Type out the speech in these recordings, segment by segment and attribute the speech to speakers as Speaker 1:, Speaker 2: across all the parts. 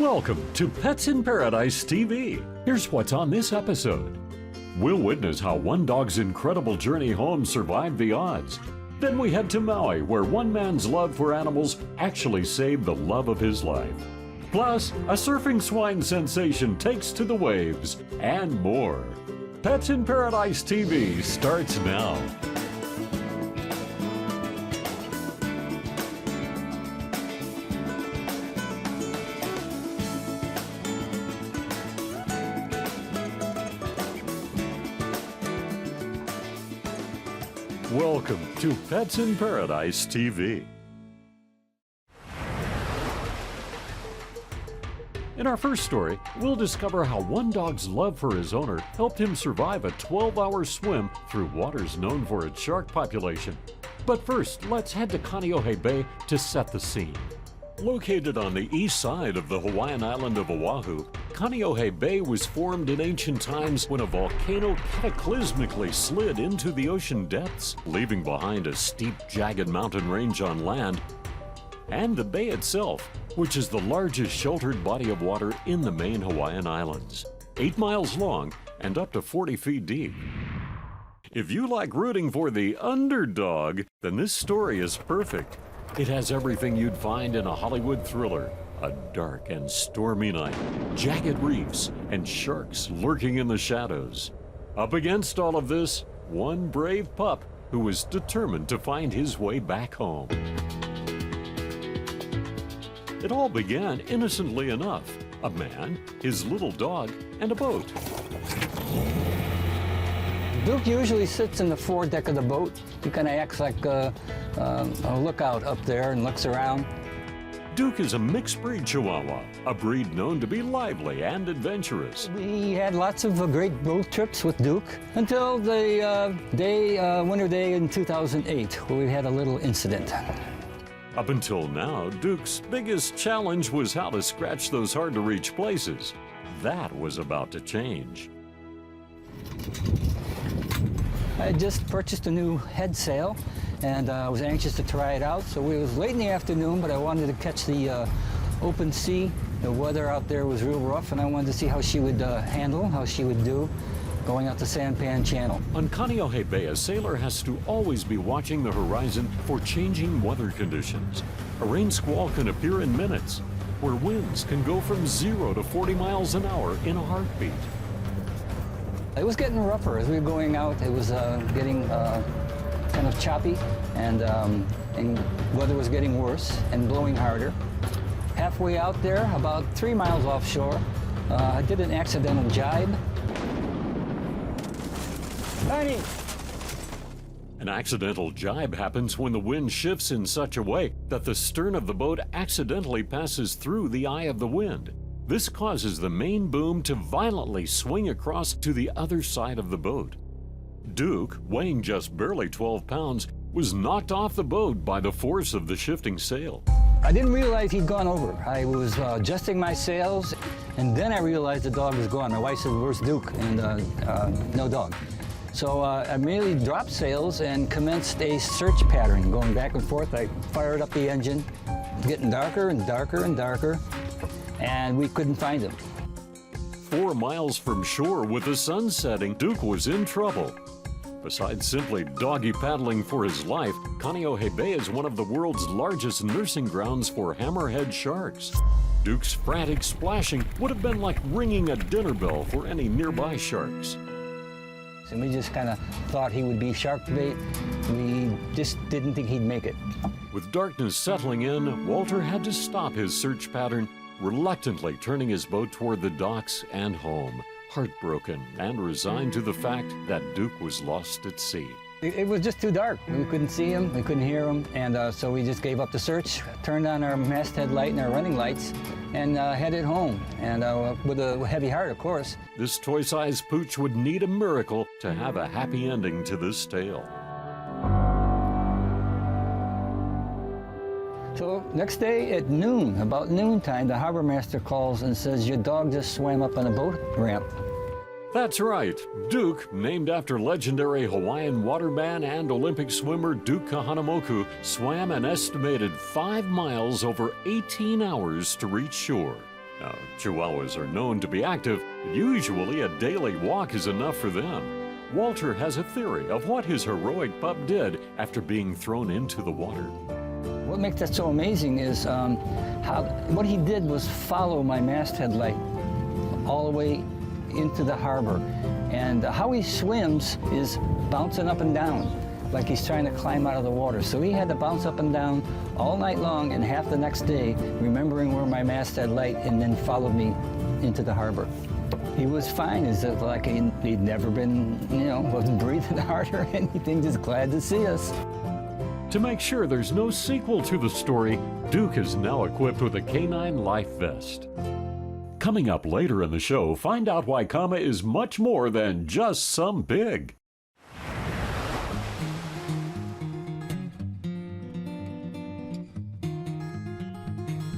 Speaker 1: Welcome to Pets in Paradise TV. Here's what's on this episode. We'll witness how one dog's incredible journey home survived the odds. Then we head to Maui, where one man's love for animals actually saved the love of his life. Plus, a surfing swine sensation takes to the waves, and more. Pets in Paradise TV starts now. Welcome to Pets in Paradise TV. In our first story, we'll discover how one dog's love for his owner helped him survive a 12-hour swim through waters known for its shark population. But first, let's head to Kaneohe Bay to set the scene. Located on the east side of the Hawaiian island of Oahu, Kaneohe Bay was formed in ancient times when a volcano cataclysmically slid into the ocean depths, leaving behind a steep, jagged mountain range on land, and the bay itself, which is the largest sheltered body of water in the main Hawaiian Islands, 8 miles long and up to 40 feet deep. If you like rooting for the underdog, then this story is perfect. It has everything you'd find in a Hollywood thriller. A dark and stormy night, jagged reefs, and sharks lurking in the shadows. Up against all of this, one brave pup who was determined to find his way back home. It all began innocently enough. A man, his little dog, and a boat.
Speaker 2: Duke usually sits in the foredeck of the boat. He kind of acts like a lookout up there and looks around.
Speaker 1: Duke is a mixed-breed Chihuahua, a breed known to be lively and adventurous.
Speaker 2: We had lots of great road trips with Duke until the winter day in 2008, where we had a little incident.
Speaker 1: Up until now, Duke's biggest challenge was how to scratch those hard-to-reach places. That was about to change.
Speaker 2: I had just purchased a new head sail, and I was anxious to try it out. So it was late in the afternoon, but I wanted to catch the open sea. The weather out there was real rough, and I wanted to see how she would handle, how she would do going out the Sampan Channel.
Speaker 1: On Kaneohe Bay, a sailor has to always be watching the horizon for changing weather conditions. A rain squall can appear in minutes, where winds can go from 0 to 40 miles an hour in a heartbeat.
Speaker 2: It was getting rougher as we were going out. It was getting kind of choppy, and weather was getting worse and blowing harder. Halfway out there, about 3 miles offshore, I did an accidental jibe. Honey!
Speaker 1: An accidental jibe happens when the wind shifts in such a way that the stern of the boat accidentally passes through the eye of the wind. This causes the main boom to violently swing across to the other side of the boat. Duke, weighing just barely 12 pounds, was knocked off the boat by the force of the shifting sail.
Speaker 2: I didn't realize he'd gone over. I was adjusting my sails, and then I realized the dog was gone. My wife said, "Where's Duke?" And no dog. So I immediately dropped sails and commenced a search pattern, going back and forth. I fired up the engine, getting darker and darker and darker, and we couldn't find him.
Speaker 1: 4 miles from shore with the sun setting, Duke was in trouble. Besides simply doggy paddling for his life, Kaneohe Bay is one of the world's largest nursing grounds for hammerhead sharks. Duke's frantic splashing would have been like ringing a dinner bell for any nearby sharks.
Speaker 2: And we just kind of thought he would be shark bait. We just didn't think he'd make it.
Speaker 1: With darkness settling in, Walter had to stop his search pattern, reluctantly turning his boat toward the docks and home, heartbroken and resigned to the fact that Duke was lost at sea.
Speaker 2: It was just too dark. We couldn't see him, we couldn't hear him, and so we just gave up the search, turned on our masthead light and our running lights, and headed home, and with a heavy heart, of course.
Speaker 1: This toy-sized pooch would need a miracle to have a happy ending to this tale.
Speaker 2: So next day at noon, about noontime, the harbor master calls and says, "Your dog just swam up on a boat ramp."
Speaker 1: That's right. Duke, named after legendary Hawaiian waterman and Olympic swimmer Duke Kahanamoku, swam an estimated 5 miles over 18 hours to reach shore. Now, Chihuahuas are known to be active. Usually a daily walk is enough for them. Walter has a theory of what his heroic pup did after being thrown into the water.
Speaker 2: What makes that so amazing is what he did was follow my masthead light all the way into the harbor. And how he swims is bouncing up and down, like he's trying to climb out of the water. So he had to bounce up and down all night long and half the next day, remembering where my masthead light, and then followed me into the harbor. He was fine. It's like he'd never been, wasn't breathing hard or anything, just glad to see us.
Speaker 1: To make sure there's no sequel to the story, Duke is now equipped with a canine life vest. Coming up later in the show, find out why Kama is much more than just some pig.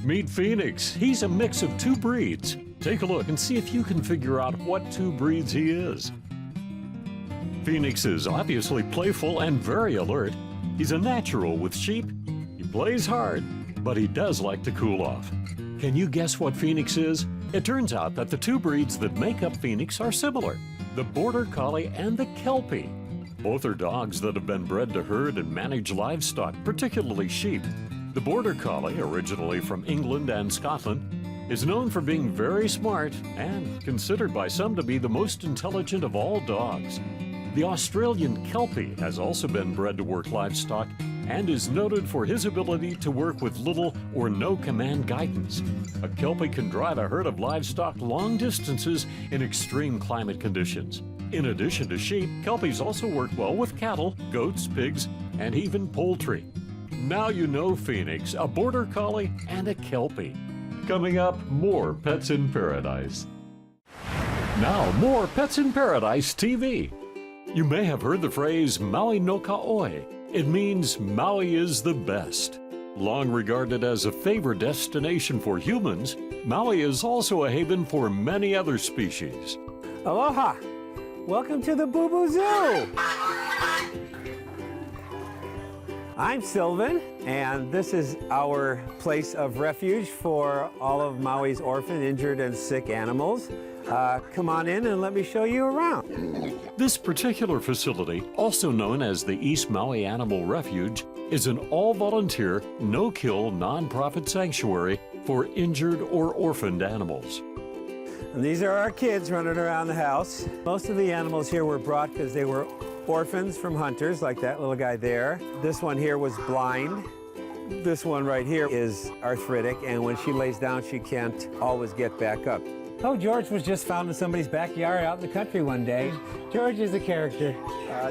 Speaker 1: Meet Phoenix. He's a mix of two breeds. Take a look and see if you can figure out what two breeds he is. Phoenix is obviously playful and very alert. He's a natural with sheep. He plays hard, but he does like to cool off. Can you guess what Phoenix is? It turns out that the two breeds that make up Phoenix are similar: the Border Collie and the Kelpie. Both are dogs that have been bred to herd and manage livestock, particularly sheep. The Border Collie, originally from England and Scotland, is known for being very smart and considered by some to be the most intelligent of all dogs. The Australian Kelpie has also been bred to work livestock and is noted for his ability to work with little or no command guidance. A Kelpie can drive a herd of livestock long distances in extreme climate conditions. In addition to sheep, Kelpies also work well with cattle, goats, pigs, and even poultry. Now you know Phoenix, a Border Collie, and a Kelpie. Coming up, more Pets in Paradise. Now, more Pets in Paradise TV. You may have heard the phrase Maui no Ka'oi. It means Maui is the best. Long regarded as a favorite destination for humans, Maui is also a haven for many other species.
Speaker 3: Aloha! Welcome to the Boo Boo Zoo! I'm Sylvan, and this is our place of refuge for all of Maui's orphan, injured, and sick animals. Come on in and let me show you around.
Speaker 1: This particular facility, also known as the East Maui Animal Refuge, is an all-volunteer, no-kill, non-profit sanctuary for injured or orphaned animals.
Speaker 3: And these are our kids running around the house. Most of the animals here were brought because they were orphans from hunters, like that little guy there. This one here was blind. This one right here is arthritic, and when she lays down, she can't always get back up. Oh, George was just found in somebody's backyard out in the country one day. George is a character.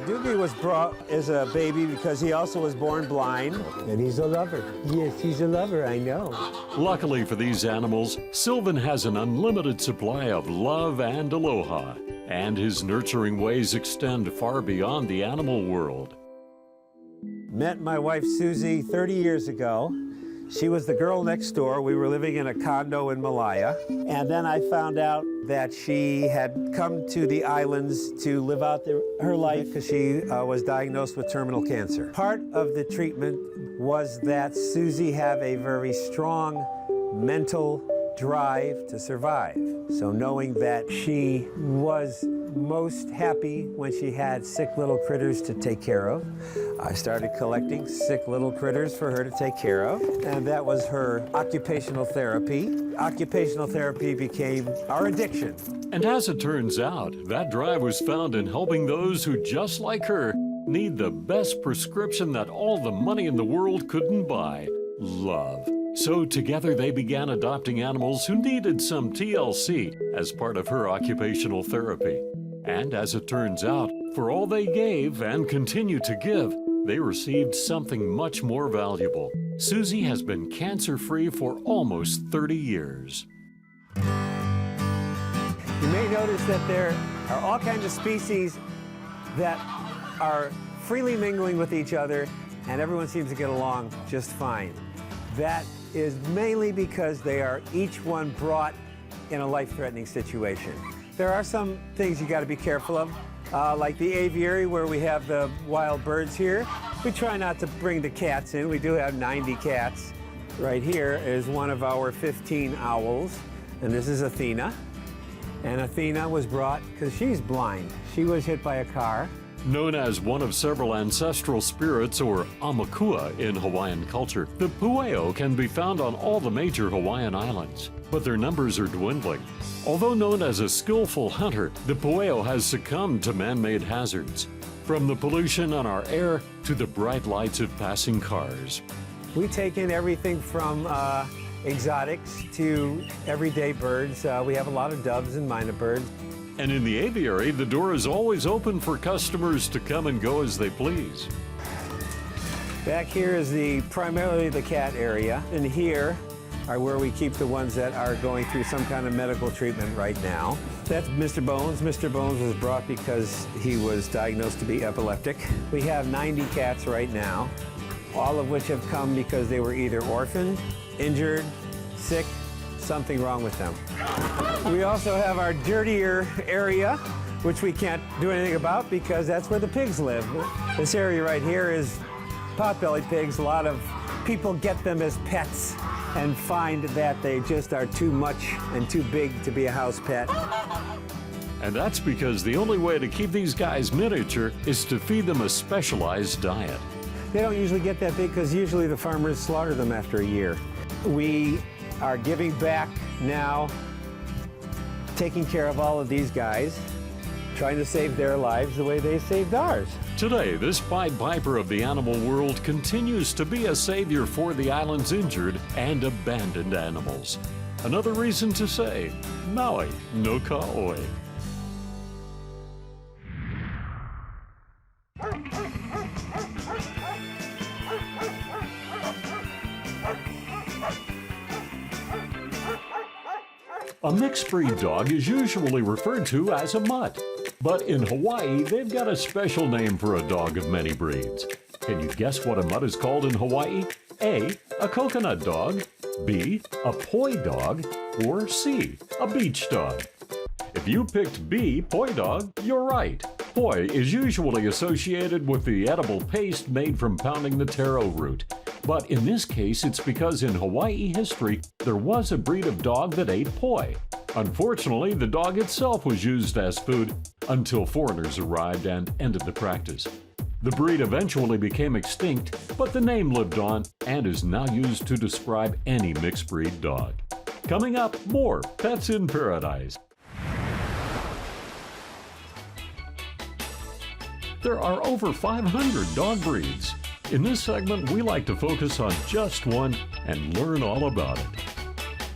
Speaker 3: Doogie was brought as a baby because he also was born blind. And he's a lover. Yes, he's a lover, I know.
Speaker 1: Luckily for these animals, Sylvan has an unlimited supply of love and aloha, and his nurturing ways extend far beyond the animal world.
Speaker 3: Met my wife Susie 30 years ago. She was the girl next door. We were living in a condo in Malaya. And then I found out that she had come to the islands to live out her life because she was diagnosed with terminal cancer. Part of the treatment was that Susie had a very strong mental drive to survive. So knowing that she was most happy when she had sick little critters to take care of, I started collecting sick little critters for her to take care of, and that was her occupational therapy. Occupational therapy became our addiction.
Speaker 1: And as it turns out, that drive was found in helping those who, just like her, need the best prescription that all the money in the world couldn't buy: love. So together they began adopting animals who needed some TLC as part of her occupational therapy. And as it turns out, for all they gave and continue to give, they received something much more valuable. Susie has been cancer-free for almost 30 years.
Speaker 3: You may notice that there are all kinds of species that are freely mingling with each other, and everyone seems to get along just fine. That is mainly because they are each one brought in a life-threatening situation. There are some things you got to be careful of, like the aviary where we have the wild birds here. We try not to bring the cats in. We do have 90 cats. Right here is one of our 15 owls. And this is Athena. And Athena was brought because she's blind. She was hit by a car.
Speaker 1: Known as one of several ancestral spirits, or Aumakua in Hawaiian culture, the pueo can be found on all the major Hawaiian islands, but their numbers are dwindling. Although known as a skillful hunter, the pueo has succumbed to man-made hazards, from the pollution on our air to the bright lights of passing cars.
Speaker 3: We take in everything from exotics to everyday birds. We have a lot of doves and minor birds.
Speaker 1: And in the aviary, the door is always open for customers to come and go as they please.
Speaker 3: Back here is primarily the cat area, and here are where we keep the ones that are going through some kind of medical treatment right now. That's Mr. Bones. Mr. Bones was brought because he was diagnosed to be epileptic. We have 90 cats right now, all of which have come because they were either orphaned, injured, sick, something wrong with them. We also have our dirtier area, which we can't do anything about because that's where the pigs live. This area right here is potbelly pigs. A lot of people get them as pets and find that they just are too much and too big to be a house pet.
Speaker 1: And that's because the only way to keep these guys miniature is to feed them a specialized diet.
Speaker 3: They don't usually get that big because usually the farmers slaughter them after a year. We are giving back now, taking care of all of these guys, trying to save their lives the way they saved ours.
Speaker 1: Today, this Pied Piper of the animal world continues to be a savior for the island's injured and abandoned animals. Another reason to say, Maui no Kaoi. A mixed-breed dog is usually referred to as a mutt, but in Hawaii, they've got a special name for a dog of many breeds. Can you guess what a mutt is called in Hawaii? A coconut dog, B, a poi dog, or C, a beach dog. If you picked B, poi dog, you're right. Poi is usually associated with the edible paste made from pounding the taro root. But in this case, it's because in Hawaii history, there was a breed of dog that ate poi. Unfortunately, the dog itself was used as food until foreigners arrived and ended the practice. The breed eventually became extinct, but the name lived on and is now used to describe any mixed breed dog. Coming up, more Pets in Paradise. There are over 500 dog breeds. In this segment, we like to focus on just one and learn all about it.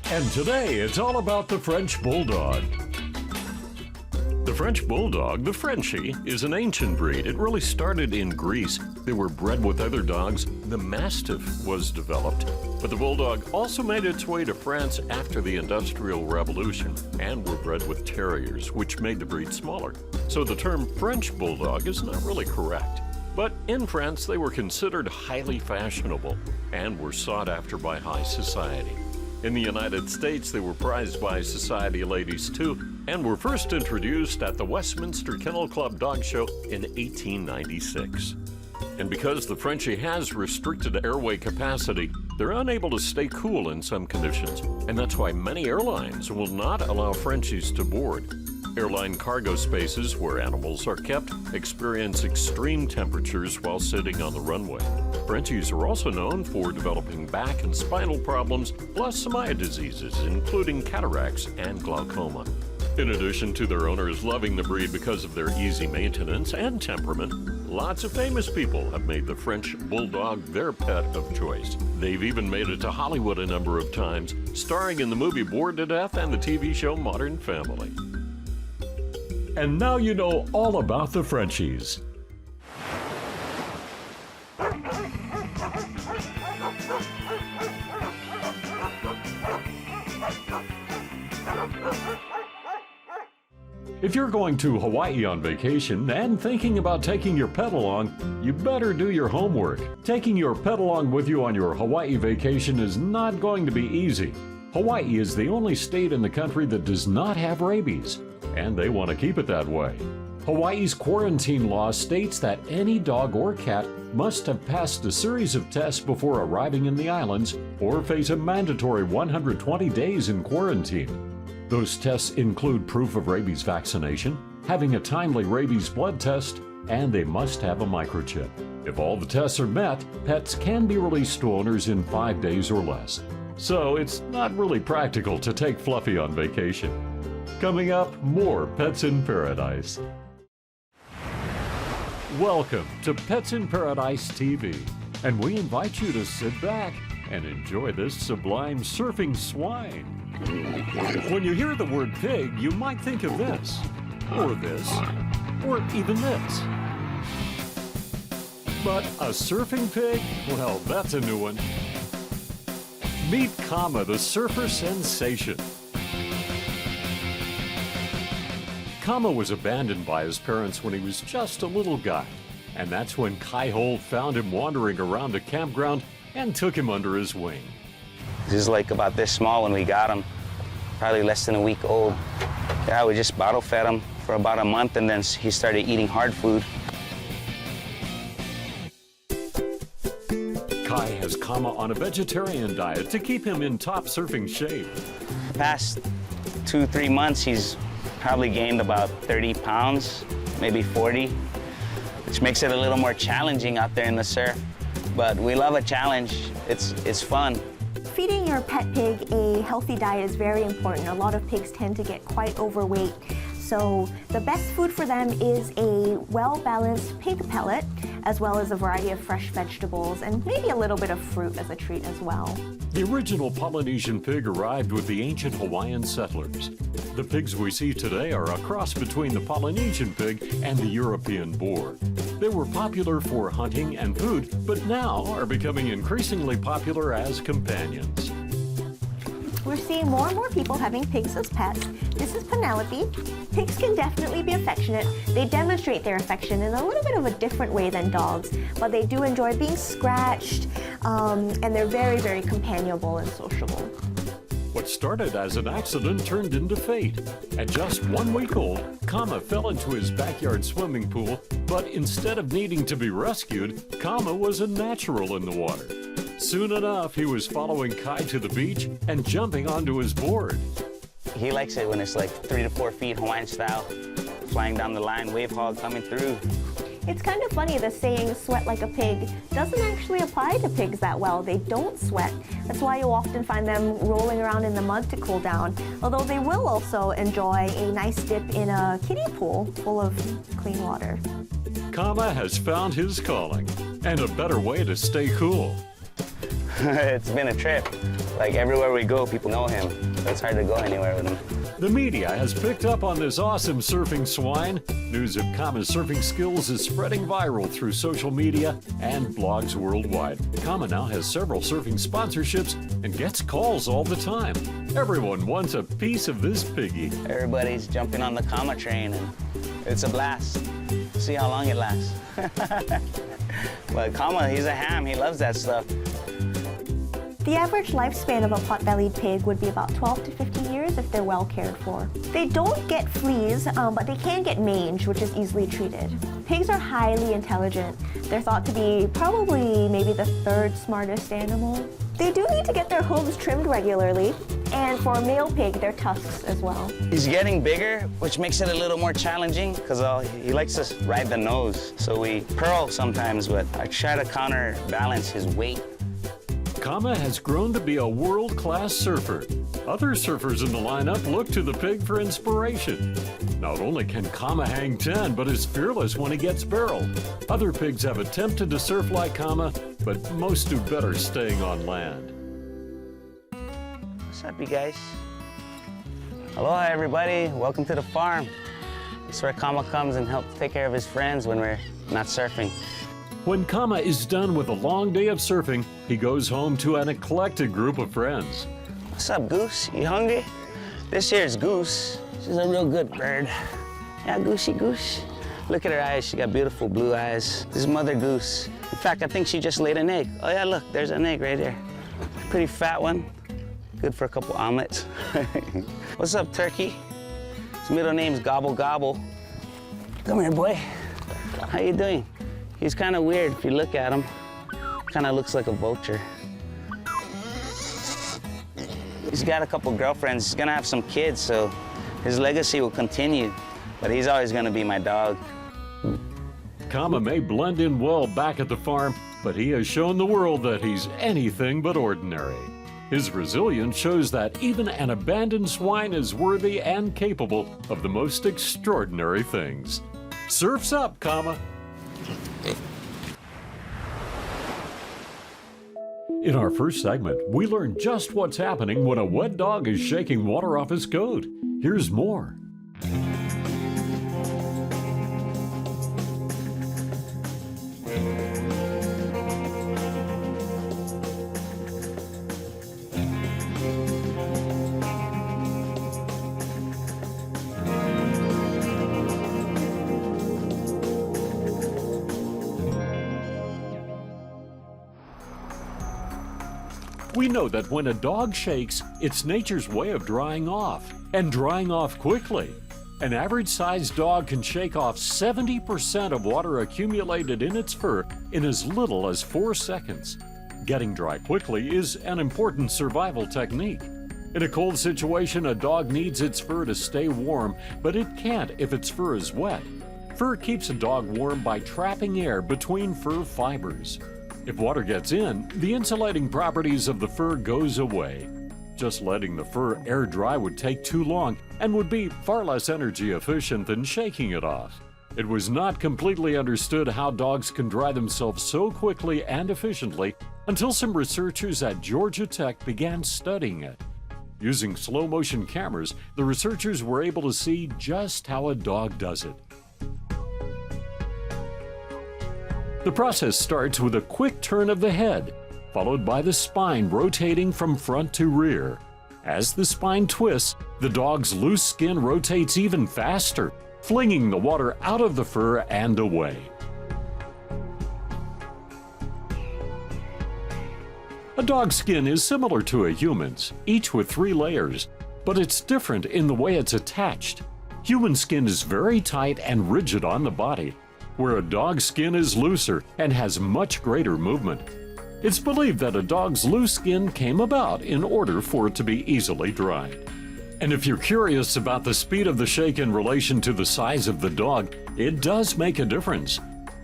Speaker 1: And today, it's all about the French Bulldog. The French Bulldog, the Frenchie, is an ancient breed. It really started in Greece. They were bred with other dogs. The Mastiff was developed. But the Bulldog also made its way to France after the Industrial Revolution and were bred with terriers, which made the breed smaller. So the term French Bulldog is not really correct. But in France, they were considered highly fashionable and were sought after by high society. In the United States, they were prized by society ladies too, and were first introduced at the Westminster Kennel Club Dog Show in 1896. And because the Frenchie has restricted airway capacity, they're unable to stay cool in some conditions, and that's why many airlines will not allow Frenchies to board. Airline cargo spaces where animals are kept experience extreme temperatures while sitting on the runway. Frenchies are also known for developing back and spinal problems, plus some eye diseases, including cataracts and glaucoma. In addition to their owners loving the breed because of their easy maintenance and temperament, lots of famous people have made the French Bulldog their pet of choice. They've even made it to Hollywood a number of times, starring in the movie Bored to Death and the TV show Modern Family. And now you know all about the Frenchies. If you're going to Hawaii on vacation and thinking about taking your pet along, you better do your homework. Taking your pet along with you on your Hawaii vacation is not going to be easy. Hawaii is the only state in the country that does not have rabies, and they want to keep it that way. Hawaii's quarantine law states that any dog or cat must have passed a series of tests before arriving in the islands or face a mandatory 120 days in quarantine. Those tests include proof of rabies vaccination, having a timely rabies blood test, and they must have a microchip. If all the tests are met, pets can be released to owners in 5 days or less. So it's not really practical to take Fluffy on vacation. Coming up, more Pets in Paradise. Welcome to Pets in Paradise TV, and we invite you to sit back and enjoy this sublime surfing swine. When you hear the word pig, you might think of this, or even this. But a surfing pig? Well, that's a new one. Meet Kama, the surfer sensation. Kama was abandoned by his parents when he was just a little guy. And that's when Kai-Hol found him wandering around a campground and took him under his wing.
Speaker 4: He was like about this small when we got him, probably less than a week old. Yeah, we just bottle fed him for about a month, and then he started eating hard food.
Speaker 1: Kai has Kama on a vegetarian diet to keep him in top surfing shape.
Speaker 4: The past 2-3 months, he's probably gained about 30 pounds, maybe 40, which makes it a little more challenging out there in the surf. But we love a challenge. It's fun.
Speaker 5: Feeding your pet pig a healthy diet is very important. A lot of pigs tend to get quite overweight. So the best food for them is a well-balanced pig pellet, as well as a variety of fresh vegetables and maybe a little bit of fruit as a treat as well.
Speaker 1: The original Polynesian pig arrived with the ancient Hawaiian settlers. The pigs we see today are a cross between the Polynesian pig and the European boar. They were popular for hunting and food, but now are becoming increasingly popular as companions.
Speaker 5: We're seeing more and more people having pigs as pets. This is Penelope. Pigs can definitely be affectionate. They demonstrate their affection in a little bit of a different way than dogs, but they do enjoy being scratched, and they're very, very companionable and sociable.
Speaker 1: What started as an accident turned into fate. At just 1 week old, Kama fell into his backyard swimming pool, but instead of needing to be rescued, Kama was a natural in the water. Soon enough, he was following Kai to the beach and jumping onto his board.
Speaker 4: He likes it when it's like 3 to 4 feet Hawaiian style, flying down the line, wave hog coming through.
Speaker 5: It's kind of funny, the saying sweat like a pig doesn't actually apply to pigs that well. They don't sweat. That's why you often find them rolling around in the mud to cool down, although they will also enjoy a nice dip in a kiddie pool full of clean water.
Speaker 1: Kama has found his calling and a better way to stay cool.
Speaker 4: It's been a trip. Like everywhere we go, people know him. So it's hard to go anywhere with him.
Speaker 1: The media has picked up on this awesome surfing swine. News of Kama's surfing skills is spreading viral through social media and blogs worldwide. Kama now has several surfing sponsorships and gets calls all the time. Everyone wants a piece of this piggy.
Speaker 4: Everybody's jumping on the Kama train, and it's a blast. See how long it lasts. But Kama, he's a ham. He loves that stuff.
Speaker 5: The average lifespan of a pot-bellied pig would be about 12 to 15 years if they're well cared for. They don't get fleas, but they can get mange, which is easily treated. Pigs are highly intelligent. They're thought to be probably maybe the 3rd smartest animal. They do need to get their hooves trimmed regularly, and for a male pig, their tusks as well.
Speaker 4: He's getting bigger, which makes it a little more challenging because he likes to ride the nose. So we pearl sometimes, but I try to counterbalance his weight.
Speaker 1: Kama has grown to be a world-class surfer. Other surfers in the lineup look to the pig for inspiration. Not only can Kama hang 10, but is fearless when he gets barreled. Other pigs have attempted to surf like Kama, but most do better staying on land.
Speaker 4: What's up, you guys? Aloha, everybody. Welcome to the farm. This is where Kama comes and helps take care of his friends when we're not surfing.
Speaker 1: When Kama is done with a long day of surfing, he goes home to an eclectic group of friends.
Speaker 4: What's up, Goose? You hungry? This here's Goose. She's a real good bird. Yeah, Goosey Goose. Look at her eyes. She got beautiful blue eyes. This is Mother Goose. In fact, I think she just laid an egg. Oh yeah, look, there's an egg right there. Pretty fat one. Good for a couple omelets. What's up, Turkey? His middle name's Gobble Gobble. Come here, boy. How you doing? He's kind of weird if you look at him. Kind of looks like a vulture. He's got a couple girlfriends. He's gonna have some kids, so his legacy will continue. But he's always gonna be my dog.
Speaker 1: Kama may blend in well back at the farm, but he has shown the world that he's anything but ordinary. His resilience shows that even an abandoned swine is worthy and capable of the most extraordinary things. Surf's up, Kama! In our first segment, we learn just what's happening when a wet dog is shaking water off his coat. Here's more. We know that when a dog shakes, it's nature's way of drying off, and drying off quickly. An average-sized dog can shake off 70% of water accumulated in its fur in as little as 4 seconds. Getting dry quickly is an important survival technique. In a cold situation, a dog needs its fur to stay warm, but it can't if its fur is wet. Fur keeps a dog warm by trapping air between fur fibers. If water gets in, the insulating properties of the fur goes away. Just letting the fur air dry would take too long and would be far less energy efficient than shaking it off. It was not completely understood how dogs can dry themselves so quickly and efficiently until some researchers at Georgia Tech began studying it. Using slow-motion cameras, the researchers were able to see just how a dog does it. The process starts with a quick turn of the head, followed by the spine rotating from front to rear. As the spine twists, the dog's loose skin rotates even faster, flinging the water out of the fur and away. A dog's skin is similar to a human's, each with 3 layers, but it's different in the way it's attached. Human skin is very tight and rigid on the body, where a dog's skin is looser and has much greater movement. It's believed that a dog's loose skin came about in order for it to be easily dried. And if you're curious about the speed of the shake in relation to the size of the dog, it does make a difference.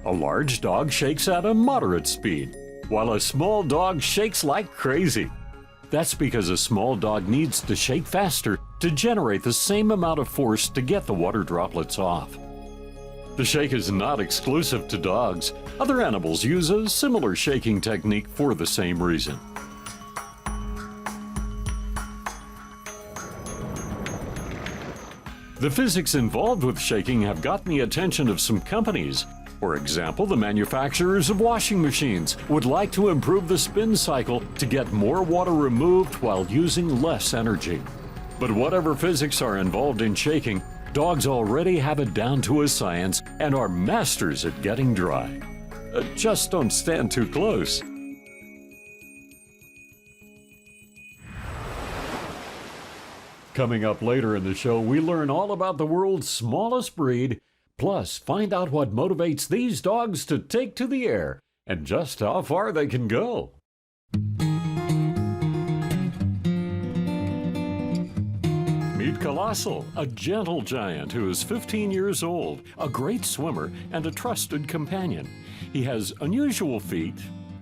Speaker 1: A large dog shakes at a moderate speed, while a small dog shakes like crazy. That's because a small dog needs to shake faster to generate the same amount of force to get the water droplets off. The shake is not exclusive to dogs. Other animals use a similar shaking technique for the same reason. The physics involved with shaking have gotten the attention of some companies. For example, the manufacturers of washing machines would like to improve the spin cycle to get more water removed while using less energy. But whatever physics are involved in shaking, dogs already have it down to a science and are masters at getting dry. Just don't stand too close. Coming up later in the show, we learn all about the world's smallest breed, plus find out what motivates these dogs to take to the air and just how far they can go. Meet Colossal, a gentle giant who is 15 years old, a great swimmer, and a trusted companion. He has unusual feet,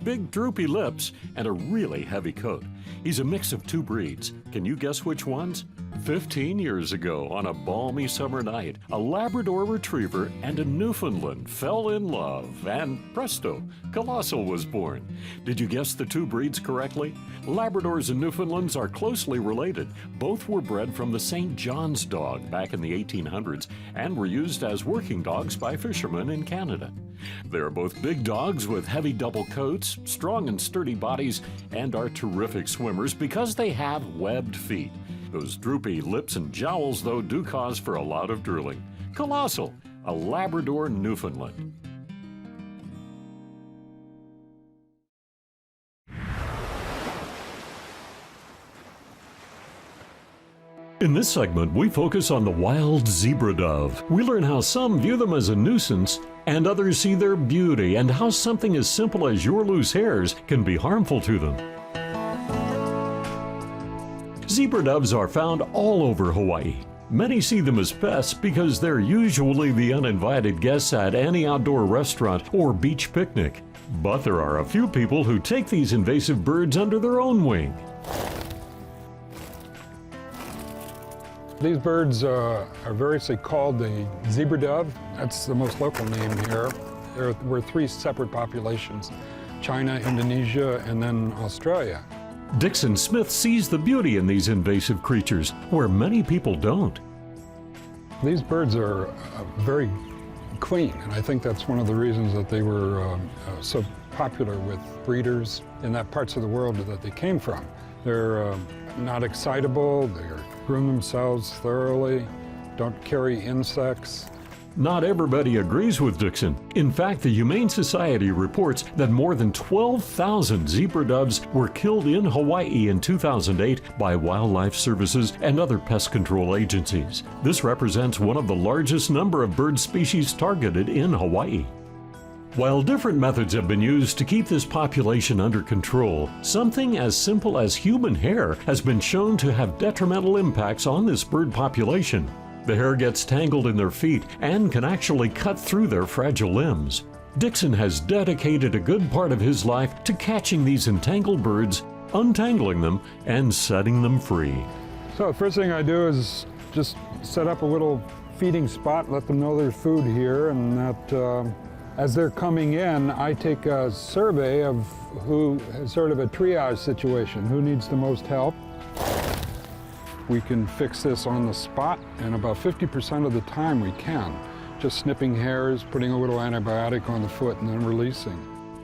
Speaker 1: big droopy lips, and a really heavy coat. He's a mix of 2 breeds. Can you guess which ones? 15 years ago, on a balmy summer night, a Labrador Retriever and a Newfoundland fell in love, and presto, Colossal was born. Did you guess the 2 breeds correctly? Labradors and Newfoundlands are closely related. Both were bred from the St. John's dog back in the 1800s and were used as working dogs by fishermen in Canada. They are both big dogs with heavy double coats, strong and sturdy bodies, and are terrific swimmers because they have webbed feet. Those droopy lips and jowls, though, do cause for a lot of drooling. Colossal, a Labrador Newfoundland. In this segment, we focus on the wild zebra dove. We learn how some view them as a nuisance and others see their beauty, and how something as simple as your loose hairs can be harmful to them. Zebra doves are found all over Hawaii. Many see them as pests because they're usually the uninvited guests at any outdoor restaurant or beach picnic. But there are a few people who take these invasive birds under their own wing.
Speaker 6: These birds are variously called the zebra dove. That's the most local name here. There were 3 separate populations: China, Indonesia, and then Australia.
Speaker 1: Dixon Smith sees the beauty in these invasive creatures where many people don't.
Speaker 6: These birds are very clean, and I think that's one of the reasons that they were so popular with breeders in that parts of the world that they came from. They're not excitable, they groom themselves thoroughly, don't carry insects.
Speaker 1: Not everybody agrees with Dixon. In fact, the Humane Society reports that more than 12,000 zebra doves were killed in Hawaii in 2008 by wildlife services and other pest control agencies. This represents one of the largest number of bird species targeted in Hawaii. While different methods have been used to keep this population under control, something as simple as human hair has been shown to have detrimental impacts on this bird population. The hair gets tangled in their feet and can actually cut through their fragile limbs. Dixon has dedicated a good part of his life to catching these entangled birds, untangling them, and setting them free.
Speaker 6: So the first thing I do is just set up a little feeding spot, let them know there's food here, and that as they're coming in, I take a survey of who is sort of a triage situation, who needs the most help. We can fix this on the spot, and about 50% of the time we can. Just snipping hairs, putting a little antibiotic on the foot, and then releasing.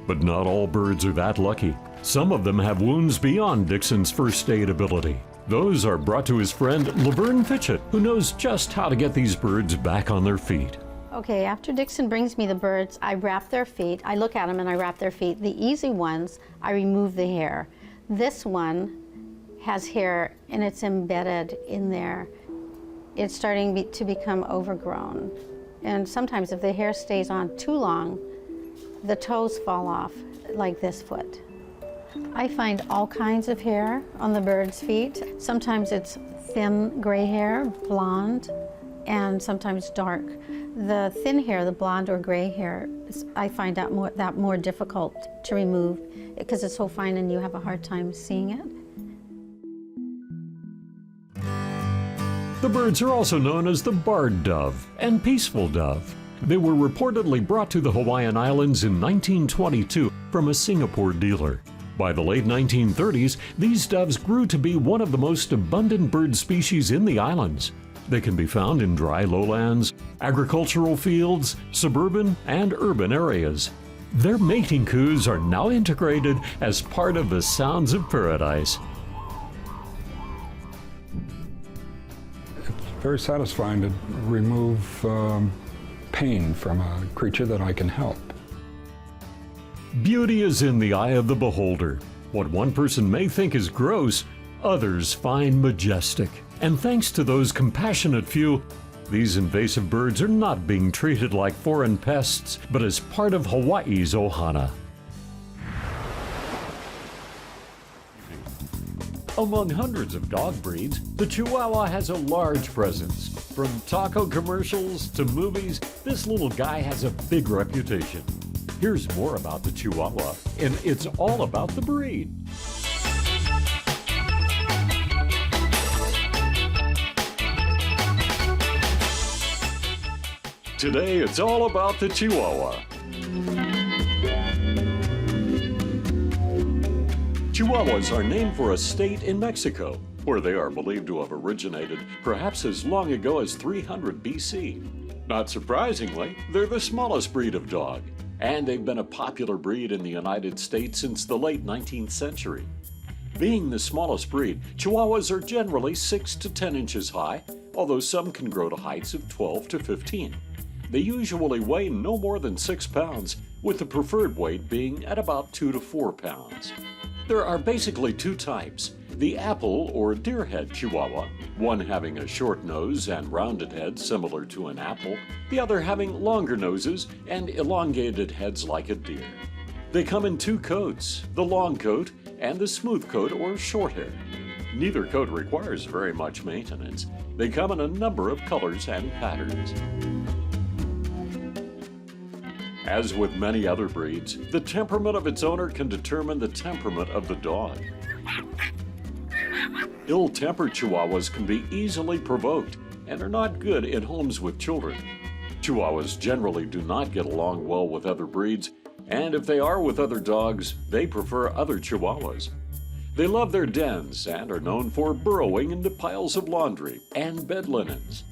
Speaker 1: But not all birds are that lucky. Some of them have wounds beyond Dixon's first aid ability. Those are brought to his friend Laverne Fitchett, who knows just how to get these birds back on their feet.
Speaker 7: Okay, after Dixon brings me the birds, I wrap their feet. I look at them and I wrap their feet. The easy ones, I remove the hair. This one has hair and it's embedded in there. It's starting to become overgrown. And sometimes if the hair stays on too long, the toes fall off, like this foot. I find all kinds of hair on the bird's feet. Sometimes it's thin gray hair, blonde, and sometimes dark. The thin hair, the blonde or gray hair, I find that more difficult to remove because it's so fine and you have a hard time seeing it.
Speaker 1: The birds are also known as the barred dove and peaceful dove. They were reportedly brought to the Hawaiian Islands in 1922 from a Singapore dealer. By the late 1930s, these doves grew to be one of the most abundant bird species in the islands. They can be found in dry lowlands, agricultural fields, suburban and urban areas. Their mating coos are now integrated as part of the Sounds of Paradise.
Speaker 6: Very satisfying to remove pain from a creature that I can help.
Speaker 1: Beauty is in the eye of the beholder. What one person may think is gross, others find majestic. And thanks to those compassionate few, these invasive birds are not being treated like foreign pests, but as part of Hawaii's ohana. Among hundreds of dog breeds, the Chihuahua has a large presence. From taco commercials to movies, this little guy has a big reputation. Here's more about the Chihuahua, and it's all about the breed. Today, it's all about the Chihuahua. Chihuahuas are named for a state in Mexico, where they are believed to have originated perhaps as long ago as 300 BC. Not surprisingly, they're the smallest breed of dog, and they've been a popular breed in the United States since the late 19th century. Being the smallest breed, Chihuahuas are generally 6 to 10 inches high, although some can grow to heights of 12 to 15. They usually weigh no more than 6 pounds, with the preferred weight being at about 2 to 4 pounds. There are basically 2 types: the apple or deerhead Chihuahua, one having a short nose and rounded head similar to an apple, the other having longer noses and elongated heads like a deer. They come in 2 coats, the long coat and the smooth coat or short hair. Neither coat requires very much maintenance. They come in a number of colors and patterns. As with many other breeds, the temperament of its owner can determine the temperament of the dog. Ill-tempered Chihuahuas can be easily provoked and are not good in homes with children. Chihuahuas generally do not get along well with other breeds, and if they are with other dogs, they prefer other Chihuahuas. They love their dens and are known for burrowing into piles of laundry and bed linens.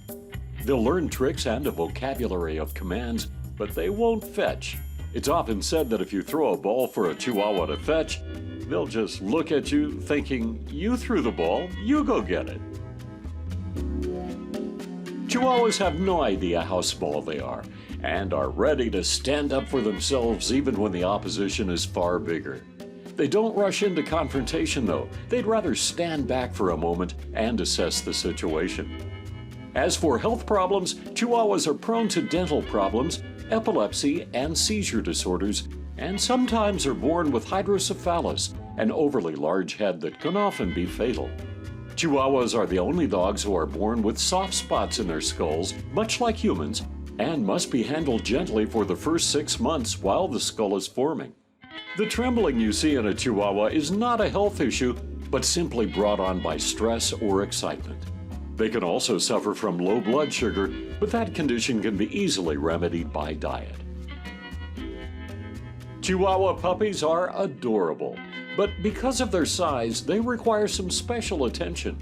Speaker 1: They'll learn tricks and a vocabulary of commands, but they won't fetch. It's often said that if you throw a ball for a Chihuahua to fetch, they'll just look at you thinking, you threw the ball, you go get it. Chihuahuas have no idea how small they are and are ready to stand up for themselves even when the opposition is far bigger. They don't rush into confrontation though. They'd rather stand back for a moment and assess the situation. As for health problems, Chihuahuas are prone to dental problems, epilepsy, and seizure disorders, and sometimes are born with hydrocephalus, an overly large head that can often be fatal. Chihuahuas are the only dogs who are born with soft spots in their skulls, much like humans, and must be handled gently for the first 6 months while the skull is forming. The trembling you see in a Chihuahua is not a health issue, but simply brought on by stress or excitement. They can also suffer from low blood sugar, but that condition can be easily remedied by diet. Chihuahua puppies are adorable, but because of their size, they require some special attention.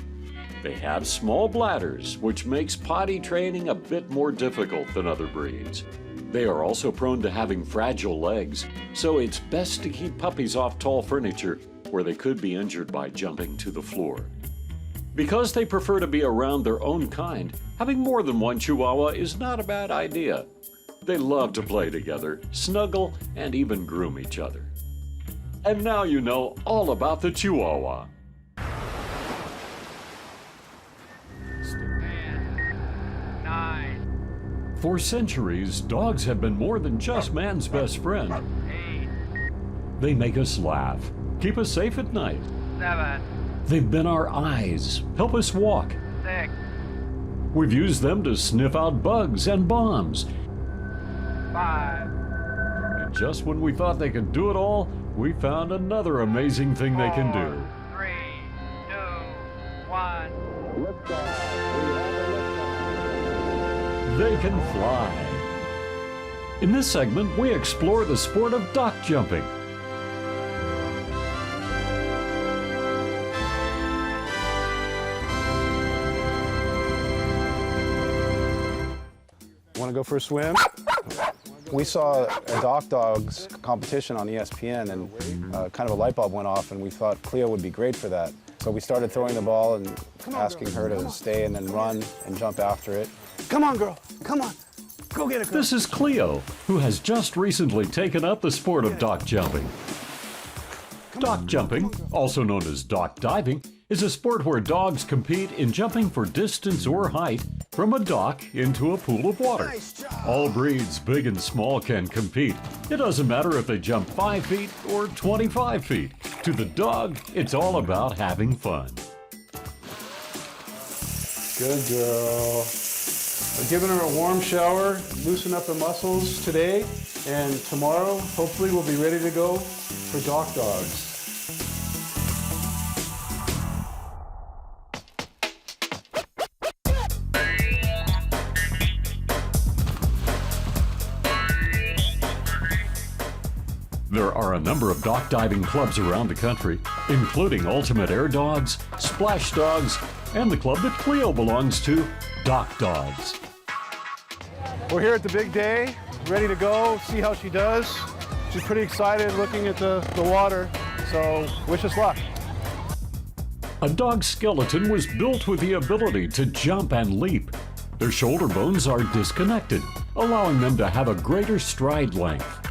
Speaker 1: They have small bladders, which makes potty training a bit more difficult than other breeds. They are also prone to having fragile legs, so it's best to keep puppies off tall furniture where they could be injured by jumping to the floor. Because they prefer to be around their own kind, having more than one Chihuahua is not a bad idea. They love to play together, snuggle, and even groom each other. And now you know all about the Chihuahua.
Speaker 8: 10, 9,
Speaker 1: For centuries, dogs have been more than just man's best friend.
Speaker 8: 8,
Speaker 1: They make us laugh, keep us safe at night.
Speaker 8: 7,
Speaker 1: They've been our eyes, help us walk.
Speaker 8: 6,
Speaker 1: We've used them to sniff out bugs and bombs.
Speaker 8: 5,
Speaker 1: And just when we thought they could do it all, we found another amazing thing they can do.
Speaker 8: 3, 2, 1.
Speaker 1: They can fly. In this segment, we explore the sport of dock jumping.
Speaker 9: Want to go for a swim? We saw a dock dogs competition on ESPN, and kind of a light bulb went off, and we thought Cleo would be great for that. So we started throwing the ball and asking her to stay and then run and jump after it. Come on, girl, come on, go get it, girl.
Speaker 1: This is Cleo, who has just recently taken up the sport of dock jumping. Dock jumping, also known as dock diving, is a sport where dogs compete in jumping for distance or height from a dock into a pool of water. All breeds, big and small, can compete. It doesn't matter if they jump 5 feet or 25 feet. To the dog, it's all about having fun.
Speaker 9: Good girl. We're giving her a warm shower, loosen up the muscles today, and tomorrow, hopefully, we'll be ready to go for dock dogs.
Speaker 1: There are a number of dock diving clubs around the country, including Ultimate Air Dogs, Splash Dogs, and the club that Cleo belongs to, Dock Dogs.
Speaker 9: We're here at the big day, ready to go, see how she does. She's pretty excited looking at the water, so wish us luck.
Speaker 1: A dog's skeleton was built with the ability to jump and leap. Their shoulder bones are disconnected, allowing them to have a greater stride length.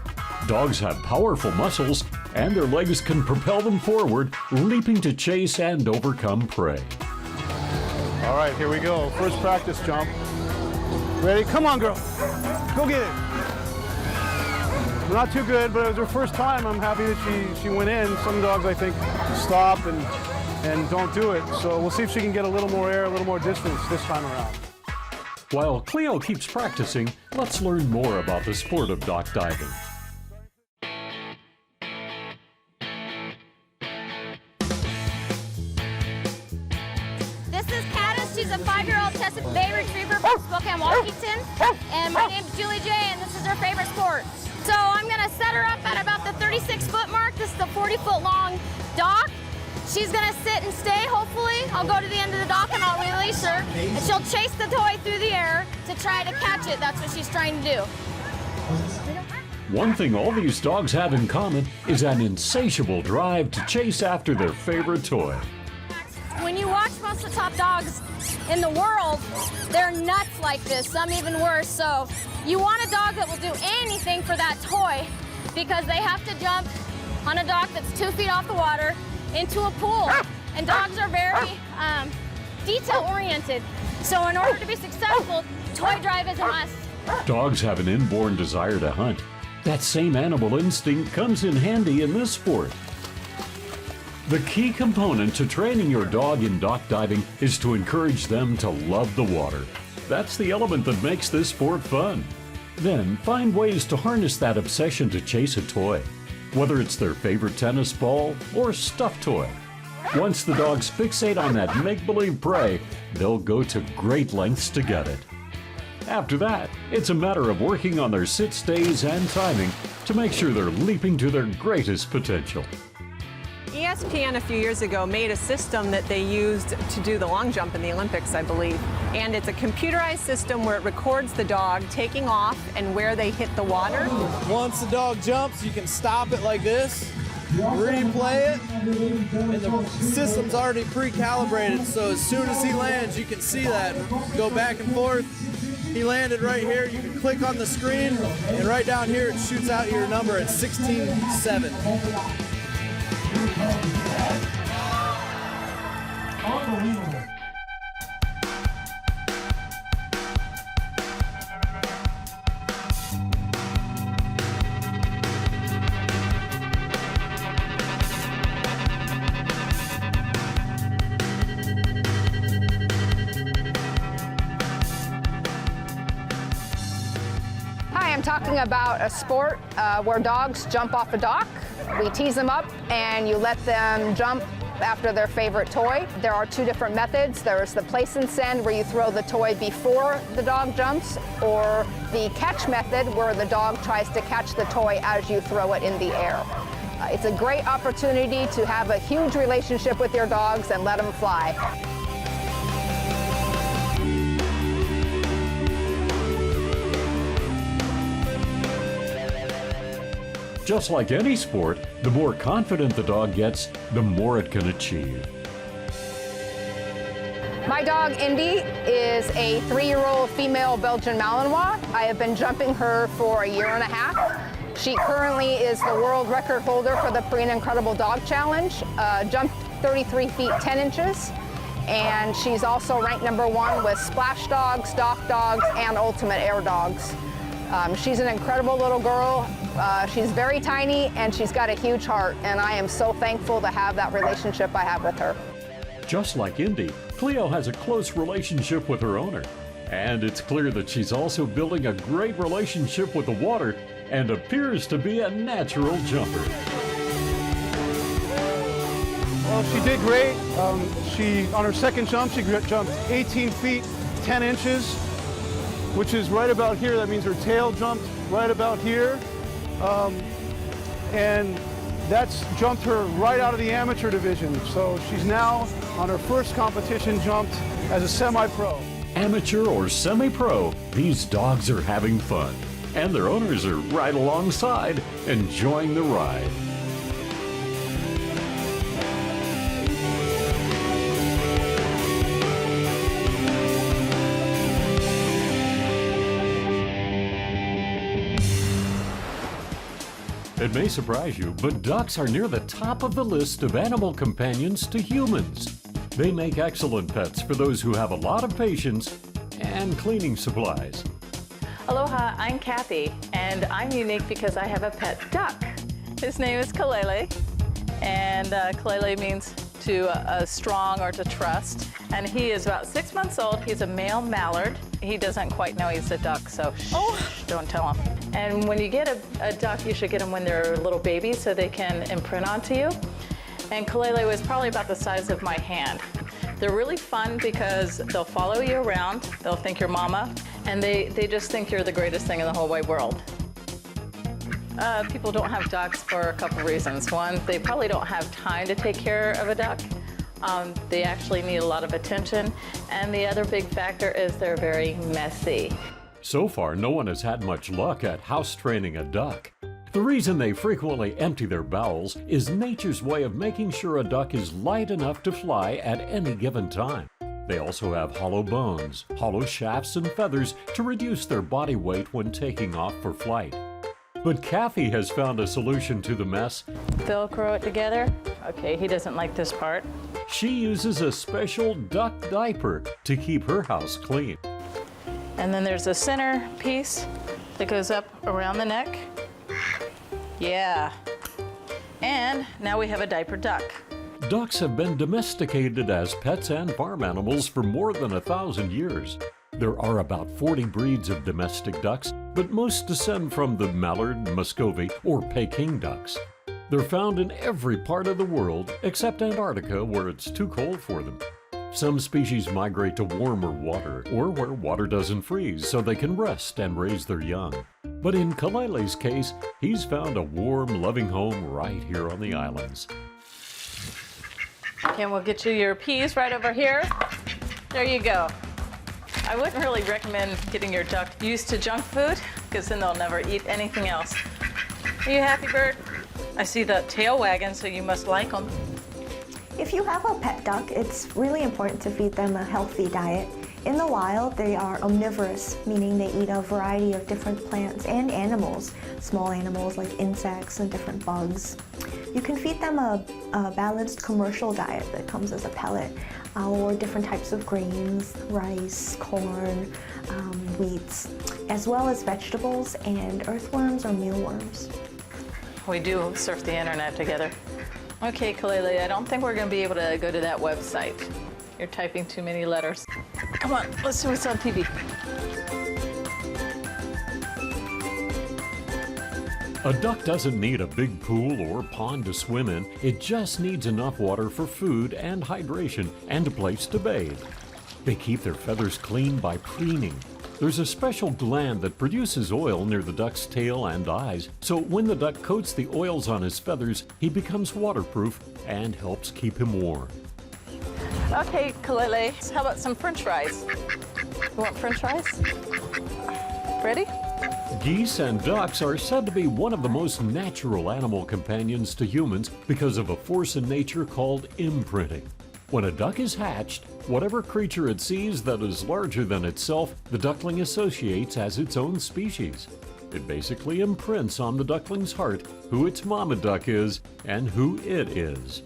Speaker 1: Dogs have powerful muscles, and their legs can propel them forward, leaping to chase and overcome prey.
Speaker 9: All right, here we go. First practice jump. Ready? Come on, girl. Go get it. Not too good, but it was her first time. I'm happy that she went in. Some dogs, I think, stop and
Speaker 10: and don't do it. So we'll see if she can get a little more air, a little more distance this time around.
Speaker 1: While Cleo keeps practicing, let's learn more about the sport of dock diving.
Speaker 11: This is Caddis. She's a 5-year-old Chesapeake Bay Retriever from Spokane, Washington. And my name's Julie J, and this is her favorite sport. So I'm gonna set her up at about the 36-foot mark. This is a 40-foot long dock. She's gonna sit and stay, hopefully. I'll go to the end of the dock and I'll release her. And she'll chase the toy through the air to try to catch it. That's what she's trying to do.
Speaker 1: One thing all these dogs have in common is an insatiable drive to chase after their favorite toy.
Speaker 11: When you watch most of the top dogs in the world, they're nuts like this, some even worse. So you want a dog that will do anything for that toy because they have to jump on a dock that's 2 feet off the water into a pool. And dogs are very detail-oriented. So in order to be successful, toy drive is a must.
Speaker 1: Dogs have an inborn desire to hunt. That same animal instinct comes in handy in this sport. The key component to training your dog in dock diving is to encourage them to love the water. That's the element that makes this sport fun. Then find ways to harness that obsession to chase a toy, whether it's their favorite tennis ball or stuffed toy. Once the dogs fixate on that make-believe prey, they'll go to great lengths to get it. After that, it's a matter of working on their sit stays and timing to make sure they're leaping to their greatest potential.
Speaker 12: ESPN a few years ago made a system that they used to do the long jump in the Olympics, I believe. And it's a computerized system where it records the dog taking off and where they hit the water.
Speaker 13: Once the dog jumps, you can stop it like this, replay it, and the system's already pre-calibrated, so as soon as he lands, you can see that. Go back and forth. He landed right here. You can click on the screen, and right down here, it shoots out your number at 16-7.
Speaker 14: Unbelievable.
Speaker 15: Hi, I'm talking about a sport where dogs jump off a dock. We tease them up and you let them jump after their favorite toy. There are 2 different methods. There's the place and send where you throw the toy before the dog jumps, or the catch method where the dog tries to catch the toy as you throw it in the air. It's a great opportunity to have a huge relationship with your dogs and let them fly.
Speaker 1: Just like any sport, the more confident the dog gets, the more it can achieve.
Speaker 15: My dog, Indy, is a 3-year-old female Belgian Malinois. I have been jumping her for a 1.5 years. She currently is the world record holder for the Preen Incredible Dog Challenge, jumped 33 feet 10 inches. And she's also ranked #1 with splash dogs, dock dogs, and ultimate air dogs. She's an incredible little girl. She's very tiny and she's got a huge heart, and I am so thankful to have that relationship I have with her.
Speaker 1: Just like Indy, Cleo has a close relationship with her owner. And it's clear that she's also building a great relationship with the water and appears to be a natural jumper.
Speaker 10: Well, she did great. On her second jump, she jumped 18 feet 10 inches, which is right about here. That means her tail jumped right about here. And that's jumped her right out of the amateur division. So she's now on her first competition jumped as a semi-pro.
Speaker 1: Amateur or semi-pro, these dogs are having fun. And their owners are right alongside, enjoying the ride. It may surprise you, but ducks are near the top of the list of animal companions to humans. They make excellent pets for those who have a lot of patience and cleaning supplies.
Speaker 16: Aloha, I'm Kathy, and I'm unique because I have a pet duck. His name is Kalele, and Kalele means to strong or to trust. And he is about 6 months old. He's a male mallard. He doesn't quite know he's a duck, so shh, don't tell him. And when you get a duck, you should get them when they're little babies so they can imprint onto you. And Kalele was probably about the size of my hand. They're really fun because they'll follow you around, they'll think you're mama, and they just think you're the greatest thing in the whole wide world. People don't have ducks for a couple reasons. One, they probably don't have time to take care of a duck. They actually need a lot of attention. And the other big factor is they're very messy.
Speaker 1: So far, no one has had much luck at house training a duck. The reason they frequently empty their bowels is nature's way of making sure a duck is light enough to fly at any given time. They also have hollow bones, hollow shafts, and feathers to reduce their body weight when taking off for flight. But Kathy has found a solution to the mess.
Speaker 16: Velcro it together. Okay, he doesn't like this part.
Speaker 1: She uses a special duck diaper to keep her house clean.
Speaker 16: And then there's a center piece that goes up around the neck. Yeah. And now we have a diaper duck.
Speaker 1: Ducks have been domesticated as pets and farm animals for more than 1,000 years. There are about 40 breeds of domestic ducks, but most descend from the mallard, Muscovy, or Peking ducks. They're found in every part of the world except Antarctica, where it's too cold for them. Some species migrate to warmer water or where water doesn't freeze so they can rest and raise their young. But in Kalele's case, he's found a warm, loving home right here on the islands.
Speaker 16: Okay, we'll get you your peas right over here. There you go. I wouldn't really recommend getting your duck used to junk food because then they'll never eat anything else. Are you happy, bird? I see the tail wagging, so you must like them.
Speaker 5: If you have a pet duck, it's really important to feed them a healthy diet. In the wild, they are omnivorous, meaning they eat a variety of different plants and animals, small animals like insects and different bugs. You can feed them a balanced commercial diet that comes as a pellet, or different types of grains, rice, corn, wheats, as well as vegetables and earthworms or mealworms.
Speaker 16: We do surf the internet together. Okay, Kalele, I don't think we're going to be able to go to that website. You're typing too many letters. Come on, let's see what's on TV.
Speaker 1: A duck doesn't need a big pool or pond to swim in. It just needs enough water for food and hydration and a place to bathe. They keep their feathers clean by preening. There's a special gland that produces oil near the duck's tail and eyes, so when the duck coats the oils on his feathers, he becomes waterproof and helps keep him warm.
Speaker 16: Okay, Kalele, how about some french fries? You want french fries? Ready?
Speaker 1: Geese and ducks are said to be one of the most natural animal companions to humans because of a force in nature called imprinting. When a duck is hatched, whatever creature it sees that is larger than itself, the duckling associates as its own species. It basically imprints on the duckling's heart who its mama duck is and who it is.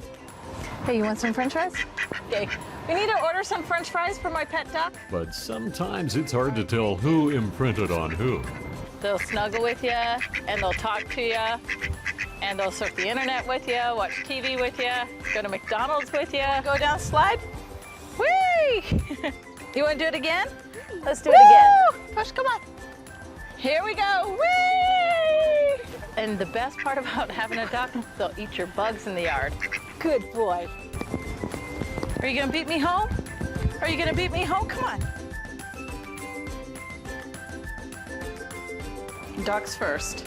Speaker 16: Hey, you want some french fries? Okay. We need to order some french fries for my pet duck.
Speaker 1: But sometimes it's hard to tell who imprinted on who.
Speaker 16: They'll snuggle with you, and they'll talk to you, and they'll surf the internet with you, watch TV with you, go to McDonald's with you, go down slide. Whee! You want to do it again? Let's do it again. Push, come on. Here we go. Whee! And the best part about having a duck, they'll eat your bugs in the yard. Good boy. Are you gonna beat me home? Are you gonna beat me home? Come on. Ducks first.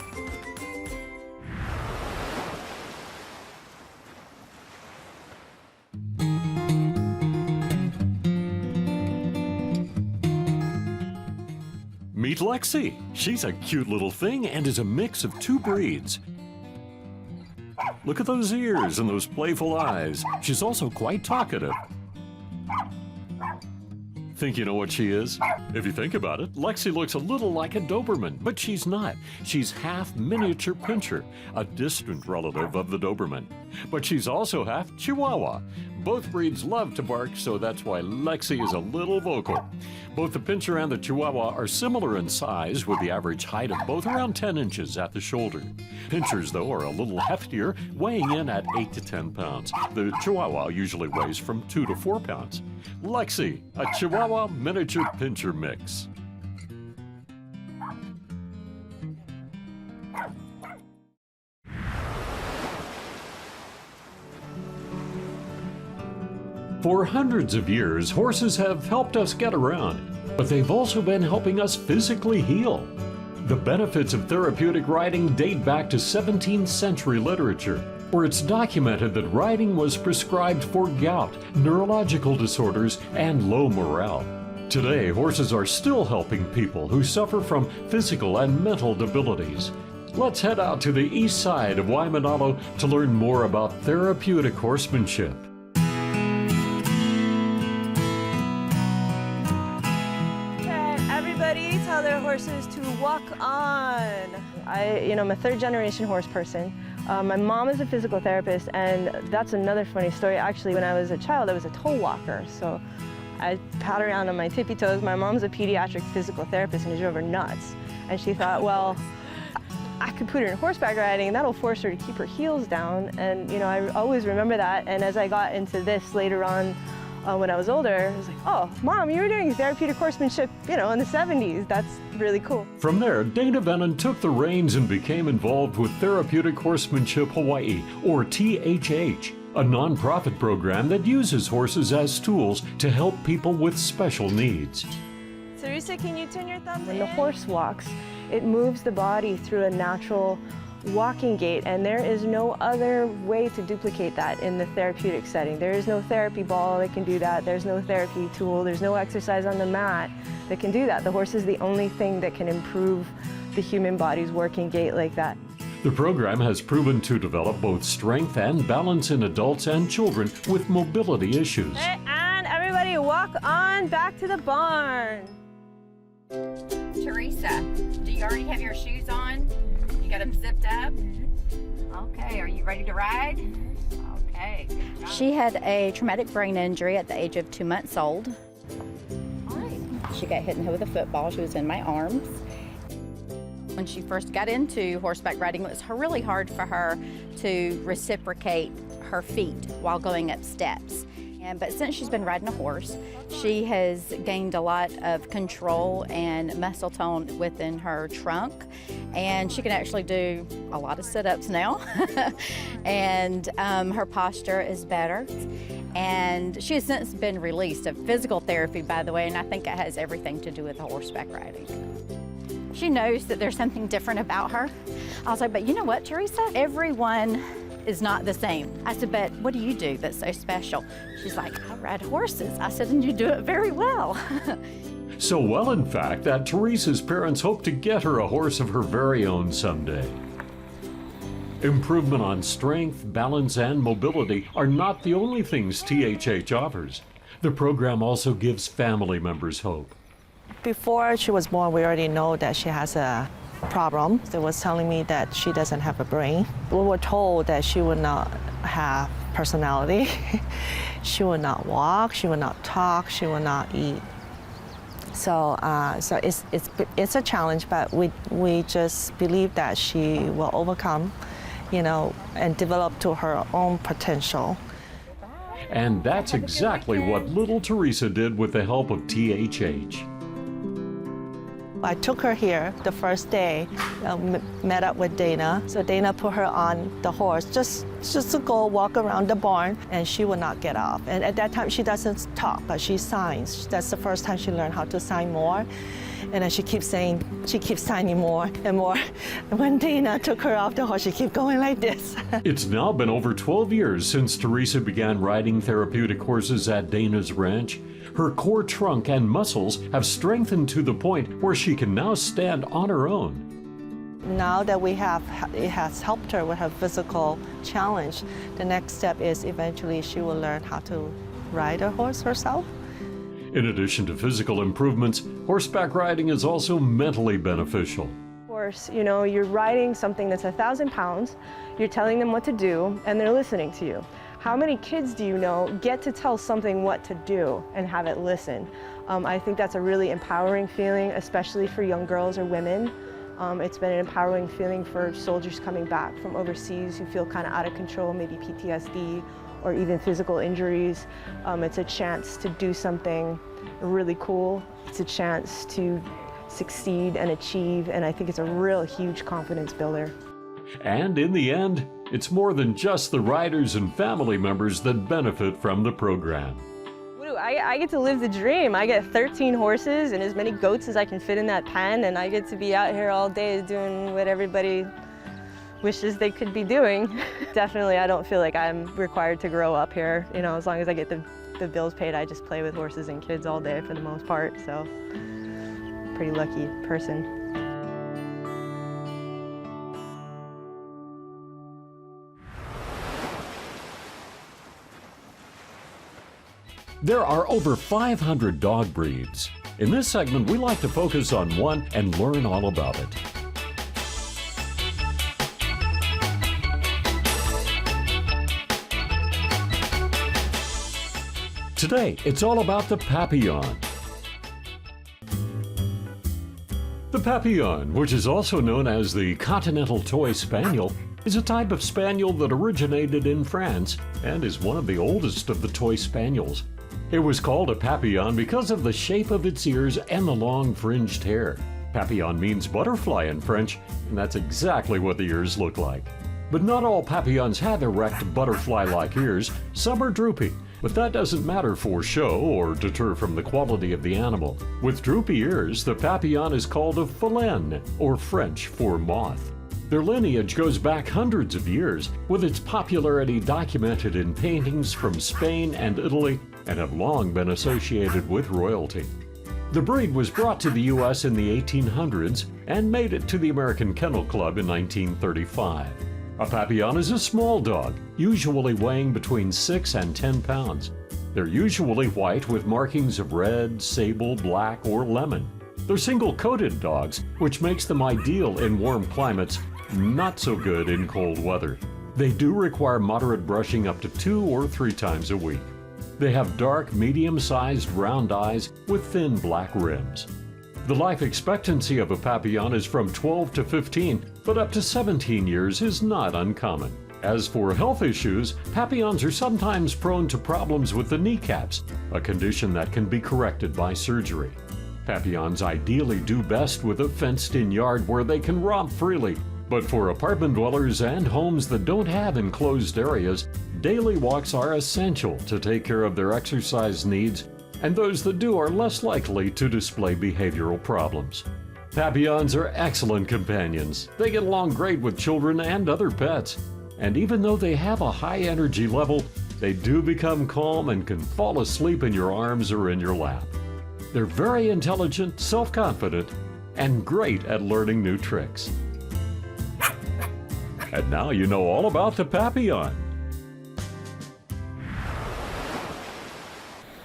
Speaker 1: Meet Lexi. She's a cute little thing and is a mix of two breeds. Look at those ears and those playful eyes. She's also quite talkative. Think you know what she is? If you think about it, Lexi looks a little like a Doberman, but she's not. She's half miniature pincher, a distant relative of the Doberman. But she's also half Chihuahua. Both breeds love to bark, so that's why Lexi is a little vocal. Both the Pinscher and the Chihuahua are similar in size, with the average height of both around 10 inches at the shoulder. Pinschers, though, are a little heftier, weighing in at 8 to 10 pounds. The Chihuahua usually weighs from 2 to 4 pounds. Lexi, a Chihuahua miniature Pinscher mix. For hundreds of years, horses have helped us get around, but they've also been helping us physically heal. The benefits of therapeutic riding date back to 17th century literature, where it's documented that riding was prescribed for gout, neurological disorders, and low morale. Today, horses are still helping people who suffer from physical and mental debilities. Let's head out to the east side of Waimanalo to learn more about therapeutic horsemanship.
Speaker 17: Tell their horses to walk on. I'm a third-generation horse person. My mom is a physical therapist, and that's another funny story. Actually, when I was a child, I was a toe walker, so I pat around on my tippy toes. My mom's a pediatric physical therapist, and it drove her nuts. And she thought, well, I could put her in horseback riding, and that'll force her to keep her heels down. And I always remember that. And as I got into this later on, when I was older, I was like, oh, Mom, you were doing therapeutic horsemanship, in the 70s. That's really cool.
Speaker 1: From there, Dana Venon took the reins and became involved with Therapeutic Horsemanship Hawaii, or THH, a nonprofit program that uses horses as tools to help people with special needs.
Speaker 17: Teresa, can you turn your thumbs When the horse walks, it moves the body through a natural walking gait, and there is no other way to duplicate that in the therapeutic setting. There is no therapy ball that can do that. There's no therapy tool. There's no exercise on the mat that can do that. The horse is the only thing that can improve the human body's working gait like that.
Speaker 1: The program has proven to develop both strength and balance in adults and children with mobility issues.
Speaker 17: Okay, and everybody walk on back to the barn.
Speaker 18: Teresa, do you already have your shoes on? You got them zipped up? Okay, are you ready to ride? Okay, good job.
Speaker 7: She had a traumatic brain injury at the age of 2 months old. She got hit in the head with a football. She was in my arms. When she first got into horseback riding, it was really hard for her to reciprocate her feet while going up steps. But since she's been riding a horse, she has gained a lot of control and muscle tone within her trunk, and she can actually do a lot of sit-ups now. And her posture is better. And she has since been released of physical therapy, by the way, and I think it has everything to do with horseback riding. She knows that there's something different about her. I was like, but you know what, Teresa? Everyone is not the same. I said, but what do you do that's so special? She's like, I ride horses. I said, and you do it very well.
Speaker 1: So well, in fact, that Teresa's parents hope to get her a horse of her very own someday. Improvement on strength, balance, and mobility are not the only things THH offers. The program also gives family members hope.
Speaker 17: Before she was born, we already know that she has a problem. They was telling me that she doesn't have a brain. We were told that she would not have personality. She would not walk, she would not talk, she would not eat. So it's a challenge, but we just believe that she will overcome, and develop to her own potential.
Speaker 1: And that's exactly what little Teresa did with the help of THH.
Speaker 17: I took her here the first day, met up with Dana. So Dana put her on the horse just to go walk around the barn, and she would not get off. And at that time, she doesn't talk, but she signs. That's the first time she learned how to sign more. And then she keeps signing more and more. And when Dana took her off the horse, she kept going like this.
Speaker 1: It's now been over 12 years since Teresa began riding therapeutic horses at Dana's ranch. Her core trunk and muscles have strengthened to the point where she can now stand on her own.
Speaker 17: Now that it has helped her with her physical challenge, the next step is eventually she will learn how to ride a horse herself.
Speaker 1: In addition to physical improvements, horseback riding is also mentally beneficial.
Speaker 17: Of course, you're riding something that's 1,000 pounds, you're telling them what to do, and they're listening to you. How many kids do you know get to tell something what to do and have it listen? I think that's a really empowering feeling, especially for young girls or women. It's been an empowering feeling for soldiers coming back from overseas who feel kind of out of control, maybe PTSD or even physical injuries. It's a chance to do something really cool. It's a chance to succeed and achieve, and I think it's a real huge confidence builder.
Speaker 1: And in the end, it's more than just the riders and family members that benefit from the program.
Speaker 17: I get to live the dream. I get 13 horses and as many goats as I can fit in that pen, and I get to be out here all day doing what everybody wishes they could be doing. Definitely, I don't feel like I'm required to grow up here. You know, as long as I get the bills paid, I just play with horses and kids all day for the most part, so pretty lucky person.
Speaker 1: There are over 500 dog breeds. In this segment, we like to focus on one and learn all about it. Today, it's all about the Papillon. The Papillon, which is also known as the Continental Toy Spaniel, is a type of spaniel that originated in France and is one of the oldest of the toy spaniels. It was called a Papillon because of the shape of its ears and the long fringed hair. Papillon means butterfly in French, and that's exactly what the ears look like. But not all Papillons have erect butterfly-like ears. Some are droopy, but that doesn't matter for show or deter from the quality of the animal. With droopy ears, the Papillon is called a Phelene, or French for moth. Their lineage goes back hundreds of years, with its popularity documented in paintings from Spain and Italy, and have long been associated with royalty. The breed was brought to the U.S. in the 1800s and made it to the American Kennel Club in 1935. A Papillon is a small dog, usually weighing between 6 and 10 pounds. They're usually white with markings of red, sable, black, or lemon. They're single-coated dogs, which makes them ideal in warm climates, not so good in cold weather. They do require moderate brushing up to 2 or 3 times a week. They have dark, medium-sized round eyes with thin black rims. The life expectancy of a Papillon is from 12 to 15, but up to 17 years is not uncommon. As for health issues, Papillons are sometimes prone to problems with the kneecaps, a condition that can be corrected by surgery. Papillons ideally do best with a fenced-in yard where they can romp freely, but for apartment dwellers and homes that don't have enclosed areas, daily walks are essential to take care of their exercise needs, and those that do are less likely to display behavioral problems. Papillons are excellent companions. They get along great with children and other pets. And even though they have a high energy level, they do become calm and can fall asleep in your arms or in your lap. They're very intelligent, self-confident, and great at learning new tricks. And now you know all about the Papillon.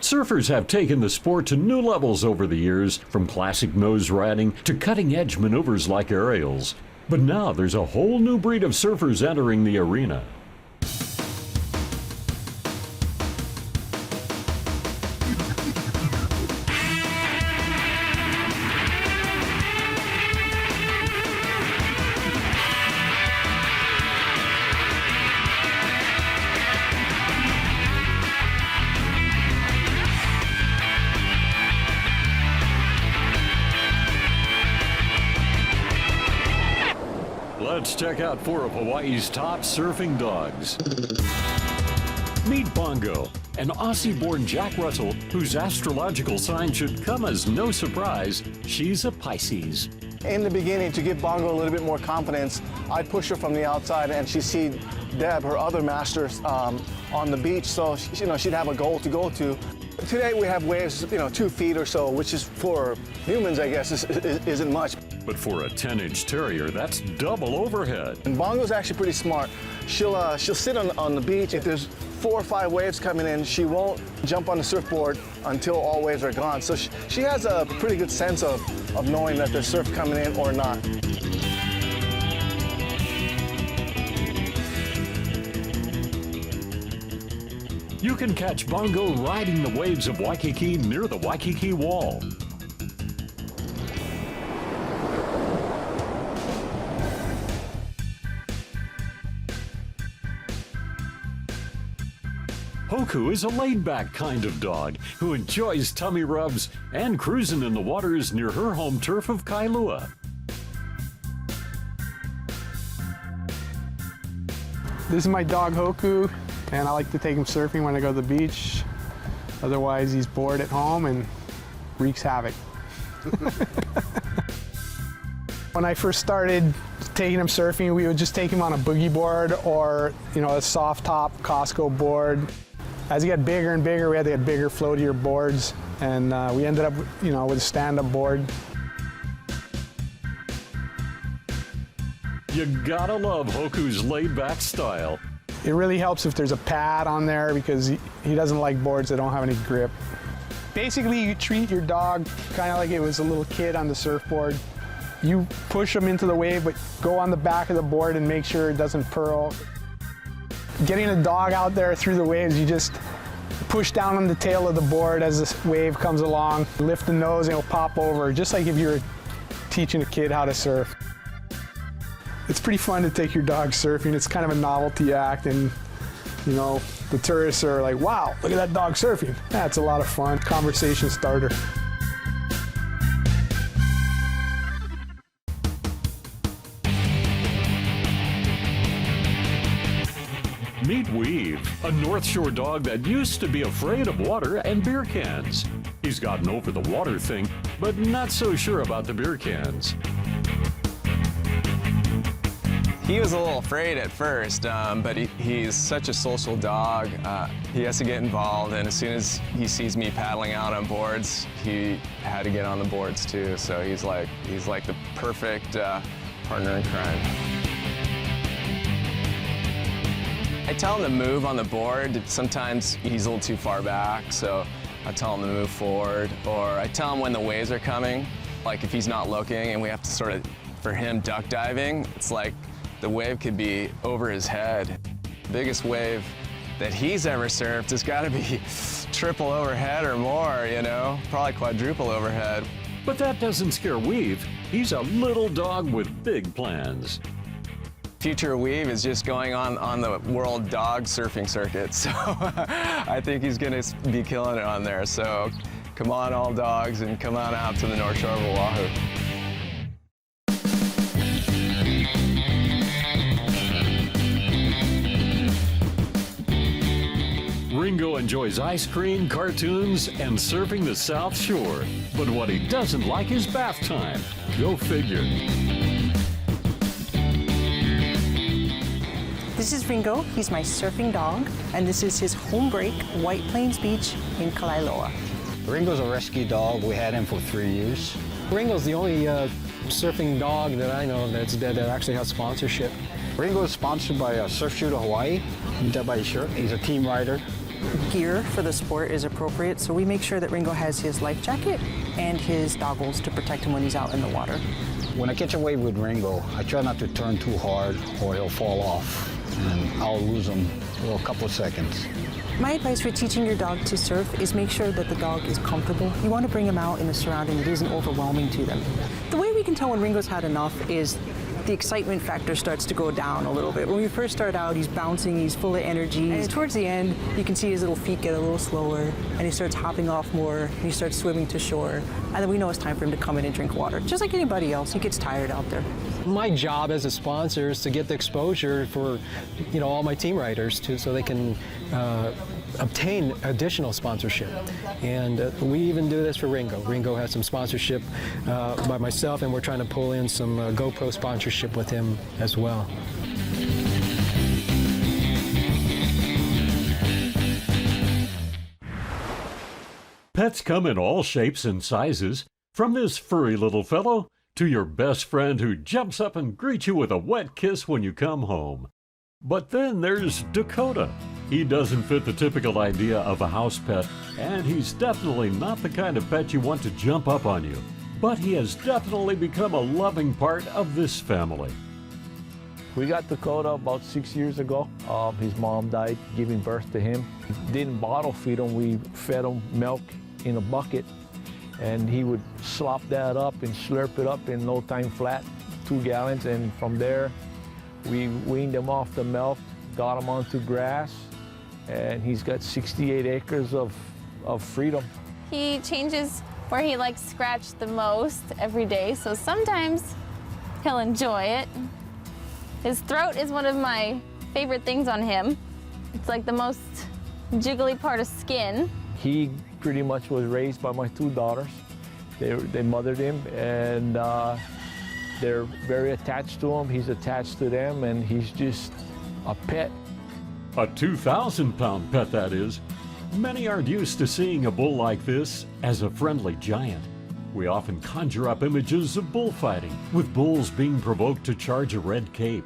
Speaker 1: Surfers have taken the sport to new levels over the years, from classic nose riding to cutting-edge maneuvers like aerials. But now there's a whole new breed of surfers entering the arena. Let's check out 4 of Hawaii's top surfing dogs. Meet Bongo, an Aussie-born Jack Russell whose astrological sign should come as no surprise. She's a Pisces.
Speaker 19: In the beginning, to give Bongo a little bit more confidence, I'd push her from the outside and she'd see Deb, her other masters, on the beach, so she'd have a goal to go to. Today we have waves, 2 feet or so, which is for humans, I guess, isn't much.
Speaker 1: But for a 10-inch terrier, that's double overhead.
Speaker 19: And Bongo's actually pretty smart. She'll sit on the beach. If there's 4 or 5 waves coming in, she won't jump on the surfboard until all waves are gone. So she has a pretty good sense of knowing that there's surf coming in or not.
Speaker 1: You can catch Bongo riding the waves of Waikiki near the Waikiki Wall. Hoku is a laid-back kind of dog who enjoys tummy rubs and cruising in the waters near her home turf of Kailua.
Speaker 10: This is my dog Hoku, and I like to take him surfing when I go to the beach. Otherwise, he's bored at home and wreaks havoc. When I first started taking him surfing, we would just take him on a boogie board or, a soft top Costco board. As he got bigger and bigger, we had to get bigger, floatier boards, and we ended up, with a stand-up board.
Speaker 1: You gotta love Hoku's laid-back style.
Speaker 10: It really helps if there's a pad on there because he doesn't like boards that don't have any grip. Basically, you treat your dog kind of like it was a little kid on the surfboard. You push him into the wave, but go on the back of the board and make sure it doesn't purl. Getting a dog out there through the waves, you just push down on the tail of the board as the wave comes along, lift the nose and it'll pop over, just like if you were teaching a kid how to surf. It's pretty fun to take your dog surfing. It's kind of a novelty act, and the tourists are like, wow, look at that dog surfing. Yeah, it's a lot of fun. Conversation starter.
Speaker 1: Meet Weave, a North Shore dog that used to be afraid of water and beer cans. He's gotten over the water thing, but not so sure about the beer cans.
Speaker 20: He was a little afraid at first, but he's such a social dog. He has to get involved, and as soon as he sees me paddling out on boards, he had to get on the boards too. So he's like the perfect partner in crime. I tell him to move on the board. Sometimes he's a little too far back, so I tell him to move forward. Or I tell him when the waves are coming, like if he's not looking and we have to sort of, for him, duck diving, it's like the wave could be over his head. The biggest wave that he's ever surfed has got to be triple overhead or more, probably quadruple overhead.
Speaker 1: But that doesn't scare Weave. He's a little dog with big plans.
Speaker 20: Future Weave is just going on the world dog surfing circuit, so I think he's going to be killing it on there. So come on, all dogs, and come on out to the North Shore of Oahu.
Speaker 1: Ringo enjoys ice cream, cartoons, and surfing the South Shore. But what he doesn't like is bath time. Go figure.
Speaker 21: This is Ringo. He's my surfing dog, and this is his home break, White Plains Beach in Kailua.
Speaker 2: Ringo's a rescue dog. We had him for 3 years.
Speaker 22: Ringo's the only surfing dog that I know of that actually has sponsorship.
Speaker 2: Ringo is sponsored by Surf Shooter Hawaii. You can tell by his shirt. He's a team rider.
Speaker 21: Gear for the sport is appropriate, so we make sure that Ringo has his life jacket and his goggles to protect him when he's out in the water.
Speaker 2: When I catch a wave with Ringo, I try not to turn too hard or he'll fall off and I'll lose him for a couple of seconds.
Speaker 21: My advice for teaching your dog to surf is make sure that the dog is comfortable. You want to bring him out in a surrounding that isn't overwhelming to them. The way we can tell when Ringo's had enough is the excitement factor starts to go down a little bit. When we first start out, he's bouncing, he's full of energy. And towards the end, you can see his little feet get a little slower, and he starts hopping off more, and he starts swimming to shore. And then we know it's time for him to come in and drink water. Just like anybody else, he gets tired out there.
Speaker 22: My job as a sponsor is to get the exposure for, all my team riders so they can obtain additional sponsorship. And we even do this for Ringo. Ringo has some sponsorship by myself, and we're trying to pull in some GoPro sponsorship with him as well.
Speaker 1: Pets come in all shapes and sizes, from this furry little fellow to your best friend who jumps up and greets you with a wet kiss when you come home. But then there's Dakota. He doesn't fit the typical idea of a house pet, and he's definitely not the kind of pet you want to jump up on you. But he has definitely become a loving part of this family.
Speaker 3: We got Dakota about 6 years ago. His mom died giving birth to him. Didn't bottle feed him. We fed him milk in a bucket, and he would slop that up and slurp it up in no time flat, 2 gallons. And from there, we weaned him off the milk, got him onto grass, and he's got 68 acres of freedom.
Speaker 11: He changes where he likes scratch the most every day, so sometimes he'll enjoy it. His throat is one of my favorite things on him. It's like the most jiggly part of skin.
Speaker 3: He pretty much was raised by my 2 daughters. They mothered him, and they're very attached to him. He's attached to them, and he's just a pet.
Speaker 1: A 2,000-pound pet, that is. Many aren't used to seeing a bull like this as a friendly giant. We often conjure up images of bullfighting, with bulls being provoked to charge a red cape.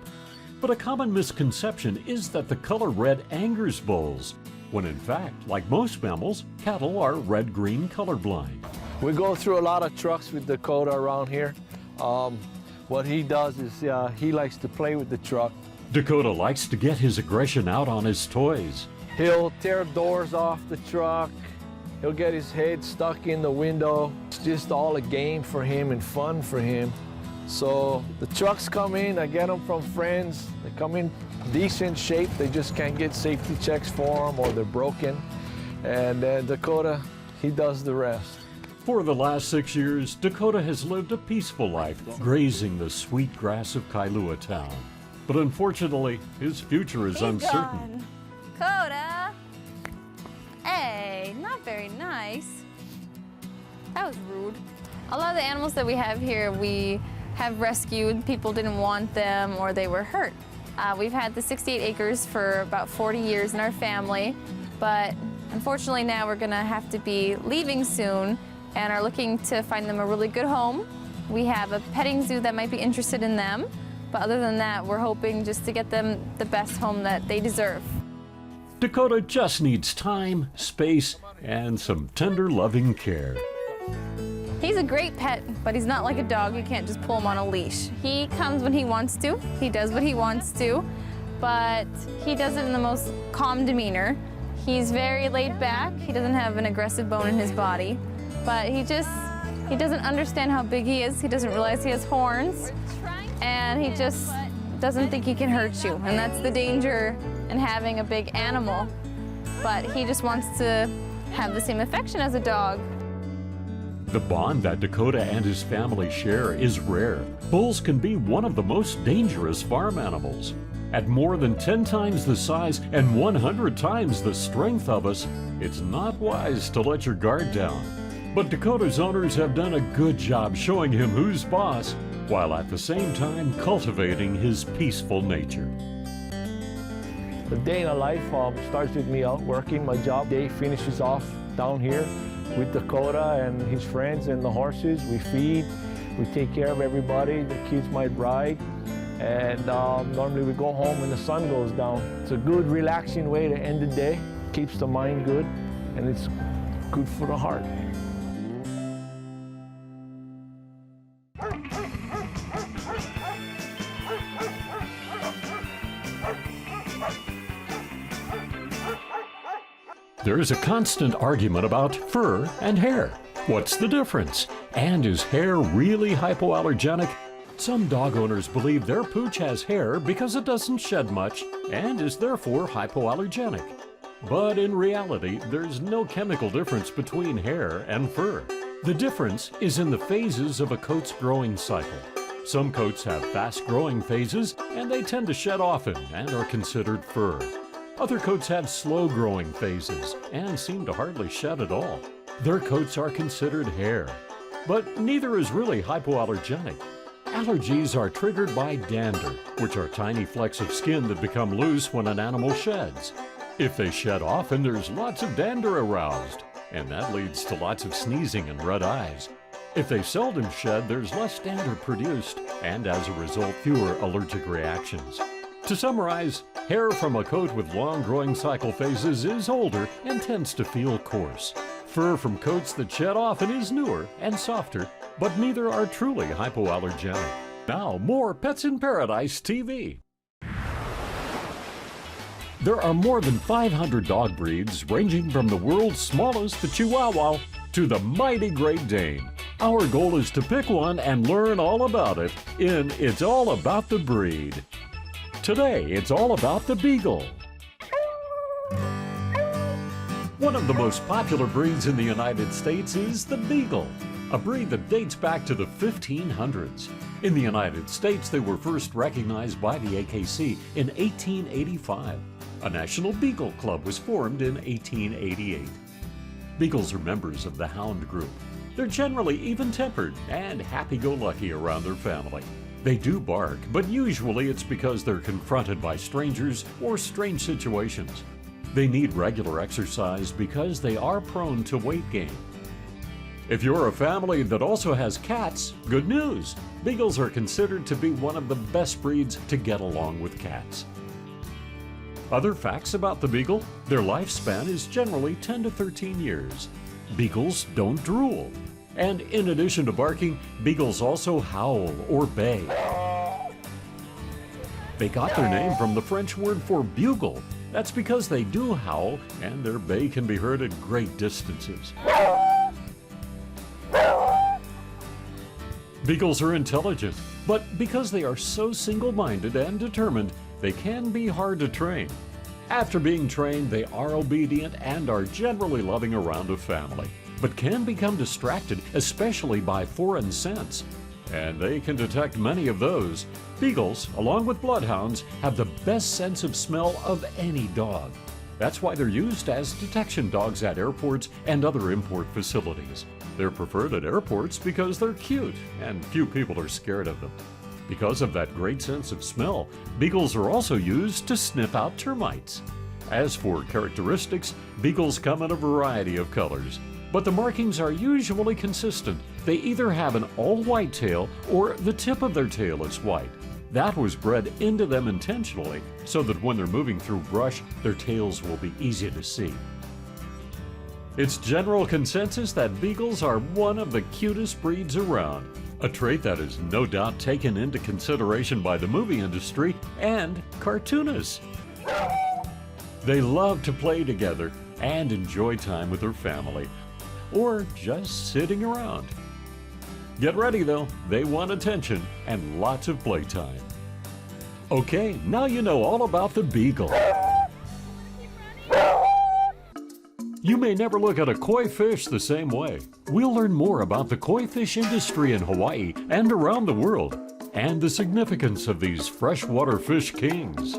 Speaker 1: But a common misconception is that the color red angers bulls, when in fact, like most mammals, cattle are red-green colorblind.
Speaker 3: We go through a lot of trucks with Dakota around here. What he does is he likes to play with the truck.
Speaker 1: Dakota likes to get his aggression out on his toys.
Speaker 3: He'll tear doors off the truck. He'll get his head stuck in the window. It's just all a game for him and fun for him. So the trucks come in, I get them from friends. They come in decent shape. They just can't get safety checks for them, or they're broken. And then Dakota, he does the rest.
Speaker 1: For the last 6 years, Dakota has lived a peaceful life, grazing the sweet grass of Kailua Town. But unfortunately, his future is uncertain.
Speaker 11: Dakota! Hey, not very nice. That was rude. A lot of the animals that we have here, we have rescued. People didn't want them or they were hurt. We've had the 68 acres for about 40 years in our family, but unfortunately now we're gonna have to be leaving soon and are looking to find them a really good home. We have a petting zoo that might be interested in them, but other than that, we're hoping just to get them the best home that they deserve.
Speaker 1: Dakota just needs time, space, and some tender, loving care.
Speaker 11: He's a great pet, but he's not like a dog. You can't just pull him on a leash. He comes when he wants to. He does what he wants to, but he does it in the most calm demeanor. He's very laid back. He doesn't have an aggressive bone in his body, but he doesn't understand how big he is. He doesn't realize he has horns, and he just doesn't think he can hurt you, and that's the danger in having a big animal. But he just wants to have the same affection as a dog.
Speaker 1: The bond that Dakota and his family share is rare. Bulls can be one of the most dangerous farm animals. At more than 10 times the size and 100 times the strength of us, it's not wise to let your guard down. But Dakota's owners have done a good job showing him who's boss, while at the same time cultivating his peaceful nature.
Speaker 3: The day in a life starts with me out working my job. Day finishes off down here with Dakota and his friends and the horses. We feed, we take care of everybody. The kids might ride, and normally we go home when the sun goes down. It's a good, relaxing way to end the day. Keeps the mind good, and it's good for the heart.
Speaker 1: There is a constant argument about fur and hair. What's the difference? And is hair really hypoallergenic? Some dog owners believe their pooch has hair because it doesn't shed much and is therefore hypoallergenic. But in reality, there's no chemical difference between hair and fur. The difference is in the phases of a coat's growing cycle. Some coats have fast-growing phases, and they tend to shed often and are considered fur. Other coats have slow-growing phases and seem to hardly shed at all. Their coats are considered hair. But neither is really hypoallergenic. Allergies are triggered by dander, which are tiny flecks of skin that become loose when an animal sheds. If they shed often, there's lots of dander aroused, and that leads to lots of sneezing and red eyes. If they seldom shed, there's less dander produced, and as a result, fewer allergic reactions. To summarize, hair from a coat with long growing cycle phases is older and tends to feel coarse. Fur from coats that shed often is newer and softer, but neither are truly hypoallergenic. Now, more Pets in Paradise TV. There are more than 500 dog breeds, ranging from the world's smallest, the Chihuahua, to the mighty Great Dane. Our goal is to pick one and learn all about it in It's All About the Breed. Today, it's all about the Beagle. One of the most popular breeds in the United States is the Beagle, a breed that dates back to the 1500s. In the United States, they were first recognized by the AKC in 1885. A National Beagle Club was formed in 1888. Beagles are members of the Hound group. They're generally even-tempered and happy-go-lucky around their family. They do bark, but usually it's because they're confronted by strangers or strange situations. They need regular exercise because they are prone to weight gain. If you're a family that also has cats, good news! Beagles are considered to be one of the best breeds to get along with cats. Other facts about the Beagle: their lifespan is generally 10 to 13 years. Beagles don't drool. And in addition to barking, Beagles also howl or bay. They got their name from the French word for bugle. That's because they do howl, and their bay can be heard at great distances. Beagles are intelligent, but because they are so single-minded and determined, they can be hard to train. After being trained, they are obedient and are generally loving around a family, but can become distracted, especially by foreign scents. And they can detect many of those. Beagles, along with bloodhounds, have the best sense of smell of any dog. That's why they're used as detection dogs at airports and other import facilities. They're preferred at airports because they're cute and few people are scared of them. Because of that great sense of smell, Beagles are also used to sniff out termites. As for characteristics, Beagles come in a variety of colors, but the markings are usually consistent. They either have an all-white tail or the tip of their tail is white. That was bred into them intentionally so that when they're moving through brush, their tails will be easy to see. It's general consensus that Beagles are one of the cutest breeds around, a trait that is no doubt taken into consideration by the movie industry and cartoonists. They love to play together and enjoy time with their family, or just sitting around. Get ready though, they want attention and lots of playtime. Okay, now you know all about the Beagle. You may never look at a koi fish the same way. We'll learn more about the koi fish industry in Hawaii and around the world, and the significance of these freshwater fish kings.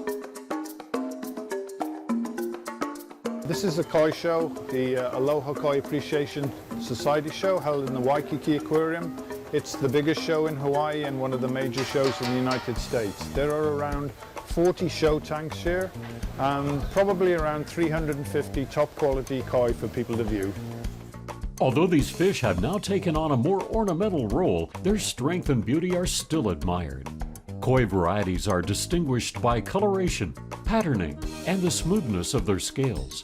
Speaker 9: This is the koi show, the Aloha Koi Appreciation Society show held in the Waikiki Aquarium. It's the biggest show in Hawaii and one of the major shows in the United States. There are around 40 show tanks here and probably around 350 top quality koi for people to view.
Speaker 1: Although these fish have now taken on a more ornamental role, their strength and beauty are still admired. Koi varieties are distinguished by coloration, patterning, and the smoothness of their scales.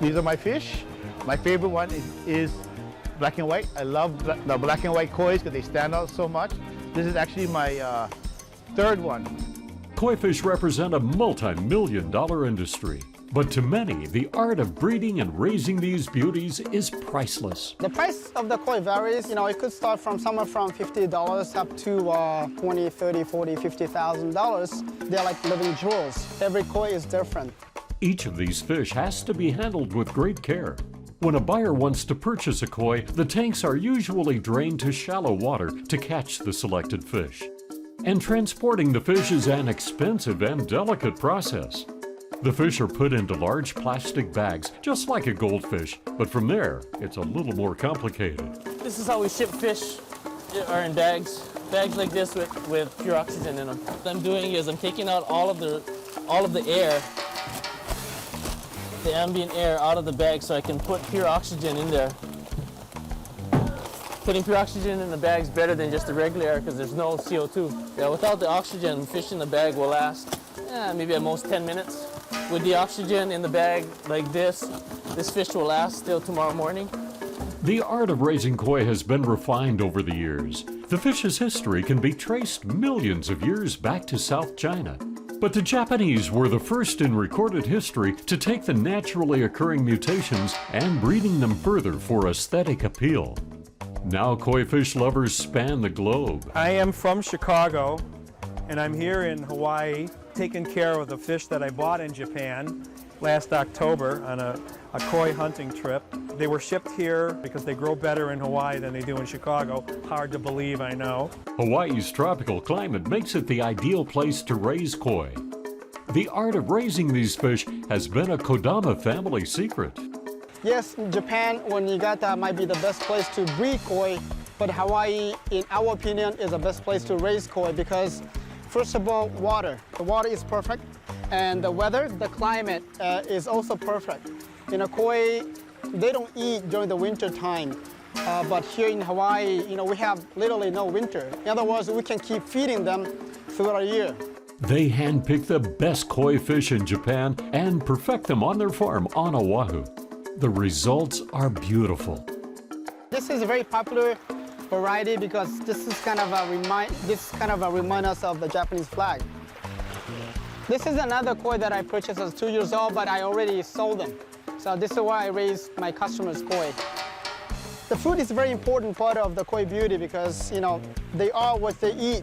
Speaker 4: These are my fish. My favorite one is black and white. I love the black and white kois because they stand out so much. This is actually my third one.
Speaker 1: Koi fish represent a multi-million-dollar industry. But to many, the art of breeding and raising these beauties is priceless.
Speaker 6: The price of the koi varies. It could start from somewhere from $50 up to $20, $30, $40, $50,000. They're like living jewels. Every koi is different.
Speaker 1: Each of these fish has to be handled with great care. When a buyer wants to purchase a koi, the tanks are usually drained to shallow water to catch the selected fish. And transporting the fish is an expensive and delicate process. The fish are put into large plastic bags, just like a goldfish, but from there, it's a little more complicated.
Speaker 23: This is how we ship fish, are in bags like this with pure oxygen in them. What I'm doing is I'm taking out all of the air, the ambient air out of the bag so I can put pure oxygen in there. Putting pure oxygen in the bag is better than just the regular air because there's no CO2. Yeah, without the oxygen, fish in the bag will last maybe at most 10 minutes. With the oxygen in the bag like this fish will last till tomorrow morning.
Speaker 1: The art of raising koi has been refined over the years. The fish's history can be traced millions of years back to South China. But the Japanese were the first in recorded history to take the naturally occurring mutations and breeding them further for aesthetic appeal. Now koi fish lovers span the globe.
Speaker 8: I am from Chicago, and I'm here in Hawaii taking care of the fish that I bought in Japan last October on a koi hunting trip. They were shipped here because they grow better in Hawaii than they do in Chicago. Hard to believe, I know.
Speaker 1: Hawaii's tropical climate makes it the ideal place to raise koi. The art of raising these fish has been a Kodama family secret.
Speaker 6: Yes, Japan, when you got that, might be the best place to breed koi, but Hawaii, in our opinion, is the best place to raise koi because, first of all, water. The water is perfect, and the weather, the climate is also perfect. You know, koi, they don't eat during the winter time, but here in Hawaii, you know, we have literally no winter. In other words, we can keep feeding them throughout a year.
Speaker 1: They handpick the best koi fish in Japan and perfect them on their farm on Oahu. The results are beautiful.
Speaker 6: This is a very popular variety because this is kind of a remind us of the Japanese flag. This is another koi that I purchased as 2 years old, but I already sold them. So this is why I raise my customers' koi. The food is a very important part of the koi beauty because, you know, they are what they eat.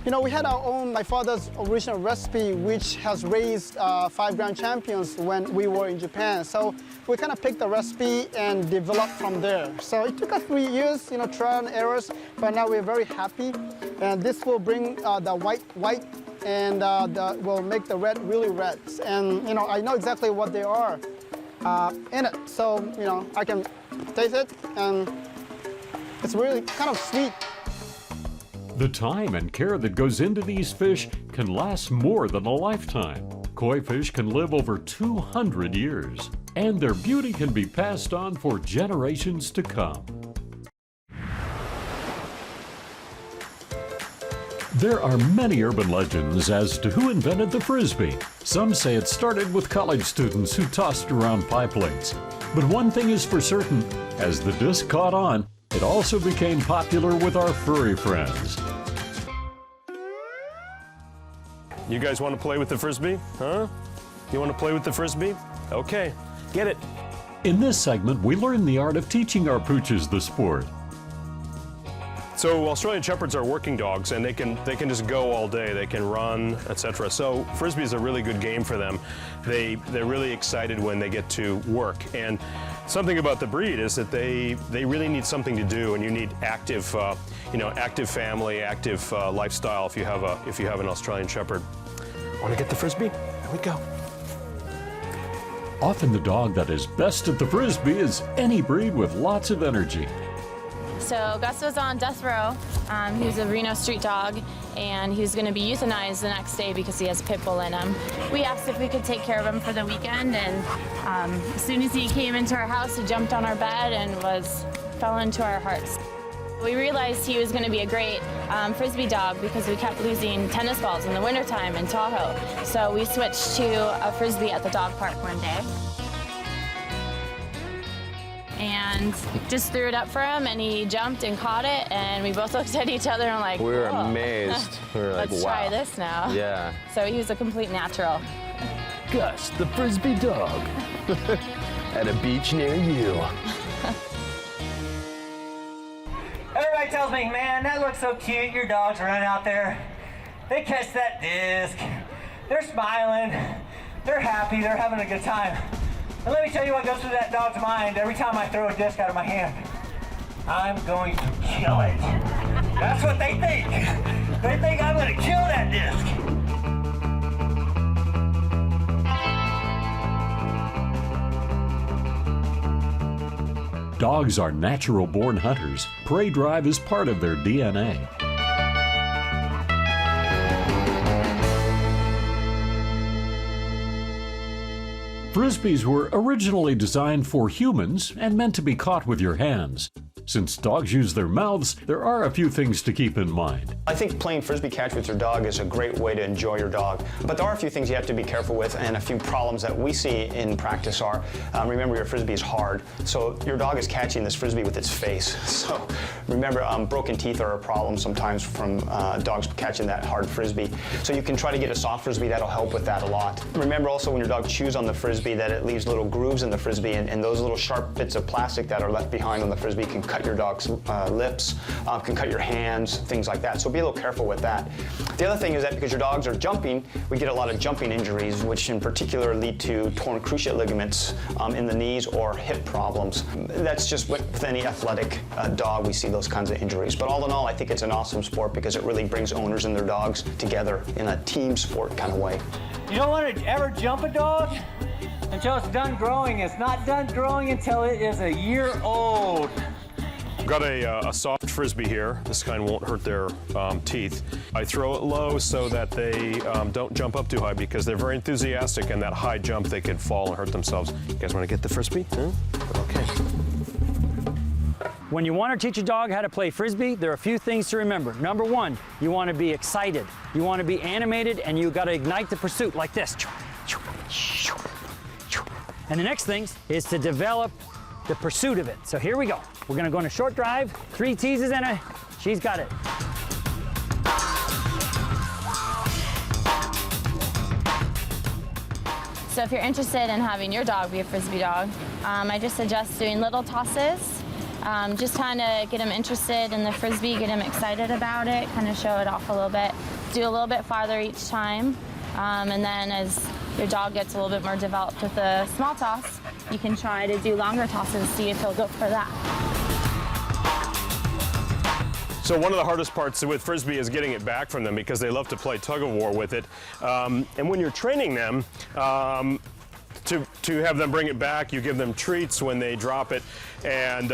Speaker 6: You know, we had our own, my father's original recipe, which has raised 5-grand champions when we were in Japan. So we kind of picked the recipe and developed from there. So it took us 3 years, you know, trial and errors, but now we're very happy. And this will bring the white and will make the red really red. And, you know, I know exactly what they are in it. So, you know, I can taste it and it's really kind of sweet.
Speaker 1: The time and care that goes into these fish can last more than a lifetime. Koi fish can live over 200 years, and their beauty can be passed on for generations to come. There are many urban legends as to who invented the Frisbee. Some say it started with college students who tossed around pie plates. But one thing is for certain, as the disc caught on, it also became popular with our furry friends.
Speaker 12: You guys want to play with the Frisbee? Huh? You want to play with the Frisbee? Okay, get it.
Speaker 1: In this segment, we learn the art of teaching our pooches the sport.
Speaker 12: So Australian Shepherds are working dogs, and they can just go all day. They can run, etc. So Frisbee is a really good game for them. They're really excited when they get to work. And something about the breed is that they really need something to do, and you need active, active family, active lifestyle if you have an Australian Shepherd. Want to get the Frisbee? Here we go.
Speaker 1: Often the dog that is best at the Frisbee is any breed with lots of energy.
Speaker 11: So Gus was on death row. He was a Reno street dog, and he was going to be euthanized the next day because he has a pit bull in him. We asked if we could take care of him for the weekend, and as soon as he came into our house, he jumped on our bed and fell into our hearts. We realized he was going to be a great Frisbee dog because we kept losing tennis balls in the wintertime in Tahoe. So we switched to a Frisbee at the dog park one day. And just threw it up for him, and he jumped and caught it, and we both looked at each other and like,
Speaker 20: we were
Speaker 11: whoa.
Speaker 20: amazed. We were like,
Speaker 11: Let's
Speaker 20: wow.
Speaker 11: try this now.
Speaker 20: Yeah.
Speaker 11: So he was a complete natural.
Speaker 1: Gus, the Frisbee dog.
Speaker 20: At a beach near you.
Speaker 13: Everybody tells me, man, that looks so cute. Your dogs run out there. They catch that disc. They're smiling. They're happy. They're having a good time. And let me tell you what goes through that dog's mind every time I throw a disc out of my hand. I'm going to kill it. That's what they think. They think I'm going to kill that disc.
Speaker 1: Dogs are natural-born hunters. Prey drive is part of their DNA. Frisbees were originally designed for humans and meant to be caught with your hands. Since dogs use their mouths, there are a few things to keep in mind.
Speaker 5: I think playing frisbee catch with your dog is a great way to enjoy your dog, but there are a few things you have to be careful with, and a few problems that we see in practice are, remember your frisbee is hard, so your dog is catching this frisbee with its face. So remember, broken teeth are a problem sometimes from dogs catching that hard frisbee. So you can try to get a soft frisbee, that'll help with that a lot. Remember also when your dog chews on the frisbee that it leaves little grooves in the frisbee, and those little sharp bits of plastic that are left behind on the frisbee can cut your dog's lips, can cut your hands, things like that. So be a little careful with that. The other thing is that because your dogs are jumping, we get a lot of jumping injuries, which in particular lead to torn cruciate ligaments in the knees or hip problems. That's just with any athletic dog, we see those kinds of injuries. But all in all, I think it's an awesome sport because it really brings owners and their dogs together in a team sport kind of way.
Speaker 13: You don't want to ever jump a dog until it's done growing. It's not done growing until it is a year old.
Speaker 12: I've got a soft frisbee here. This kind won't hurt their teeth. I throw it low so that they don't jump up too high because they're very enthusiastic, and that high jump they could fall and hurt themselves. You guys want to get the frisbee? Huh? Okay.
Speaker 2: When you want to teach a dog how to play frisbee, there are a few things to remember. Number one, you want to be excited. You want to be animated, and you got to ignite the pursuit like this. And the next thing is to develop the pursuit of it. So here we go. We're going to go on a short drive, 3 teases and she's got it.
Speaker 11: So if you're interested in having your dog be a frisbee dog, I just suggest doing little tosses. Just kind of get them interested in the frisbee, get them excited about it, kind of show it off a little bit. Do a little bit farther each time. And then as your dog gets a little bit more developed with the small toss, you can try to do longer tosses, see if he'll go for that.
Speaker 12: So one of the hardest parts with frisbee is getting it back from them because they love to play tug of war with it. And when you're training them, to have them bring it back, you give them treats when they drop it. And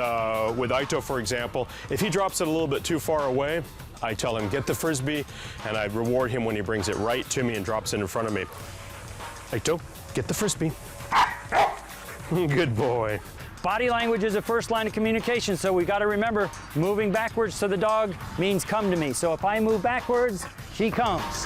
Speaker 12: with Ito, for example, if he drops it a little bit too far away, I tell him, get the frisbee, and I reward him when he brings it right to me and drops it in front of me. Ito, get the frisbee. Good boy.
Speaker 2: Body language is the first line of communication, so we got to remember moving backwards to the dog means come to me. So if I move backwards, she comes.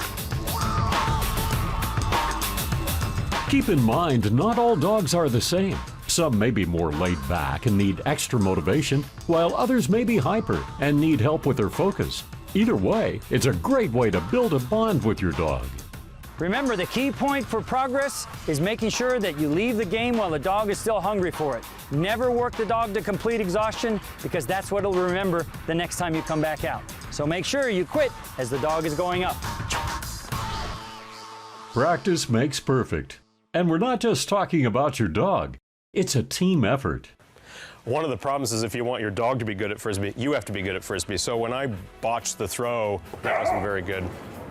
Speaker 1: Keep in mind, not all dogs are the same. Some may be more laid back and need extra motivation, while others may be hyper and need help with their focus. Either way, it's a great way to build a bond with your dog.
Speaker 2: Remember, the key point for progress is making sure that you leave the game while the dog is still hungry for it. Never work the dog to complete exhaustion because that's what it'll remember the next time you come back out. So make sure you quit as the dog is going up.
Speaker 1: Practice makes perfect. And we're not just talking about your dog. It's a team effort.
Speaker 12: One of the problems is if you want your dog to be good at frisbee, you have to be good at frisbee. So when I botched the throw, that wasn't very good.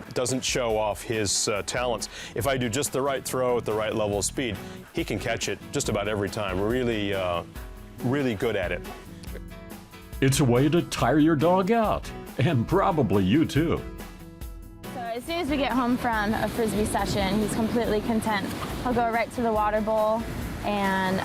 Speaker 12: It doesn't show off his talents. If I do just the right throw at the right level of speed, he can catch it just about every time. Really, really good at it.
Speaker 1: It's a way to tire your dog out, and probably you too.
Speaker 11: So as soon as we get home from a frisbee session, he's completely content. He'll go right to the water bowl and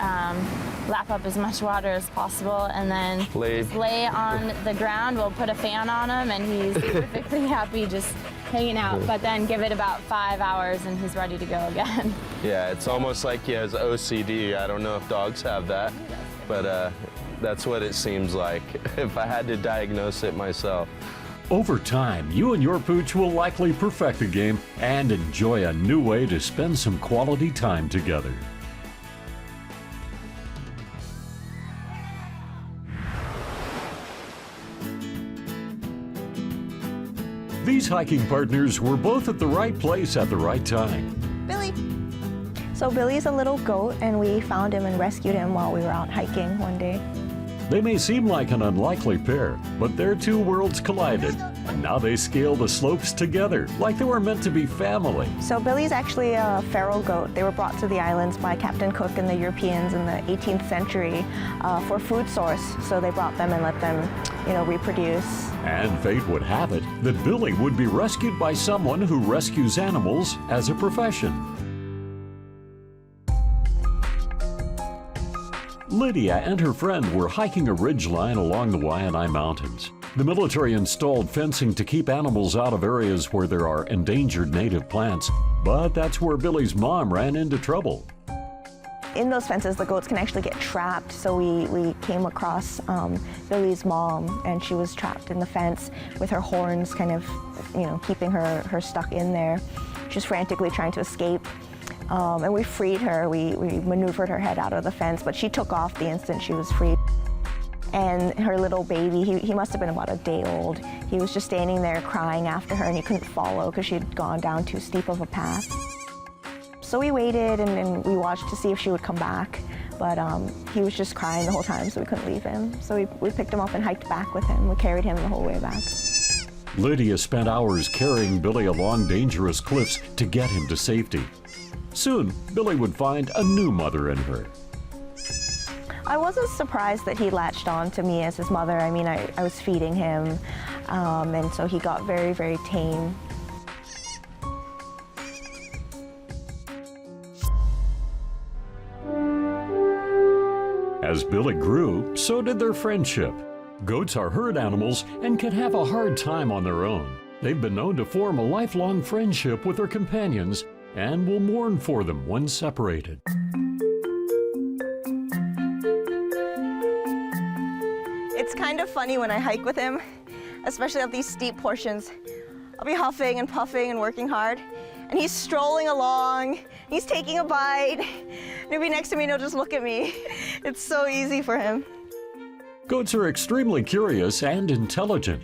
Speaker 11: lap up as much water as possible, and then lay on the ground. We'll put a fan on him, and he's perfectly happy just hanging out. But then give it about 5 hours, and he's ready to go again.
Speaker 14: Yeah, it's almost like he has OCD. I don't know if dogs have that, but that's what it seems like if I had to diagnose it myself.
Speaker 1: Over time, you and your pooch will likely perfect the game and enjoy a new way to spend some quality time together. These hiking partners were both at the right place at the right time.
Speaker 15: Billy. So Billy's a little goat, and we found him and rescued him while we were out hiking one day.
Speaker 1: They may seem like an unlikely pair, but their two worlds collided, and now they scale the slopes together like they were meant to be family.
Speaker 15: So Billy's actually a feral goat. They were brought to the islands by Captain Cook and the Europeans in the 18th century for food source. So they brought them and let them, reproduce.
Speaker 1: And fate would have it that Billy would be rescued by someone who rescues animals as a profession. Lydia and her friend were hiking a ridgeline along the Waianae Mountains. The military installed fencing to keep animals out of areas where there are endangered native plants, but that's where Billy's mom ran into trouble.
Speaker 15: In those fences, the goats can actually get trapped, so we came across Billy's mom, and she was trapped in the fence with her horns kind of, keeping her stuck in there. She was frantically trying to escape. And we freed her. We maneuvered her head out of the fence, but she took off the instant she was freed. And her little baby, he must have been about a day old. He was just standing there crying after her, and he couldn't follow because she had gone down too steep of a path. So we waited and we watched to see if she would come back, but he was just crying the whole time, so we couldn't leave him. So we picked him up and hiked back with him. We carried him the whole way back.
Speaker 1: Lydia spent hours carrying Billy along dangerous cliffs to get him to safety. Soon, Billy would find a new mother in her.
Speaker 15: I wasn't surprised that he latched on to me as his mother. I mean, I was feeding him, and so he got very, very tame.
Speaker 1: As Billy grew, so did their friendship. Goats are herd animals and can have a hard time on their own. They've been known to form a lifelong friendship with their companions and will mourn for them when separated.
Speaker 15: It's kind of funny when I hike with him, especially up these steep portions. I'll be huffing and puffing and working hard, and he's strolling along, he's taking a bite, and he'll be next to me and he'll just look at me. It's so easy for him.
Speaker 1: Goats are extremely curious and intelligent.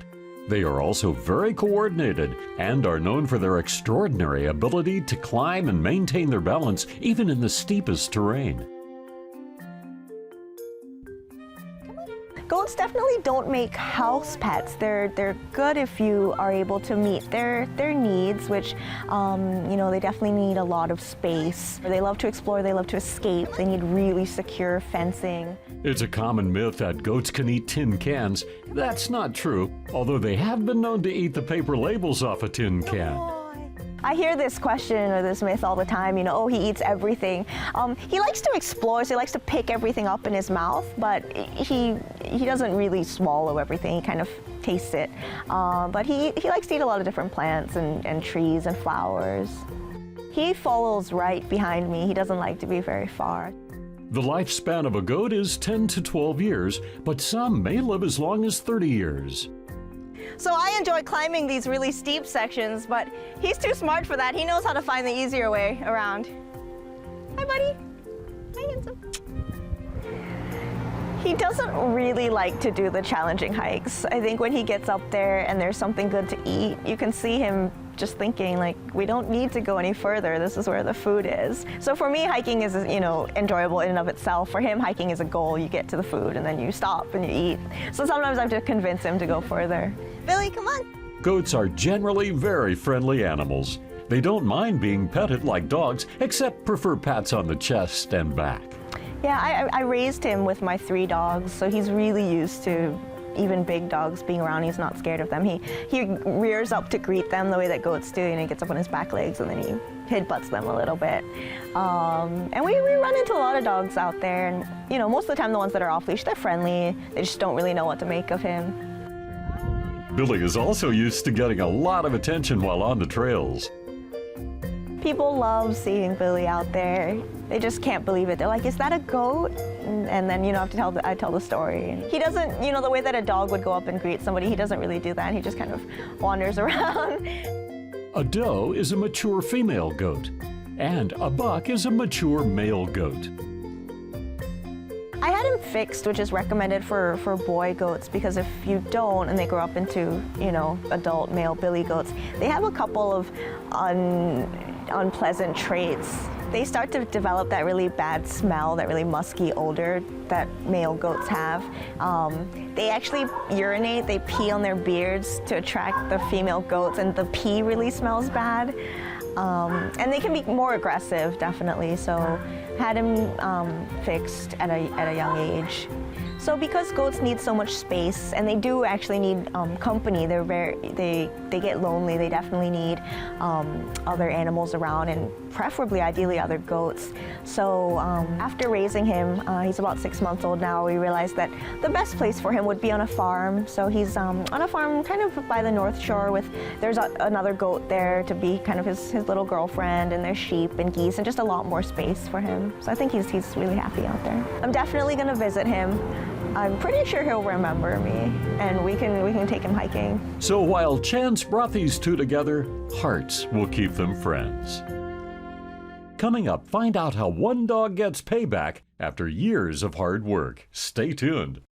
Speaker 1: They are also very coordinated and are known for their extraordinary ability to climb and maintain their balance even in the steepest terrain.
Speaker 15: Goats definitely don't make house pets. They're good if you are able to meet their needs, which, they definitely need a lot of space. They love to explore, they love to escape, they need really secure fencing.
Speaker 1: It's a common myth that goats can eat tin cans. That's not true, although they have been known to eat the paper labels off a tin can.
Speaker 15: I hear this question or this myth all the time, oh, he eats everything. He likes to explore, so he likes to pick everything up in his mouth, but he doesn't really swallow everything, he kind of tastes it. But he likes to eat a lot of different plants and trees and flowers. He follows right behind me, he doesn't like to be very far.
Speaker 1: The lifespan of a goat is 10 to 12 years, but some may live as long as 30 years.
Speaker 15: So I enjoy climbing these really steep sections, but he's too smart for that. He knows how to find the easier way around. Hi, buddy. Hi, handsome. He doesn't really like to do the challenging hikes. I think when he gets up there and there's something good to eat, you can see him just thinking, like, we don't need to go any further. This is where the food is. So for me, hiking is, enjoyable in and of itself. For him, hiking is a goal. You get to the food and then you stop and you eat. So sometimes I have to convince him to go further. Billy, come on.
Speaker 1: Goats are generally very friendly animals. They don't mind being petted like dogs, except prefer pats on the chest and back.
Speaker 15: Yeah, I raised him with my 3 dogs, so he's really used to even big dogs being around. He's not scared of them. He rears up to greet them the way that goats do, he gets up on his back legs and then he headbutts them a little bit. And we run into a lot of dogs out there, and most of the time the ones that are off leash, they're friendly. They just don't really know what to make of him.
Speaker 1: Billy is also used to getting a lot of attention while on the trails.
Speaker 15: People love seeing Billy out there. They just can't believe it. They're like, is that a goat? And then, I tell the story. He doesn't, the way that a dog would go up and greet somebody, he doesn't really do that. He just kind of wanders around.
Speaker 1: A doe is a mature female goat, and a buck is a mature male goat.
Speaker 15: I had him fixed, which is recommended for boy goats, because if you don't and they grow up into, adult male billy goats, they have a couple of unpleasant traits. They start to develop that really bad smell, that really musky odor that male goats have. They actually urinate, they pee on their beards to attract the female goats, and the pee really smells bad. And they can be more aggressive, definitely, so had him fixed at a young age. So because goats need so much space, and they do actually need company, they get lonely. They definitely need other animals around, and preferably, ideally, other goats. So after raising him, he's about 6 months old now, we realized that the best place for him would be on a farm. So he's on a farm kind of by the North Shore there's another goat there to be kind of his little girlfriend, and there's sheep and geese and just a lot more space for him. So I think he's really happy out there. I'm definitely gonna visit him. I'm pretty sure he'll remember me, and we can take him hiking.
Speaker 1: So while chance brought these two together, hearts will keep them friends. Coming up, find out how one dog gets payback after years of hard work. Stay tuned.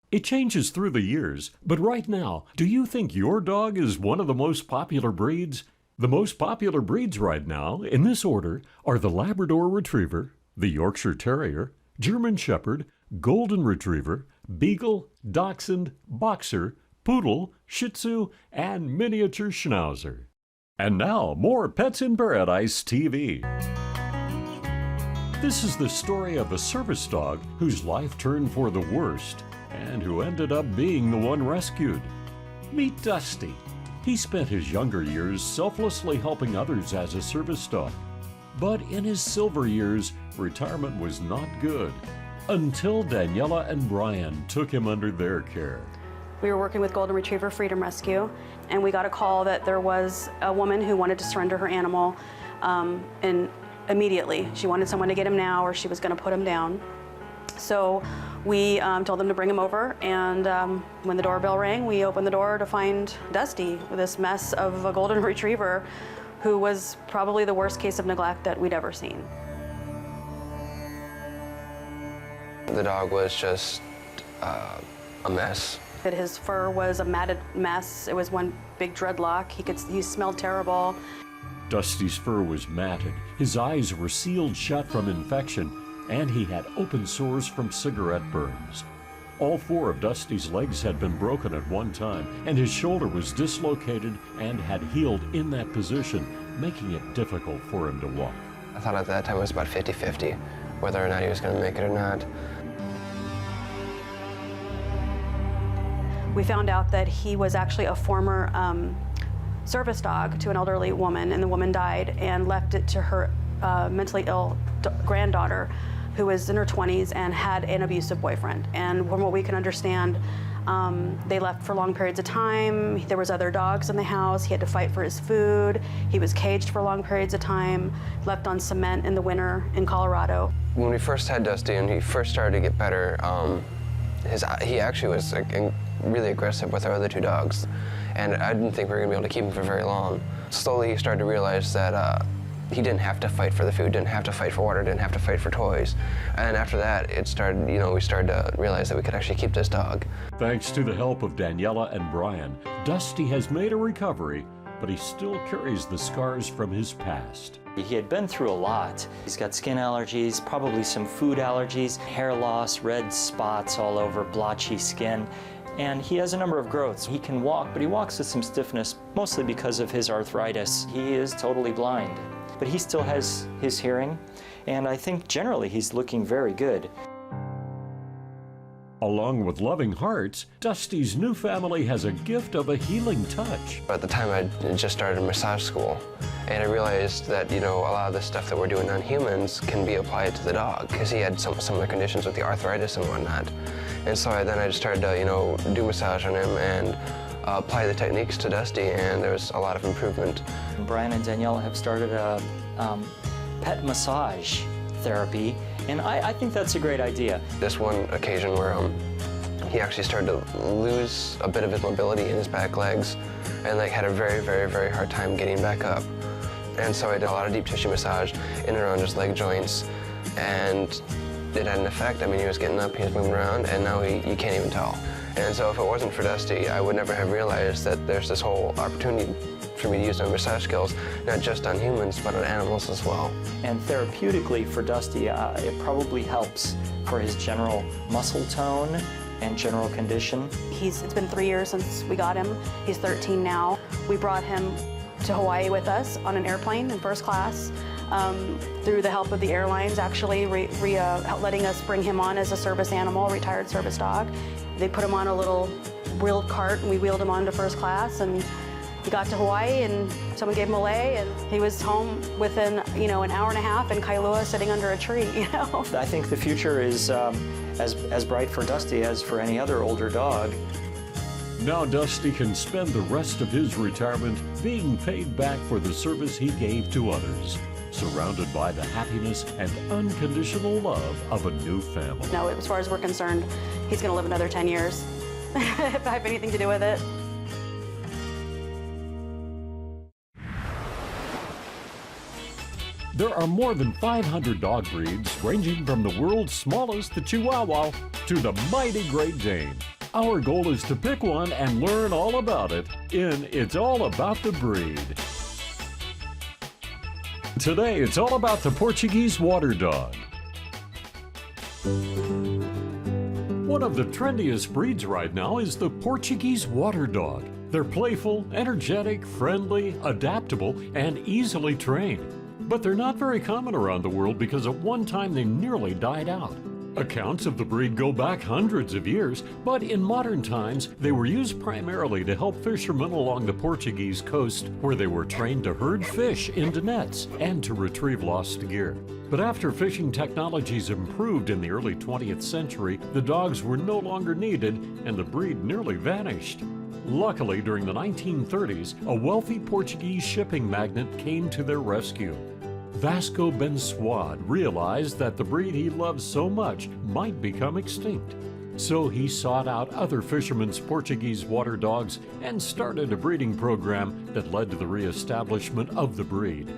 Speaker 1: It changes through the years, but right now, do you think your dog is one of the most popular breeds? The most popular breeds right now, in this order, are the Labrador Retriever, the Yorkshire Terrier, German Shepherd, Golden Retriever, Beagle, Dachshund, Boxer, Poodle, Shih Tzu, and Miniature Schnauzer. And now, more Pets in Paradise TV. This is the story of a service dog whose life turned for the worst, and who ended up being the one rescued. Meet Dusty. He spent his younger years selflessly helping others as a service dog. But in his silver years, retirement was not good, until Daniela and Brian took him under their care.
Speaker 7: We were working with Golden Retriever Freedom Rescue, and we got a call that there was a woman who wanted to surrender her animal, and immediately. She wanted someone to get him now, or she was going to put him down. So we told them to bring him over, and when the doorbell rang, we opened the door to find Dusty with this mess of a Golden Retriever who was probably the worst case of neglect that we'd ever seen.
Speaker 16: The dog was just a mess.
Speaker 7: His fur was a matted mess. It was one big dreadlock. He smelled terrible.
Speaker 1: Dusty's fur was matted, his eyes were sealed shut from infection, and he had open sores from cigarette burns. All 4 of Dusty's legs had been broken at one time, and his shoulder was dislocated and had healed in that position, making it difficult for him to walk.
Speaker 16: I thought at that time it was about 50-50, whether or not he was going to make it or not.
Speaker 7: We found out that he was actually a former service dog to an elderly woman, and the woman died and left it to her mentally ill granddaughter, who was in her 20s and had an abusive boyfriend. And from what we can understand, they left for long periods of time. There was other dogs in the house. He had to fight for his food. He was caged for long periods of time, left on cement in the winter in Colorado.
Speaker 16: When we first had Dusty and he first started to get better, he actually was really aggressive with our other 2 dogs. And I didn't think we were going to be able to keep him for very long. Slowly he started to realize that he didn't have to fight for the food, didn't have to fight for water, didn't have to fight for toys. And after that, it started, we started to realize that we could actually keep this dog.
Speaker 1: Thanks to the help of Daniela and Brian, Dusty has made a recovery, but he still carries the scars from his past.
Speaker 18: He had been through a lot. He's got skin allergies, probably some food allergies, hair loss, red spots all over, blotchy skin. And he has a number of growths. He can walk, but he walks with some stiffness, mostly because of his arthritis. He is totally blind, but he still has his hearing, and I think generally he's looking very good.
Speaker 1: Along with loving hearts, Dusty's new family has a gift of a healing touch.
Speaker 16: At the time, I just started massage school, and I realized that, a lot of the stuff that we're doing on humans can be applied to the dog, because he had some of the conditions with the arthritis and whatnot. And so then I just started to, do massage on him and apply the techniques to Dusty, and there was a lot of improvement.
Speaker 18: Brian and Danielle have started a pet massage therapy, and I think that's a great idea.
Speaker 16: This one occasion where he actually started to lose a bit of his mobility in his back legs, and had a very, very, very hard time getting back up. And so I did a lot of deep tissue massage in and around his leg joints, and it had an effect. I mean, he was getting up, he was moving around, and now you can't even tell. And so if it wasn't for Dusty, I would never have realized that there's this whole opportunity for me to use my massage skills, not just on humans, but on animals as well.
Speaker 18: And therapeutically for Dusty, it probably helps for his general muscle tone and general condition.
Speaker 7: It's been 3 years since we got him. He's 13 now. We brought him to Hawaii with us on an airplane in first class. Through the help of the airlines, actually letting us bring him on as a service animal, retired service dog. They put him on a little wheeled cart and we wheeled him onto first class, and he got to Hawaii and someone gave him a lei, and he was home within an hour and a half in Kailua sitting under a tree.
Speaker 18: I think the future is as bright for Dusty as for any other older dog.
Speaker 1: Now Dusty can spend the rest of his retirement being paid back for the service he gave to others, surrounded by the happiness and unconditional love of a new family.
Speaker 7: No, as far as we're concerned, he's going to live another 10 years, if I have anything to do with it.
Speaker 1: There are more than 500 dog breeds, ranging from the world's smallest, the Chihuahua, to the mighty Great Dane. Our goal is to pick one and learn all about it in It's All About the Breed. Today, it's all about the Portuguese water dog. One of the trendiest breeds right now is the Portuguese water dog. They're playful, energetic, friendly, adaptable, and easily trained. But they're not very common around the world because at one time they nearly died out. Accounts of the breed go back hundreds of years, but in modern times they were used primarily to help fishermen along the Portuguese coast, where they were trained to herd fish into nets and to retrieve lost gear. But after fishing technologies improved in the early 20th century, the dogs were no longer needed and the breed nearly vanished. Luckily, during the 1930s, a wealthy Portuguese shipping magnate came to their rescue. Vasco Bensuad realized that the breed he loved so much might become extinct. So he sought out other fishermen's Portuguese water dogs and started a breeding program that led to the reestablishment of the breed.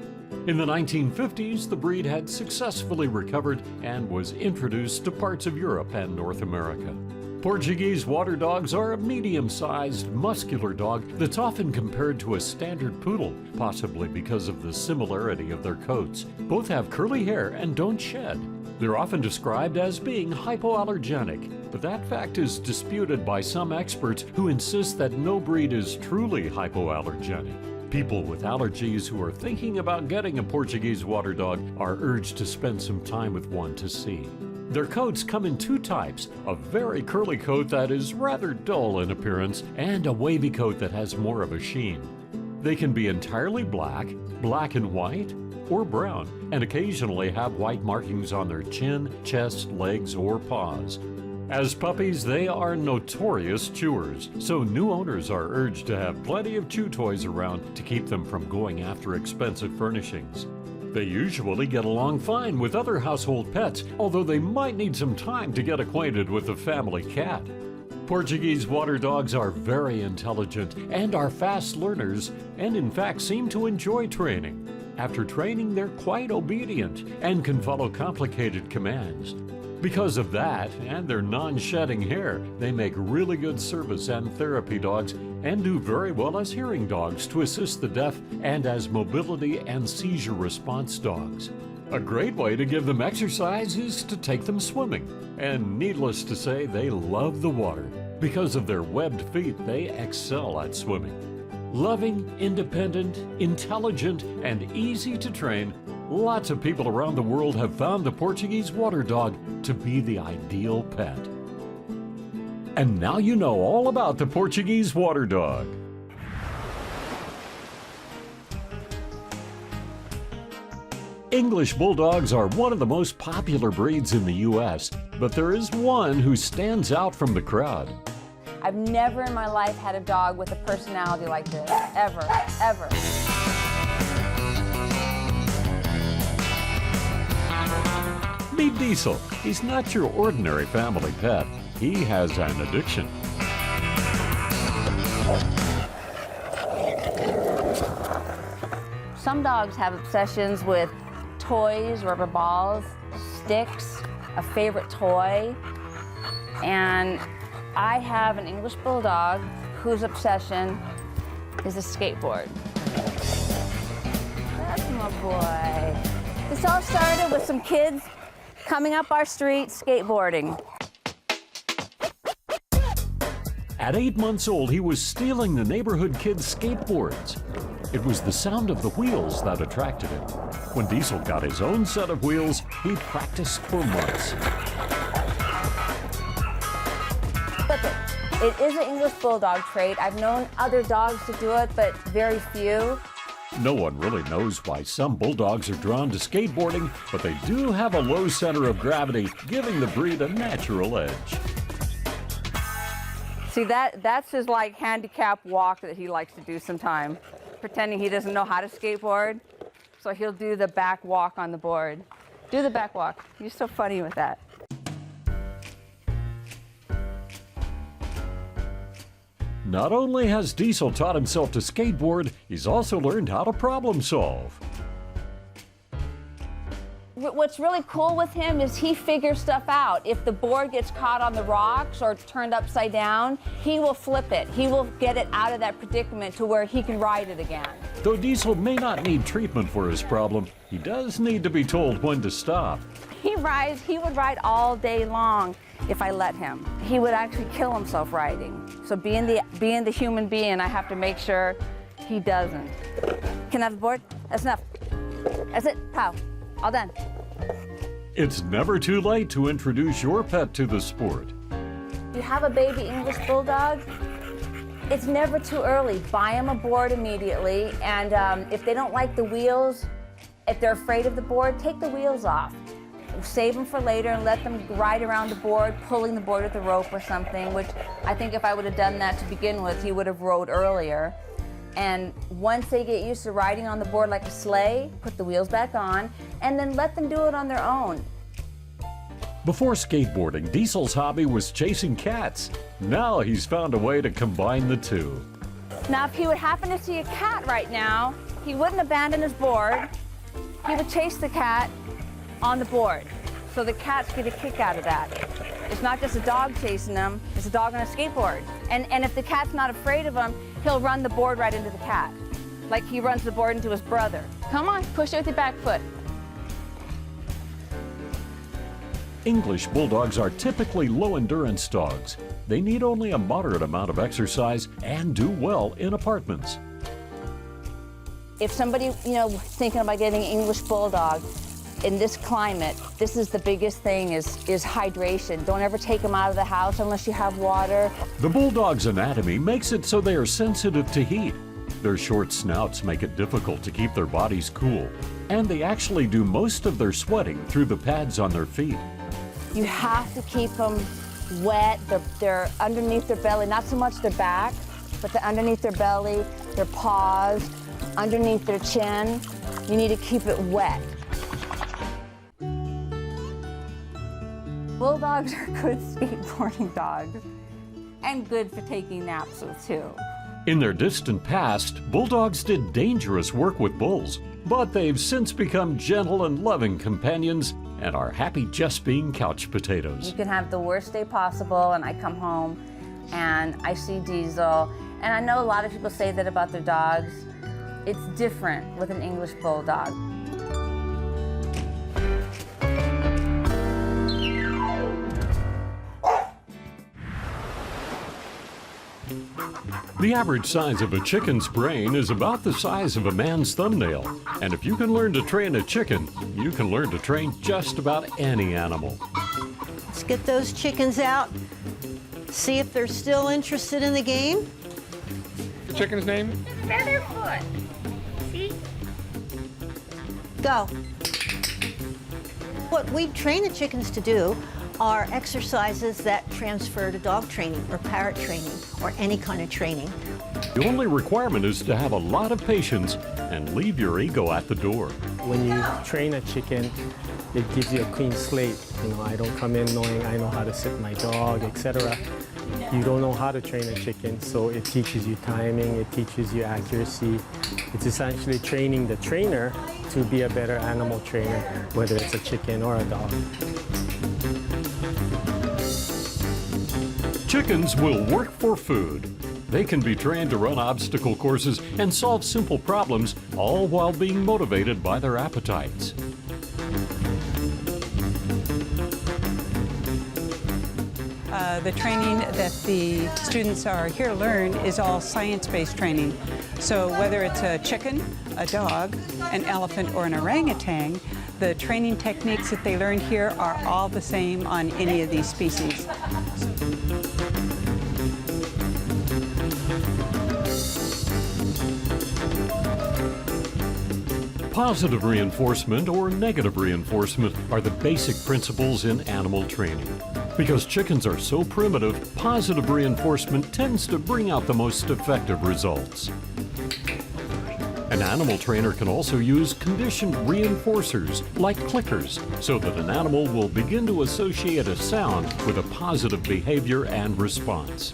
Speaker 1: In the 1950s, the breed had successfully recovered and was introduced to parts of Europe and North America. Portuguese water dogs are a medium-sized, muscular dog that's often compared to a standard poodle, possibly because of the similarity of their coats. Both have curly hair and don't shed. They're often described as being hypoallergenic, but that fact is disputed by some experts who insist that no breed is truly hypoallergenic. People with allergies who are thinking about getting a Portuguese water dog are urged to spend some time with one to see. Their coats come in two types, a very curly coat that is rather dull in appearance, and a wavy coat that has more of a sheen. They can be entirely black, black and white, or brown, and occasionally have white markings on their chin, chest, legs, or paws. As puppies, they are notorious chewers, so new owners are urged to have plenty of chew toys around to keep them from going after expensive furnishings. They usually get along fine with other household pets, although they might need some time to get acquainted with the family cat. Portuguese water dogs are very intelligent and are fast learners, and in fact seem to enjoy training. After training, they're quite obedient and can follow complicated commands. Because of that and their non-shedding hair, they make really good service and therapy dogs and do very well as hearing dogs to assist the deaf and as mobility and seizure response dogs. A great way to give them exercise is to take them swimming. And needless to say, they love the water. Because of their webbed feet, they excel at swimming. Loving, independent, intelligent, and easy to train, lots of people around the world have found the Portuguese water dog to be the ideal pet. And now you know all about the Portuguese water dog. English Bulldogs are one of the most popular breeds in the U.S., but there is one who stands out from the crowd.
Speaker 10: I've never in my life had a dog with a personality like this, ever, ever.
Speaker 1: Meet Diesel. He's not your ordinary family pet. He has an addiction.
Speaker 10: Some dogs have obsessions with toys, rubber balls, sticks, a favorite toy, and I have an English Bulldog whose obsession is a skateboard. That's my boy. This all started with some kids coming up our street skateboarding.
Speaker 1: At 8 months old, he was stealing the neighborhood kids' skateboards. It was the sound of the wheels that attracted him. When Diesel got his own set of wheels, he practiced for months.
Speaker 10: Flip it. It is an English Bulldog trait. I've known other dogs to do it, but very few.
Speaker 1: No one really knows why some bulldogs are drawn to skateboarding, but they do have a low center of gravity, giving the breed a natural edge.
Speaker 10: See, that's his like handicap walk that he likes to do sometime, pretending he doesn't know how to skateboard. So he'll do the back walk on the board. Do the back walk. You're so funny with that.
Speaker 1: Not only has Diesel taught himself to skateboard, he's also learned how to problem solve.
Speaker 10: What's really cool with him is he figures stuff out. If the board gets caught on the rocks or turned upside down, he will flip it. He will get it out of that predicament to where he can ride it again.
Speaker 1: Though Diesel may not need treatment for his problem, he does need to be told when to stop.
Speaker 10: He would ride all day long if I let him. He would actually kill himself riding. So being the human being, I have to make sure he doesn't. Can I have the board? That's enough. That's it, pow, all done.
Speaker 1: It's never too late to introduce your pet to the sport.
Speaker 10: If you have a baby English Bulldog, it's never too early. Buy them a board immediately, and if they don't like the wheels, if they're afraid of the board, take the wheels off. Save them for later and let them ride around the board, pulling the board with a rope or something, which I think if I would have done that to begin with, he would have rode earlier. And once they get used to riding on the board like a sleigh, put the wheels back on, and then let them do it on their own.
Speaker 1: Before skateboarding, Diesel's hobby was chasing cats. Now he's found a way to combine the two.
Speaker 10: Now, if he would happen to see a cat right now, he wouldn't abandon his board. He would chase the cat on the board. So the cats get a kick out of that. It's not just a dog chasing them, it's a dog on a skateboard. And if the cat's not afraid of him, he'll run the board right into the cat. Like he runs the board into his brother. Come on, push it with your back foot.
Speaker 1: English Bulldogs are typically low-endurance dogs. They need only a moderate amount of exercise and do well in apartments.
Speaker 10: If somebody, thinking about getting an English Bulldog, in this climate, this is the biggest thing is hydration. Don't ever take them out of the house unless you have water.
Speaker 1: The Bulldog's anatomy makes it so they are sensitive to heat. Their short snouts make it difficult to keep their bodies cool. And they actually do most of their sweating through the pads on their feet.
Speaker 10: You have to keep them wet. They're underneath their belly, not so much their back, but they're underneath their belly, their paws, underneath their chin. You need to keep it wet. Bulldogs are good skateboarding dogs and good for taking naps with too.
Speaker 1: In their distant past, Bulldogs did dangerous work with bulls, but they've since become gentle and loving companions and are happy just being couch potatoes.
Speaker 10: You can have the worst day possible and I come home and I see Diesel, and I know a lot of people say that about their dogs. It's different with an English Bulldog.
Speaker 1: The average size of a chicken's brain is about the size of a man's thumbnail. And if you can learn to train a chicken, you can learn to train just about any animal.
Speaker 17: Let's get those chickens out, see if they're still interested in the game.
Speaker 19: Chicken's name?
Speaker 11: Featherfoot. See?
Speaker 17: Go. What we train the chickens to do are exercises that transfer to dog training or parrot training or any kind of training.
Speaker 1: The only requirement is to have a lot of patience and leave your ego at the door.
Speaker 23: When you train a chicken, it gives you a clean slate. I don't come in knowing I know how to sit my dog, etc. You don't know how to train a chicken, so it teaches you timing, it teaches you accuracy. It's essentially training the trainer to be a better animal trainer, whether it's a chicken or a dog.
Speaker 1: Chickens will work for food. They can be trained to run obstacle courses and solve simple problems, all while being motivated by their appetites.
Speaker 3: the training that the students are here to learn is all science-based training. So whether it's a chicken, a dog, an elephant, or an orangutan, the training techniques that they learn here are all the same on any of these species.
Speaker 1: Positive reinforcement or negative reinforcement are the basic principles in animal training. Because chickens are so primitive, positive reinforcement tends to bring out the most effective results. An animal trainer can also use conditioned reinforcers like clickers so that an animal will begin to associate a sound with a positive behavior and response.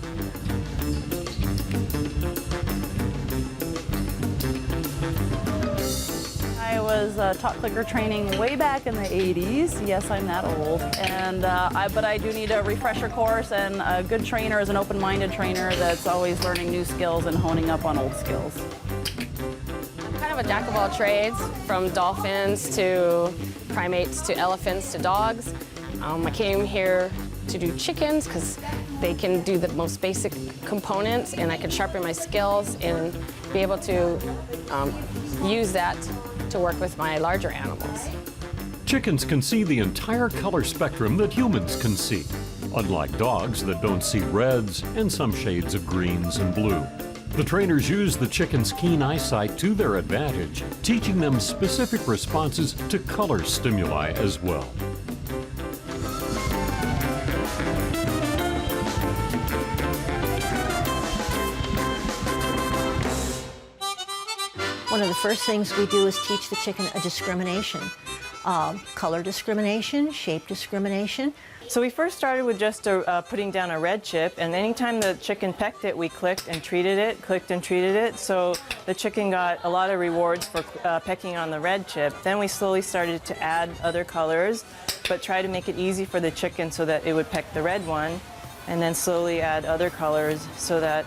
Speaker 21: I was taught clicker training way back in the 80s. Yes, I'm that old. And but I do need a refresher course, and a good trainer is an open-minded trainer that's always learning new skills and honing up on old skills.
Speaker 22: Kind of a jack of all trades, from dolphins to primates to elephants to dogs. I came here to do chickens because they can do the most basic components, and I can sharpen my skills and be able to use that to work with my larger animals.
Speaker 1: Chickens can see the entire color spectrum that humans can see, unlike dogs that don't see reds and some shades of greens and blue. The trainers use the chickens' keen eyesight to their advantage, teaching them specific responses to color stimuli as well.
Speaker 17: One of the first things we do is teach the chicken a discrimination. Color discrimination, shape discrimination.
Speaker 24: So we first started with just putting down a red chip, and anytime the chicken pecked it, we clicked and treated it, so the chicken got a lot of rewards for pecking on the red chip. Then we slowly started to add other colors, but try to make it easy for the chicken so that it would peck the red one, and then slowly add other colors so that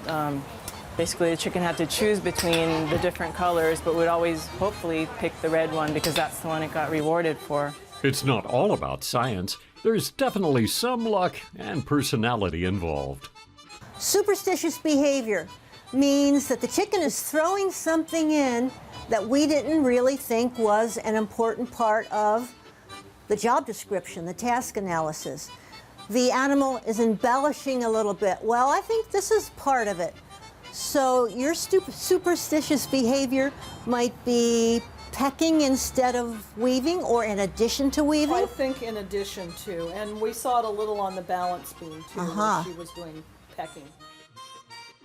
Speaker 24: basically the chicken had to choose between the different colors, but would always hopefully pick the red one because that's the one it got rewarded for.
Speaker 1: It's not all about science. There's definitely some luck and personality involved.
Speaker 17: Superstitious behavior means that the chicken is throwing something in that we didn't really think was an important part of the job description, the task analysis. The animal is embellishing a little bit. Well, I think this is part of it. So your superstitious behavior might be pecking instead of weaving, or in addition to weaving?
Speaker 25: I think in addition to, and we saw it a little on the balance beam too, where she was doing pecking.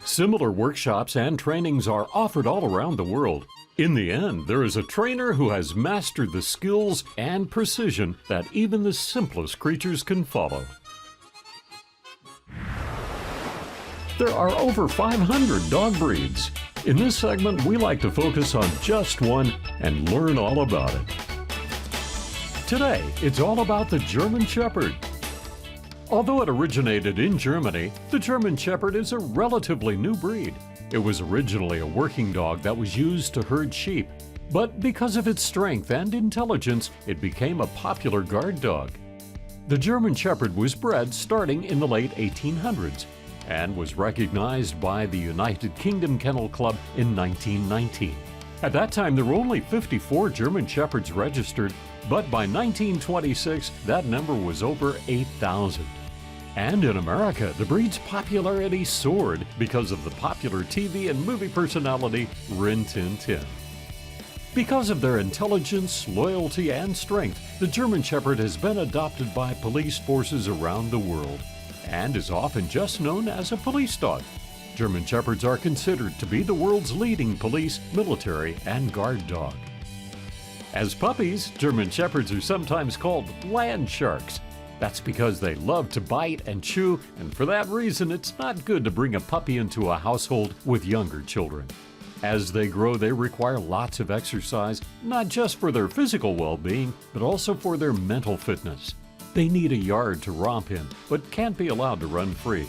Speaker 1: Similar workshops and trainings are offered all around the world. In the end, there is a trainer who has mastered the skills and precision that even the simplest creatures can follow. There are over 500 dog breeds. In this segment, we like to focus on just one and learn all about it. Today, it's all about the German Shepherd. Although it originated in Germany, the German Shepherd is a relatively new breed. It was originally a working dog that was used to herd sheep, but because of its strength and intelligence, it became a popular guard dog. The German Shepherd was bred starting in the late 1800s. And was recognized by the United Kingdom Kennel Club in 1919. At that time, there were only 54 German Shepherds registered, but by 1926, that number was over 8,000. And in America, the breed's popularity soared because of the popular TV and movie personality Rin Tin Tin. Because of their intelligence, loyalty, and strength, the German Shepherd has been adopted by police forces around the world, and is often just known as a police dog. German Shepherds are considered to be the world's leading police, military, and guard dog. As puppies, German Shepherds are sometimes called land sharks. That's because they love to bite and chew, and for that reason, it's not good to bring a puppy into a household with younger children. As they grow, they require lots of exercise, not just for their physical well-being, but also for their mental fitness. They need a yard to romp in, but can't be allowed to run free.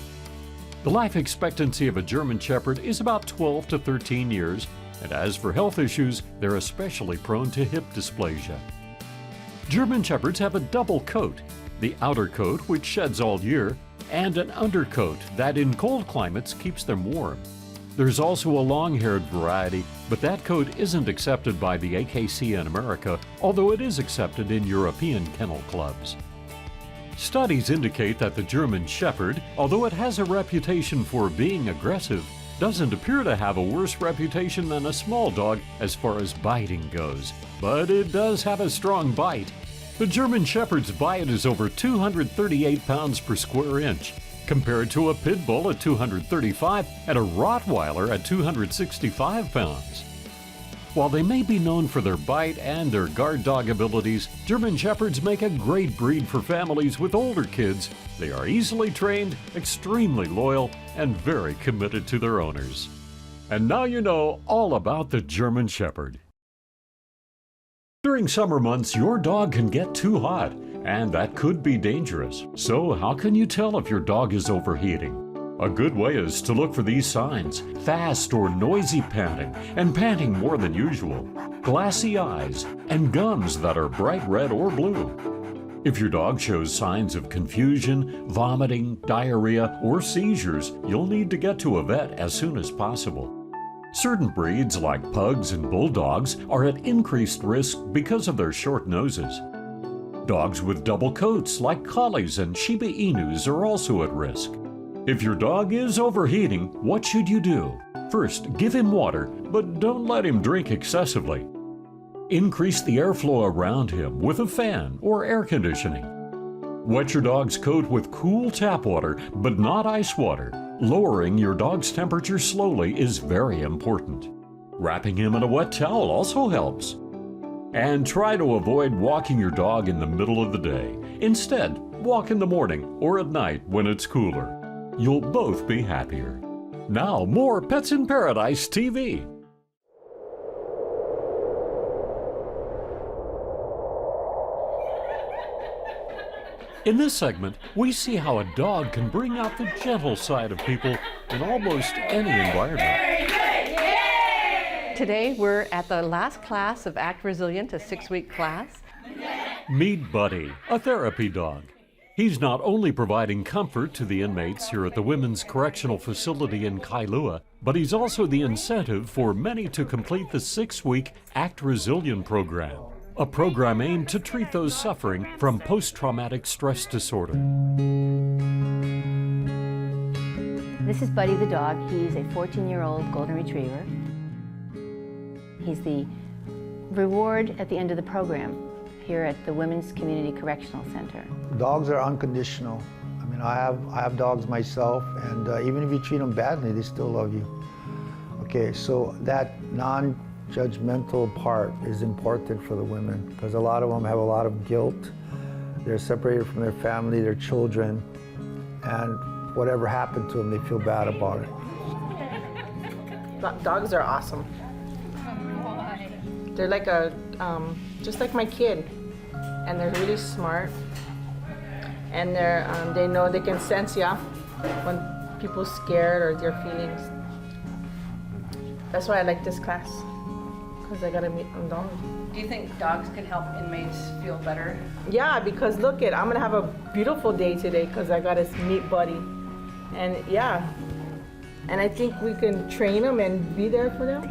Speaker 1: The life expectancy of a German Shepherd is about 12 to 13 years, and as for health issues, they're especially prone to hip dysplasia. German Shepherds have a double coat, the outer coat, which sheds all year, and an undercoat that in cold climates keeps them warm. There's also a long-haired variety, but that coat isn't accepted by the AKC in America, although it is accepted in European kennel clubs. Studies indicate that the German Shepherd, although it has a reputation for being aggressive, doesn't appear to have a worse reputation than a small dog as far as biting goes. But it does have a strong bite. The German Shepherd's bite is over 238 pounds per square inch, compared to a pit bull at 235 and a Rottweiler at 265 pounds. While they may be known for their bite and their guard dog abilities, German Shepherds make a great breed for families with older kids. They are easily trained, extremely loyal, and very committed to their owners. And now you know all about the German Shepherd. During summer months, your dog can get too hot, and that could be dangerous. So how can you tell if your dog is overheating? A good way is to look for these signs: fast or noisy panting, and panting more than usual, glassy eyes, and gums that are bright red or blue. If your dog shows signs of confusion, vomiting, diarrhea, or seizures, you'll need to get to a vet as soon as possible. Certain breeds like pugs and bulldogs are at increased risk because of their short noses. Dogs with double coats like collies and Shiba Inus are also at risk. If your dog is overheating, what should you do? First, give him water, but don't let him drink excessively. Increase the airflow around him with a fan or air conditioning. Wet your dog's coat with cool tap water, but not ice water. Lowering your dog's temperature slowly is very important. Wrapping him in a wet towel also helps. And try to avoid walking your dog in the middle of the day. Instead, walk in the morning or at night when it's cooler. You'll both be happier. Now, more Pets in Paradise TV. In this segment, we see how a dog can bring out the gentle side of people in almost any environment.
Speaker 4: Today, we're at the last class of Act Resilient, a 6-week class.
Speaker 1: Meet Buddy, a therapy dog. He's not only providing comfort to the inmates here at the Women's Correctional Facility in Kailua, but he's also the incentive for many to complete the 6-week Act Resilient program, a program aimed to treat those suffering from post-traumatic stress disorder.
Speaker 6: This is Buddy the dog. He's a 14-year-old golden retriever. He's the reward at the end of the program here at the Women's Community Correctional Center.
Speaker 8: Dogs are unconditional. I mean, I have dogs myself, and even if you treat them badly, they still love you. Okay, so that non-judgmental part is important for the women, because a lot of them have a lot of guilt. They're separated from their family, their children, and whatever happened to them, they feel bad about it.
Speaker 9: Dogs are awesome. They're like just like my kid, and they're really smart, and they know they can sense ya when people's scared or their feelings. That's why I like this class, because I gotta meet a dog.
Speaker 4: Do you think dogs can help inmates feel better?
Speaker 9: Yeah, because look I'm gonna have a beautiful day today because I gotta meet Buddy, and yeah, and I think we can train them and be there for them.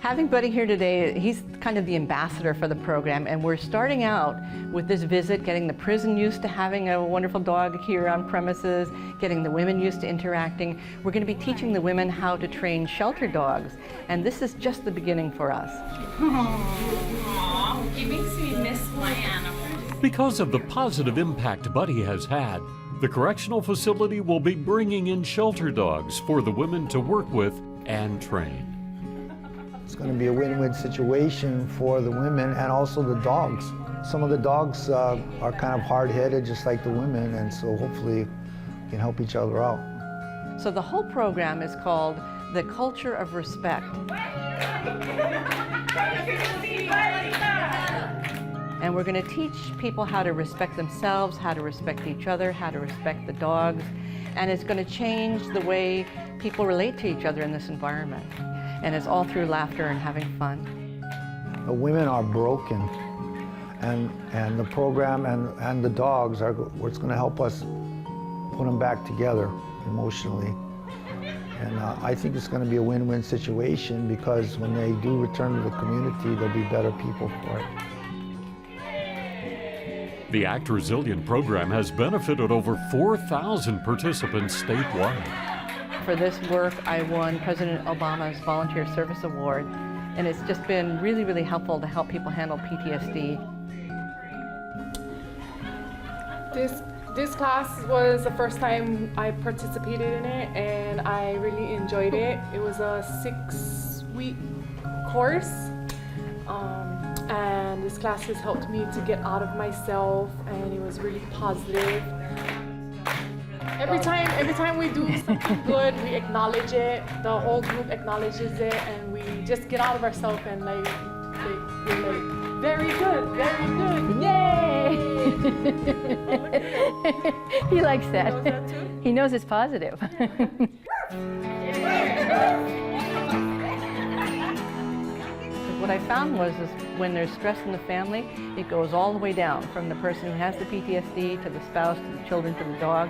Speaker 4: Having Buddy here today, he's kind of the ambassador for the program, and we're starting out with this visit, getting the prison used to having a wonderful dog here on premises, getting the women used to interacting. We're going to be teaching the women how to train shelter dogs, and this is just the beginning for us.
Speaker 11: Aww, it makes me miss my animals.
Speaker 1: Because of the positive impact Buddy has had, the correctional facility will be bringing in shelter dogs for the women to work with and train.
Speaker 8: It's going to be a win-win situation for the women and also the dogs. Some of the dogs are kind of hard-headed, just like the women, and so hopefully we can help each other out.
Speaker 4: So the whole program is called The Culture of Respect. And we're going to teach people how to respect themselves, how to respect each other, how to respect the dogs, and it's going to change the way people relate to each other in this environment. And it's all through laughter and having fun.
Speaker 8: The women are broken, and the program and the dogs are what's going to help us put them back together emotionally. And I think it's going to be a win-win situation because when they do return to the community, they'll be better people for it.
Speaker 1: The Act Resilient program has benefited over 4,000 participants statewide.
Speaker 4: For this work, I won President Obama's Volunteer Service Award, and it's just been really, really helpful to help people handle PTSD.
Speaker 2: This class was the first time I participated in it, and I really enjoyed it. It was a 6-week course, and this class has helped me to get out of myself, and it was really positive. Every time we do something good, we acknowledge it. The whole group acknowledges it, and we just get out of ourselves and we're like, very good, yay!
Speaker 6: He likes that. He knows it's positive.
Speaker 4: What I found was when there's stress in the family, it goes all the way down from the person who has the PTSD to the spouse, to the children, to the dog.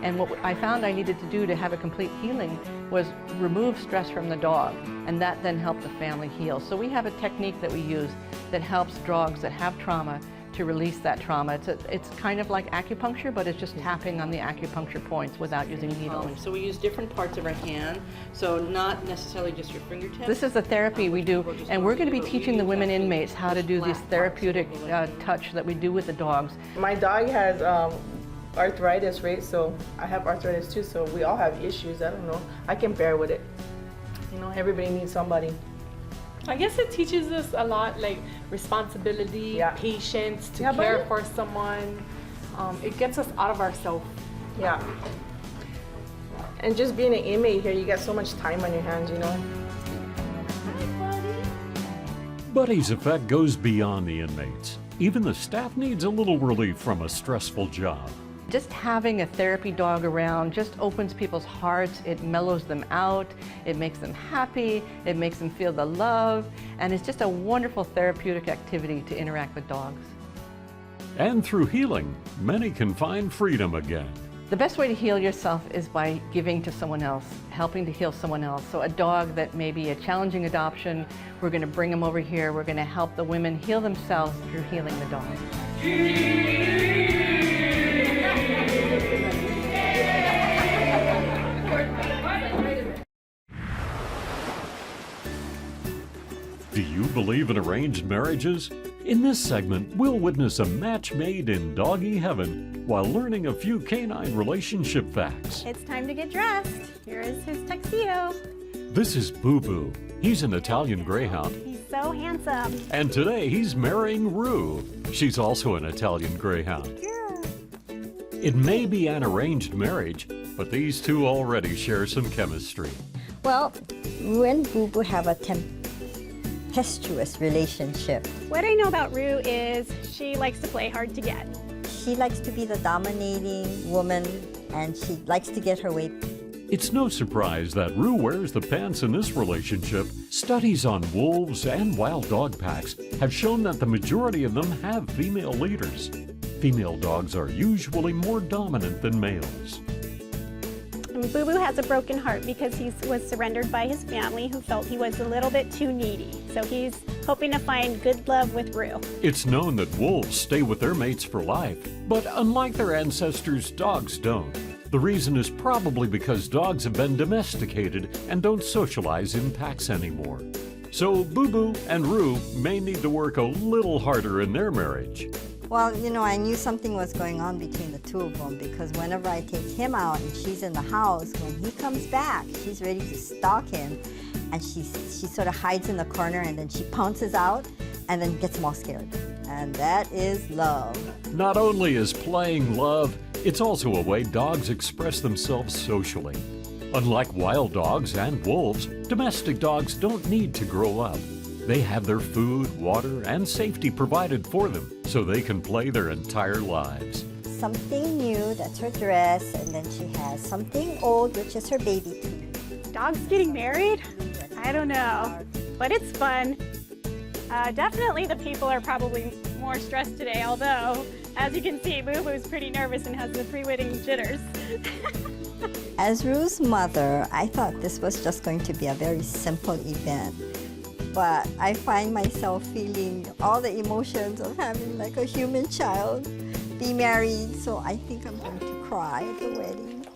Speaker 4: And what I found I needed to do to have a complete healing was remove stress from the dog, and that then helped the family heal. So we have a technique that we use that helps dogs that have trauma to release that trauma. It's kind of like acupuncture, but it's just tapping on the acupuncture points without using needles. So we use different parts of our hand, so not necessarily just your fingertips. This is the therapy we do, and we're going to be teaching the women inmates how to do this therapeutic touch that we do with the dogs.
Speaker 9: My dog has arthritis, right? So I have arthritis too, so we all have issues. I don't know. I can bear with it. You know, everybody needs somebody.
Speaker 2: I guess it teaches us a lot, like responsibility, patience, to care for someone. It gets us out of ourselves.
Speaker 9: Yeah. And just being an inmate here, you got so much time on your hands, you know.
Speaker 1: Buddy's effect goes beyond the inmates. Even the staff needs a little relief from a stressful job.
Speaker 4: Just having a therapy dog around just opens people's hearts, it mellows them out, it makes them happy, it makes them feel the love, and it's just a wonderful therapeutic activity to interact with dogs.
Speaker 1: And through healing, many can find freedom again.
Speaker 4: The best way to heal yourself is by giving to someone else, helping to heal someone else. So a dog that may be a challenging adoption, we're going to bring them over here, we're going to help the women heal themselves through healing the dog.
Speaker 1: Do you believe in arranged marriages? In this segment, we'll witness a match made in doggy heaven while learning a few canine relationship facts.
Speaker 5: It's time to get dressed. Here is his tuxedo.
Speaker 1: This is Boo Boo. He's an Italian Greyhound.
Speaker 5: He's so handsome.
Speaker 1: And today he's marrying Rue. She's also an Italian Greyhound.
Speaker 5: Yeah.
Speaker 1: It may be an arranged marriage, but these two already share some chemistry.
Speaker 12: Well, Rue and Boo Boo have a tempestuous relationship.
Speaker 5: What I know about Rue is she likes to play hard to get.
Speaker 12: She likes to be the dominating woman, and she likes to get her way.
Speaker 1: It's no surprise that Rue wears the pants in this relationship. Studies on wolves and wild dog packs have shown that the majority of them have female leaders. Female dogs are usually more dominant than males.
Speaker 5: Boo Boo has a broken heart because he was surrendered by his family who felt he was a little bit too needy. So he's hoping to find good love with Rue.
Speaker 1: It's known that wolves stay with their mates for life, but unlike their ancestors, dogs don't. The reason is probably because dogs have been domesticated and don't socialize in packs anymore. So Boo Boo and Rue may need to work a little harder in their marriage.
Speaker 12: Well, you know, I knew something was going on between the two of them because whenever I take him out and she's in the house, when he comes back, she's ready to stalk him, and she sort of hides in the corner and then she pounces out and then gets him all scared. And that is love.
Speaker 1: Not only is playing love, it's also a way dogs express themselves socially. Unlike wild dogs and wolves, domestic dogs don't need to grow up. They have their food, water, and safety provided for them so they can play their entire lives.
Speaker 12: Something new, that's her dress, and then she has something old, which is her baby too.
Speaker 5: Dogs getting married? I don't know, but it's fun. Definitely the people are probably more stressed today, although As you can see, Boo Boo's pretty nervous and has the pre-wedding jitters.
Speaker 12: As Rue's mother, I thought this was just going to be a very simple event. But I find myself feeling all the emotions of having like a human child be married, so I think I'm going to cry at the wedding.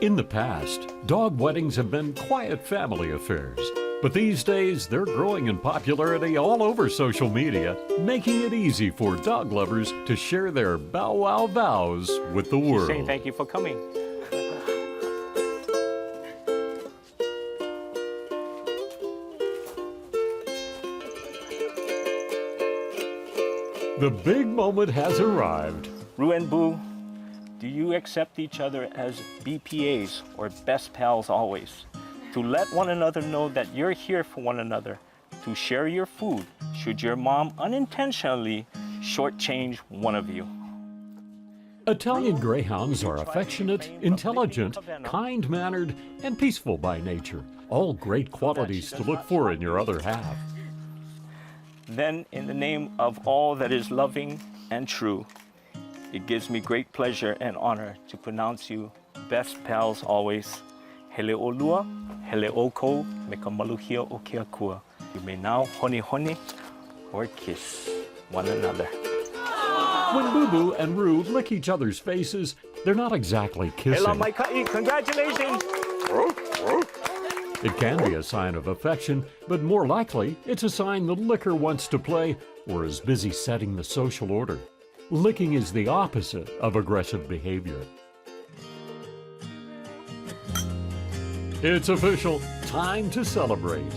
Speaker 1: In the past, dog weddings have been quiet family affairs. But these days, they're growing in popularity all over social media, making it easy for dog lovers to share their bow wow vows with the world.
Speaker 13: Saying thank you for coming.
Speaker 1: The big moment has arrived.
Speaker 13: Rue and Boo, do you accept each other as BPAs, or best pals always? To let one another know that you're here for one another, to share your food should your mom unintentionally shortchange one of you.
Speaker 1: Italian Greyhounds are affectionate, intelligent, kind-mannered, and peaceful by nature. All great qualities to look for in your other half.
Speaker 13: Then, in the name of all that is loving and true, it gives me great pleasure and honor to pronounce you best pals always. Heleolua, heleoko, mekamaluhia okeakua. You may now honi or kiss one another.
Speaker 1: When Boo Boo and Rue lick each other's faces, they're not exactly kissing.
Speaker 13: Hela Maikai, congratulations!
Speaker 1: It can be a sign of affection, but more likely, it's a sign the licker wants to play or is busy setting the social order. Licking is the opposite of aggressive behavior. It's official, time to celebrate.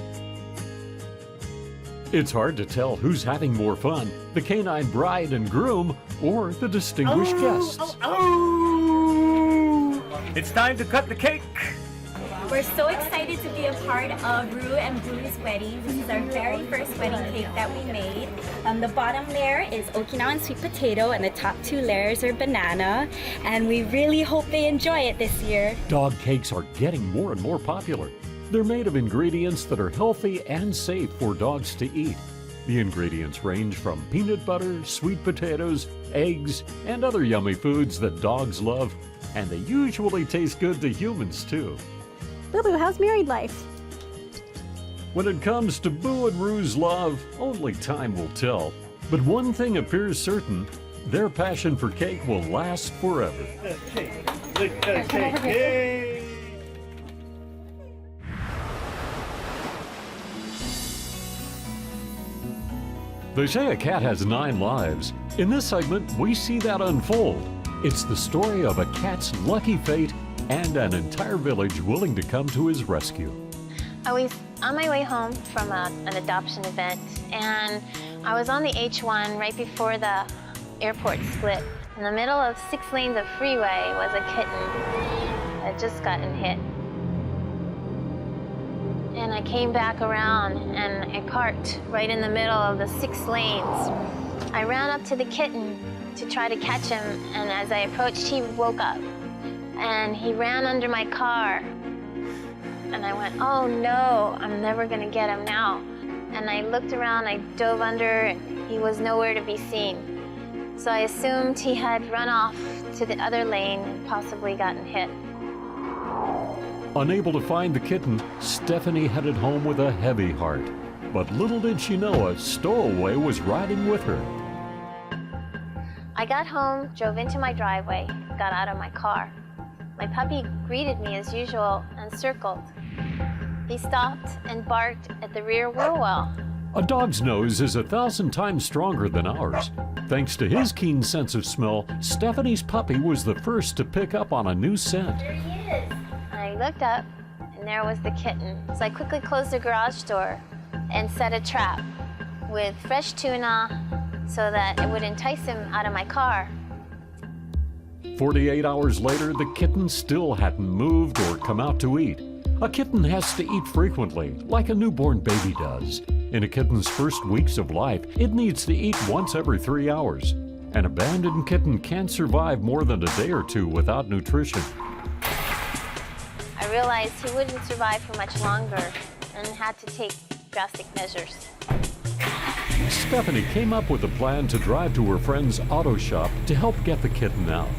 Speaker 1: It's hard to tell who's having more fun, the canine bride and groom or the distinguished guests.
Speaker 13: It's time to cut the cake.
Speaker 14: We're so excited to be a part of Rue and Boo's wedding. This is our very first wedding cake that we made. The bottom layer is Okinawan sweet potato and the top two layers are banana. And we really hope they enjoy it this year.
Speaker 1: Dog cakes are getting more and more popular. They're made of ingredients that are healthy and safe for dogs to eat. The ingredients range from peanut butter, sweet potatoes, eggs, and other yummy foods that dogs love. And they usually taste good to humans too.
Speaker 5: Boo Boo, how's married life?
Speaker 1: When it comes to Boo and Rue's love, only time will tell. But one thing appears certain, their passion for cake will last forever. They say a cat has 9 lives. In this segment, we see that unfold. It's the story of a cat's lucky fate and an entire village willing to come to his rescue.
Speaker 15: I was on my way home from an adoption event, and I was on the H1 right before the airport split. In the middle of 6 lanes of freeway was a kitten that had just gotten hit. And I came back around and I parked right in the middle of the 6 lanes. I ran up to the kitten to try to catch him, and as I approached, he woke up. And he ran under my car. And I went, oh no, I'm never gonna get him now. And I looked around, I dove under, and he was nowhere to be seen. So I assumed he had run off to the other lane and possibly gotten hit.
Speaker 1: Unable to find the kitten, Stephanie headed home with a heavy heart. But little did she know a stowaway was riding with her.
Speaker 15: I got home, drove into my driveway, got out of my car. My puppy greeted me as usual and circled. He stopped and barked at the rear wheel well.
Speaker 1: A dog's nose is 1,000 times stronger than ours. Thanks to his keen sense of smell, Stephanie's puppy was the first to pick up on a new scent.
Speaker 15: There he is. I looked up, and there was the kitten. So I quickly closed the garage door and set a trap with fresh tuna so that it would entice him out of my car.
Speaker 1: 48 hours later, the kitten still hadn't moved or come out to eat. A kitten has to eat frequently, like a newborn baby does. In a kitten's first weeks of life, it needs to eat once every 3 hours. An abandoned kitten can't survive more than a day or 2 without nutrition.
Speaker 15: I realized he wouldn't survive for much longer and had to take drastic measures.
Speaker 1: Stephanie came up with a plan to drive to her friend's auto shop to help get the kitten out.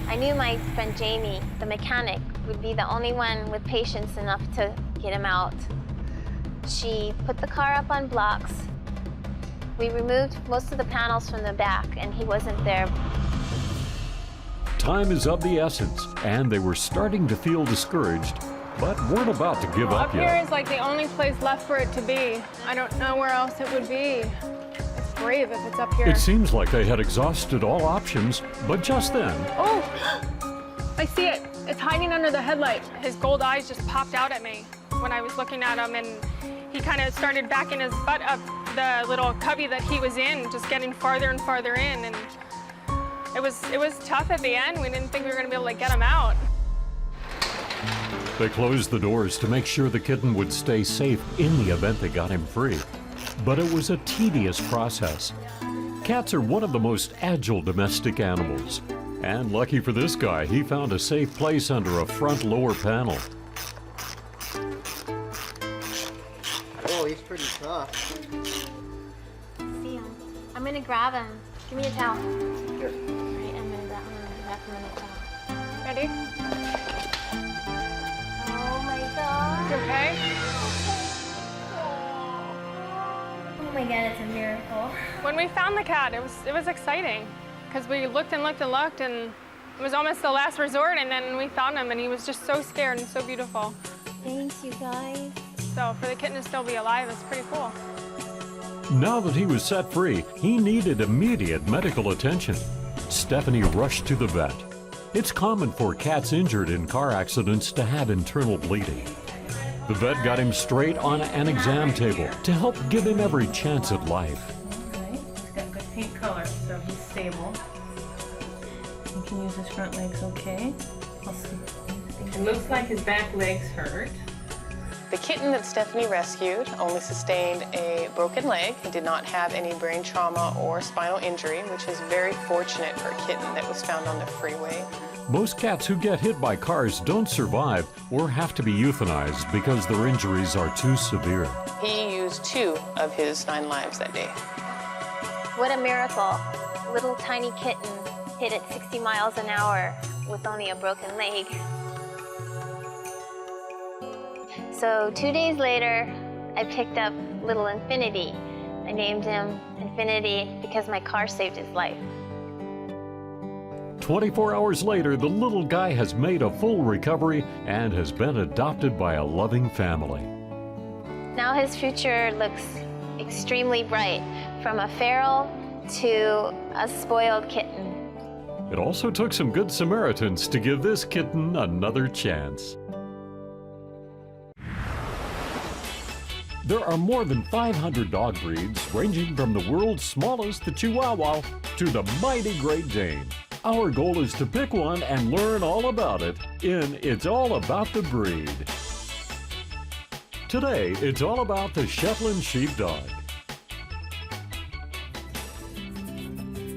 Speaker 15: I knew my friend Jamie, the mechanic, would be the only one with patience enough to get him out. She put the car up on blocks. We removed most of the panels from the back, and he wasn't there.
Speaker 1: Time is of the essence, and they were starting to feel discouraged, but weren't about to give up
Speaker 2: Up here
Speaker 1: yet.
Speaker 2: is like the only place left for it to be. I don't know where else it would be. It's brave if it's up here.
Speaker 1: It seems like they had exhausted all options, but just then,
Speaker 2: Oh, I see it. It's hiding under the headlight. His gold eyes just popped out at me when I was looking at him, and he kind of started backing his butt up the little cubby that he was in, just getting farther and farther in, and it was tough at the end. We didn't think we were going to be able to get him out.
Speaker 1: they closed the doors to make sure the kitten would stay safe in the event they got him free. But it was a tedious process. Cats are one of the most agile domestic animals. And lucky for this guy, he found a safe place under a front lower panel.
Speaker 7: Oh, he's pretty tough.
Speaker 15: See him. I'm gonna grab him. Give me a towel. Here. Right, I'm gonna wrap him in a towel.
Speaker 2: Ready?
Speaker 15: Oh my God.
Speaker 2: You okay?
Speaker 15: Oh my God, it's a miracle.
Speaker 2: When we found the cat, it was exciting because we looked and looked and looked, and it was almost the last resort, and then we found him, and he was just so scared and so beautiful.
Speaker 15: Thanks, you guys.
Speaker 2: So for the kitten to still be alive, it's pretty cool.
Speaker 1: Now that he was set free, he needed immediate medical attention. Stephanie rushed to the vet. It's common for cats injured in car accidents to have internal bleeding. The vet got him straight on an exam table to help give him every chance at life.
Speaker 24: Okay, he's got good paint color, so he's stable. You can use his front legs okay. I'll see. It looks like his back legs hurt.
Speaker 10: The kitten that Stephanie rescued only sustained a broken leg and did not have any brain trauma or spinal injury, which is very fortunate for a kitten that was found on the freeway.
Speaker 1: Most cats who get hit by cars don't survive or have to be euthanized because their injuries are too severe.
Speaker 10: He used 2 of his 9 lives that day.
Speaker 15: What a miracle. Little tiny kitten hit at 60 miles an hour with only a broken leg. So 2 days later, I picked up little Infinity. I named him Infinity because my car saved his life.
Speaker 1: 24 hours later, the little guy has made a full recovery and has been adopted by a loving family.
Speaker 15: Now his future looks extremely bright, from a feral to a spoiled kitten.
Speaker 1: It also took some good Samaritans to give this kitten another chance. There are more than 500 dog breeds, ranging from the world's smallest, the Chihuahua, to the mighty Great Dane. Our goal is to pick one and learn all about it in It's All About the Breed. Today, it's all about the Shetland Sheepdog.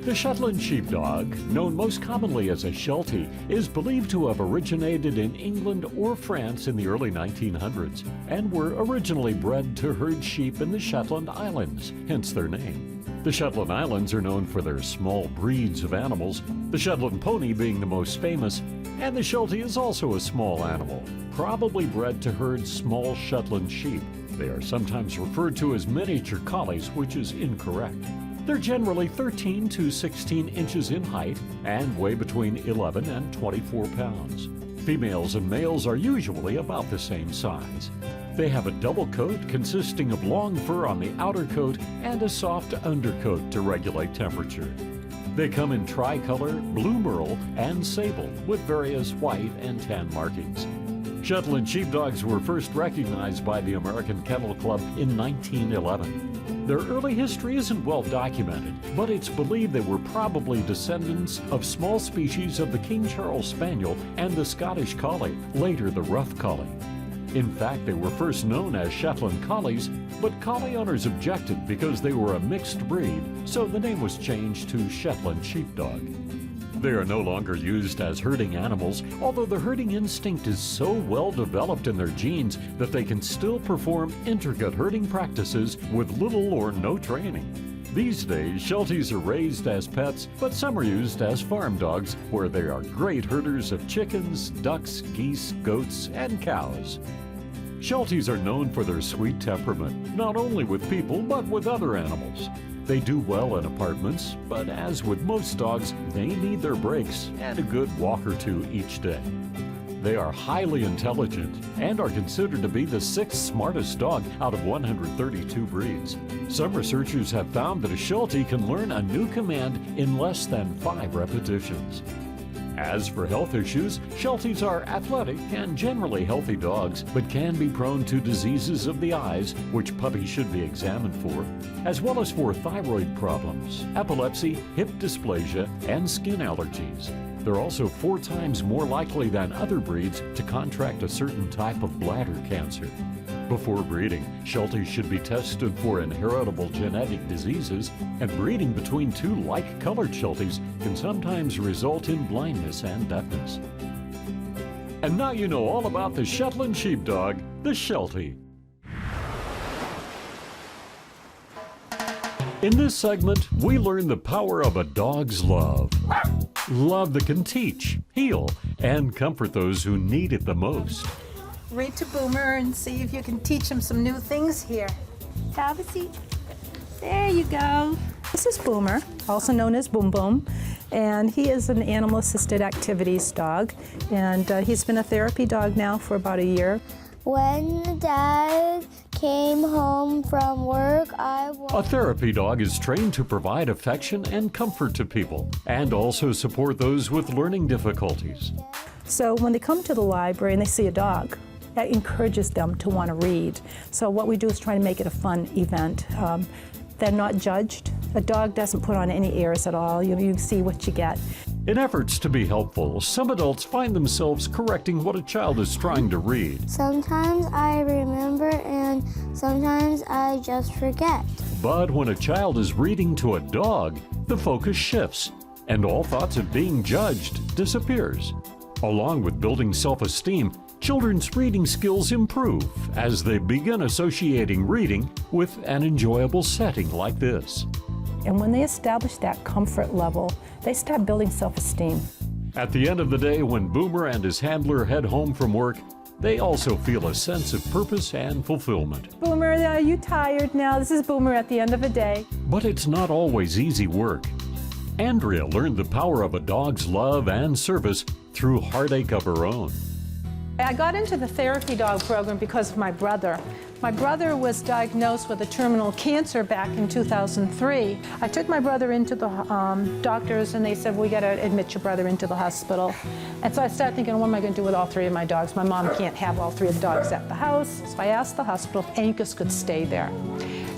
Speaker 1: The Shetland Sheepdog, known most commonly as a Sheltie, is believed to have originated in England or France in the early 1900s and were originally bred to herd sheep in the Shetland Islands, hence their name. The Shetland Islands are known for their small breeds of animals, the Shetland pony being the most famous, and the Sheltie is also a small animal, probably bred to herd small Shetland sheep. They are sometimes referred to as miniature collies, which is incorrect. They're generally 13 to 16 inches in height and weigh between 11 and 24 pounds. Females and males are usually about the same size. They have a double coat consisting of long fur on the outer coat and a soft undercoat to regulate temperature. They come in tricolor, blue merle, and sable with various white and tan markings. Shetland sheepdogs were first recognized by the American Kennel Club in 1911. Their early history isn't well documented, but it's believed they were probably descendants of small species of the King Charles Spaniel and the Scottish Collie, later the Rough Collie. In fact, they were first known as Shetland Collies, but collie owners objected because they were a mixed breed, so the name was changed to Shetland Sheepdog. They are no longer used as herding animals, although the herding instinct is so well developed in their genes that they can still perform intricate herding practices with little or no training. These days, Shelties are raised as pets, but some are used as farm dogs, where they are great herders of chickens, ducks, geese, goats, and cows. Shelties are known for their sweet temperament, not only with people, but with other animals. They do well in apartments, but as with most dogs, they need their breaks and a good walk or two each day. They are highly intelligent and are considered to be the 6th smartest dog out of 132 breeds. Some researchers have found that a Sheltie can learn a new command in less than 5 repetitions. As for health issues, Shelties are athletic and generally healthy dogs, but can be prone to diseases of the eyes, which puppies should be examined for, as well as for thyroid problems, epilepsy, hip dysplasia, and skin allergies. They're also 4 times more likely than other breeds to contract a certain type of bladder cancer. Before breeding, Shelties should be tested for inheritable genetic diseases, and breeding between 2 like-colored Shelties can sometimes result in blindness and deafness. And now you know all about the Shetland sheepdog, the Sheltie. In this segment, we learn the power of a dog's love. Love that can teach, heal, and comfort those who need it the most.
Speaker 16: Read to Boomer and see if you can teach him some new things here.
Speaker 5: Have a seat. There you go.
Speaker 16: This is Boomer, also known as Boom Boom, and he is an animal-assisted activities dog, and he's been a therapy dog now for about a year.
Speaker 18: When Dad came home from work,
Speaker 1: A therapy dog is trained to provide affection and comfort to people, and also support those with learning difficulties.
Speaker 16: So when they come to the library and they see a dog, that encourages them to want to read. So what we do is try to make it a fun event. They're not judged. A dog doesn't put on any airs at all. You see what you get.
Speaker 1: In efforts to be helpful, some adults find themselves correcting what a child is trying to read.
Speaker 18: Sometimes I remember and sometimes I just forget.
Speaker 1: But when a child is reading to a dog, the focus shifts, and all thoughts of being judged disappears. Along with building self-esteem, children's reading skills improve as they begin associating reading with an enjoyable setting like this.
Speaker 16: And when they establish that comfort level, they start building self-esteem.
Speaker 1: At the end of the day, when Boomer and his handler head home from work, they also feel a sense of purpose and fulfillment.
Speaker 16: Boomer, are you tired now? This is Boomer at the end of a day.
Speaker 1: But it's not always easy work. Andrea learned the power of a dog's love and service through heartache of her own.
Speaker 16: I got into the therapy dog program because of my brother. My brother was diagnosed with a terminal cancer back in 2003. I took my brother into the doctors and they said, we got to admit your brother into the hospital. And so I started thinking, what am I going to do with all 3 of my dogs? My mom can't have all 3 of the dogs at the house. So I asked the hospital if Angus could stay there.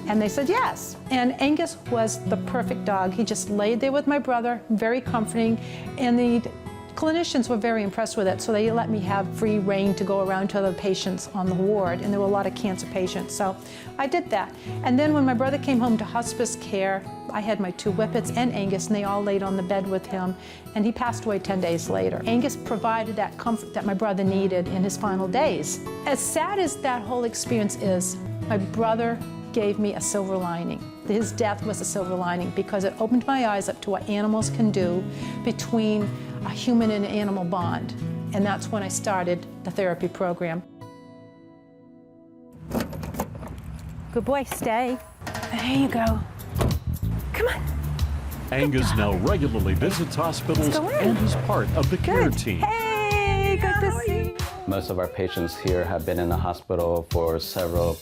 Speaker 16: And they said yes. And Angus was the perfect dog. He just laid there with my brother, very comforting. And the clinicians were very impressed with it, so they let me have free rein to go around to other patients on the ward, and there were a lot of cancer patients, so I did that. And then when my brother came home to hospice care, I had my 2 whippets and Angus, and they all laid on the bed with him, and he passed away 10 days later. Angus provided that comfort that my brother needed in his final days. As sad as that whole experience is, my brother gave me a silver lining. His death was a silver lining because it opened my eyes up to what animals can do between a human and animal bond. And that's when I started the therapy program. Good boy, stay. There you go. Come on.
Speaker 1: Angus now regularly visits hospitals and is part of the care team.
Speaker 16: Hey, good to see you.
Speaker 19: Most of our patients here have been in the hospital for several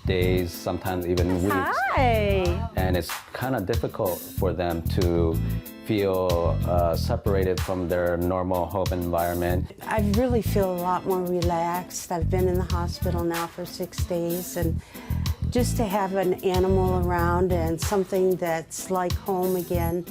Speaker 19: days, sometimes even weeks.
Speaker 16: Hi.
Speaker 19: And it's kind of difficult for them to feel separated from their normal home environment.
Speaker 20: I really feel a lot more relaxed. I've been in the hospital now for 6 days, and just to have an animal around and something that's like home again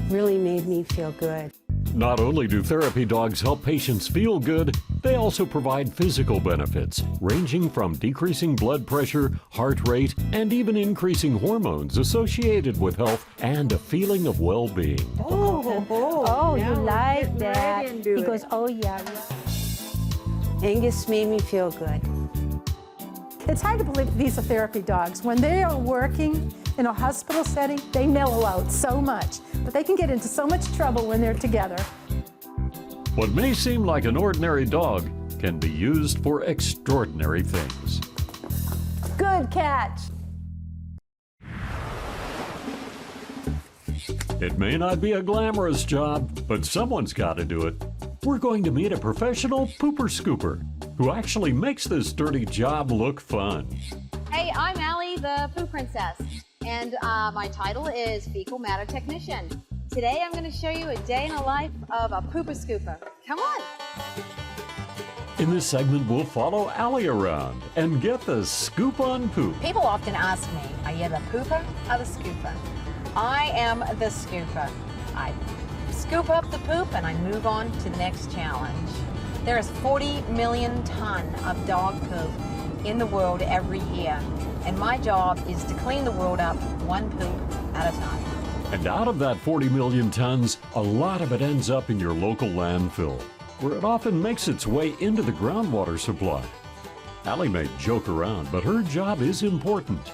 Speaker 20: really made me feel good.
Speaker 1: Not only do therapy dogs help patients feel good, they also provide physical benefits, ranging from decreasing blood pressure, heart rate, and even increasing hormones associated with health and a feeling of well-being.
Speaker 20: Oh, you like that? He goes, oh yeah. Angus made me feel good.
Speaker 16: It's hard to believe these are therapy dogs. When they are working in a hospital setting, they mellow out so much, but they can get into so much trouble when they're together.
Speaker 1: What may seem like an ordinary dog can be used for extraordinary things.
Speaker 16: Good catch.
Speaker 1: It may not be a glamorous job, but someone's got to do it. We're going to meet a professional pooper scooper who actually makes this dirty job look fun.
Speaker 3: Hey, I'm Allie, the Poo Princess, and my title is Fecal Matter Technician. Today I'm going to show you a day in the life of a pooper scooper. Come on.
Speaker 1: In this segment, we'll follow Allie around and get the scoop on poop.
Speaker 3: People often ask me, are you the pooper or the scooper? I am the scooper. I scoop up the poop and I move on to the next challenge. There is 40 million tons of dog poop in the world every year, and my job is to clean the world up one poop at a time.
Speaker 1: And out of that 40 million tons, a lot of it ends up in your local landfill, where it often makes its way into the groundwater supply. Allie may joke around, but her job is important.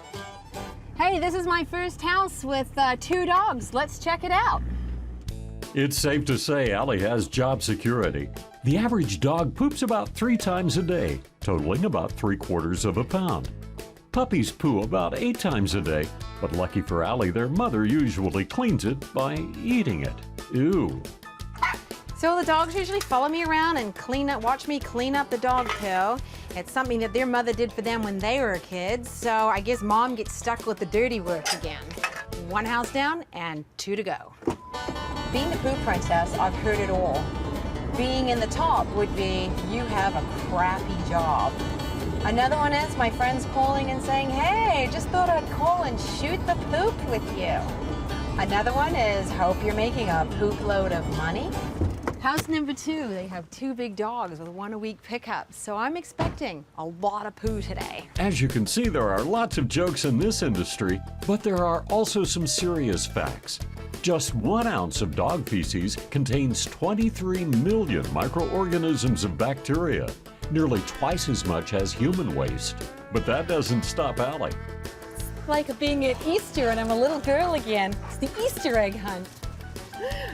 Speaker 3: Hey, this is my first house with 2 dogs. Let's check it out.
Speaker 1: It's safe to say Allie has job security. The average dog poops about 3 times a day, totaling about 3/4 of a pound. Puppies poo about 8 times a day, but lucky for Allie, their mother usually cleans it by eating it. Ew.
Speaker 3: So the dogs usually follow me around and watch me clean up the dog poo. It's something that their mother did for them when they were kids, so I guess mom gets stuck with the dirty work again. 1 house down and 2 to go. Being the Poo Princess, I've heard it all. Being in the top would be, you have a crappy job. Another one is my friends calling and saying, hey, just thought I'd call and shoot the poop with you. Another one is, hope you're making a poop load of money. House number 2, they have 2 big dogs with 1-a-week pickups, so I'm expecting a lot of poo today.
Speaker 1: As you can see, there are lots of jokes in this industry, but there are also some serious facts. Just 1 ounce of dog feces contains 23 million microorganisms of bacteria, nearly twice as much as human waste. But that doesn't stop Allie.
Speaker 3: It's like being at Easter and I'm a little girl again. It's the Easter egg hunt.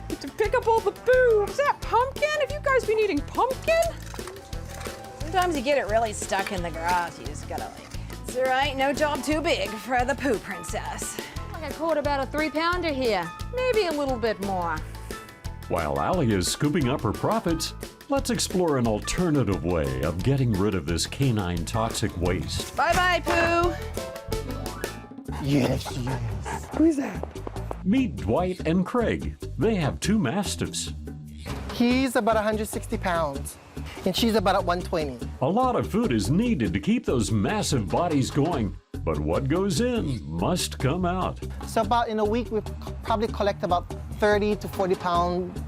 Speaker 3: Get to pick up all the poo. Is that pumpkin? Have you guys been eating pumpkin? Sometimes you get it really stuck in the grass. You just gotta it's all right, no job too big for the Poo Princess. I caught about a 3-pounder here, maybe a little bit more.
Speaker 1: While Allie is scooping up her profits, let's explore an alternative way of getting rid of this canine toxic waste.
Speaker 3: Bye-bye, Pooh.
Speaker 7: Yes. Who's that?
Speaker 1: Meet Dwight and Craig. They have 2 mastiffs.
Speaker 17: He's about 160 pounds, and she's about at 120.
Speaker 1: A lot of food is needed to keep those massive bodies going, but what goes in must come out.
Speaker 17: So about in a week, we probably collect about 30 to 40 pounds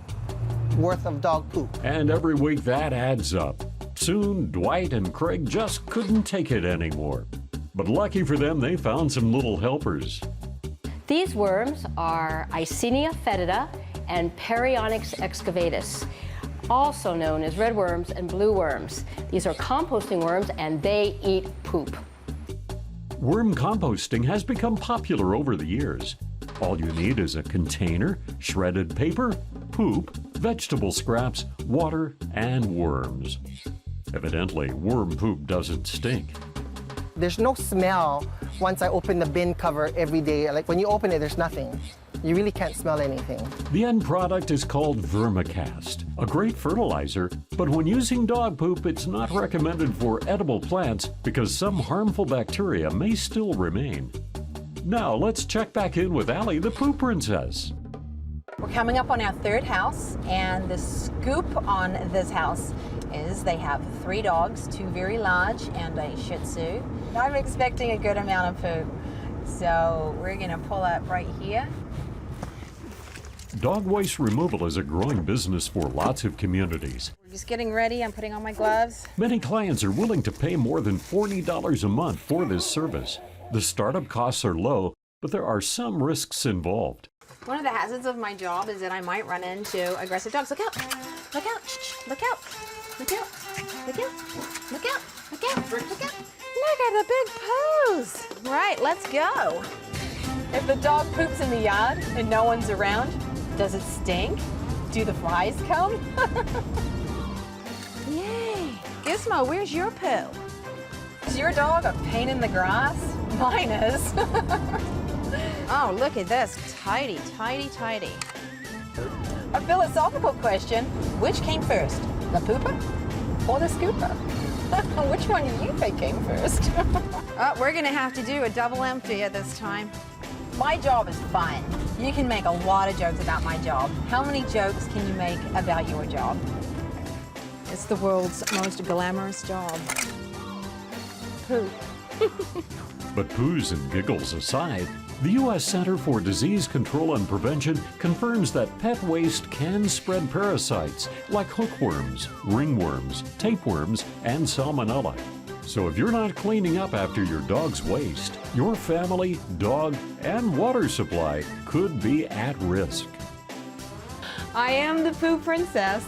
Speaker 17: worth of dog poop.
Speaker 1: And every week that adds up. Soon, Dwight and Craig just couldn't take it anymore. But lucky for them, they found some little helpers.
Speaker 6: These worms are Icenia fetida and Perionyx excavatus, also known as red worms and blue worms. These are composting worms and they eat poop.
Speaker 1: Worm composting has become popular over the years. All you need is a container, shredded paper, poop, vegetable scraps, water, and worms. Evidently, worm poop doesn't stink.
Speaker 17: There's no smell once I open the bin cover every day. Like when you open it, there's nothing. You really can't smell anything.
Speaker 1: The end product is called vermicast, a great fertilizer, but when using dog poop, it's not recommended for edible plants because some harmful bacteria may still remain. Now let's check back in with Allie, the Poo Princess.
Speaker 3: We're coming up on our 3rd house, and the scoop on this house is they have 3 dogs, 2 very large and a Shih Tzu. I'm expecting a good amount of poop, so we're gonna pull up right here.
Speaker 1: Dog waste removal is a growing business for lots of communities.
Speaker 3: We're just getting ready. I'm putting on my gloves.
Speaker 1: Many clients are willing to pay more than $40 a month for this service. The startup costs are low, but there are some risks involved.
Speaker 3: One of the hazards of my job is that I might run into aggressive dogs. Look out! Look out! Look out! Look out! Look out! Look out! Look out! Look out! Look at the big poos! Right, let's go. If the dog poops in the yard and no one's around, does it stink? Do the flies come? Yay! Gizmo, where's your poo? Is your dog a pain in the grass? Mine is. Oh, look at this. Tidy, tidy, tidy. A philosophical question. Which came first? The pooper or the scooper? Which one do you think came first? Oh, we're gonna have to do a double empty at this time. My job is fun. You can make a lot of jokes about my job. How many jokes can you make about your job? It's the world's most glamorous job. Poo.
Speaker 1: But poos and giggles aside, the U.S. Center for Disease Control and Prevention confirms that pet waste can spread parasites like hookworms, ringworms, tapeworms, and salmonella. So if you're not cleaning up after your dog's waste, your family, dog, and water supply could be at risk.
Speaker 3: I am the poo princess.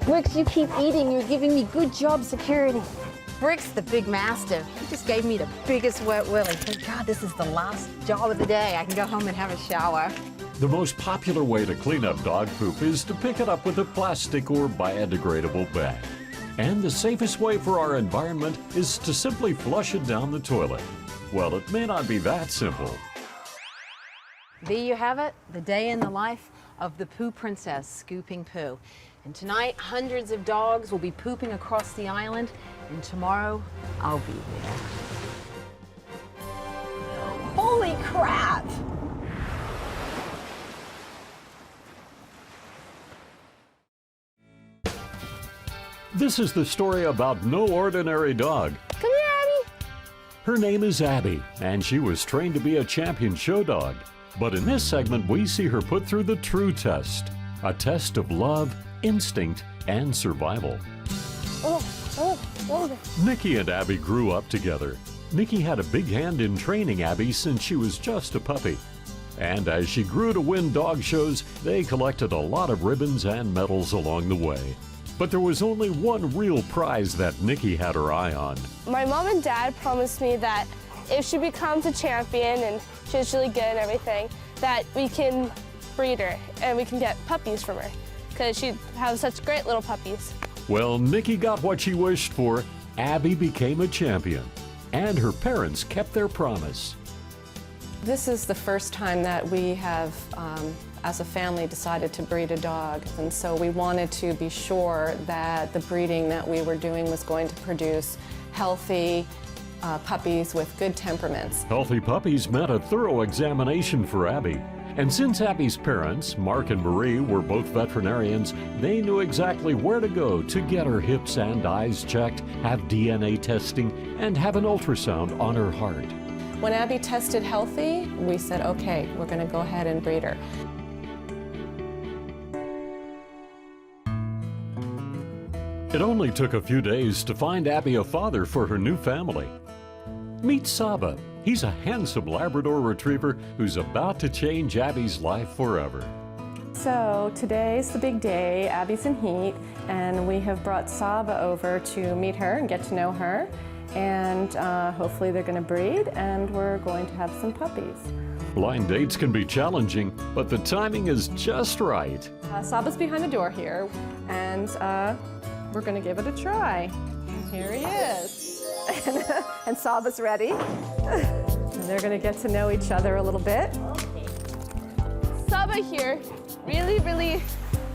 Speaker 12: Bricks, you keep eating. You're giving me good job security.
Speaker 3: Bricks, the big mastiff, he just gave me the biggest wet willy. Thank God this is the last job of the day. I can go home and have a shower.
Speaker 1: The most popular way to clean up dog poop is to pick it up with a plastic or biodegradable bag. And the safest way for our environment is to simply flush it down the toilet. Well, it may not be that simple.
Speaker 3: There you have it, the day in the life of the poo princess scooping poo. And tonight, hundreds of dogs will be pooping across the island, and tomorrow, I'll be there. Holy crap!
Speaker 1: This is the story about no ordinary dog.
Speaker 18: Come here, Abby.
Speaker 1: Her name is Abby, and she was trained to be a champion show dog. But in this segment, we see her put through the true test, a test of love, instinct, and survival. Nikki and Abby grew up together. Nikki had a big hand in training Abby since she was just a puppy. And as she grew to win dog shows, they collected a lot of ribbons and medals along the way. But there was only one real prize that Nikki had her eye on.
Speaker 11: My mom and dad promised me that if she becomes a champion and she's really good and everything, that we can breed her and we can get puppies from her, because she has such great little puppies.
Speaker 1: Well, Nikki got what she wished for. Abby became a champion, and her parents kept their promise.
Speaker 21: This is the first time that we have, as a family, decided to breed a dog, and so we wanted to be sure that the breeding that we were doing was going to produce healthy puppies with good temperaments.
Speaker 1: Healthy puppies meant a thorough examination for Abby. And since Abby's parents, Mark and Marie, were both veterinarians, they knew exactly where to go to get her hips and eyes checked, have DNA testing, and have an ultrasound on her heart.
Speaker 21: When Abby tested healthy, we said, okay, we're going to go ahead and breed her.
Speaker 1: It only took a few days to find Abby a father for her new family. Meet Saba. He's a handsome Labrador Retriever who's about to change Abby's life forever.
Speaker 24: So today's the big day. Abby's in heat, and we have brought Saba over to meet her and get to know her. And hopefully they're going to breed, and we're going to have some puppies.
Speaker 1: Blind dates can be challenging, but the timing is just right.
Speaker 24: Saba's behind the door here, and we're going to give it a try. Here he is. And Saba's ready. And they're going to get to know each other a little bit.
Speaker 11: Saba here really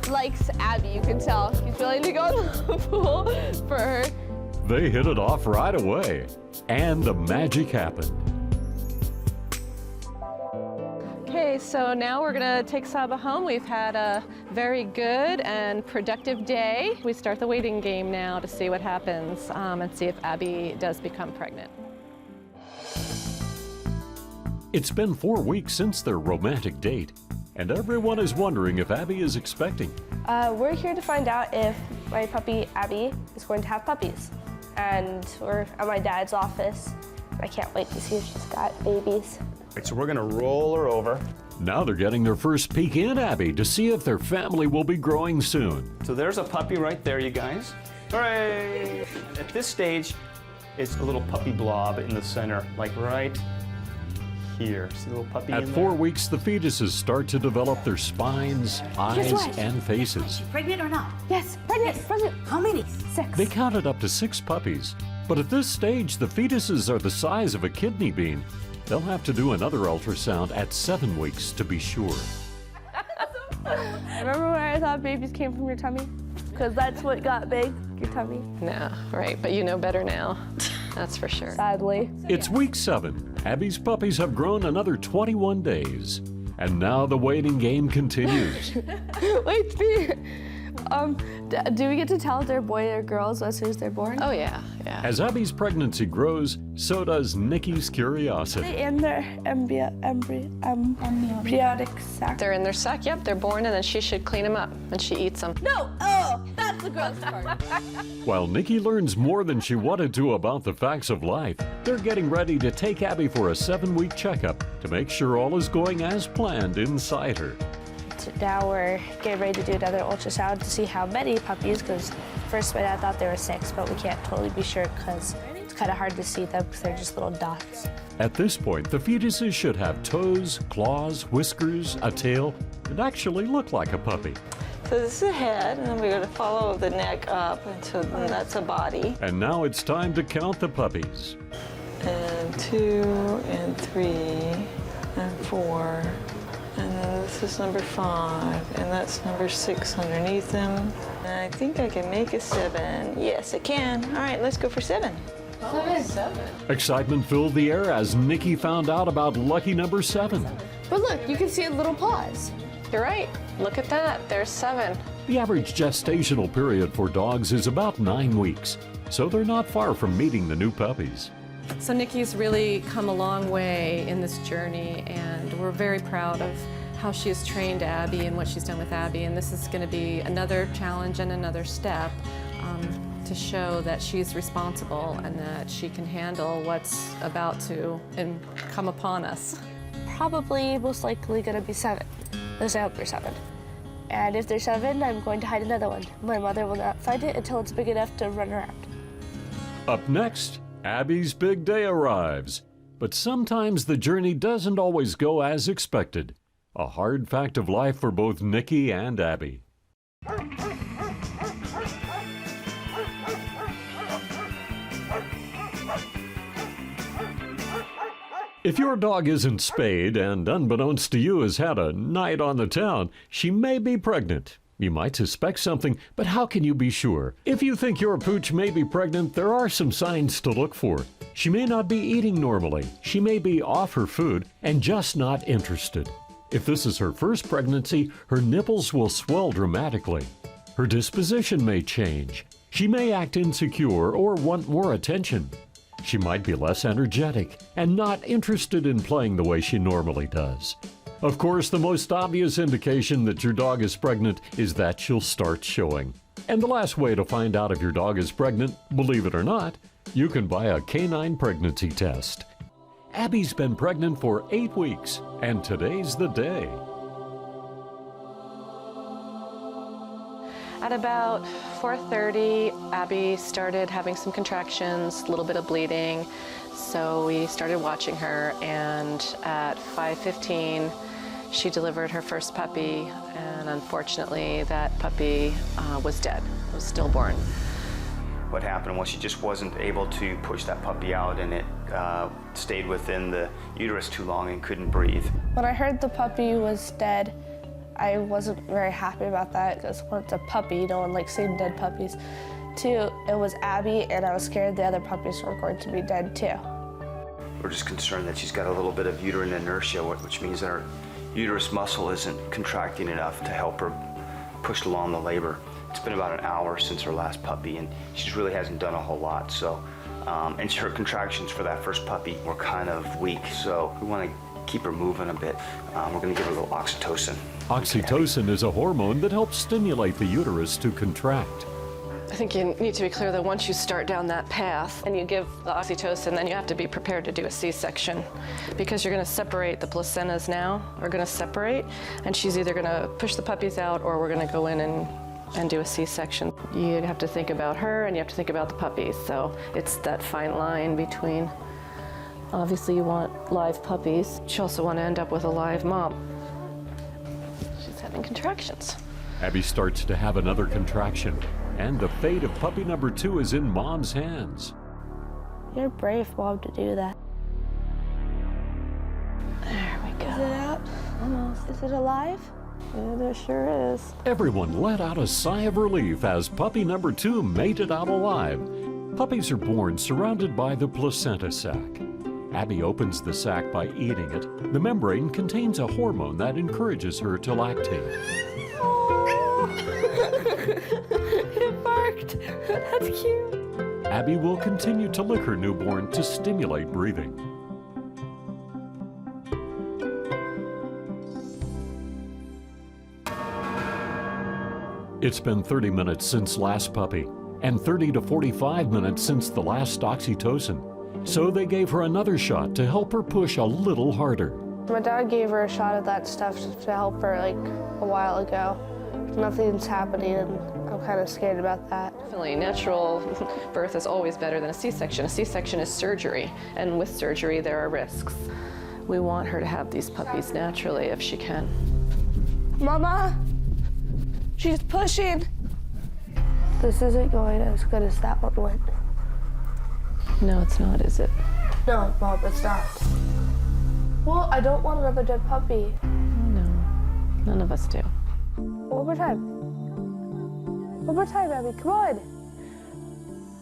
Speaker 11: likes Abby, you can tell. He's willing to go in the pool for her.
Speaker 1: They hit it off right away, and the magic happened.
Speaker 24: Okay, so now we're gonna take Saba home. We've had a very good and productive day. We start the waiting game now to see what happens and see if Abby does become pregnant.
Speaker 1: It's been 4 weeks since their romantic date, and everyone is wondering if Abby is expecting.
Speaker 11: We're here to find out if my puppy, Abby, is going to have puppies. And we're at my dad's office. I can't wait to see if she's got babies.
Speaker 8: So we're gonna roll her over.
Speaker 1: Now they're getting their first peek in Abby to see if their family will be growing soon.
Speaker 8: So there's a puppy right there, you guys. Hooray! At this stage, it's a little puppy blob in the center, like right here. See the little puppy
Speaker 1: At
Speaker 8: in
Speaker 1: 4
Speaker 8: there?
Speaker 1: weeks, the fetuses start to develop their spines, eyes,
Speaker 14: what?
Speaker 1: and faces.
Speaker 14: Pregnant or not?
Speaker 11: Yes, pregnant, pregnant.
Speaker 14: How many?
Speaker 11: 6.
Speaker 1: They counted up to 6 puppies, but at this stage, the fetuses are the size of a kidney bean. They'll have to do another ultrasound at 7 weeks to be sure.
Speaker 11: Remember when I thought babies came from your tummy? Because that's what got big, your tummy.
Speaker 21: No, right, but you know better now. That's for sure.
Speaker 11: Sadly.
Speaker 1: It's week 7. Abby's puppies have grown another 21 days. And now the waiting game continues.
Speaker 11: Wait, do we get to tell if they're boy or girls as soon as they're born?
Speaker 21: Oh yeah, yeah.
Speaker 1: As Abby's pregnancy grows, so does Nikki's curiosity.
Speaker 11: In their embryonic sac.
Speaker 21: They're in their sac, yep, they're born, and then she should clean them up, and she eats them.
Speaker 11: No! Oh, that's the gross part.
Speaker 1: While Nikki learns more than she wanted to about the facts of life, they're getting ready to take Abby for a 7-week checkup to make sure all is going as planned inside her.
Speaker 11: So now we're getting ready to do another ultrasound to see how many puppies, because first my dad thought there were 6, but we can't totally be sure because it's kind of hard to see them because they're just little dots.
Speaker 1: At this point, the fetuses should have toes, claws, whiskers, a tail, and actually look like a puppy.
Speaker 9: So this is the head, and then we're going to follow the neck up, and so that's a body.
Speaker 1: And now it's time to count the puppies.
Speaker 9: And 2, and 3, and 4. And then this is number 5, and that's number 6 underneath them. And I think I can make a 7. Yes, I can. All right, let's go for 7.
Speaker 21: Oh, 7.
Speaker 1: Excitement filled the air as Nikki found out about lucky number 7.
Speaker 11: But look, you can see little paws.
Speaker 21: You're right. Look at that. There's 7.
Speaker 1: The average gestational period for dogs is about 9 weeks, so they're not far from meeting the new puppies.
Speaker 21: So Nikki's really come a long way in this journey, and we're very proud of how she has trained Abby and what she's done with Abby. And this is going to be another challenge and another step to show that she's responsible and that she can handle what's about to come upon us.
Speaker 11: Probably, most likely gonna be 7. Let's hope they're 7. And if they're 7, I'm going to hide another one. My mother will not find it until it's big enough to run around.
Speaker 1: Up next, Abby's big day arrives. But sometimes the journey doesn't always go as expected. A hard fact of life for both Nikki and Abby. If your dog isn't spayed and unbeknownst to you has had a night on the town, she may be pregnant. You might suspect something, but how can you be sure? If you think your pooch may be pregnant, there are some signs to look for. She may not be eating normally. She may be off her food and just not interested. If this is her first pregnancy, her nipples will swell dramatically. Her disposition may change. She may act insecure or want more attention. She might be less energetic and not interested in playing the way she normally does. Of course, the most obvious indication that your dog is pregnant is that she'll start showing. And the last way to find out if your dog is pregnant, believe it or not, you can buy a canine pregnancy test. Abby's been pregnant for 8 weeks, and today's the day.
Speaker 21: At about 4:30, Abby started having some contractions, a little bit of bleeding, so we started watching her, and at 5:15, she delivered her first puppy, and unfortunately, that puppy was dead, was stillborn.
Speaker 8: What happened was she just wasn't able to push that puppy out, and it stayed within the uterus too long and couldn't breathe.
Speaker 11: When I heard the puppy was dead, I wasn't very happy about that because one, it's a puppy, no one likes seeing dead puppies. 2, it was Abby, and I was scared the other puppies were going to be dead too.
Speaker 8: We're just concerned that she's got a little bit of uterine inertia, which means that her uterus muscle isn't contracting enough to help her push along the labor. It's been about an hour since her last puppy, and she just really hasn't done a whole lot. So, and her contractions for that first puppy were kind of weak. So we want to keep her moving a bit. We're going to give her a little oxytocin.
Speaker 1: Oxytocin is a hormone that helps stimulate the uterus to contract.
Speaker 21: I think you need to be clear that once you start down that path and you give the oxytocin, then you have to be prepared to do a C-section because you're going to separate. The placentas now are going to separate, and she's either going to push the puppies out or we're going to go in and do a C-section. You have to think about her and you have to think about the puppies, so it's that fine line between, obviously you want live puppies, you also want to end up with a live mom. She's having contractions.
Speaker 1: Abby starts to have another contraction, and the fate of puppy number 2 is in Mom's hands.
Speaker 11: You're brave, Mom, to do that.
Speaker 21: There we go.
Speaker 11: Is it out?
Speaker 21: Almost.
Speaker 11: Is it alive?
Speaker 21: Yeah, there sure is.
Speaker 1: Everyone let out a sigh of relief as puppy number 2 made it out alive. Puppies are born surrounded by the placenta sac. Abby opens the sac by eating it. The membrane contains a hormone that encourages her to lactate.
Speaker 11: It barked. That's cute.
Speaker 1: Abby will continue to lick her newborn to stimulate breathing. It's been 30 minutes since last puppy, and 30 to 45 minutes since the last oxytocin. So they gave her another shot to help her push a little harder.
Speaker 11: My dad gave her a shot of that stuff to help her like a while ago. Nothing's happening and I'm kind of scared about that.
Speaker 21: Definitely, natural birth is always better than a C-section. A C-section is surgery, and with surgery there are risks. We want her to have these puppies naturally if she can.
Speaker 11: Mama, she's pushing. This isn't going as good as that one went.
Speaker 21: No, it's not, is it?
Speaker 11: No, Mom, it's not. Well, I don't want another dead puppy.
Speaker 21: No, none of us do.
Speaker 11: One more time. One more time, Abby, come on.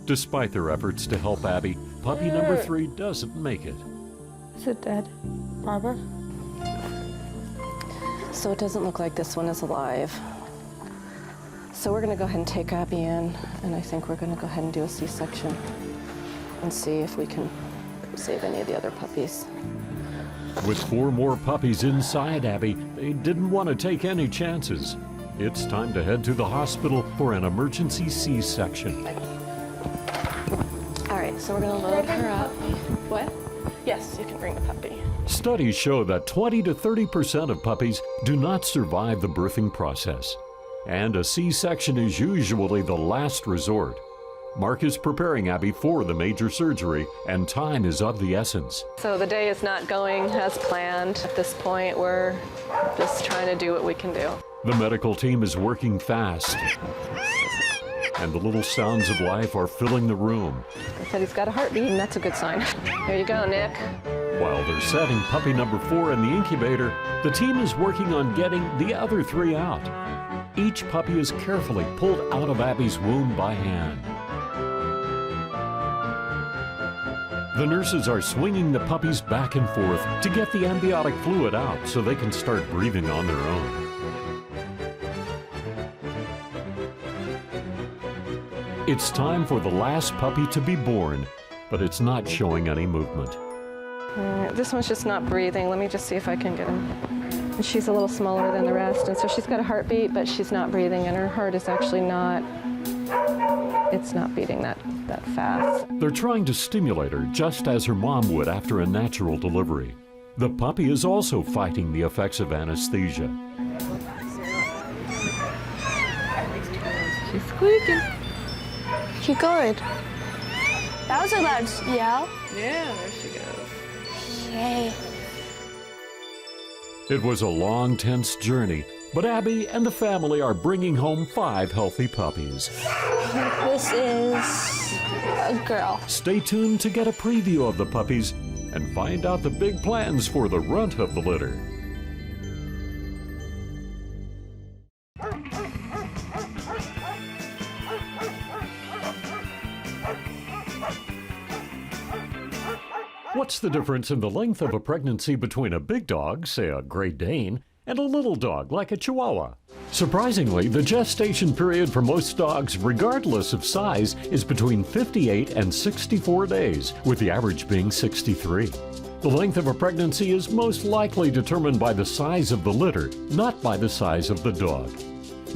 Speaker 1: Despite their efforts to help Abby, puppy number 3 doesn't make it.
Speaker 11: Is it dead, Barbara?
Speaker 21: So it doesn't look like this one is alive. So we're gonna go ahead and take Abby in, and I think we're gonna go ahead and do a C-section and see if we can save any of the other puppies.
Speaker 1: With 4 more puppies inside Abby, they didn't want to take any chances. It's time to head to the hospital for an emergency C-section.
Speaker 21: All right, so we're gonna load her up. What? Yes, you can bring the puppy.
Speaker 1: Studies show that 20 to 30% of puppies do not survive the birthing process, and a C-section is usually the last resort. Mark is preparing Abby for the major surgery, and time is of the essence.
Speaker 21: So the day is not going as planned. At this point, we're just trying to do what we can do.
Speaker 1: The medical team is working fast, and the little sounds of life are filling the room.
Speaker 21: I said he's got a heartbeat, and that's a good sign. Here you go, Nick.
Speaker 1: While they're setting puppy number 4 in the incubator, the team is working on getting the other 3 out. Each puppy is carefully pulled out of Abby's womb by hand. The nurses are swinging the puppies back and forth to get the amniotic fluid out so they can start breathing on their own. It's time for the last puppy to be born, but it's not showing any movement.
Speaker 21: This one's just not breathing. Let me just see if I can get him. And she's a little smaller than the rest, and so she's got a heartbeat, but she's not breathing, and her heart is actually not, it's not beating that fast.
Speaker 1: They're trying to stimulate her just as her mom would after a natural delivery. The puppy is also fighting the effects of anesthesia.
Speaker 11: She's squeaking. Keep going. That was a loud yell.
Speaker 21: Yeah, there she goes.
Speaker 11: Yay.
Speaker 1: It was a long, tense journey, but Abby and the family are bringing home 5 healthy puppies.
Speaker 11: This is a girl.
Speaker 1: Stay tuned to get a preview of the puppies and find out the big plans for the runt of the litter. What's the difference in the length of a pregnancy between a big dog, say a Great Dane, and a little dog like a Chihuahua? Surprisingly, the gestation period for most dogs, regardless of size, is between 58 and 64 days, with the average being 63. The length of a pregnancy is most likely determined by the size of the litter, not by the size of the dog.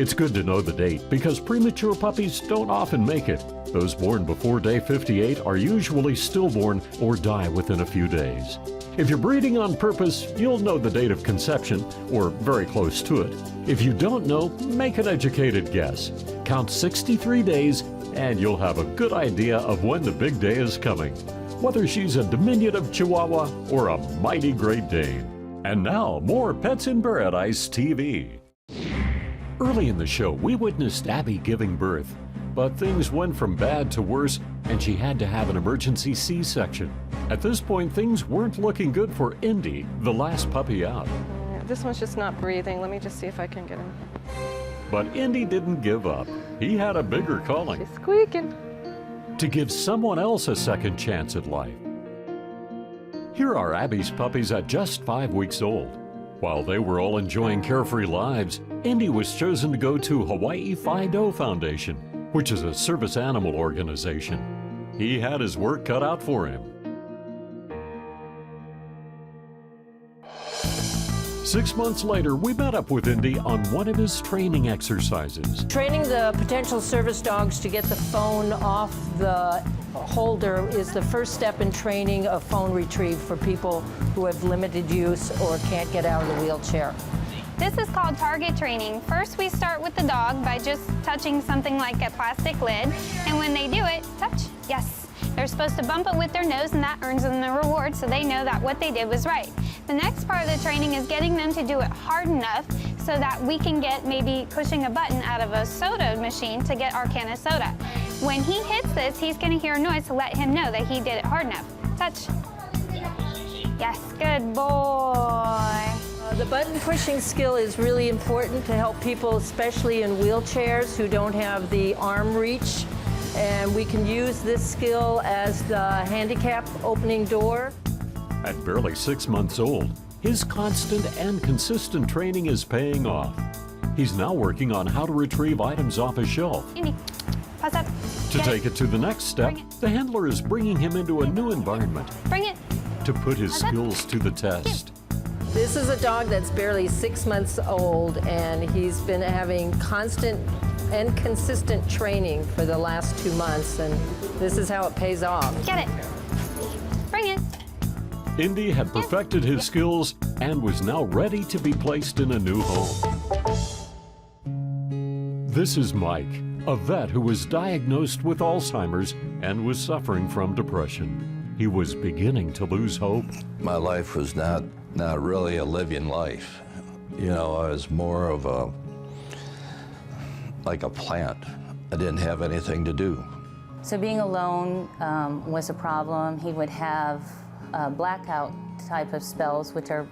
Speaker 1: It's good to know the date because premature puppies don't often make it. Those born before day 58 are usually stillborn or die within a few days. If you're breeding on purpose, you'll know the date of conception, or very close to it. If you don't know, make an educated guess. Count 63 days, and you'll have a good idea of when the big day is coming, whether she's a diminutive Chihuahua or a mighty Great Dane. And now, more Pets in Paradise TV. Early in the show, we witnessed Abby giving birth, but things went from bad to worse, and she had to have an emergency C-section. At this point, things weren't looking good for Indy, the last puppy out.
Speaker 21: This one's just not breathing. Let me just see if I can get him.
Speaker 1: But Indy didn't give up. He had a bigger calling.
Speaker 21: She's squeaking.
Speaker 1: To give someone else a second chance at life. Here are Abby's puppies at just 5 weeks old. While they were all enjoying carefree lives, Indy was chosen to go to Hawaii Fido Foundation, which is a service animal organization. He had his work cut out for him. 6 months later, we met up with Indy on one of his training exercises.
Speaker 4: Training the potential service dogs to get the phone off the holder is the first step in training a phone retrieve for people who have limited use or can't get out of the wheelchair.
Speaker 13: This is called target training. First, we start with the dog by just touching something like a plastic lid. And when they do it, touch, yes. They're supposed to bump it with their nose, and that earns them the reward so they know that what they did was right. The next part of the training is getting them to do it hard enough so that we can get maybe pushing a button out of a soda machine to get our can of soda. When he hits this, he's going to hear a noise to let him know that he did it hard enough. Touch. Yes, good boy.
Speaker 4: The button pushing skill is really important to help people, especially in wheelchairs, who don't have the arm reach. And we can use this skill as the handicap opening door.
Speaker 1: At barely 6 months old, his constant and consistent training is paying off. He's now working on how to retrieve items off a shelf.
Speaker 13: Indy, pass up.
Speaker 1: To take it to the next step, the handler is bringing him into a new environment.
Speaker 13: Bring it.
Speaker 1: To put his skills to the test.
Speaker 4: This is a dog that's barely 6 months old, and he's been having constant and consistent training for the last 2 months, and this is how it pays off.
Speaker 13: Get it. Bring it.
Speaker 1: Indy had perfected his skills and was now ready to be placed in a new home. This is Mike, a vet who was diagnosed with Alzheimer's and was suffering from depression. He was beginning to lose hope.
Speaker 22: My life was not really a living life. You know, I was more of like a plant. I didn't have anything to do.
Speaker 6: So being alone was a problem. He would have blackout type of spells, which are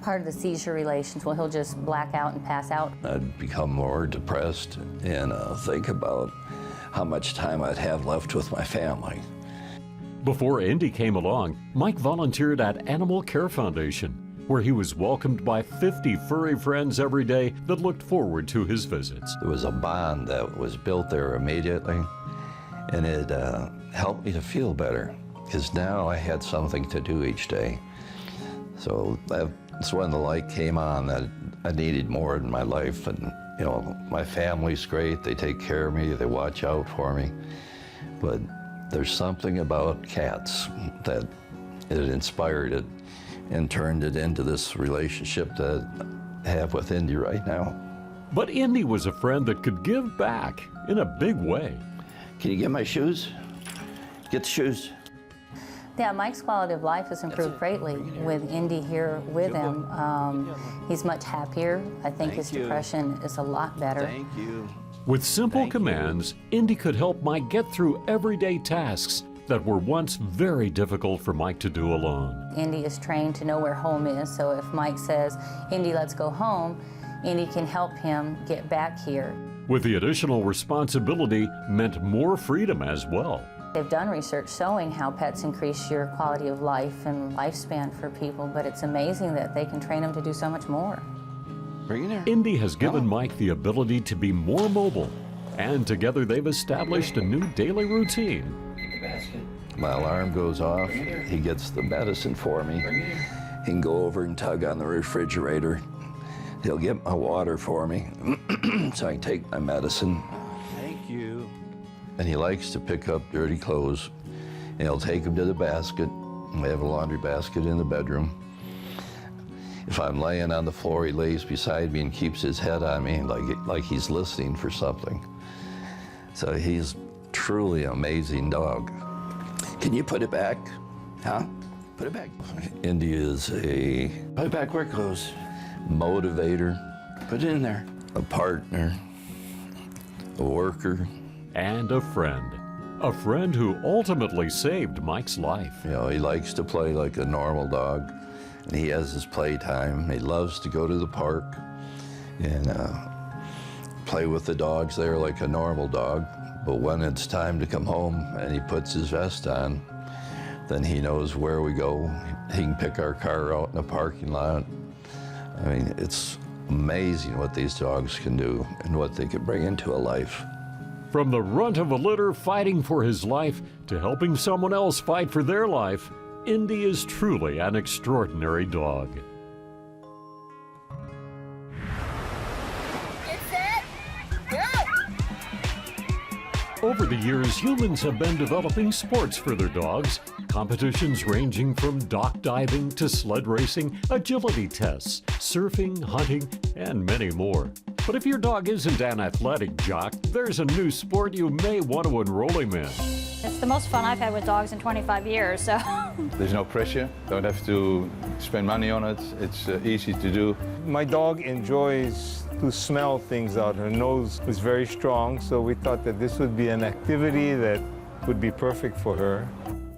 Speaker 6: part of the seizure relations. Well, he'll just black out and pass out.
Speaker 22: I'd become more depressed and think about how much time I'd have left with my family.
Speaker 1: Before Indy came along, Mike volunteered at Animal Care Foundation, where he was welcomed by 50 furry friends every day that looked forward to his visits.
Speaker 22: There was a bond that was built there immediately, and it helped me to feel better, because now I had something to do each day. So that's when the light came on that I needed more in my life. And you know, my family's great, they take care of me, they watch out for me, but there's something about cats that it inspired it and turned it into this relationship that I have with Indy right now.
Speaker 1: But Indy was a friend that could give back in a big way.
Speaker 22: Can you get my shoes? Get the shoes.
Speaker 6: Yeah, Mike's quality of life has improved greatly with Indy here with him. He's much happier. I think his depression is a lot better.
Speaker 22: Thank you.
Speaker 1: With simple commands, Indy could help Mike get through everyday tasks that were once very difficult for Mike to do alone.
Speaker 6: Indy is trained to know where home is, so if Mike says, Indy, let's go home, Indy can help him get back here.
Speaker 1: With the additional responsibility meant more freedom as well.
Speaker 6: They've done research showing how pets increase your quality of life and lifespan for people, but it's amazing that they can train them to do so much more.
Speaker 22: Bring it here.
Speaker 1: Indy has given Mike the ability to be more mobile, and together they've established a new daily routine.
Speaker 22: my alarm goes off, he gets the medicine for me. He can go over and tug on the refrigerator. He'll get my water for me so I can take my medicine.
Speaker 1: Thank you.
Speaker 22: And he likes to pick up dirty clothes, and he'll take them to the basket. We have a laundry basket in the bedroom. If I'm laying on the floor, he lays beside me and keeps his head on me like he's listening for something. So he's truly an amazing dog. Can you put it back? Huh? Put it back. Indy is a... Put it back where it goes. Motivator. Put it in there. A partner. A worker.
Speaker 1: And a friend. A friend who ultimately saved Mike's life.
Speaker 22: You know, he likes to play like a normal dog. And he has his playtime. He loves to go to the park and play with the dogs there like a normal dog. But when it's time to come home and he puts his vest on, then he knows where we go. He can pick our car out in the parking lot. I mean, it's amazing what these dogs can do and what they can bring into a life.
Speaker 1: From the runt of a litter fighting for his life to helping someone else fight for their life, Indy is truly an extraordinary dog.
Speaker 2: Get set, go!
Speaker 1: Over the years, humans have been developing sports for their dogs. Competitions ranging from dock diving to sled racing, agility tests, surfing, hunting, and many more. But if your dog isn't an athletic jock, there's a new sport you may want to enroll him in.
Speaker 2: It's the most fun I've had with dogs in 25 years, so.
Speaker 10: There's no pressure, don't have to spend money on it, it's easy to do.
Speaker 7: My dog enjoys to smell things out. Her nose is very strong, so we thought that this would be an activity that would be perfect for her.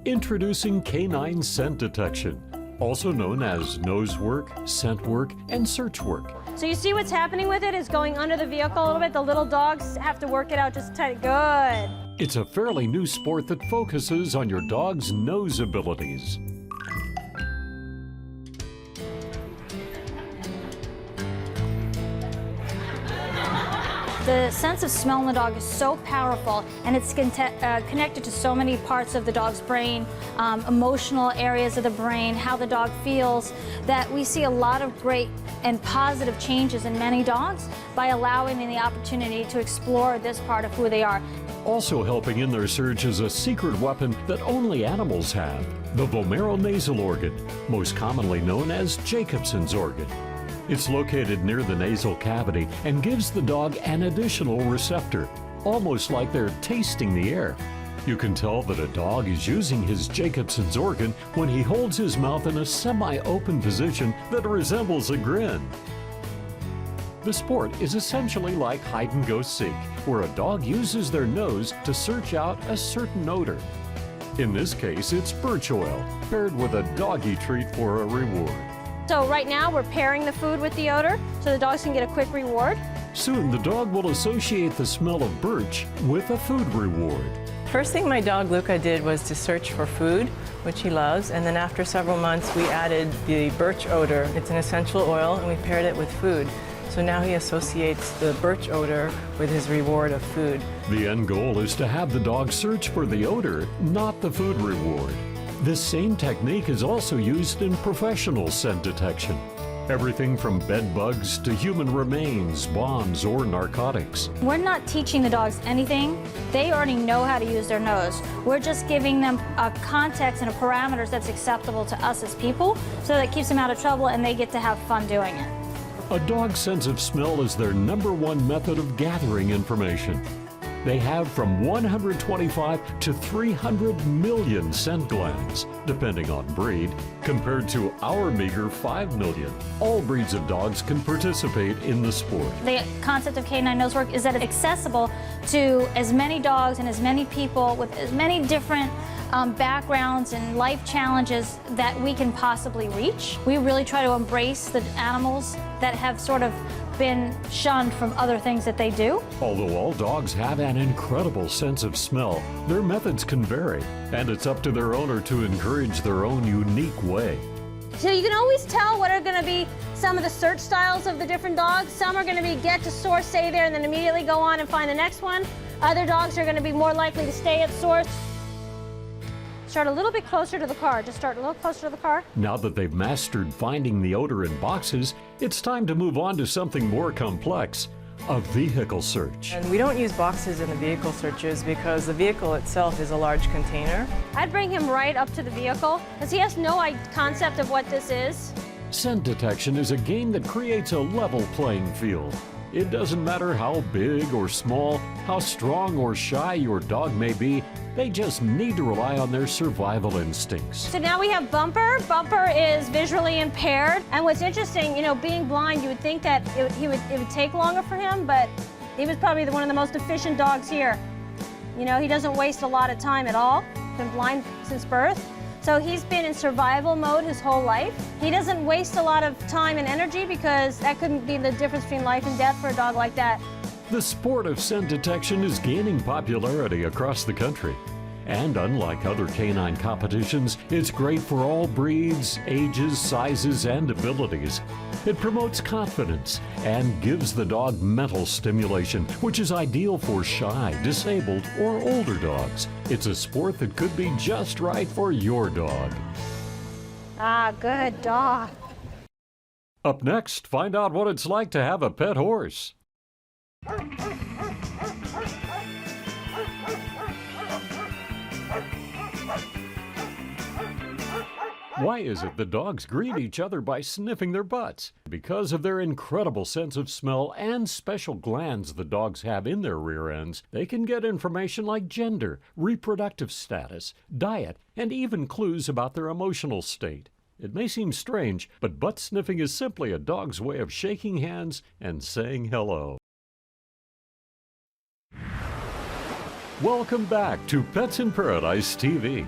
Speaker 1: Introducing canine scent detection, also known as nose work, scent work, and search work.
Speaker 2: So you see what's happening with it is going under the vehicle a little bit. The little dogs have to work it out just tight. Good.
Speaker 1: It's a fairly new sport that focuses on your dog's nose abilities.
Speaker 2: The sense of smell in the dog is so powerful, and it's connected to so many parts of the dog's brain, emotional areas of the brain, how the dog feels, that we see a lot of great and positive changes in many dogs by allowing them the opportunity to explore this part of who they are.
Speaker 1: Also helping in their search is a secret weapon that only animals have, the vomeronasal organ, most commonly known as Jacobson's organ. It's located near the nasal cavity and gives the dog an additional receptor, almost like they're tasting the air. You can tell that a dog is using his Jacobson's organ when he holds his mouth in a semi-open position that resembles a grin. The sport is essentially like hide-and-go-seek, where a dog uses their nose to search out a certain odor. In this case, it's birch oil, paired with a doggy treat for a reward.
Speaker 2: So right now we're pairing the food with the odor so the dogs can get a quick reward.
Speaker 1: Soon the dog will associate the smell of birch with a food reward.
Speaker 24: First thing my dog Luca did was to search for food, which he loves, and then after several months we added the birch odor. It's an essential oil, and we paired it with food. So now he associates the birch odor with his reward of food.
Speaker 1: The end goal is to have the dog search for the odor, not the food reward. This same technique is also used in professional scent detection. Everything from bed bugs to human remains, bombs, or narcotics.
Speaker 2: We're not teaching the dogs anything. They already know how to use their nose. We're just giving them a context and a parameters that's acceptable to us as people, so that keeps them out of trouble and they get to have fun doing it.
Speaker 1: A dog's sense of smell is their #1 method of gathering information. They have from 125 to 300 million scent glands, depending on breed, compared to our meager 5 million. All breeds of dogs can participate in the sport.
Speaker 2: The concept of canine nose work is that it's accessible to as many dogs and as many people with as many different backgrounds and life challenges that we can possibly reach. We really try to embrace the animals that have sort of been shunned from other things that they do.
Speaker 1: Although all dogs have an incredible sense of smell, their methods can vary, and it's up to their owner to encourage their own unique way.
Speaker 2: So you can always tell what are going to be some of the search styles of the different dogs. Some are going to be get to source, stay there, and then immediately go on and find the next one. Other dogs are going to be more likely to stay at source. Start a little bit closer to the car. Just start a little closer to the car.
Speaker 1: Now that they've mastered finding the odor in boxes, it's time to move on to something more complex, a vehicle search.
Speaker 24: And we don't use boxes in the vehicle searches because the vehicle itself is a large container.
Speaker 2: I'd bring him right up to the vehicle because he has no concept of what this is.
Speaker 1: Scent detection is a game that creates a level playing field. It doesn't matter how big or small, how strong or shy your dog may be, they just need to rely on their survival instincts.
Speaker 2: So now we have Bumper. Bumper is visually impaired. And what's interesting, you know, being blind, you would think that it would take longer for him, but he was probably one of the most efficient dogs here. You know, he doesn't waste a lot of time at all. Been blind since birth. So he's been in survival mode his whole life. He doesn't waste a lot of time and energy because that couldn't be the difference between life and death for a dog like that.
Speaker 1: The sport of scent detection is gaining popularity across the country. And unlike other canine competitions, it's great for all breeds, ages, sizes, and abilities. It promotes confidence and gives the dog mental stimulation, which is ideal for shy, disabled, or older dogs. It's a sport that could be just right for your dog.
Speaker 2: Ah, good dog.
Speaker 1: Up next, find out what it's like to have a pet horse. Why is it that dogs greet each other by sniffing their butts? Because of their incredible sense of smell and special glands the dogs have in their rear ends, they can get information like gender, reproductive status, diet, and even clues about their emotional state. It may seem strange, but butt sniffing is simply a dog's way of shaking hands and saying hello. Welcome back to Pets in Paradise TV.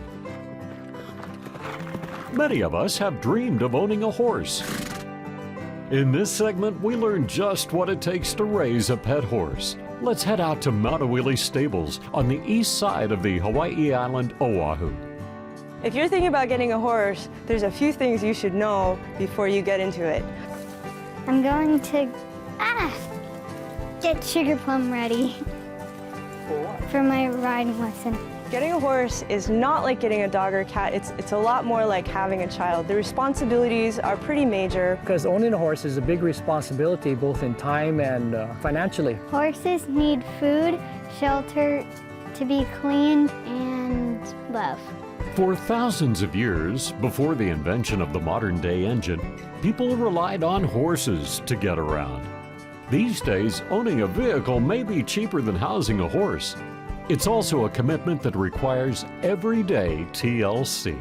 Speaker 1: Many of us have dreamed of owning a horse. In this segment, we learn just what it takes to raise a pet horse. Let's head out to Maunawili Stables on the east side of the Hawaii island, Oahu.
Speaker 5: If you're thinking about getting a horse, there's a few things you should know before you get into it.
Speaker 18: I'm going to get Sugar Plum ready for my riding lesson.
Speaker 5: Getting a horse is not like getting a dog or a cat. It's a lot more like having a child. The responsibilities are pretty major.
Speaker 15: Because owning a horse is a big responsibility, both in time and financially.
Speaker 18: Horses need food, shelter, to be cleaned, and love.
Speaker 1: For thousands of years, before the invention of the modern-day engine, people relied on horses to get around. These days, owning a vehicle may be cheaper than housing a horse. It's also a commitment that requires everyday TLC.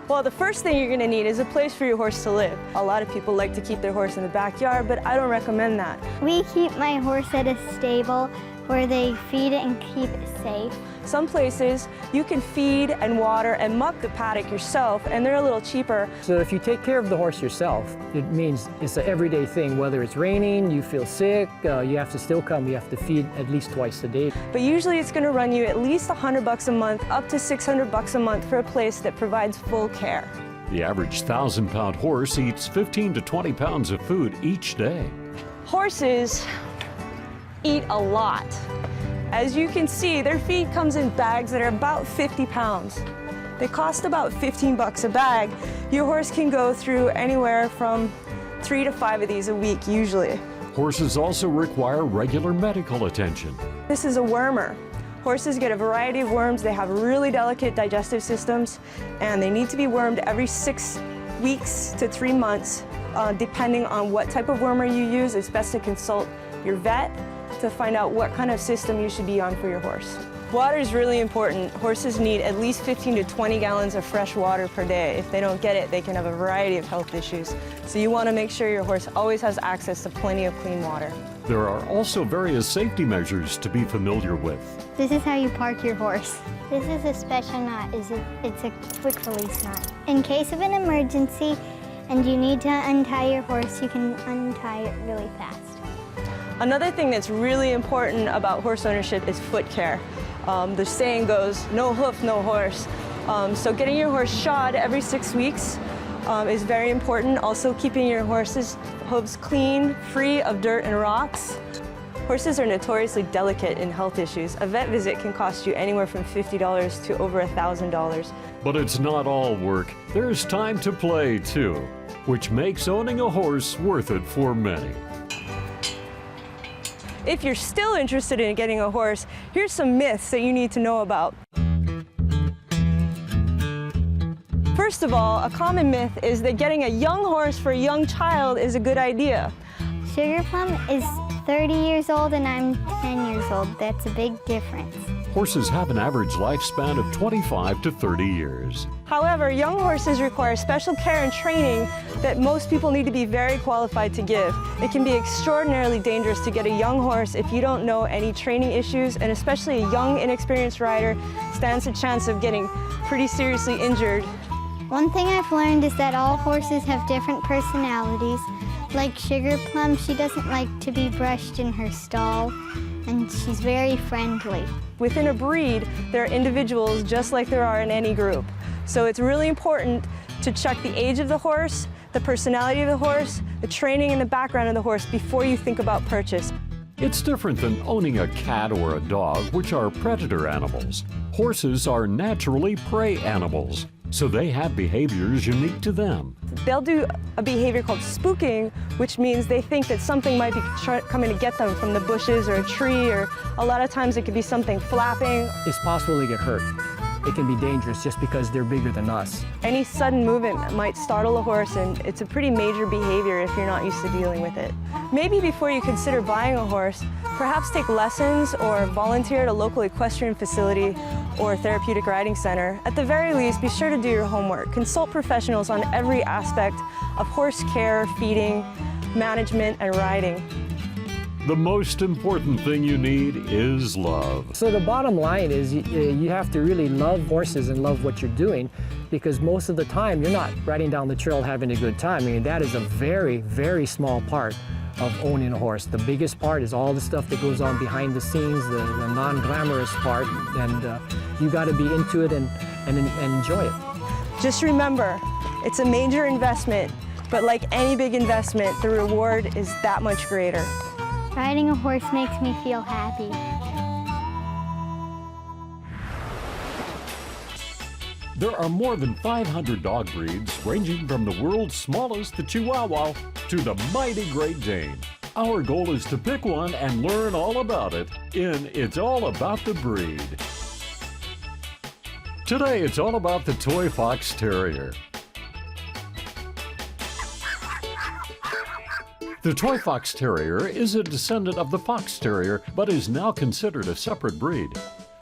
Speaker 5: Well, the first thing you're going to need is a place for your horse to live. A lot of people like to keep their horse in the backyard, but I don't recommend that.
Speaker 18: We keep my horse at a stable where they feed it and keep it safe.
Speaker 5: Some places you can feed and water and muck the paddock yourself, and they're a little cheaper.
Speaker 15: So if you take care of the horse yourself, it means it's an everyday thing. Whether it's raining, you feel sick, you have to still come, you have to feed at least twice a day.
Speaker 5: But usually it's going to run you at least $100 a month, up to $600 a month for a place that provides full care.
Speaker 1: The average 1,000-pound horse eats 15 to 20 pounds of food each day.
Speaker 5: Horses eat a lot. As you can see, their feed comes in bags that are about 50 pounds. They cost about $15 a bag. Your horse can go through anywhere from 3 to 5 of these a week, usually.
Speaker 1: Horses also require regular medical attention.
Speaker 5: This is a wormer. Horses get a variety of worms. They have really delicate digestive systems, and they need to be wormed every 6 weeks to 3 months. Depending on what type of wormer you use, it's best to consult your vet to find out what kind of system you should be on for your horse. Water is really important. Horses need at least 15 to 20 gallons of fresh water per day. If they don't get it, they can have a variety of health issues. So you want to make sure your horse always has access to plenty of clean water.
Speaker 1: There are also various safety measures to be familiar with.
Speaker 18: This is how you park your horse. This is a special knot. It's a quick release knot. In case of an emergency and you need to untie your horse, you can untie it really fast.
Speaker 5: Another thing that's really important about horse ownership is foot care. The saying goes, no hoof, no horse. So getting your horse shod every 6 weeks is very important. Also keeping your horse's hooves clean, free of dirt and rocks. Horses are notoriously delicate in health issues. A vet visit can cost you anywhere from $50 to over $1,000.
Speaker 1: But it's not all work. There's time to play too, which makes owning a horse worth it for many.
Speaker 5: If you're still interested in getting a horse, here's some myths that you need to know about. First of all, a common myth is that getting a young horse for a young child is a good idea.
Speaker 18: Sugar Plum is 30 years old and I'm 10 years old. That's a big difference.
Speaker 1: Horses have an average lifespan of 25 to 30 years.
Speaker 5: However, young horses require special care and training that most people need to be very qualified to give. It can be extraordinarily dangerous to get a young horse if you don't know any training issues, and especially a young, inexperienced rider stands a chance of getting pretty seriously injured.
Speaker 18: One thing I've learned is that all horses have different personalities. Like Sugar Plum, she doesn't like to be brushed in her stall, and she's very friendly.
Speaker 5: Within a breed, there are individuals just like there are in any group. So it's really important to check the age of the horse, the personality of the horse, the training and the background of the horse before you think about purchase.
Speaker 1: It's different than owning a cat or a dog, which are predator animals. Horses are naturally prey animals, so they have behaviors unique to them.
Speaker 5: They'll do a behavior called spooking, which means they think that something might be coming to get them from the bushes or a tree, or a lot of times it could be something flapping.
Speaker 15: It's possible they get hurt. It can be dangerous just because they're bigger than us.
Speaker 5: Any sudden movement might startle a horse, and it's a pretty major behavior if you're not used to dealing with it. Maybe before you consider buying a horse, perhaps take lessons or volunteer at a local equestrian facility or therapeutic riding center. At the very least, be sure to do your homework. Consult professionals on every aspect of horse care, feeding, management, and riding.
Speaker 1: The most important thing you need is love.
Speaker 15: So the bottom line is you have to really love horses and love what you're doing, because most of the time you're not riding down the trail having a good time. I mean, that is a very, very small part of owning a horse. The biggest part is all the stuff that goes on behind the scenes, the non-glamorous part, and you got to be into it and enjoy it.
Speaker 5: Just remember, it's a major investment, but like any big investment, the reward is that much greater.
Speaker 18: Riding a horse makes me feel happy.
Speaker 1: There are more than 500 dog breeds, ranging from the world's smallest, the Chihuahua, to the mighty Great Dane. Our goal is to pick one and learn all about it in It's All About the Breed. Today, it's all about the Toy Fox Terrier. The Toy Fox Terrier is a descendant of the Fox Terrier, but is now considered a separate breed.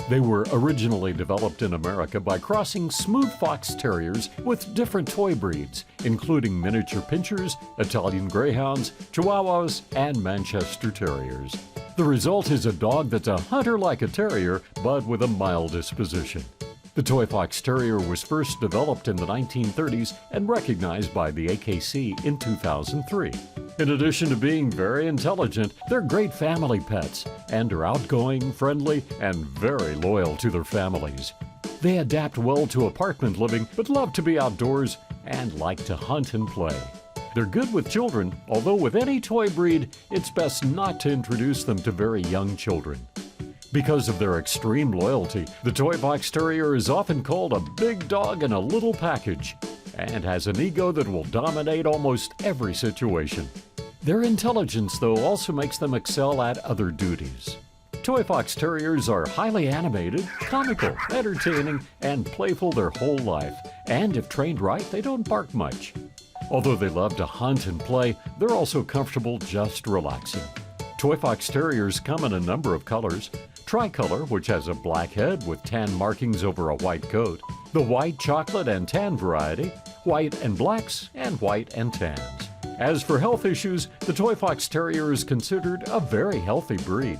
Speaker 1: They were originally developed in America by crossing smooth fox terriers with different toy breeds, including miniature pinchers, Italian greyhounds, Chihuahuas, and Manchester Terriers. The result is a dog that's a hunter like a terrier, but with a mild disposition. The Toy Fox Terrier was first developed in the 1930s and recognized by the AKC in 2003. In addition to being very intelligent, they're great family pets and are outgoing, friendly, and very loyal to their families. They adapt well to apartment living, but love to be outdoors and like to hunt and play. They're good with children, although with any toy breed, it's best not to introduce them to very young children. Because of their extreme loyalty, the Toy Fox Terrier is often called a big dog in a little package and has an ego that will dominate almost every situation. Their intelligence, though, also makes them excel at other duties. Toy Fox Terriers are highly animated, comical, entertaining, and playful their whole life, and if trained right, they don't bark much. Although they love to hunt and play, they're also comfortable just relaxing. Toy Fox Terriers come in a number of colors: tricolor, which has a black head with tan markings over a white coat, the white, chocolate, and tan variety, white and blacks, and white and tans. As for health issues, the Toy Fox Terrier is considered a very healthy breed.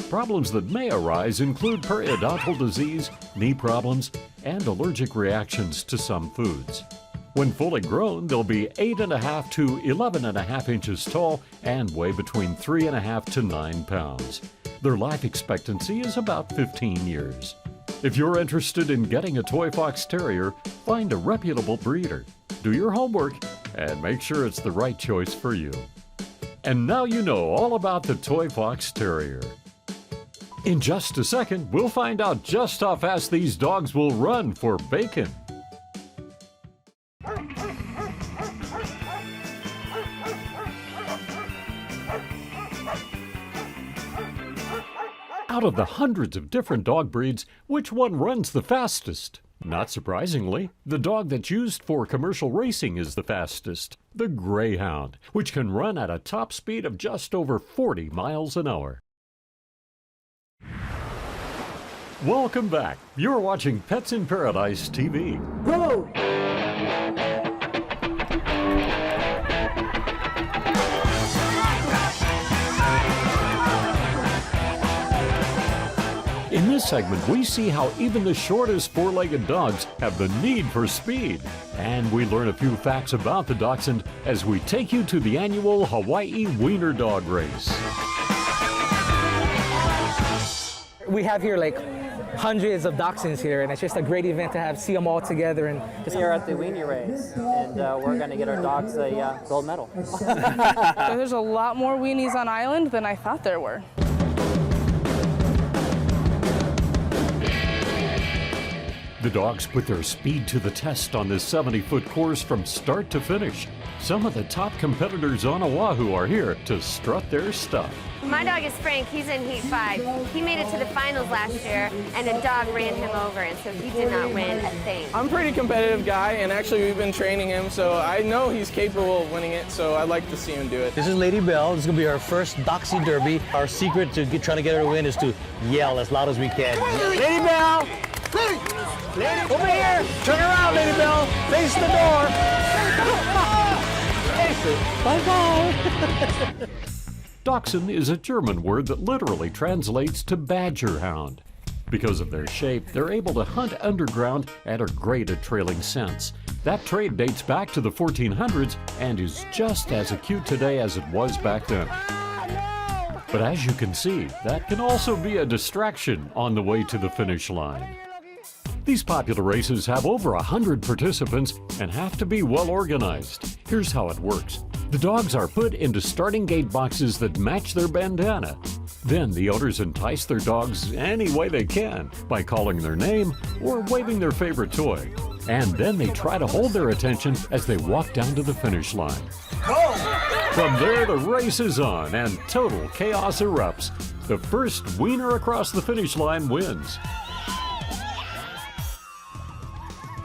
Speaker 1: Problems that may arise include periodontal disease, knee problems, and allergic reactions to some foods. When fully grown, they'll be 8.5 to 11.5 inches tall and weigh between 3.5 to 9 pounds. Their life expectancy is about 15 years. If you're interested in getting a Toy Fox Terrier, find a reputable breeder. Do your homework and make sure it's the right choice for you. And now you know all about the toy fox terrier. In just a second, we'll find out just how fast these dogs will run for bacon. Out of the hundreds of different dog breeds, which one runs the fastest? Not surprisingly, the dog that's used for commercial racing is the fastest, the Greyhound, which can run at a top speed of just over 40 miles an hour. Welcome back. You're watching Pets in Paradise TV.
Speaker 16: Whoa!
Speaker 1: In this segment, we see how even the shortest four-legged dogs have the need for speed. And we learn a few facts about the dachshund as we take you to the annual Hawaii Wiener Dog Race.
Speaker 16: We have here like hundreds of dachshunds here, and it's just a great event to see them all together. And
Speaker 19: we are at the Wiener Race, and we're going to get our dogs a gold medal.
Speaker 20: There's a lot more weenies on island than I thought there were.
Speaker 1: The dogs put their speed to the test on this 70-foot course from start to finish. Some of the top competitors on Oahu are here to strut their stuff.
Speaker 23: My dog is Frank. He's in Heat 5. He made it to the finals last year, and a dog ran him over, and so he did not win a thing.
Speaker 25: I'm a pretty competitive guy, and actually we've been training him, so I know he's capable of winning it, so I'd like to see him do it.
Speaker 26: This is Lady Belle. This is going to be our first Doxy Derby. Our secret to trying to get her to win is to yell as loud as we can.
Speaker 16: Lady Belle! Lady, over here! Turn around, Lady Belle! Face the door!
Speaker 1: Bye-bye! Dachshund is a German word that literally translates to badger hound. Because of their shape, they're able to hunt underground and are great at trailing scents. That trait dates back to the 1400s and is just as acute today as it was back then. But as you can see, that can also be a distraction on the way to the finish line. These popular races have over 100 participants and have to be well organized. Here's how it works. The dogs are put into starting gate boxes that match their bandana. Then the owners entice their dogs any way they can by calling their name or waving their favorite toy. And then they try to hold their attention as they walk down to the finish line.
Speaker 16: Go!
Speaker 1: From there, the race is on and total chaos erupts. The first wiener across the finish line wins.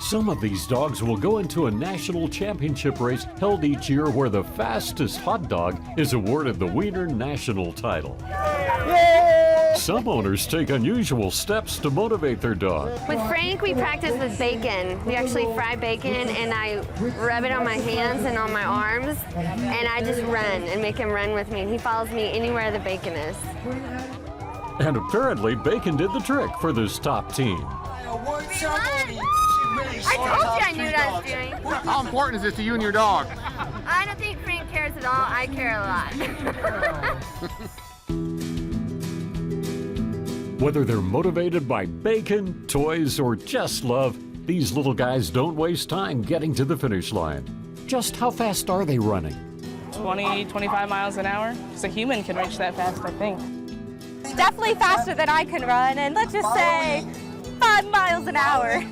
Speaker 1: Some of these dogs will go into a national championship race held each year where the fastest hot dog is awarded the Wiener National title.
Speaker 16: Yay!
Speaker 1: Some owners take unusual steps to motivate their dog.
Speaker 23: With Frank, we practice with bacon. We actually fry bacon, and I rub it on my hands and on my arms, and I just run and make him run with me, and he follows me anywhere the bacon is.
Speaker 1: And apparently, bacon did the trick for this top team.
Speaker 23: I told you I knew what I was doing.
Speaker 27: How important is this to you and your dog?
Speaker 23: I don't think Frank cares at all. I care a lot.
Speaker 1: Whether they're motivated by bacon, toys, or just love, these little guys don't waste time getting to the finish line. Just how fast are they running?
Speaker 20: 20, 25 miles an hour. So a human can reach that fast, I think.
Speaker 28: Definitely faster than I can run, and let's just say 5 miles an hour.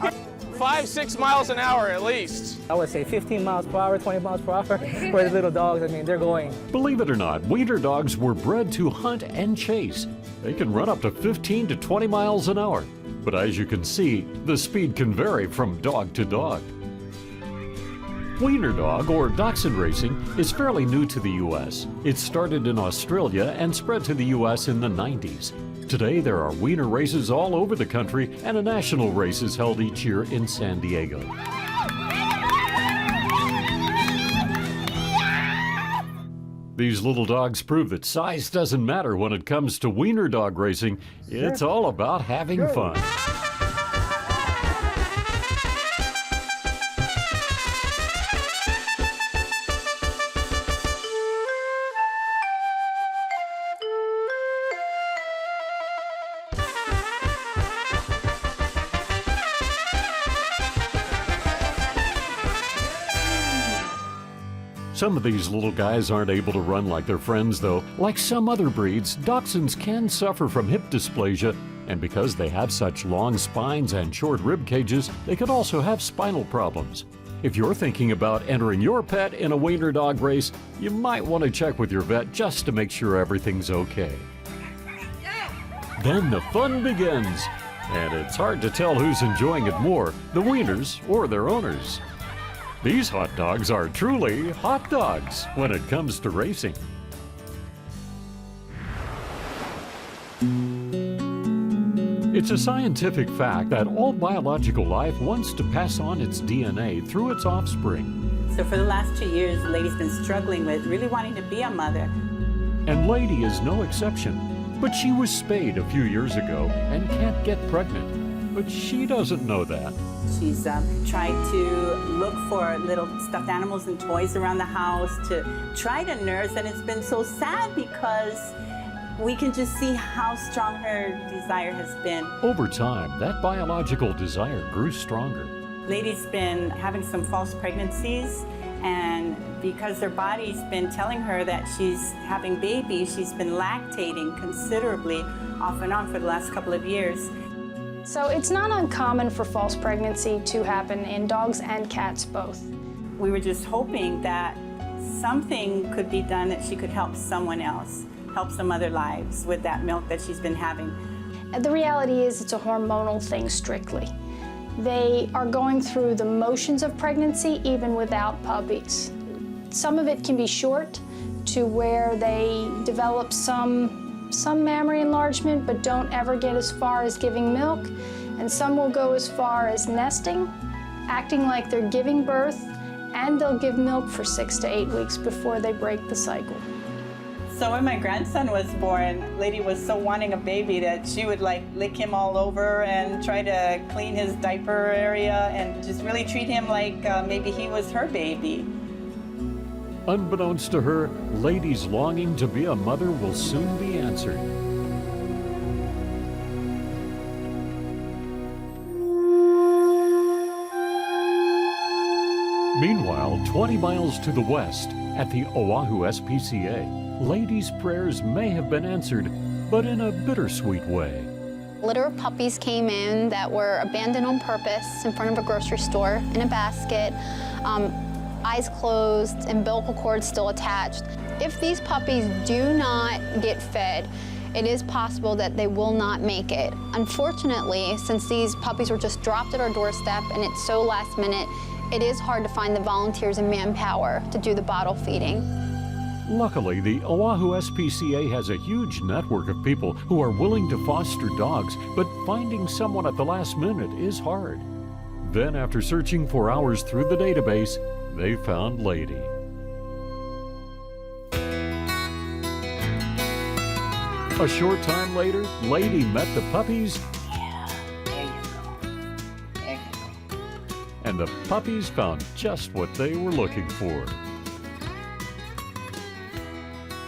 Speaker 25: 5-6 miles an hour at least.
Speaker 16: I would say 15 miles per hour, 20 miles per hour for the little dogs. I mean, they're going.
Speaker 1: Believe it or not, Wiener dogs were bred to hunt and chase. They can run up to 15 to 20 miles an hour. But as you can see, the speed can vary from dog to dog. Wiener dog, or dachshund racing, is fairly new to the U.S. It started in Australia and spread to the U.S. in the 90s. Today, there are wiener races all over the country, and a national race is held each year in San Diego. These little dogs prove that size doesn't matter when it comes to wiener dog racing. It's all about having fun. Some of these little guys aren't able to run like their friends, though. Like some other breeds, Dachshunds can suffer from hip dysplasia, and because they have such long spines and short rib cages, they could also have spinal problems. If you're thinking about entering your pet in a wiener dog race, you might want to check with your vet just to make sure everything's okay. Then the fun begins, and it's hard to tell who's enjoying it more, the wieners or their owners. These hot dogs are truly hot dogs when it comes to racing. It's a scientific fact that all biological life wants to pass on its DNA through its offspring.
Speaker 3: So for the last 2 years, the lady's been struggling with really wanting to be a mother.
Speaker 1: And Lady is no exception. But she was spayed a few years ago and can't get pregnant. But she doesn't know that.
Speaker 3: She's tried to look for little stuffed animals and toys around the house to try to nurse, and it's been so sad because we can just see how strong her desire has been.
Speaker 1: Over time, that biological desire grew stronger.
Speaker 3: Lady's been having some false pregnancies, and because her body's been telling her that she's having babies, she's been lactating considerably off and on for the last couple of years.
Speaker 8: So it's not uncommon for false pregnancy to happen in dogs and cats both.
Speaker 3: We were just hoping that something could be done that she could help someone else, help some other lives with that milk that she's been having.
Speaker 8: The reality is it's a hormonal thing strictly. They are going through the motions of pregnancy even without puppies. Some of it can be short to where they develop some mammary enlargement but don't ever get as far as giving milk, and some will go as far as nesting, acting like they're giving birth, and they'll give milk for 6 to 8 weeks before they break the cycle.
Speaker 3: So when my grandson was born, Lady was so wanting a baby that she would like lick him all over and try to clean his diaper area and just really treat him like maybe he was her baby.
Speaker 1: Unbeknownst to her, Lady's longing to be a mother will soon be answered. Meanwhile, 20 miles to the west, at the Oahu SPCA, Lady's prayers may have been answered, but in a bittersweet way.
Speaker 9: A litter of puppies came in that were abandoned on purpose in front of a grocery store in a basket, eyes closed, umbilical cord still attached. If these puppies do not get fed, it is possible that they will not make it. Unfortunately, since these puppies were just dropped at our doorstep and it's so last minute, it is hard to find the volunteers and manpower to do the bottle feeding.
Speaker 1: Luckily, the Oahu SPCA has a huge network of people who are willing to foster dogs, but finding someone at the last minute is hard. Then, after searching for hours through the database, they found Lady. A short time later, Lady met the puppies.
Speaker 3: Yeah, there you go. There you go.
Speaker 1: And the puppies found just what they were looking for.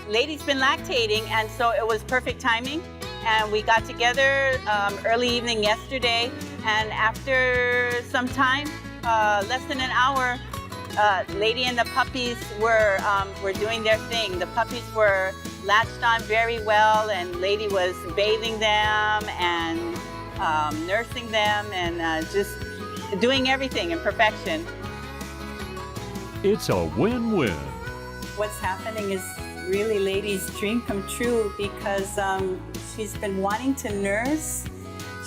Speaker 3: Lady's been lactating, and so it was perfect timing. And we got together early evening yesterday, and after some time, less than an hour, Lady and the puppies were doing their thing. The puppies were latched on very well, and Lady was bathing them and nursing them and just doing everything in perfection.
Speaker 1: It's a win-win.
Speaker 3: What's happening is really Lady's dream come true because she's been wanting to nurse.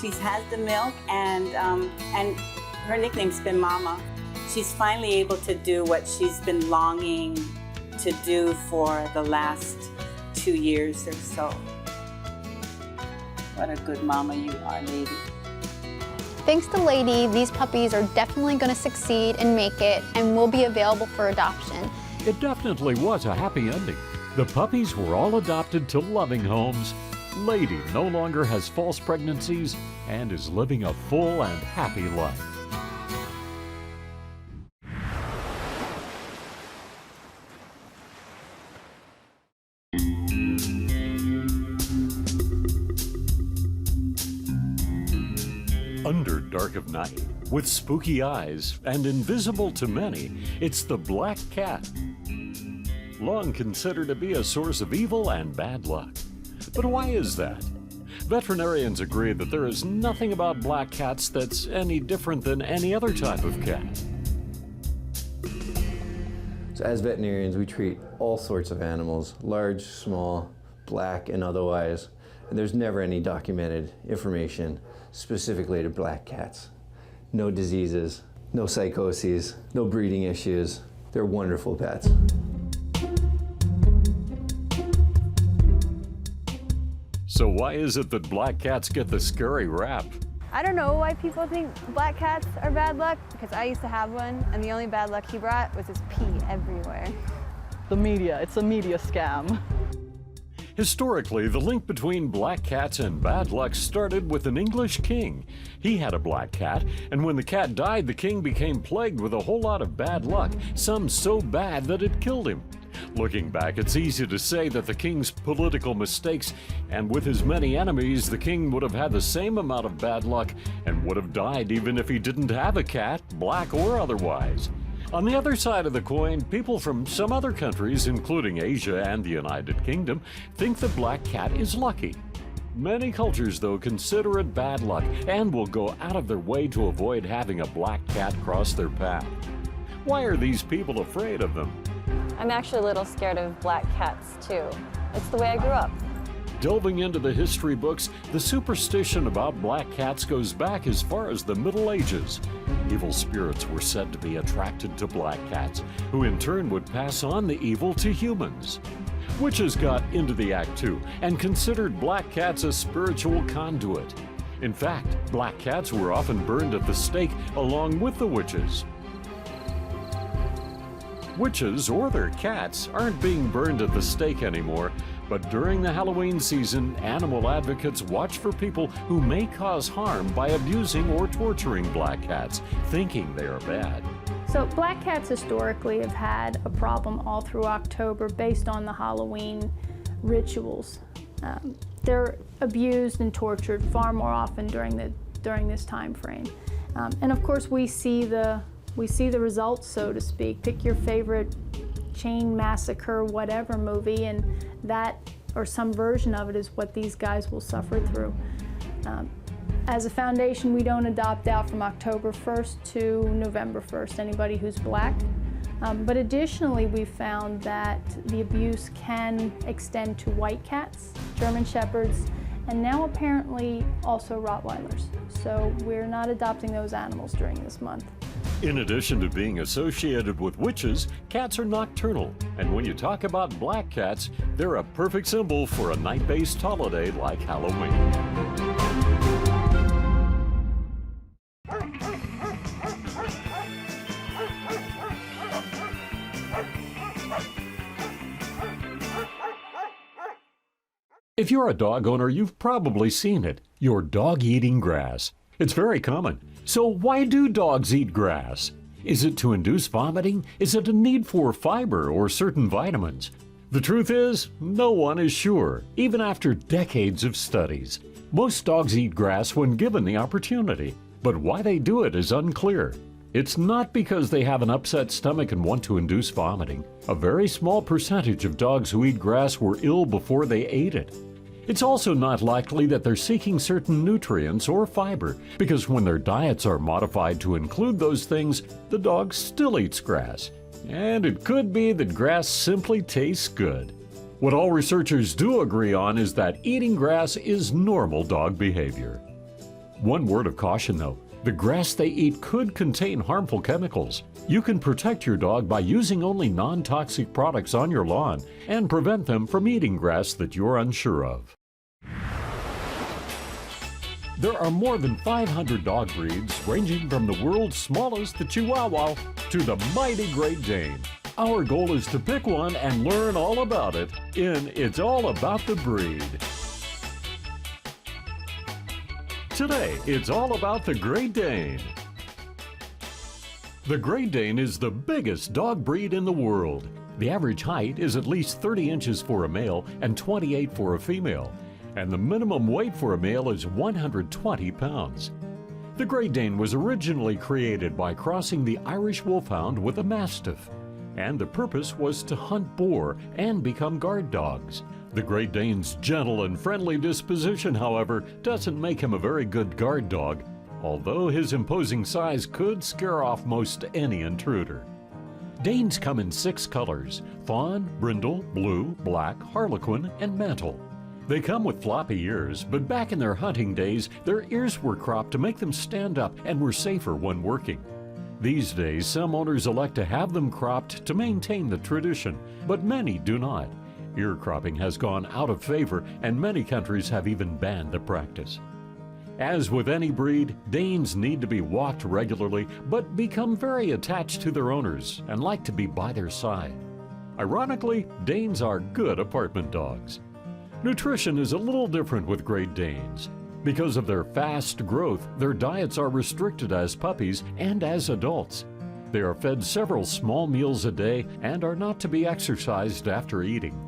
Speaker 3: She's had the milk, and her nickname's been Mama. She's finally able to do what she's been longing to do for the last 2 years or so. What a good mama you are, Lady.
Speaker 9: Thanks to Lady, these puppies are definitely going to succeed and make it and will be available for adoption.
Speaker 1: It definitely was a happy ending. The puppies were all adopted to loving homes. Lady no longer has false pregnancies and is living a full and happy life. Under dark of night, with spooky eyes and invisible to many, it's the black cat. long considered to be a source of evil and bad luck. But why is that? Veterinarians agree that there is nothing about black cats that's any different than any other type of cat.
Speaker 4: So as veterinarians, we treat all sorts of animals, large, small, black, and otherwise. And there's never any documented information specifically to black cats. No diseases, no psychoses, no breeding issues. They're wonderful pets.
Speaker 1: So why is it that black cats get the scary rap?
Speaker 28: I don't know why people think black cats are bad luck, because I used to have one, and the only bad luck he brought was his pee everywhere.
Speaker 6: The media, it's a media scam.
Speaker 1: Historically, the link between black cats and bad luck started with an English king. He had a black cat, and when the cat died, the king became plagued with a whole lot of bad luck, some so bad that it killed him. Looking back, it's easy to say that the king's political mistakes, and with his many enemies, the king would have had the same amount of bad luck and would have died even if he didn't have a cat, black or otherwise. On the other side of the coin, people from some other countries, including Asia and the United Kingdom, think the black cat is lucky. Many cultures, though, consider it bad luck and will go out of their way to avoid having a black cat cross their path. Why are these people afraid of them?
Speaker 28: I'm actually a little scared of black cats, too. It's the way I grew up.
Speaker 1: Delving into the history books, the superstition about black cats goes back as far as the Middle Ages. Evil spirits were said to be attracted to black cats, who in turn would pass on the evil to humans. Witches got into the act too, and considered black cats a spiritual conduit. In fact, black cats were often burned at the stake along with the witches. Witches or their cats aren't being burned at the stake anymore, but during the Halloween season, animal advocates watch for people who may cause harm by abusing or torturing black cats, thinking they are bad.
Speaker 8: So black cats historically have had a problem all through October based on the Halloween rituals. They're abused and tortured far more often during this time frame. And of course we see the results, so to speak. Pick your favorite chain massacre, whatever movie, and that or some version of it is what these guys will suffer through. As a foundation, we don't adopt out from October 1st to November 1st, anybody who's black. But additionally, we found that the abuse can extend to white cats, German Shepherds, and now apparently also Rottweilers. So we're not adopting those animals during this month.
Speaker 1: In addition to being associated with witches, cats are nocturnal. And when you talk about black cats, they're a perfect symbol for a night-based holiday like Halloween. If you're a dog owner, you've probably seen it. Your dog eating grass. It's very common. So why do dogs eat grass? Is it to induce vomiting? Is it a need for fiber or certain vitamins? The truth is, no one is sure, even after decades of studies. Most dogs eat grass when given the opportunity, but why they do it is unclear. It's not because they have an upset stomach and want to induce vomiting. A very small percentage of dogs who eat grass were ill before they ate it. It's also not likely that they're seeking certain nutrients or fiber, because when their diets are modified to include those things, the dog still eats grass. And it could be that grass simply tastes good. What all researchers do agree on is that eating grass is normal dog behavior. One word of caution though, the grass they eat could contain harmful chemicals. You can protect your dog by using only non-toxic products on your lawn and prevent them from eating grass that you're unsure of. There are more than 500 dog breeds, ranging from the world's smallest, the Chihuahua, to the mighty Great Dane. Our goal is to pick one and learn all about it in It's All About the Breed. Today, it's all about the Great Dane. The Great Dane is the biggest dog breed in the world. The average height is at least 30 inches for a male and 28 for a female, and the minimum weight for a male is 120 pounds. The Great Dane was originally created by crossing the Irish Wolfhound with a Mastiff. and the purpose was to hunt boar and become guard dogs. The Great Dane's gentle and friendly disposition, however, doesn't make him a very good guard dog, although his imposing size could scare off most any intruder. Danes come in 6 colors: fawn, brindle, blue, black, harlequin, and mantle. They come with floppy ears, but back in their hunting days, their ears were cropped to make them stand up and were safer when working. These days, some owners elect to have them cropped to maintain the tradition, but many do not. Ear cropping has gone out of favor, and many countries have even banned the practice. As with any breed, Danes need to be walked regularly, but become very attached to their owners and like to be by their side. Ironically, Danes are good apartment dogs. Nutrition is a little different with Great Danes. Because of their fast growth, their diets are restricted as puppies and as adults. They are fed several small meals a day and are not to be exercised after eating.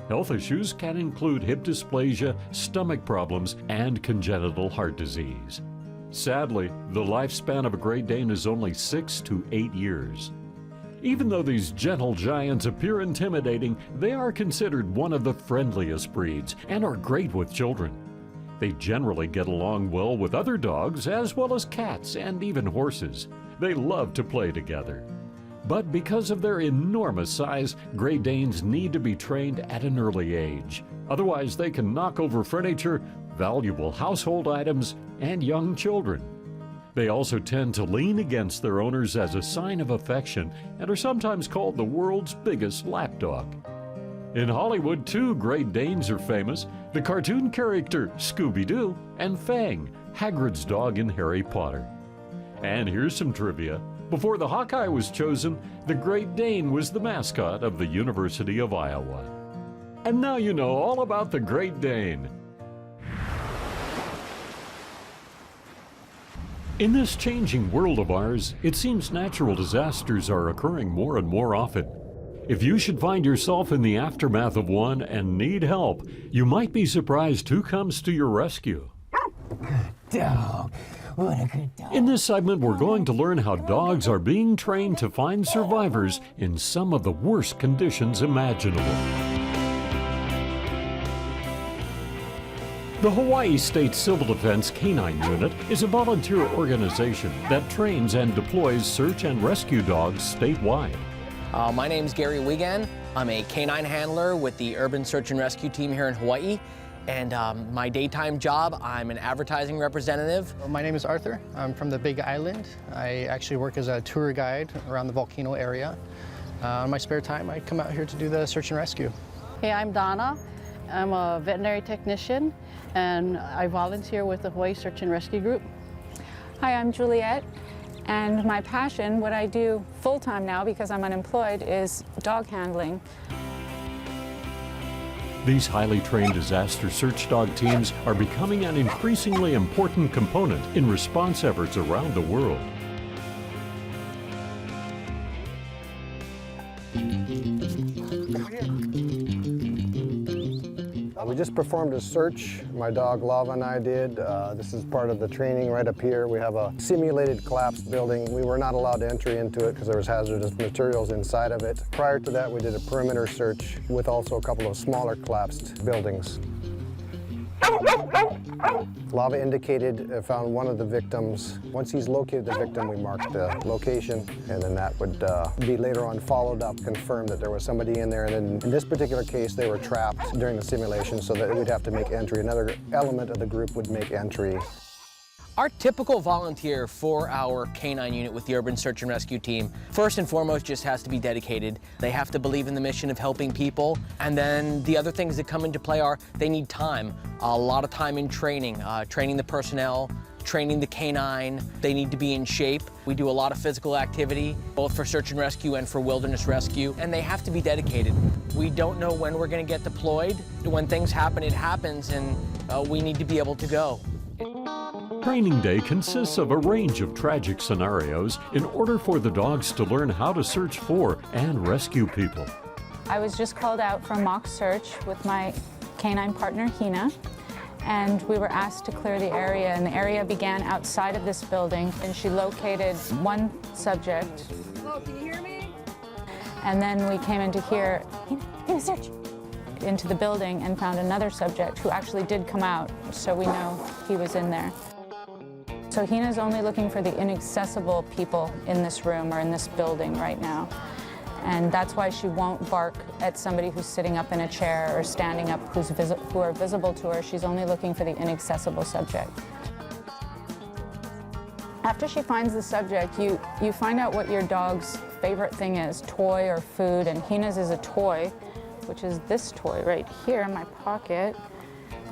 Speaker 1: Health issues can include hip dysplasia, stomach problems, and congenital heart disease. Sadly, the lifespan of a Great Dane is only 6 to 8 years. Even though these gentle giants appear intimidating, they are considered one of the friendliest breeds and are great with children. They generally get along well with other dogs as well as cats and even horses. They love to play together. But because of their enormous size, Great Danes need to be trained at an early age. Otherwise, they can knock over furniture, valuable household items, and young children. They also tend to lean against their owners as a sign of affection and are sometimes called the world's biggest lapdog. In Hollywood, 2 Great Danes are famous: the cartoon character Scooby-Doo and Fang, Hagrid's dog in Harry Potter. And here's some trivia. Before the Hawkeye was chosen, the Great Dane was the mascot of the University of Iowa. And now you know all about the Great Dane. In this changing world of ours, it seems natural disasters are occurring more and more often. If you should find yourself in the aftermath of one and need help, you might be surprised who comes to your rescue.
Speaker 10: Good dog. What a good dog.
Speaker 1: In this segment, we're going to learn how dogs are being trained to find survivors in some of the worst conditions imaginable. The Hawaii State Civil Defense Canine Unit is a volunteer organization that trains and deploys search and rescue dogs statewide.
Speaker 11: My name's Gary Wigan. I'm a canine handler with the Urban Search and Rescue Team here in Hawaii. And my daytime job, I'm an advertising representative.
Speaker 12: My name is Arthur. I'm from the Big Island. I actually work as a tour guide around the volcano area. In my spare time, I come out here to do the search and rescue.
Speaker 13: Hey, I'm Donna. I'm a veterinary technician, and I volunteer with the Hawaii Search and Rescue Group.
Speaker 14: Hi, I'm Juliet, and my passion, what I do full-time now because I'm unemployed, is dog handling.
Speaker 1: These highly trained disaster search dog teams are becoming an increasingly important component in response efforts around the world.
Speaker 17: We just performed a search. My dog Lava and I did. This is part of the training right up here. We have a simulated collapsed building. We were not allowed entry into it because there was hazardous materials inside of it. Prior to that, we did a perimeter search with also a couple of smaller collapsed buildings. Lava indicated, found one of the victims. Once he's located the victim, we marked the location, and then that would be later on followed up, confirmed that there was somebody in there. And then in this particular case, they were trapped during the simulation, so that we'd have to make entry. Another element of the group would make entry.
Speaker 11: Our typical volunteer for our canine unit with the Urban Search and Rescue Team, first and foremost, just has to be dedicated. They have to believe in the mission of helping people. And then the other things that come into play are they need time, a lot of time in training, training the personnel, training the canine. They need to be in shape. We do a lot of physical activity, both for search and rescue and for wilderness rescue, and they have to be dedicated. We don't know when we're gonna get deployed. When things happen, it happens, and we need to be able to go.
Speaker 1: Training day consists of a range of tragic scenarios in order for the dogs to learn how to search for and rescue people.
Speaker 14: I was just called out for a mock search with my canine partner, Hina, and we were asked to clear the area, and the area began outside of this building, and she located one subject.
Speaker 28: Hello, can you hear me?
Speaker 14: And then we came into here, Hina, search, into the building and found another subject who actually did come out, so we know he was in there. So Hina's only looking for the inaccessible people in this room or in this building right now. And that's why she won't bark at somebody who's sitting up in a chair or standing up who are visible to her. She's only looking for the inaccessible subject. After she finds the subject, you find out what your dog's favorite thing is, toy or food, and Hina's is a toy, which is this toy right here in my pocket.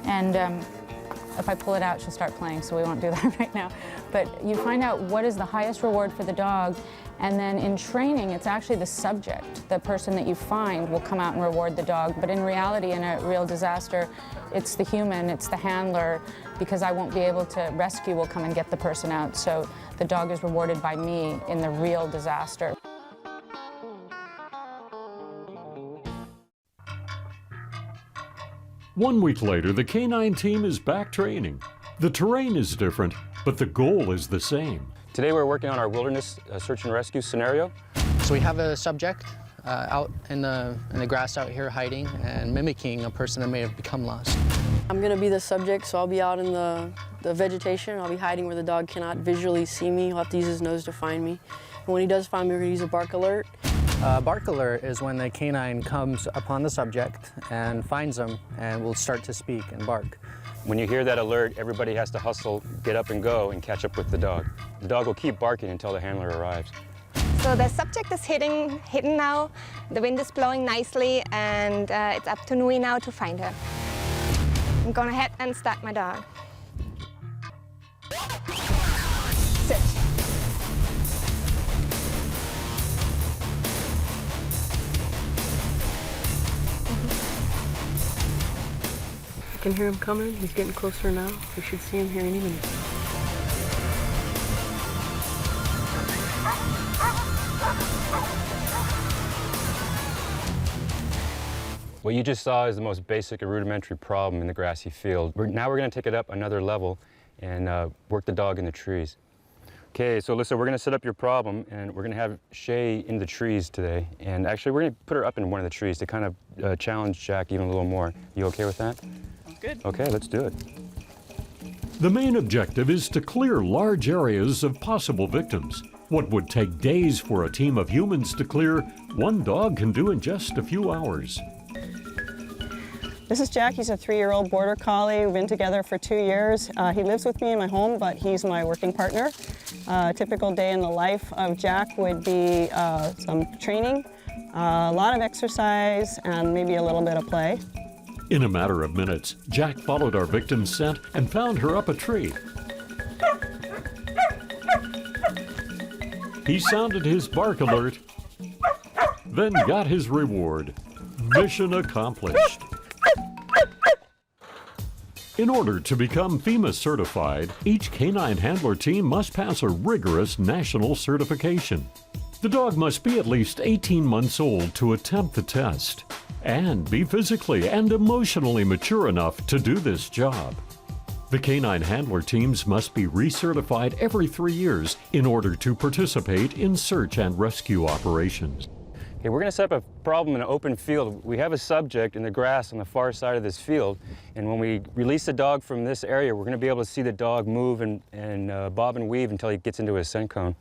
Speaker 14: And if I pull it out, she'll start playing, so we won't do that right now. But you find out what is the highest reward for the dog, and then in training, it's actually the subject, the person that you find will come out and reward the dog. But in reality, in a real disaster, it's the human, it's the handler, because I won't be able to rescue, will come and get the person out. So the dog is rewarded by me in the real disaster.
Speaker 1: One week later, the canine team is back training. The terrain is different, but the goal is the same.
Speaker 2: Today we're working on our wilderness search and rescue scenario.
Speaker 12: So we have a subject out in the grass out here hiding and mimicking a person that may have become lost.
Speaker 5: I'm going to be the subject, so I'll be out in the vegetation. I'll be hiding where the dog cannot visually see me. He'll have to use his nose to find me. And when he does find me, we're going to use a bark alert.
Speaker 12: Bark alert is when the canine comes upon the subject and finds them and will start to speak and bark.
Speaker 2: When you hear that alert, everybody has to hustle, get up and go, and catch up with the dog. The dog will keep barking until the handler arrives.
Speaker 7: So the subject is hidden now, the wind is blowing nicely, and it's up to Nui now to find her. I'm going ahead and start my dog. Sit.
Speaker 5: I can hear him coming. He's getting closer now. We should see him here any minute.
Speaker 2: What you just saw is the most basic and rudimentary problem in the grassy field. Now we're going to take it up another level and work the dog in the trees. Okay, so Alyssa, we're going to set up your problem, and we're going to have Shay in the trees today. And actually, we're going to put her up in one of the trees to kind of challenge Jack even a little more. You okay with that?
Speaker 20: Good.
Speaker 2: Okay, let's do it.
Speaker 1: The main objective is to clear large areas of possible victims. What would take days for a team of humans to clear, one dog can do in just a few hours.
Speaker 15: This is Jack. He's a 3-year-old border collie. We've been together for 2 years. He lives with me in my home, but he's my working partner. A typical day in the life of Jack would be some training, a lot of exercise, and maybe a little bit of play.
Speaker 1: In a matter of minutes, Jack followed our victim's scent and found her up a tree. He sounded his bark alert, then got his reward. Mission accomplished. In order to become FEMA certified, each canine handler team must pass a rigorous national certification. The dog must be at least 18 months old to attempt the test and be physically and emotionally mature enough to do this job. The canine handler teams must be recertified every 3 years in order to participate in search and rescue operations.
Speaker 2: Okay, we're going to set up a problem in an open field. We have a subject in the grass on the far side of this field, and when we release the dog from this area, we're going to be able to see the dog move and bob and weave until he gets into his scent cone.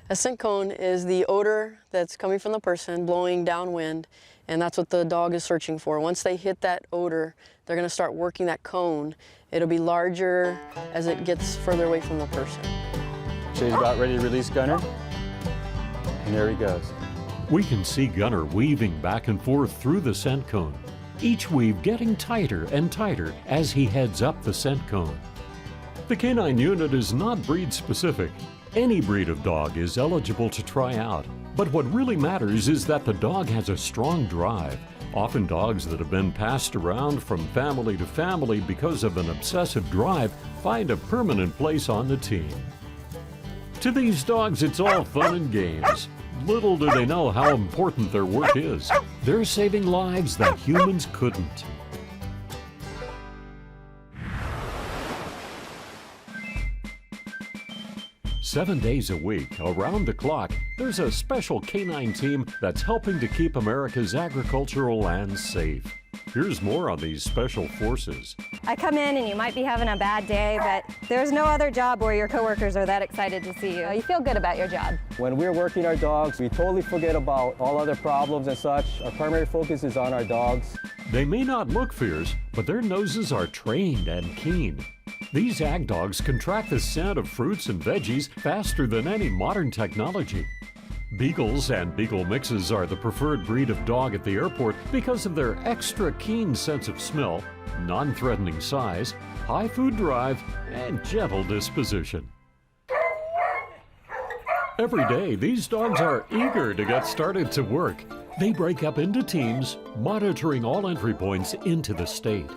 Speaker 5: A scent cone is the odor that's coming from the person blowing downwind, and that's what the dog is searching for. Once they hit that odor, they're going to start working that cone. It'll be larger as it gets further away from the person.
Speaker 2: She's about ready to release Gunner, and there he goes.
Speaker 1: We can see Gunner weaving back and forth through the scent cone, each weave getting tighter and tighter as he heads up the scent cone. The canine unit is not breed specific. Any breed of dog is eligible to try out, but what really matters is that the dog has a strong drive. Often dogs that have been passed around from family to family because of an obsessive drive find a permanent place on the team. To these dogs, it's all fun and games. Little do they know how important their work is. They're saving lives that humans couldn't. 7 days a week, around the clock, there's a special canine team that's helping to keep America's agricultural lands safe. Here's more on these special forces.
Speaker 18: I come in and you might be having a bad day, but there's no other job where your coworkers are that excited to see you. You feel good about your job.
Speaker 19: When we're working our dogs, we totally forget about all other problems and such. Our primary focus is on our dogs.
Speaker 1: They may not look fierce, but their noses are trained and keen. These ag dogs can track the scent of fruits and veggies faster than any modern technology. Beagles and Beagle mixes are the preferred breed of dog at the airport because of their extra keen sense of smell, non-threatening size, high food drive, and gentle disposition. Every day, these dogs are eager to get started to work. They break up into teams, monitoring all entry points into the state.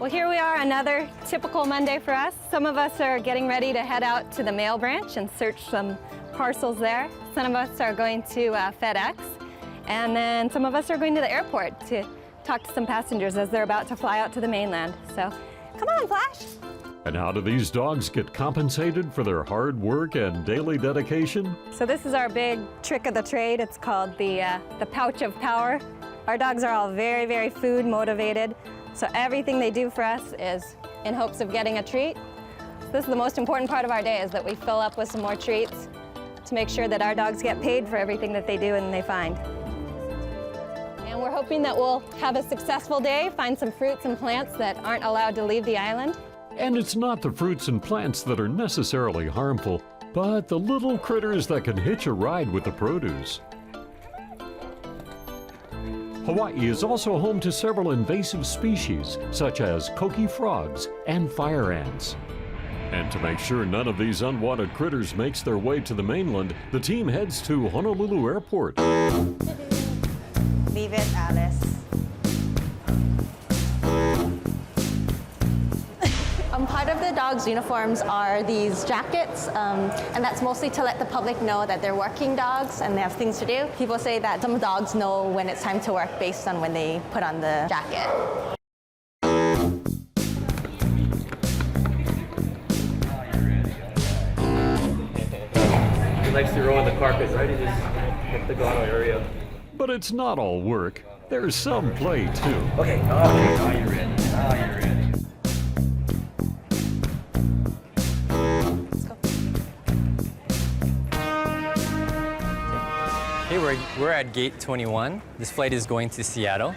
Speaker 18: Well, here we are, another typical Monday for us. Some of us are getting ready to head out to the mail branch and search some parcels there. Some of us are going to FedEx, and then some of us are going to the airport to talk to some passengers as they're about to fly out to the mainland. So, come on, Flash!
Speaker 1: And how do these dogs get compensated for their hard work and daily dedication?
Speaker 18: So this is our big trick of the trade. It's called the pouch of power. Our dogs are all very, very food motivated. So everything they do for us is in hopes of getting a treat. So this is the most important part of our day, is that we fill up with some more treats to make sure that our dogs get paid for everything that they do and they find. And we're hoping that we'll have a successful day, find some fruits and plants that aren't allowed to leave the island.
Speaker 1: And it's not the fruits and plants that are necessarily harmful, but the little critters that can hitch a ride with the produce. Hawaii is also home to several invasive species, such as coqui frogs and fire ants. And to make sure none of these unwanted critters makes their way to the mainland, the team heads to Honolulu Airport.
Speaker 18: Leave it, Alice.
Speaker 21: Part of the dogs' uniforms are these jackets, and that's mostly to let the public know that they're working dogs and they have things to do. People say that some dogs know when it's time to work based on when they put on the jacket.
Speaker 2: He likes to roll on the carpet, right? He just hit the guano area.
Speaker 1: But it's not all work. There's some play, too.
Speaker 2: Okay, now you're in. Now you're in.
Speaker 22: Hey, we're at gate 21. This flight is going to Seattle.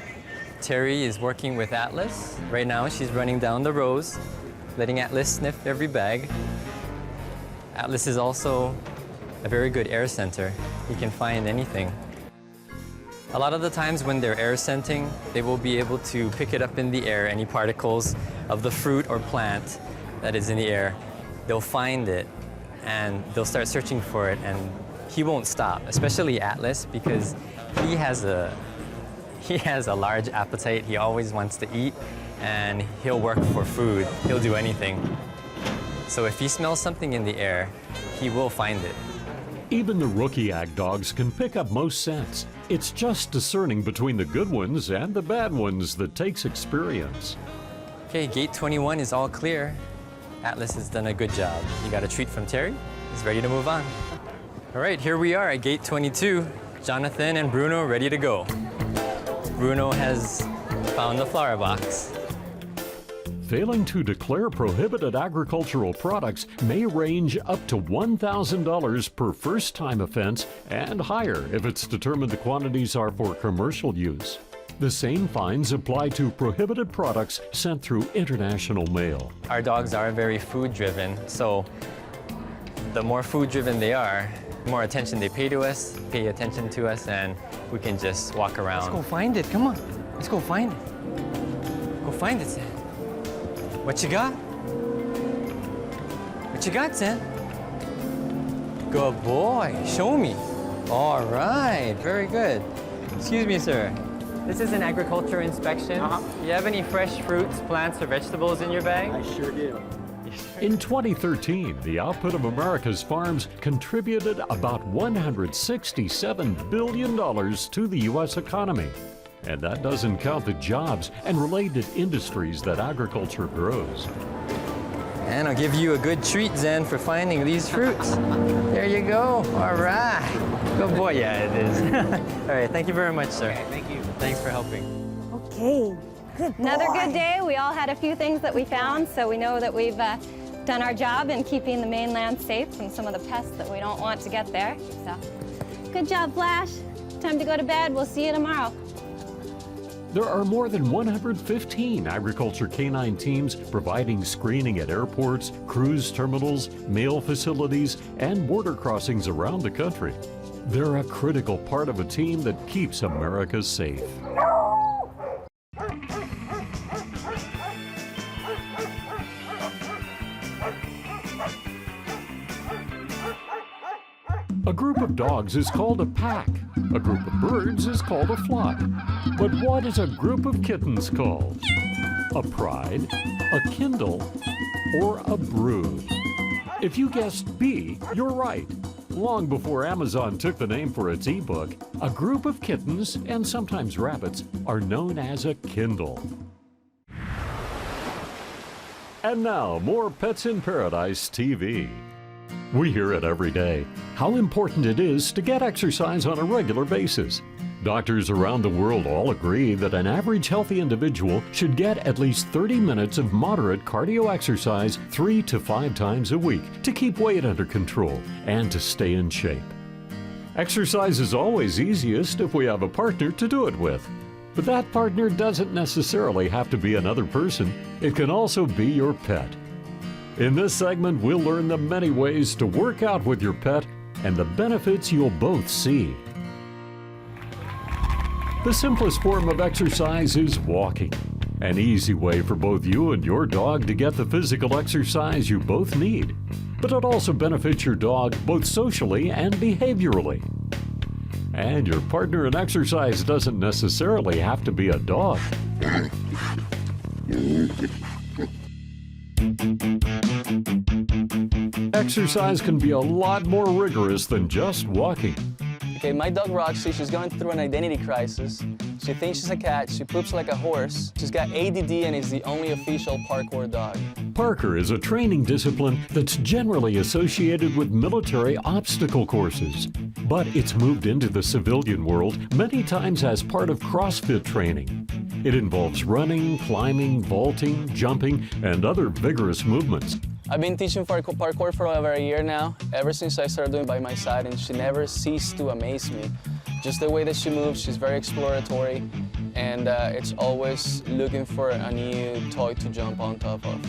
Speaker 22: Terry is working with Atlas. Right now, she's running down the rows, letting Atlas sniff every bag. Atlas is also a very good air scenter. He can find anything. A lot of the times when they're air scenting, they will be able to pick it up in the air, any particles of the fruit or plant that is in the air. They'll find it and they'll start searching for it, and he won't stop, especially Atlas, because he has a large appetite. He always wants to eat, and he'll work for food. He'll do anything. So if he smells something in the air, he will find it.
Speaker 1: Even the rookie ag dogs can pick up most scents. It's just discerning between the good ones and the bad ones that takes experience.
Speaker 22: Okay, gate 21 is all clear. Atlas has done a good job. You got a treat from Terry. He's ready to move on. All right, here we are at gate 22. Jonathan and Bruno ready to go. Bruno has found the flower box.
Speaker 1: Failing to declare prohibited agricultural products may range up to $1,000 per first-time offense and higher if it's determined the quantities are for commercial use. The same fines apply to prohibited products sent through international mail.
Speaker 22: Our dogs are very food-driven, so the more food-driven they are, the more attention they pay attention to us, and we can just walk around.
Speaker 11: Let's go find it, come on. Let's go find it.
Speaker 22: Go find it, Sam. What you got? What you got, Sam? Good boy, show me. All right, very good. Excuse me, sir. This is an agriculture inspection. Do you have any fresh fruits, plants, or vegetables in your bag?
Speaker 19: I sure do.
Speaker 1: In 2013, the output of America's farms contributed about $167 billion to the U.S. economy. And that doesn't count the jobs and related industries that agriculture grows.
Speaker 22: And I'll give you a good treat, Zen, for finding these fruits. There you go. All right. Good boy. Yeah, it is. All right. Thank you very much, sir.
Speaker 11: Okay, thank you.
Speaker 22: Thanks for helping.
Speaker 18: Okay, good boy. Another good day. We all had a few things that we found, so we know that we've done our job in keeping the mainland safe from some of the pests that we don't want to get there. So, good job, Flash. Time to go to bed. We'll see you tomorrow.
Speaker 1: There are more than 115 agriculture canine teams providing screening at airports, cruise terminals, mail facilities, and border crossings around the country. They're a critical part of a team that keeps America safe. A group of dogs is called a pack. A group of birds is called a flock. But what is a group of kittens called? A pride, a kindle, or a brood? If you guessed B, you're right. Long before Amazon took the name for its ebook, a group of kittens, and sometimes rabbits, are known as a kindle. And now, more Pets in Paradise TV. We hear it every day, how important it is to get exercise on a regular basis. Doctors around the world all agree that an average healthy individual should get at least 30 minutes of moderate cardio exercise 3 to 5 times a week to keep weight under control and to stay in shape. Exercise is always easiest if we have a partner to do it with. But that partner doesn't necessarily have to be another person. It can also be your pet. In this segment, we'll learn the many ways to work out with your pet and the benefits you'll both see. The simplest form of exercise is walking, an easy way for both you and your dog to get the physical exercise you both need. But it also benefits your dog both socially and behaviorally. And your partner in exercise doesn't necessarily have to be a dog. Exercise can be a lot more rigorous than just walking.
Speaker 3: Okay, my dog Roxy, she's going through an identity crisis. She thinks she's a cat, she poops like a horse, she's got ADD and is the only official parkour dog.
Speaker 1: Parkour is a training discipline that's generally associated with military obstacle courses. But it's moved into the civilian world many times as part of CrossFit training. It involves running, climbing, vaulting, jumping, and other vigorous movements.
Speaker 3: I've been teaching parkour for over a year now, ever since I started doing it by my side, and she never ceased to amaze me. Just the way that she moves, she's very exploratory, and it's always looking for a new toy to jump on top of.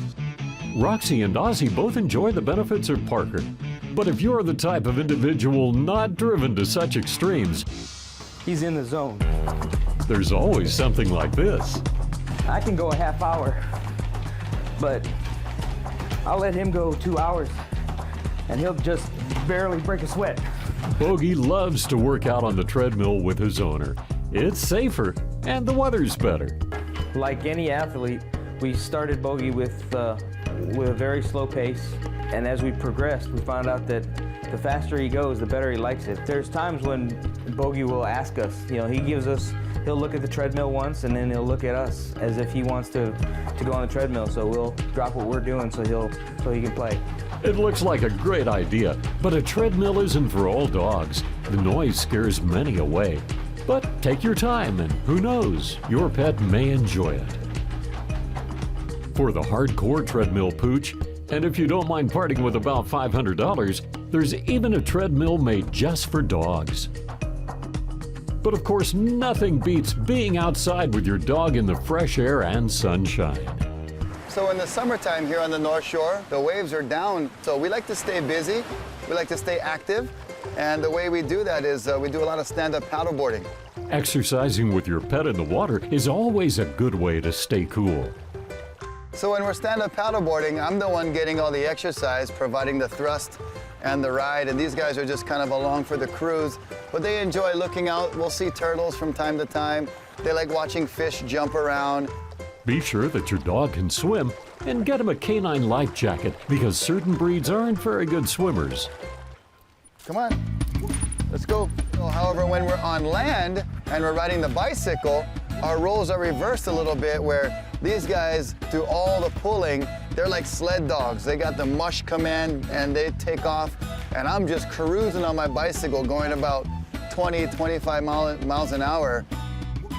Speaker 1: Roxy and Ozzy both enjoy the benefits of parkour. But if you're the type of individual not driven to such extremes,
Speaker 10: he's in the zone.
Speaker 1: There's always something like this.
Speaker 10: I can go a half hour, but I'll let him go 2 hours, and he'll just barely break a sweat.
Speaker 1: Bogey loves to work out on the treadmill with his owner. It's safer, and the weather's better.
Speaker 10: Like any athlete, we started Bogey with a very slow pace, and as we progressed, we found out that the faster he goes, the better he likes it. There's times when Bogey will ask us, he'll look at the treadmill once, and then he'll look at us as if he wants to go on the treadmill, so we'll drop what we're doing so he can play.
Speaker 1: It looks like a great idea, but a treadmill isn't for all dogs. The noise scares many away. But take your time, and who knows, your pet may enjoy it. For the hardcore treadmill pooch, and if you don't mind parting with about $500, there's even a treadmill made just for dogs. But of course, nothing beats being outside with your dog in the fresh air and sunshine.
Speaker 9: So in the summertime here on the North Shore, the waves are down, so we like to stay busy, we like to stay active, and the way we do that is we do a lot of stand-up paddleboarding.
Speaker 1: Exercising with your pet in the water is always a good way to stay cool.
Speaker 9: So when we're stand-up paddleboarding, I'm the one getting all the exercise, providing the thrust and the ride, and these guys are just kind of along for the cruise. But they enjoy looking out. We'll see turtles from time to time. They like watching fish jump around.
Speaker 1: Be sure that your dog can swim and get him a canine life jacket because certain breeds aren't very good swimmers.
Speaker 9: Come on, let's go. However, when we're on land and we're riding the bicycle, our roles are reversed a little bit where These guys do all the pulling. They're like sled dogs. They got the mush command and they take off. And I'm just cruising on my bicycle going about 20, 25 miles an hour.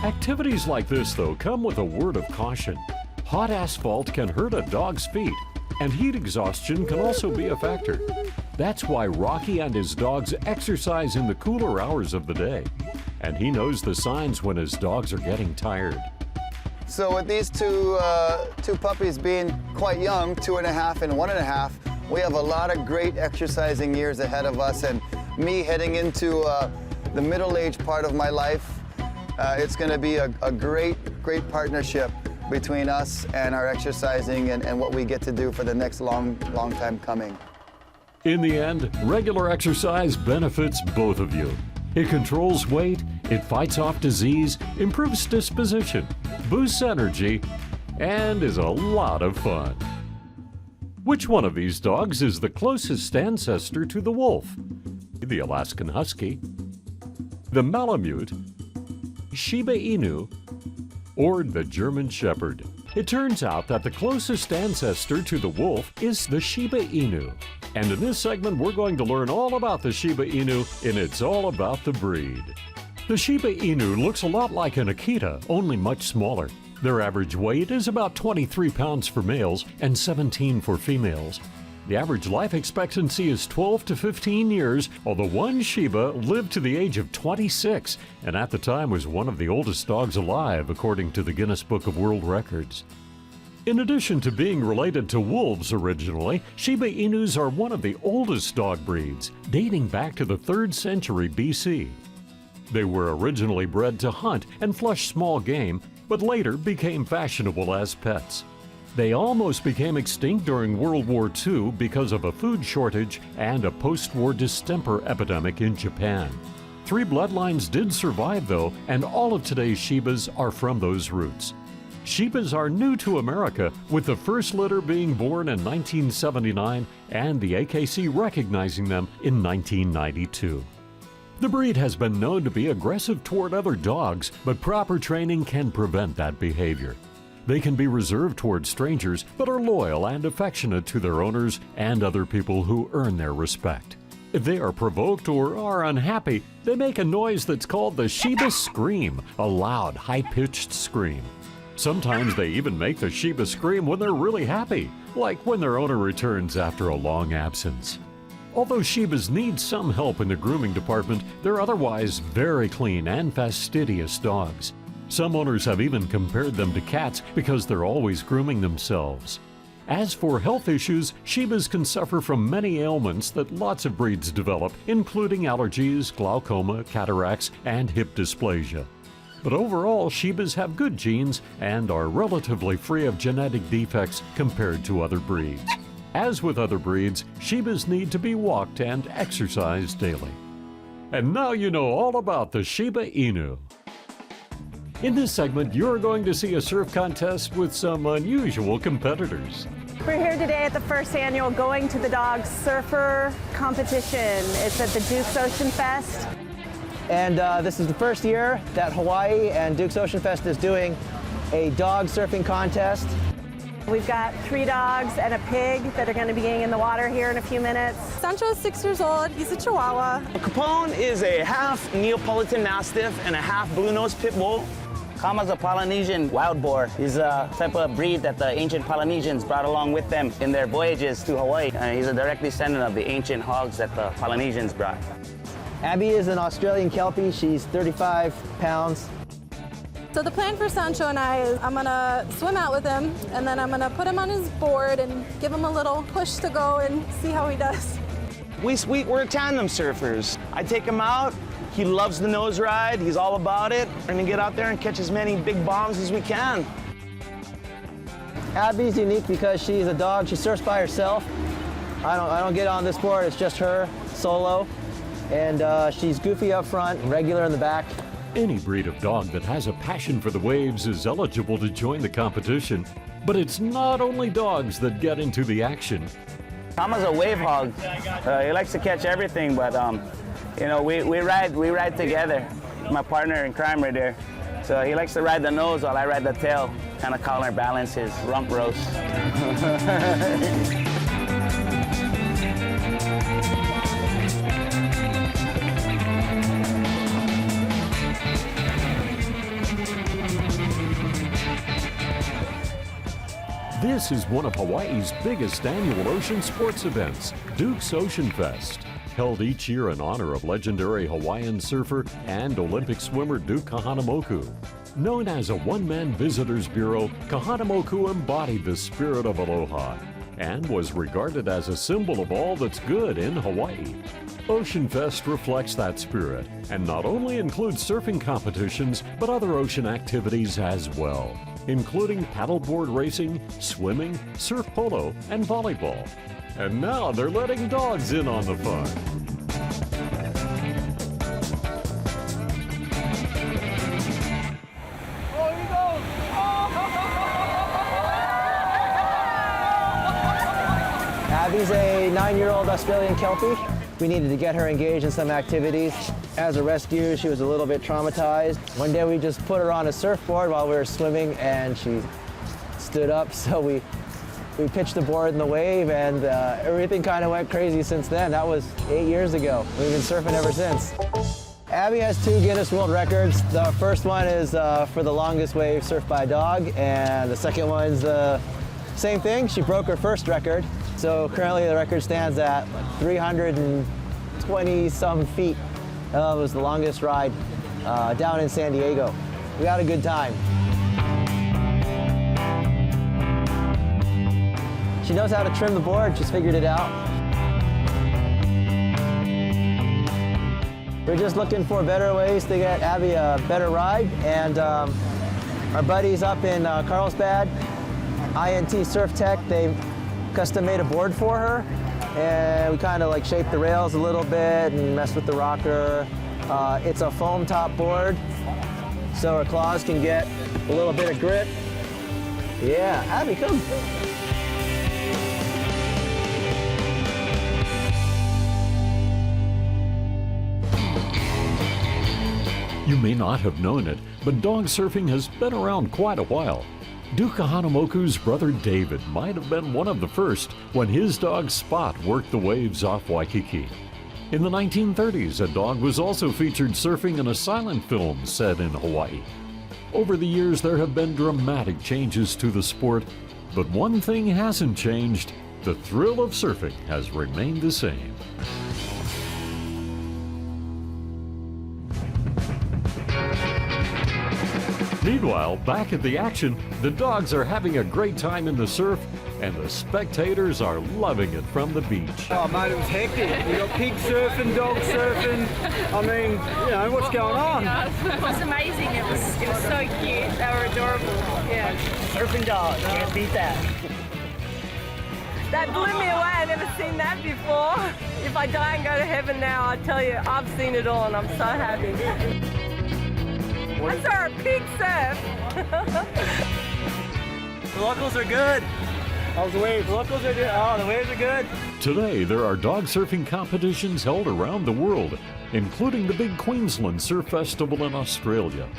Speaker 1: Activities like this, though, come with a word of caution. Hot asphalt can hurt a dog's feet, and heat exhaustion can also be a factor. That's why Rocky and his dogs exercise in the cooler hours of the day. And he knows the signs when his dogs are getting tired.
Speaker 9: So with these two puppies being quite young, 2.5 and 1.5, we have a lot of great exercising years ahead of us, and me heading into the middle-aged part of my life, it's going to be a great partnership between us and our exercising and what we get to do for the next long time coming.
Speaker 1: In the end, regular exercise benefits both of you. It controls weight, it fights off disease, improves disposition, boosts energy, and is a lot of fun. Which one of these dogs is the closest ancestor to the wolf? The Alaskan Husky, the Malamute, Shiba Inu, or the German Shepherd? It turns out that the closest ancestor to the wolf is the Shiba Inu. And in this segment, we're going to learn all about the Shiba Inu in It's All About the Breed. The Shiba Inu looks a lot like an Akita, only much smaller. Their average weight is about 23 pounds for males and 17 for females. The average life expectancy is 12 to 15 years, although one Shiba lived to the age of 26, and at the time was one of the oldest dogs alive, according to the Guinness Book of World Records. In addition to being related to wolves originally, Shiba Inus are one of the oldest dog breeds, dating back to the 3rd century BC. They were originally bred to hunt and flush small game, but later became fashionable as pets. They almost became extinct during World War II because of a food shortage and a post-war distemper epidemic in Japan. 3 bloodlines did survive though, and all of today's Shibas are from those roots. Shibas are new to America, with the first litter being born in 1979 and the AKC recognizing them in 1992. The breed has been known to be aggressive toward other dogs, but proper training can prevent that behavior. They can be reserved toward strangers, but are loyal and affectionate to their owners and other people who earn their respect. If they are provoked or are unhappy, they make a noise that's called the Shiba scream, a loud, high-pitched scream. Sometimes they even make the Shiba scream when they're really happy, like when their owner returns after a long absence. Although Shibas need some help in the grooming department, they're otherwise very clean and fastidious dogs. Some owners have even compared them to cats because they're always grooming themselves. As for health issues, Shibas can suffer from many ailments that lots of breeds develop, including allergies, glaucoma, cataracts, and hip dysplasia. But overall, Shibas have good genes and are relatively free of genetic defects compared to other breeds. As with other breeds, Shibas need to be walked and exercised daily. And now you know all about the Shiba Inu. In this segment, you're going to see a surf contest with some unusual competitors.
Speaker 4: We're here today at the first annual Going to the Dogs Surfer Competition. It's at the Duke's Ocean Fest.
Speaker 10: And this is the first year that Hawaii and Duke's Ocean Fest is doing a dog surfing contest.
Speaker 4: We've got 3 dogs and a pig that are going to be getting in the water here in a few minutes.
Speaker 6: Sancho is 6 years old. He's a Chihuahua.
Speaker 16: Capone is a half Neapolitan Mastiff and a half Blue-Nosed Pit Bull.
Speaker 23: Kama's a Polynesian wild boar. He's a type of breed that the ancient Polynesians brought along with them in their voyages to Hawaii. He's a direct descendant of the ancient hogs that the Polynesians brought.
Speaker 10: Abby is an Australian Kelpie. She's 35 pounds.
Speaker 6: So the plan for Sancho and I is I'm gonna swim out with him, and then I'm gonna put him on his board and give him a little push to go and see how he does.
Speaker 16: We're tandem surfers. I take him out. He loves the nose ride. He's all about it. We're gonna get out there and catch as many big bombs as we can.
Speaker 10: Abby's unique because she's a dog. She surfs by herself. I don't get on this board. It's just her solo. And she's goofy up front, regular in the back.
Speaker 1: Any breed of dog that has a passion for the waves is eligible to join the competition. But it's not only dogs that get into the action.
Speaker 23: Kama's a wave hog. He likes to catch everything, but you know, we ride together. My partner in crime right there. So he likes to ride the nose while I ride the tail. kind of counterbalance his rump roast.
Speaker 1: This is one of Hawaii's biggest annual ocean sports events, Duke's Ocean Fest. Held each year in honor of legendary Hawaiian surfer and Olympic swimmer Duke Kahanamoku. Known as a one-man visitors bureau, Kahanamoku embodied the spirit of aloha and was regarded as a symbol of all that's good in Hawaii. Ocean Fest reflects that spirit and not only includes surfing competitions, but other ocean activities as well, including paddleboard racing, swimming, surf polo, and volleyball. And now they're letting dogs in on the fun.
Speaker 8: Abby's a 9-year-old Australian Kelpie. We needed to get her engaged in some activities. As a rescue, she was a little bit traumatized. One day we just put her on a surfboard while we were swimming and she stood up, so we pitched the board in the wave and everything kind of went crazy since then. That was 8 years ago. We've been surfing ever since. Abby has 2 Guinness World Records. The first one is for the longest wave surfed by a dog, and the second one's the same thing. She broke her first record. So currently the record stands at 320 some feet. It was the longest ride down in San Diego. We had a good time. She knows how to trim the board. She's figured it out. We're just looking for better ways to get Abby a better ride. And our buddies up in Carlsbad, INT Surf Tech, they custom made a board for her, and we kind of like shaped the rails a little bit and messed with the rocker. It's a foam top board, so her claws can get a little bit of grip. Yeah, Abby, come.
Speaker 1: You may not have known it, but dog surfing has been around quite a while. Duke Kahanamoku's brother David might have been one of the first when his dog Spot worked the waves off Waikiki. In the 1930s, a dog was also featured surfing in a silent film set in Hawaii. Over the years, there have been dramatic changes to the sport, but one thing hasn't changed: the thrill of surfing has remained the same. Meanwhile, back at the action, the dogs are having a great time in the surf, and the spectators are loving it from the beach.
Speaker 13: Oh man, it was hectic. We got pig surfing, dog surfing. I mean, you know, what's going on?
Speaker 17: It was amazing. It was so cute. They were adorable. Yeah.
Speaker 13: Surfing dogs, can't beat that.
Speaker 17: That blew me away. I've never seen that before. If I die and go to heaven now, I tell you, I've seen it all, and I'm so happy. I saw a pig surf.
Speaker 13: The locals are good. How's the waves? The locals are good. Oh, the waves are good.
Speaker 1: Today, there are dog surfing competitions held around the world, including the big Queensland Surf Festival in Australia.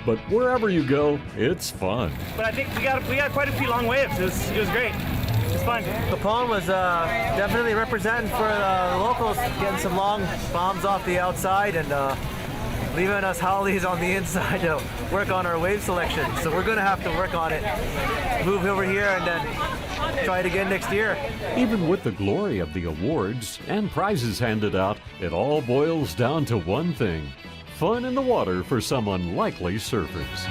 Speaker 1: But wherever you go, it's fun.
Speaker 13: But I think we got quite a few long waves. It was great. It's fun. Capone was definitely representing for the locals, getting some long bombs off the outside and leaving us howlies on the inside to work on our wave selection. So we're going to have to work on it, move over here, and then try it again next year.
Speaker 1: Even with the glory of the awards and prizes handed out, it all boils down to one thing: fun in the water for some unlikely surfers.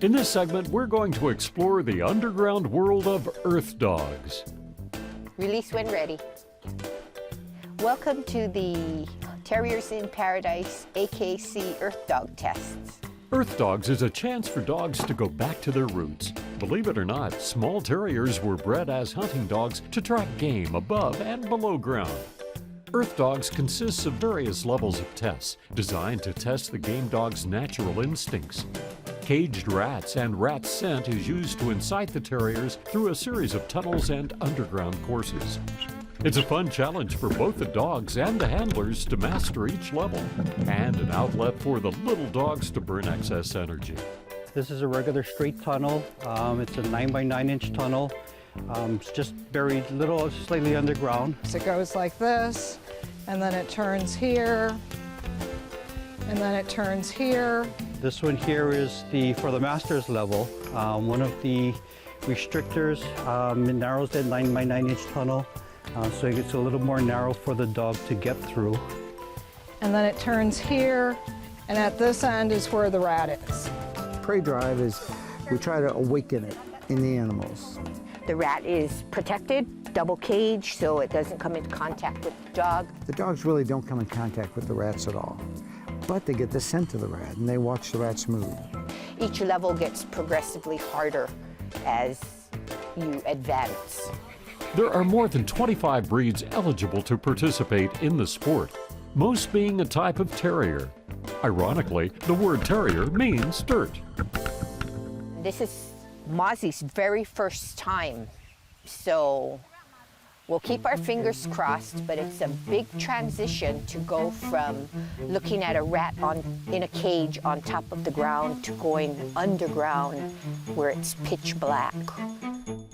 Speaker 1: In this segment, we're going to explore the underground world of earth dogs.
Speaker 24: Release when ready. Welcome to the Terriers in Paradise AKC Earth Dog Tests.
Speaker 1: Earth Dogs is a chance for dogs to go back to their roots. Believe it or not, small terriers were bred as hunting dogs to track game above and below ground. Earth Dogs consists of various levels of tests designed to test the game dog's natural instincts. Caged rats and rat scent is used to incite the terriers through a series of tunnels and underground courses. It's a fun challenge for both the dogs and the handlers to master each level, and an outlet for the little dogs to burn excess energy.
Speaker 7: This is a regular straight tunnel. It's a 9 by 9 inch tunnel. It's just buried slightly underground.
Speaker 12: So it goes like this, and then it turns here, and then it turns here.
Speaker 7: This one here is for the master's level. One of the restrictors, it narrows that 9 by 9 inch tunnel, so it gets a little more narrow for the dog to get through.
Speaker 12: And then it turns here, and at this end is where the rat is.
Speaker 14: Prey drive is, we try to awaken it in the animals.
Speaker 24: The rat is protected, double cage, so it doesn't come into contact with the dog.
Speaker 14: The dogs really don't come in contact with the rats at all, but they get the scent of the rat and they watch the rats move.
Speaker 24: Each level gets progressively harder as you advance.
Speaker 1: There are more than 25 breeds eligible to participate in the sport, most being a type of terrier. Ironically, the word terrier means dirt.
Speaker 24: This is Mozzie's very first time, so we'll keep our fingers crossed, but it's a big transition to go from looking at a rat in a cage on top of the ground to going underground where it's pitch black.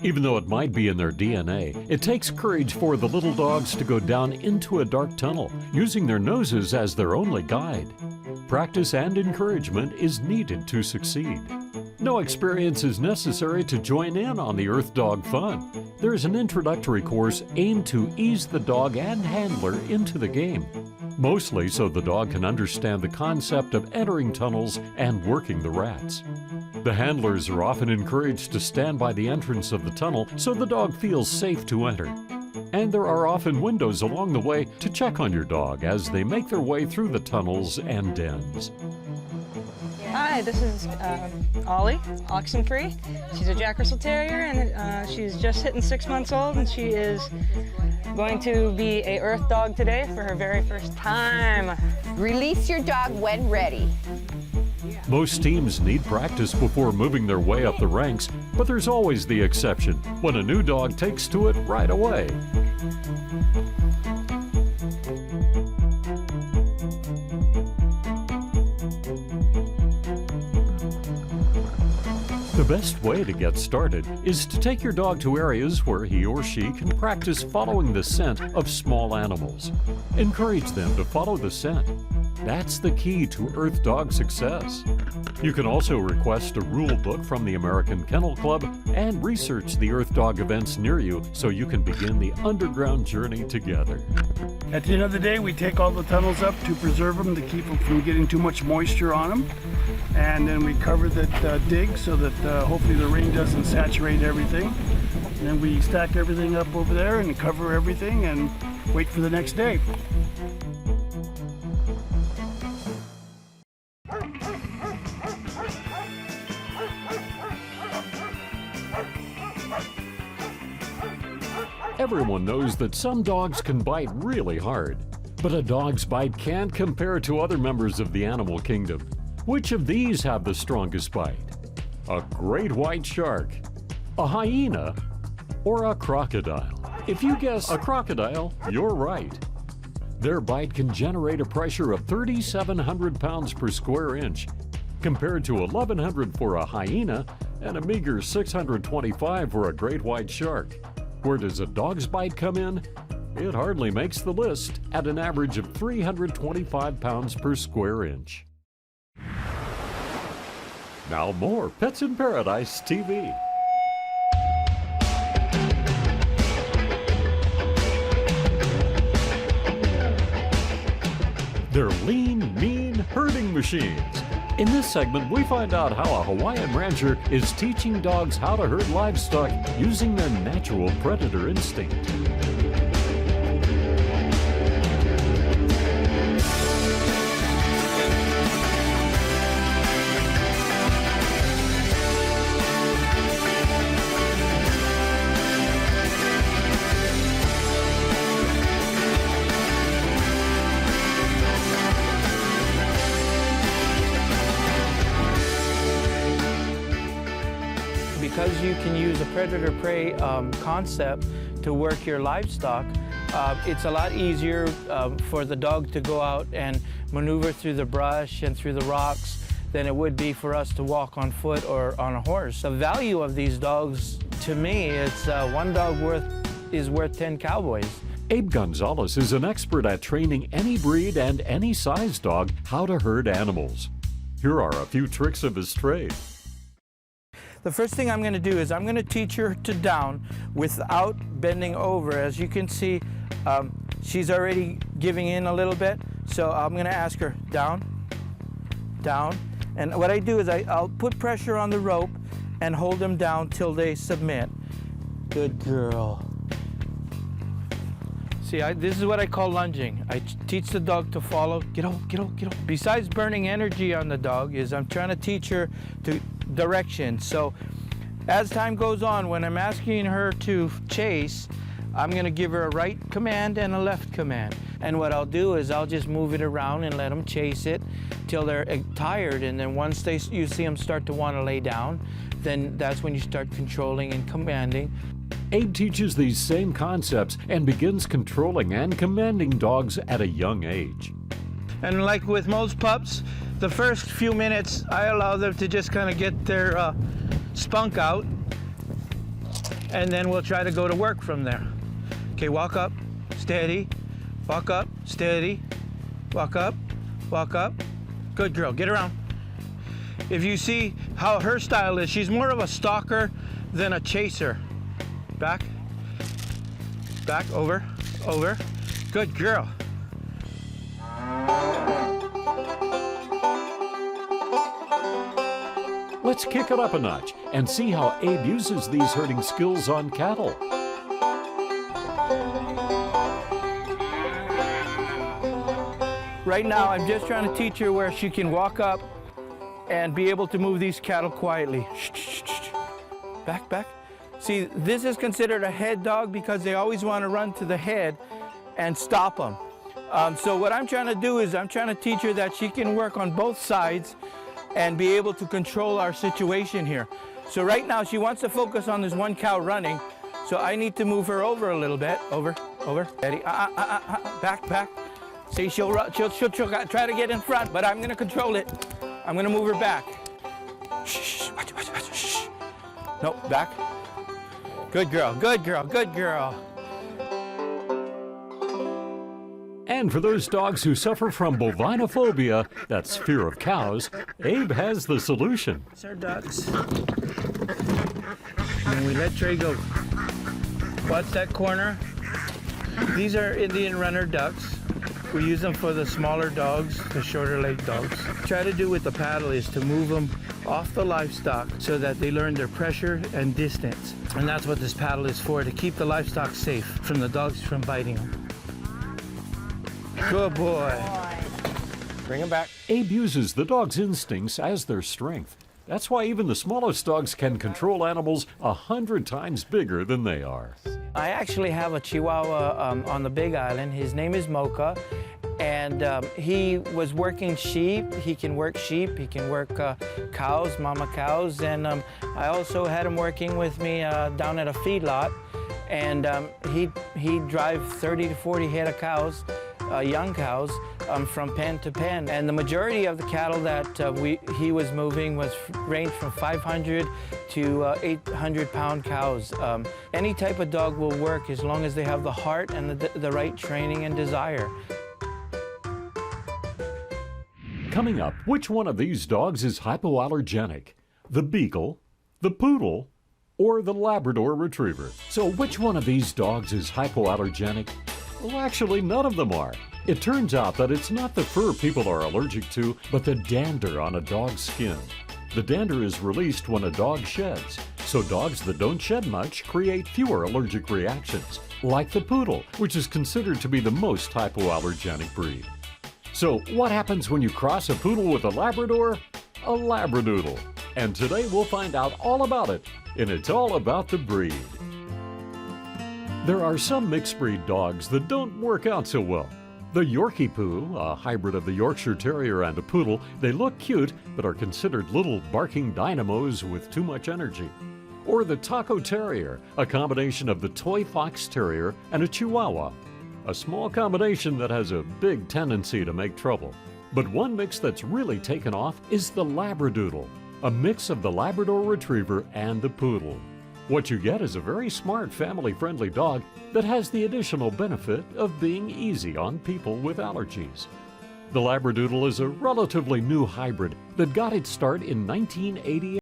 Speaker 1: Even though it might be in their DNA, it takes courage for the little dogs to go down into a dark tunnel, using their noses as their only guide. Practice and encouragement is needed to succeed. No experience is necessary to join in on the Earth Dog fun. There is an introductory course aimed to ease the dog and handler into the game, mostly so the dog can understand the concept of entering tunnels and working the rats. The handlers are often encouraged to stand by the entrance of the tunnel so the dog feels safe to enter. And there are often windows along the way to check on your dog as they make their way through the tunnels and dens.
Speaker 20: Hi, this is Ollie, Oxenfree. She's a Jack Russell Terrier, and she's just hitting 6 months old, and she is going to be a Earth Dog today for her very first time.
Speaker 24: Release your dog when ready.
Speaker 1: Most teams need practice before moving their way up the ranks, but there's always the exception when a new dog takes to it right away. The best way to get started is to take your dog to areas where he or she can practice following the scent of small animals. Encourage them to follow the scent. That's the key to Earth Dog success. You can also request a rule book from the American Kennel Club and research the Earth Dog events near you so you can begin the underground journey together.
Speaker 25: At the end of the day, we take all the tunnels up to preserve them, to keep them from getting too much moisture on them. And then we cover the dig so that hopefully the rain doesn't saturate everything. And then we stack everything up over there and cover everything and wait for the next day.
Speaker 1: Everyone knows that some dogs can bite really hard, but a dog's bite can't compare to other members of the animal kingdom. Which of these have the strongest bite? A great white shark, a hyena, or a crocodile? If you guess a crocodile, you're right. Their bite can generate a pressure of 3,700 pounds per square inch, compared to 1,100 for a hyena and a meager 625 for a great white shark. Where does a dog's bite come in? It hardly makes the list at an average of 325 pounds per square inch. Now more Pets in Paradise TV. They're lean, mean herding machines. In this segment, we find out how a Hawaiian rancher is teaching dogs how to herd livestock using their natural predator instinct.
Speaker 10: Because you can use a predator-prey concept to work your livestock,
Speaker 2: It's a lot easier for the dog to go out and maneuver through the brush and through the rocks than it would be for us to walk on foot or on a horse. The value of these dogs, to me, it's one dog is worth 10 cowboys.
Speaker 1: Abe Gonzalez is an expert at training any breed and any size dog how to herd animals. Here are a few tricks of his trade.
Speaker 2: The first thing I'm going to do is I'm going to teach her to down without bending over. As you can see, she's already giving in a little bit. So I'm going to ask her down, down. And what I do is I'll put pressure on the rope and hold them down till they submit. Good girl. See, this is what I call lunging. I teach the dog to follow. Get over, get over, get over. Besides burning energy on the dog, is I'm trying to teach her to direction. So as time goes on, when I'm asking her to chase, I'm going to give her a right command and a left command. And what I'll do is I'll just move it around and let them chase it till they're tired. And then once you see them start to want to lay down, then that's when you start controlling and commanding.
Speaker 1: Abe teaches these same concepts and begins controlling and commanding dogs at a young age.
Speaker 2: And like with most pups, the first few minutes I allow them to just kind of get their spunk out, and then we'll try to go to work from there. Okay, walk up, steady, walk up, steady, walk up, walk up. Good girl, get around. If you see how her style is, she's more of a stalker than a chaser. Back, back, over, over. Good girl.
Speaker 1: Let's kick it up a notch and see how Abe uses these herding skills on cattle.
Speaker 2: Right now, I'm just trying to teach her where she can walk up and be able to move these cattle quietly. Shh, shh, shh. Back, back. See, this is considered a head dog because they always want to run to the head and stop them. So what I'm trying to do is I'm trying to teach her that she can work on both sides and be able to control our situation here. So right now she wants to focus on this one cow running, so I need to move her over a little bit. Over, over, steady, back, back. See, she'll try to get in front, but I'm going to control it. I'm going to move her back. Shh, watch, watch, watch, shh. Nope, back. Good girl, good girl, good girl.
Speaker 1: And for those dogs who suffer from bovinophobia, that's fear of cows, Abe has the solution.
Speaker 2: It's our ducks. And we let Trey go. Watch that corner. These are Indian runner ducks. We use them for the smaller dogs, the shorter leg dogs. Try to do with the paddle is to move them off the livestock so that they learn their pressure and distance. And that's what this paddle is for, to keep the livestock safe from the dogs from biting them. Good boy.
Speaker 10: Bring him back.
Speaker 1: Abe uses the dog's instincts as their strength. That's why even the smallest dogs can control animals 100 times bigger than they are.
Speaker 2: I actually have a Chihuahua on the Big Island. His name is Mocha, and he was working sheep. He can work sheep, he can work cows, mama cows, and I also had him working with me down at a feedlot, and he'd drive 30 to 40 head of cows, young cows, from pen to pen. And the majority of the cattle that he was moving ranged from 500 to 800-pound cows. Any type of dog will work as long as they have the heart and the right training and desire.
Speaker 1: Coming up, which one of these dogs is hypoallergenic? The Beagle, the Poodle, or the Labrador Retriever? So which one of these dogs is hypoallergenic? Well, actually, none of them are. It turns out that it's not the fur people are allergic to, but the dander on a dog's skin. The dander is released when a dog sheds, so dogs that don't shed much create fewer allergic reactions, like the Poodle, which is considered to be the most hypoallergenic breed. So what happens when you cross a Poodle with a Labrador? A Labradoodle. And today we'll find out all about it, and it's all about the breed. There are some mixed breed dogs that don't work out so well. The Yorkie Poo, a hybrid of the Yorkshire Terrier and a Poodle, they look cute but are considered little barking dynamos with too much energy. Or the Taco Terrier, a combination of the Toy Fox Terrier and a Chihuahua. A small combination that has a big tendency to make trouble. But one mix that's really taken off is the Labradoodle, a mix of the Labrador Retriever and the Poodle. What you get is a very smart, family-friendly dog that has the additional benefit of being easy on people with allergies. The Labradoodle is a relatively new hybrid that got its start in 1988.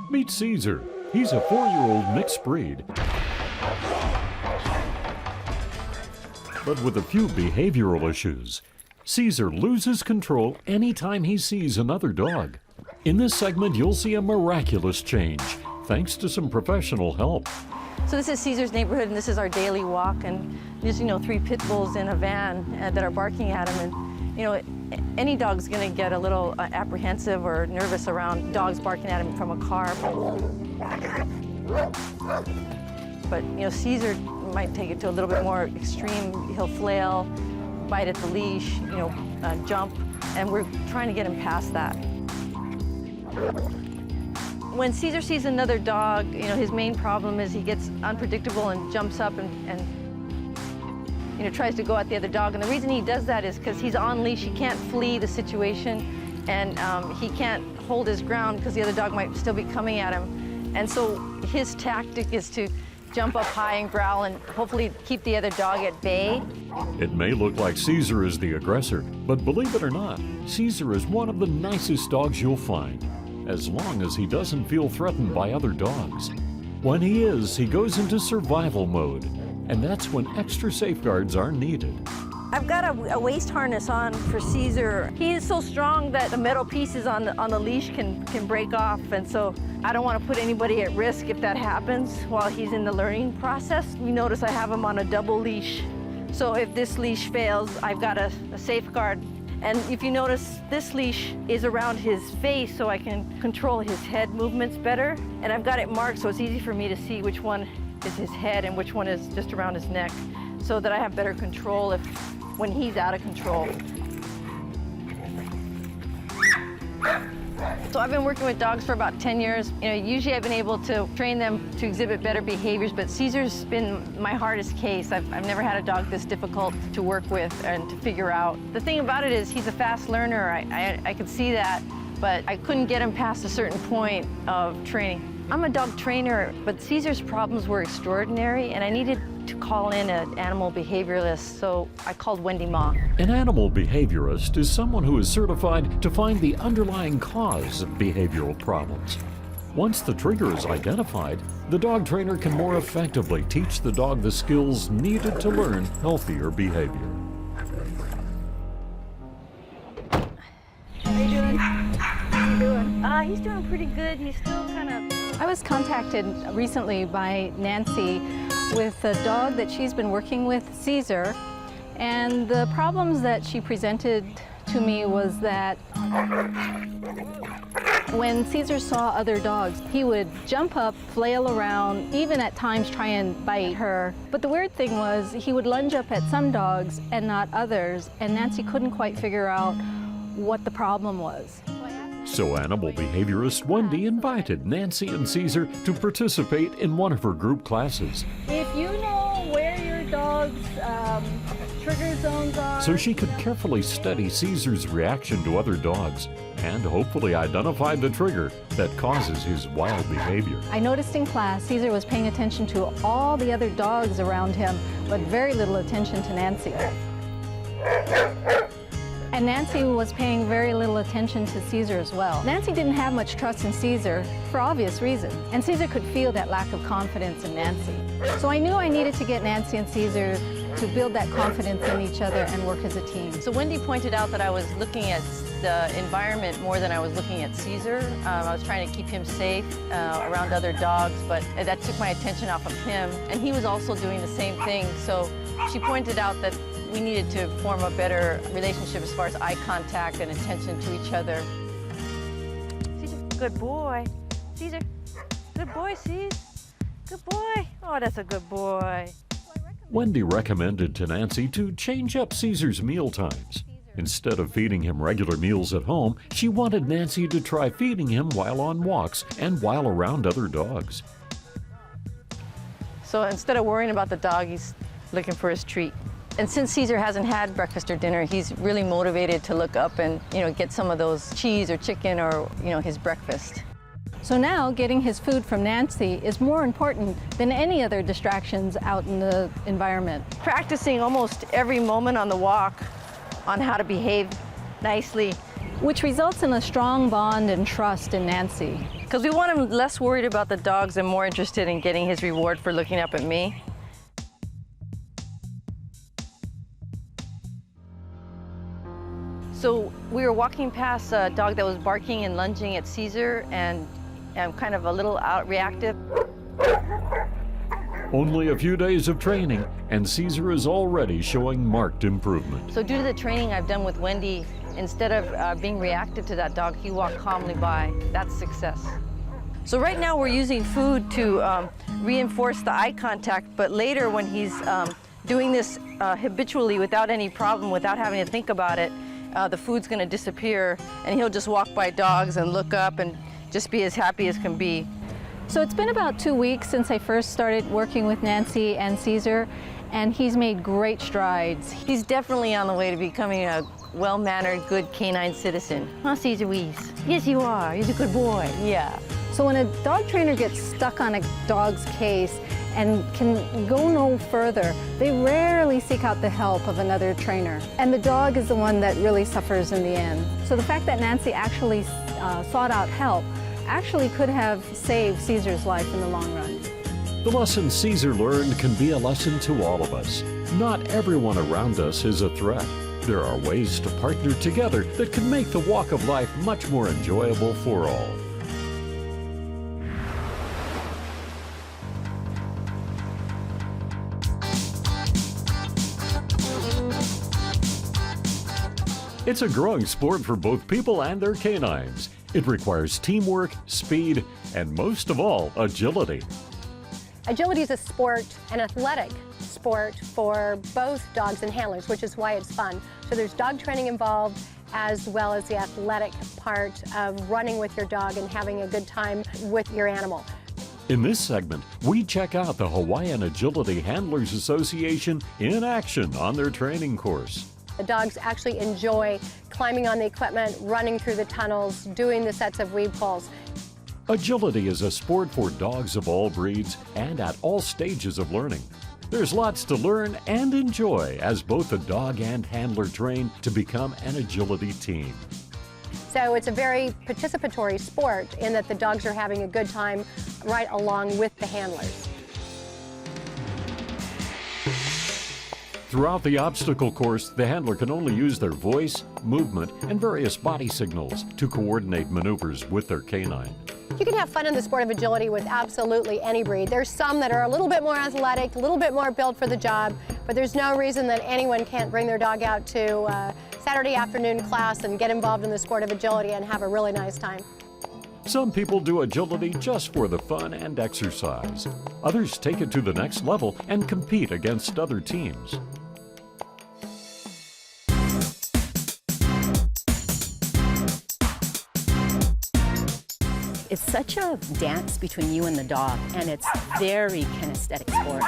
Speaker 1: Meet Caesar. He's a 4-year-old mixed breed, but with a few behavioral issues. Caesar loses control anytime he sees another dog. In this segment, you'll see a miraculous change, thanks to some professional help.
Speaker 5: So this is Caesar's neighborhood, and this is our daily walk, and there's, 3 pit bulls in a van that are barking at him, and, any dog's gonna get a little apprehensive or nervous around dogs barking at him from a car. But, Caesar might take it to a little bit more extreme. He'll flail, bite at the leash, jump, and we're trying to get him past that. When Caesar sees another dog, his main problem is he gets unpredictable and jumps up and tries to go at the other dog. And the reason he does that is because he's on leash. He can't flee the situation, and he can't hold his ground because the other dog might still be coming at him. And so his tactic is to jump up high and growl and hopefully keep the other dog at bay.
Speaker 1: It may look like Caesar is the aggressor, but believe it or not, Caesar is one of the nicest dogs you'll find, as long as he doesn't feel threatened by other dogs. When he is, he goes into survival mode, and that's when extra safeguards are needed.
Speaker 5: I've got a waist harness on for Caesar. He is so strong that the metal pieces on the leash can break off, and so I don't want to put anybody at risk if that happens while he's in the learning process. You notice I have him on a double leash, so if this leash fails, I've got a safeguard. And if you notice, this leash is around his face so I can control his head movements better, and I've got it marked so it's easy for me to see which one is his head and which one is just around his neck, so that I have better control when he's out of control. So I've been working with dogs for about 10 years. Usually I've been able to train them to exhibit better behaviors, but Caesar's been my hardest case. I've never had a dog this difficult to work with and to figure out. The thing about it is he's a fast learner. I could see that, but I couldn't get him past a certain point of training. I'm a dog trainer, but Caesar's problems were extraordinary, and I needed to call in an animal behavioralist, so I called Wendy Ma.
Speaker 1: An animal behaviorist is someone who is certified to find the underlying cause of behavioral problems. Once the trigger is identified, the dog trainer can more effectively teach the dog the skills needed to learn healthier behavior.
Speaker 5: How you doing? How you doing? He's doing pretty good. He's still kind of...
Speaker 6: I was contacted recently by Nancy with a dog that she's been working with, Caesar, and the problems that she presented to me was that when Caesar saw other dogs, he would jump up, flail around, even at times try and bite her. But the weird thing was he would lunge up at some dogs and not others, and Nancy couldn't quite figure out what the problem was.
Speaker 1: So animal behaviorist Wendy invited Nancy and Caesar to participate in one of her group classes.
Speaker 5: If you know where your dog's
Speaker 4: trigger zones are.
Speaker 1: so she could carefully study Caesar's reaction to other dogs and hopefully identify the trigger that causes his wild behavior.
Speaker 6: I noticed in class Caesar was paying attention to all the other dogs around him, but very little attention to Nancy. And Nancy was paying very little attention to Caesar as well. Nancy didn't have much trust in Caesar for obvious reasons, and Caesar could feel that lack of confidence in Nancy. So I knew I needed to get Nancy and Caesar to build that confidence in each other and work as a team.
Speaker 5: So Wendy pointed out that I was looking at the environment more than I was looking at Caesar. I was trying to keep him safe around other dogs, but that took my attention off of him. And he was also doing the same thing. So she pointed out that we needed to form a better relationship as far as eye contact and attention to each other. Caesar, good boy. Caesar, good boy, Caesar. Good boy. Oh, that's a good boy.
Speaker 1: Wendy recommended to Nancy to change up Caesar's meal times. Instead of feeding him regular meals at home, she wanted Nancy to try feeding him while on walks and while around other dogs.
Speaker 5: So instead of worrying about the dog, he's looking for his treat. And since Caesar hasn't had breakfast or dinner, he's really motivated to look up and, get some of those cheese or chicken or, his breakfast.
Speaker 6: So now getting his food from Nancy is more important than any other distractions out in the environment.
Speaker 5: Practicing almost every moment on the walk on how to behave nicely.
Speaker 6: Which results in a strong bond and trust in Nancy.
Speaker 5: Because we want him less worried about the dogs and more interested in getting his reward for looking up at me. So we were walking past a dog that was barking and lunging at Caesar, and I'm kind of a little reactive.
Speaker 1: Only a few days of training, and Caesar is already showing marked improvement.
Speaker 5: So due to the training I've done with Wendy, instead of being reactive to that dog, he walked calmly by. That's success. So right now we're using food to reinforce the eye contact, but later when he's doing this habitually without any problem, without having to think about it, the food's gonna disappear and he'll just walk by dogs and look up and just be as happy as can be.
Speaker 6: So it's been about 2 weeks since I first started working with Nancy and Caesar, and he's made great strides.
Speaker 5: He's definitely on the way to becoming a well-mannered, good canine citizen. Huh, Caesar Wees? Yes, you are. He's a good boy. Yeah.
Speaker 6: So when a dog trainer gets stuck on a dog's case and can go no further, they rarely seek out the help of another trainer. And the dog is the one that really suffers in the end. So the fact that Nancy actually sought out help actually could have saved Caesar's life in the long run.
Speaker 1: The lesson Caesar learned can be a lesson to all of us. Not everyone around us is a threat. There are ways to partner together that can make the walk of life much more enjoyable for all. It's a growing sport for both people and their canines. It requires teamwork, speed, and most of all, agility.
Speaker 11: Agility is a sport, an athletic sport for both dogs and handlers, which is why it's fun. So there's dog training involved, as well as the athletic part of running with your dog and having a good time with your animal.
Speaker 1: In this segment, we check out the Hawaiian Agility Handlers Association in action on their training course.
Speaker 11: The dogs actually enjoy climbing on the equipment, running through the tunnels, doing the sets of weed pulls.
Speaker 1: Agility is a sport for dogs of all breeds and at all stages of learning. There's lots to learn and enjoy as both the dog and handler train to become an agility team.
Speaker 11: So it's a very participatory sport in that the dogs are having a good time right along with the handlers.
Speaker 1: Throughout the obstacle course, the handler can only use their voice, movement, and various body signals to coordinate maneuvers with their canine.
Speaker 11: You can have fun in the sport of agility with absolutely any breed. There's some that are a little bit more athletic, a little bit more built for the job, but there's no reason that anyone can't bring their dog out to Saturday afternoon class and get involved in the sport of agility and have a really nice time.
Speaker 1: Some people do agility just for the fun and exercise. Others take it to the next level and compete against other teams.
Speaker 15: It's such a dance between you and the dog, and it's very kinesthetic sport.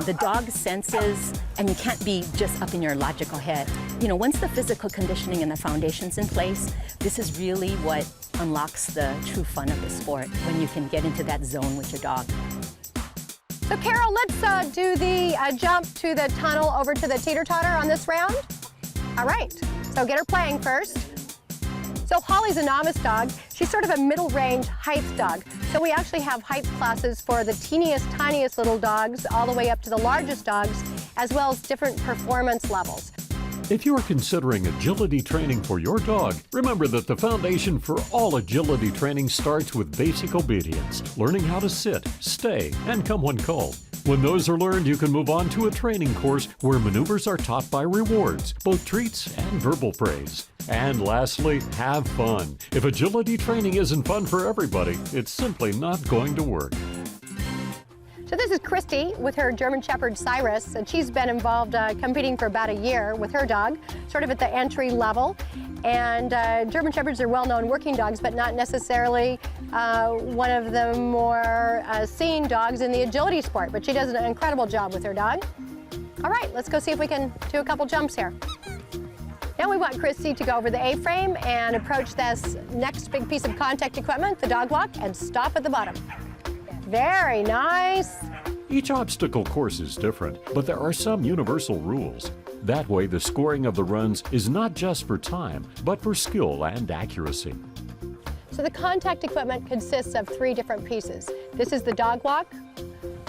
Speaker 15: The dog senses, and you can't be just up in your logical head. You know, once the physical conditioning and the foundation's in place, this is really what unlocks the true fun of the sport, when you can get into that zone with your dog.
Speaker 11: So Carol, let's do the jump to the tunnel over to the teeter-totter on this round. All right, so get her playing first. So Holly's a novice dog. She's sort of a middle-range height dog. So we actually have height classes for the teeniest, tiniest little dogs all the way up to the largest dogs, as well as different performance levels.
Speaker 1: If you are considering agility training for your dog, remember that the foundation for all agility training starts with basic obedience, learning how to sit, stay, and come when called. When those are learned, you can move on to a training course where maneuvers are taught by rewards, both treats and verbal praise. And lastly, have fun. If agility training isn't fun for everybody, it's simply not going to work.
Speaker 11: So this is Christy with her German Shepherd Cyrus, and she's been involved competing for about a year with her dog, sort of at the entry level. And German Shepherds are well-known working dogs, but not necessarily one of the more seen dogs in the agility sport, but she does an incredible job with her dog. All right, let's go see if we can do a couple jumps here. Now we want Christy to go over the A-frame and approach this next big piece of contact equipment, the dog walk, and stop at the bottom. Very nice.
Speaker 1: Each obstacle course is different, but there are some universal rules. That way, the scoring of the runs is not just for time, but for skill and accuracy.
Speaker 11: So the contact equipment consists of 3 different pieces. This is the dog walk.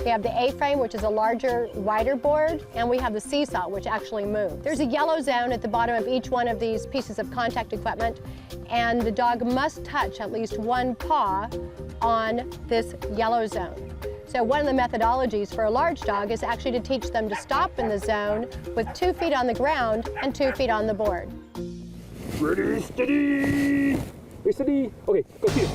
Speaker 11: We have the A-frame, which is a larger, wider board, and we have the seesaw, which actually moves. There's a yellow zone at the bottom of each one of these pieces of contact equipment, and the dog must touch at least one paw on this yellow zone. So one of the methodologies for a large dog is actually to teach them to stop in the zone with 2 feet on the ground and 2 feet on the board.
Speaker 18: Ready, steady! Ready, steady! Okay, go here.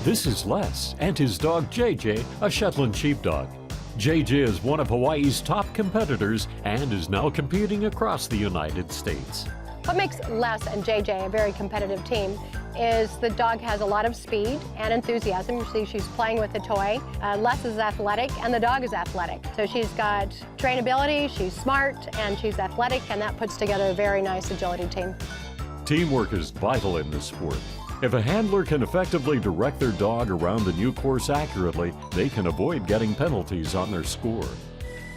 Speaker 1: This is Les and his dog JJ, a Shetland sheepdog. JJ is one of Hawaii's top competitors and is now competing across the United States.
Speaker 11: What makes Les and JJ a very competitive team is the dog has a lot of speed and enthusiasm. You see she's playing with the toy. Les is athletic and the dog is athletic. So she's got trainability, she's smart, and she's athletic, and that puts together a very nice agility team.
Speaker 1: Teamwork is vital in this sport. If a handler can effectively direct their dog around the new course accurately, they can avoid getting penalties on their score.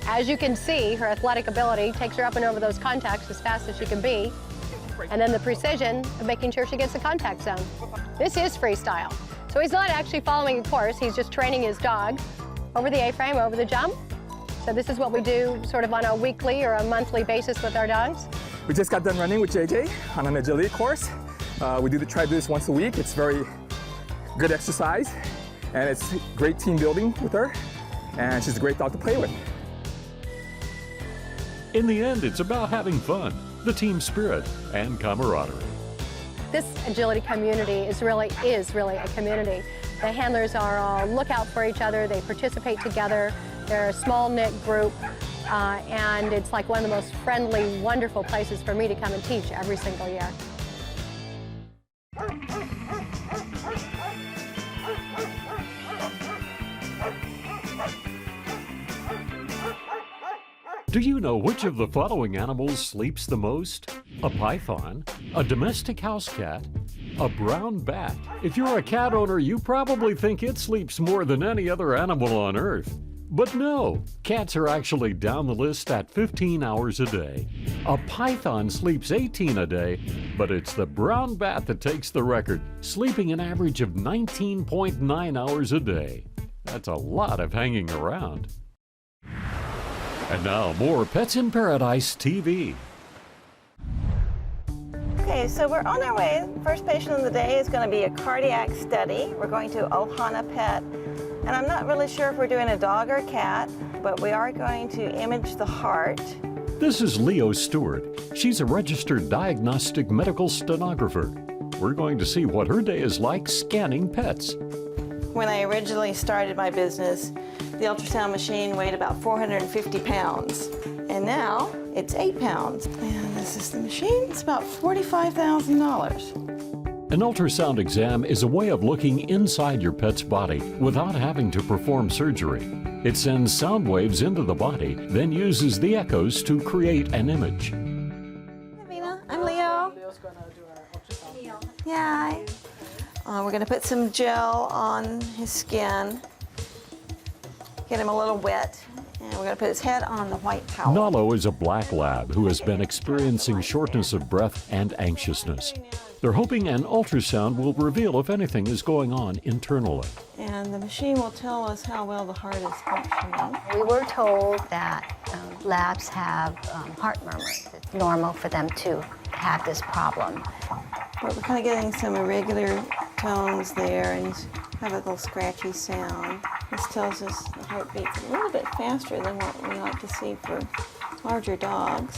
Speaker 11: As you can see, her athletic ability takes her up and over those contacts as fast as she can be, and then the precision of making sure she gets the contact zone. This is freestyle. So he's not actually following a course, he's just training his dog over the A-frame, over the jump. So this is what we do sort of on a weekly or a monthly basis with our dogs.
Speaker 18: We just got done running with JJ on an agility course. We try to do this once a week. It's very good exercise, and it's great team building with her, and she's a great dog to play with.
Speaker 1: In the end, it's about having fun, the team spirit, and camaraderie.
Speaker 11: This agility community is really a community. The handlers are all look out for each other, they participate together, they're a small knit group, and it's like one of the most friendly, wonderful places for me to come and teach every single year.
Speaker 1: Do you know which of the following animals sleeps the most? A python, a domestic house cat, a brown bat. If you're a cat owner, you probably think it sleeps more than any other animal on Earth. But no, cats are actually down the list at 15 hours a day. A python sleeps 18 a day, but it's the brown bat that takes the record, sleeping an average of 19.9 hours a day. That's a lot of hanging around. And now, more Pets in Paradise TV.
Speaker 19: Okay, so we're on our way. First patient of the day is going to be a cardiac study. We're going to Ohana Pet. And I'm not really sure if we're doing a dog or a cat, but we are going to image the heart.
Speaker 1: This is Leo Stewart. She's a registered diagnostic medical stenographer. We're going to see what her day is like scanning pets.
Speaker 19: When I originally started my business, the ultrasound machine weighed about 450 pounds. And now it's 8 pounds. And this is the machine. It's about $45,000.
Speaker 1: An ultrasound exam is a way of looking inside your pet's body without having to perform surgery. It sends sound waves into the body, then uses the echoes to create an image.
Speaker 19: I'm Leo. Yeah. We're going to put some gel on his skin, get him a little wet, and we're going to put his head on the white towel.
Speaker 1: Nalo is a black lab who has been experiencing shortness of breath and anxiousness. They're hoping an ultrasound will reveal if anything is going on internally.
Speaker 19: And the machine will tell us how well the heart is functioning.
Speaker 3: We were told that labs have heart murmurs. It's normal for them to have this problem.
Speaker 19: But we're kind of getting some irregular tones there and have a little scratchy sound. This tells us the heart beats a little bit faster than what we like to see for larger dogs.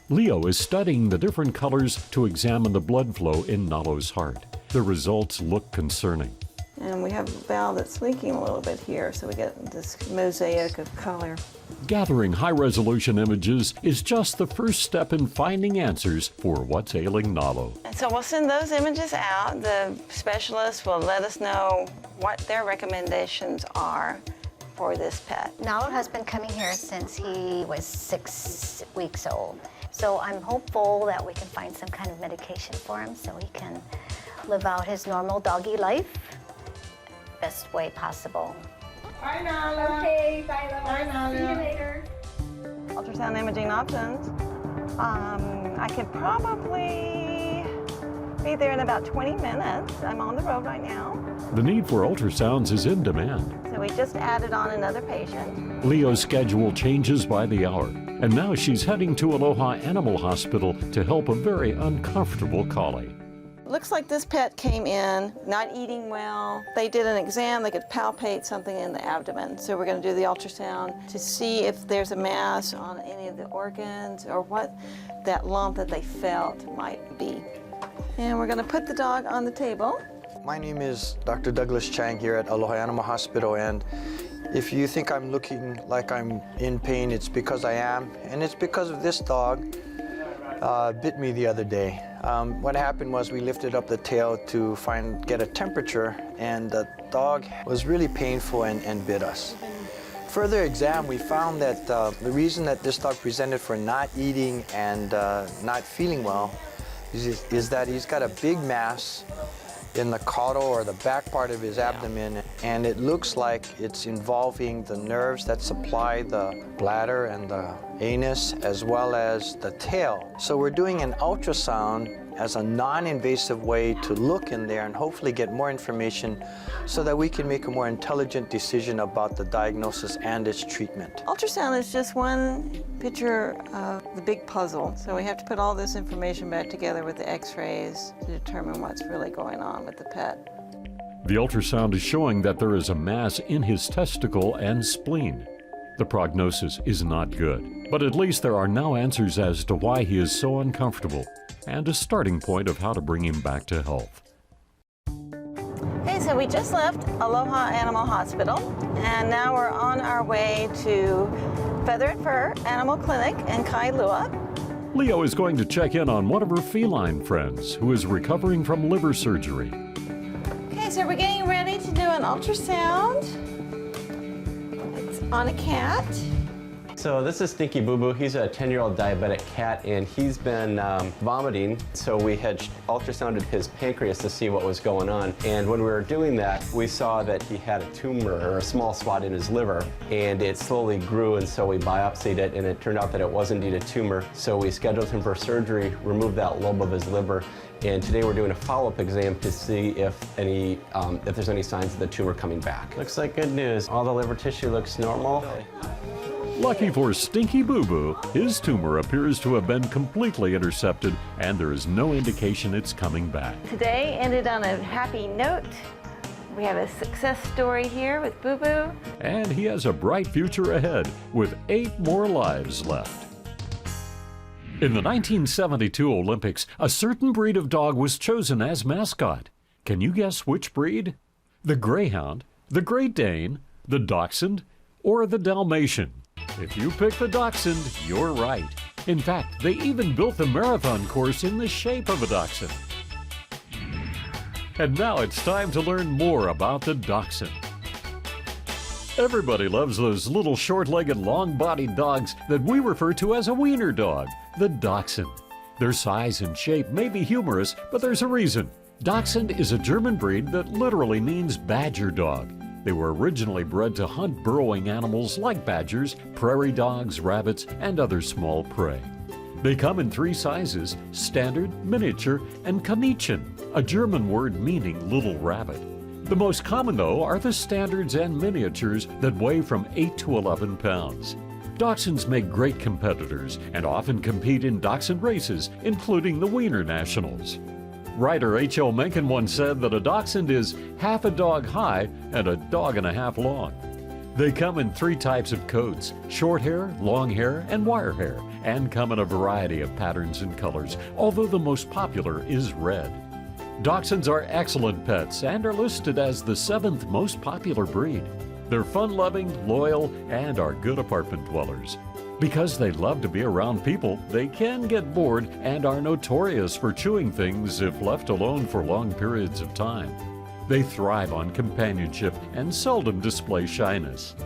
Speaker 1: Leo is studying the different colors to examine the blood flow in Nalo's heart. The results look concerning.
Speaker 19: And we have a valve that's leaking a little bit here, so we get this mosaic of color.
Speaker 1: Gathering high-resolution images is just the first step in finding answers for what's ailing Nalo.
Speaker 19: And so we'll send those images out. The specialists will let us know what their recommendations are for this pet.
Speaker 3: Nalo has been coming here since he was 6 weeks old. So I'm hopeful that we can find some kind of medication for him so he can live out his normal doggy life best way possible.
Speaker 19: Bye, Nala.
Speaker 3: Okay, bye, Nala.
Speaker 19: Bye, Nala.
Speaker 3: See you later.
Speaker 19: Ultrasound imaging options. I could probably be there in about 20 minutes. I'm on the road right now.
Speaker 1: The need for ultrasounds is in demand.
Speaker 19: So we just added on another patient.
Speaker 1: Leo's schedule changes by the hour, and now she's heading to Aloha Animal Hospital to help a very uncomfortable collie.
Speaker 19: Looks like this pet came in not eating well. They did an exam, they could palpate something in the abdomen. So we're going to do the ultrasound to see if there's a mass on any of the organs or what that lump that they felt might be. And we're going to put the dog on the table.
Speaker 9: My name is Dr. Douglas Chang here at Aloha Animal Hospital, and if you think I'm looking like I'm in pain, it's because I am, and it's because of this dog bit me the other day. What happened was we lifted up the tail to get a temperature, and the dog was really painful and bit us. Further exam, we found that the reason that this dog presented for not eating and not feeling well is that he's got a big mass in the caudal or the back part of his abdomen, and it looks like it's involving the nerves that supply the bladder and the anus as well as the tail. So we're doing an ultrasound as a non-invasive way to look in there and hopefully get more information so that we can make a more intelligent decision about the diagnosis and its treatment.
Speaker 19: Ultrasound is just one picture of the big puzzle. So we have to put all this information back together with the x-rays to determine what's really going on with the pet.
Speaker 1: The ultrasound is showing that there is a mass in his testicle and spleen. The prognosis is not good, but at least there are now answers as to why he is so uncomfortable and a starting point of how to bring him back to health.
Speaker 19: Okay, so we just left Aloha Animal Hospital, and now we're on our way to Feather and Fur Animal Clinic in Kailua.
Speaker 1: Leo is going to check in on one of her feline friends who is recovering from liver surgery.
Speaker 19: Okay, so we're getting ready to do an ultrasound. It's on a cat.
Speaker 16: So this is Stinky Boo Boo. He's a 10-year-old diabetic cat, and he's been vomiting. So we had ultrasounded his pancreas to see what was going on. And when we were doing that, we saw that he had a tumor or a small spot in his liver, and it slowly grew. And so we biopsied it, and it turned out that it was indeed a tumor. So we scheduled him for surgery, removed that lobe of his liver, and today we're doing a follow-up exam to see if there's any signs of the tumor coming back. Looks like good news. All the liver tissue looks normal.
Speaker 1: Lucky for Stinky Boo Boo, his tumor appears to have been completely intercepted, and there is no indication it's coming back.
Speaker 19: Today ended on a happy note. We have a success story here with Boo Boo.
Speaker 1: And he has a bright future ahead with 8 more lives left. In the 1972 Olympics, a certain breed of dog was chosen as mascot. Can you guess which breed? The Greyhound, the Great Dane, the Dachshund, or the Dalmatian? If you pick the Dachshund, you're right. In fact, they even built the marathon course in the shape of a dachshund. And now it's time to learn more about the Dachshund. Everybody loves those little short-legged, long-bodied dogs that we refer to as a wiener dog, the Dachshund. Their size and shape may be humorous, but there's a reason. Dachshund is a German breed that literally means badger dog. They were originally bred to hunt burrowing animals like badgers, prairie dogs, rabbits, and other small prey. They come in 3 sizes: standard, miniature, and Kaninchen, a German word meaning little rabbit. The most common, though, are the standards and miniatures that weigh from 8 to 11 pounds. Dachshunds make great competitors and often compete in dachshund races, including the Wiener Nationals. Writer H.L. Mencken once said that a dachshund is half a dog high and a dog and a half long. They come in 3 types of coats: short hair, long hair, and wire hair, and come in a variety of patterns and colors, although the most popular is red. Dachshunds are excellent pets and are listed as the 7th most popular breed. They're fun-loving, loyal, and are good apartment dwellers. Because they love to be around people, they can get bored and are notorious for chewing things if left alone for long periods of time. They thrive on companionship and seldom display shyness.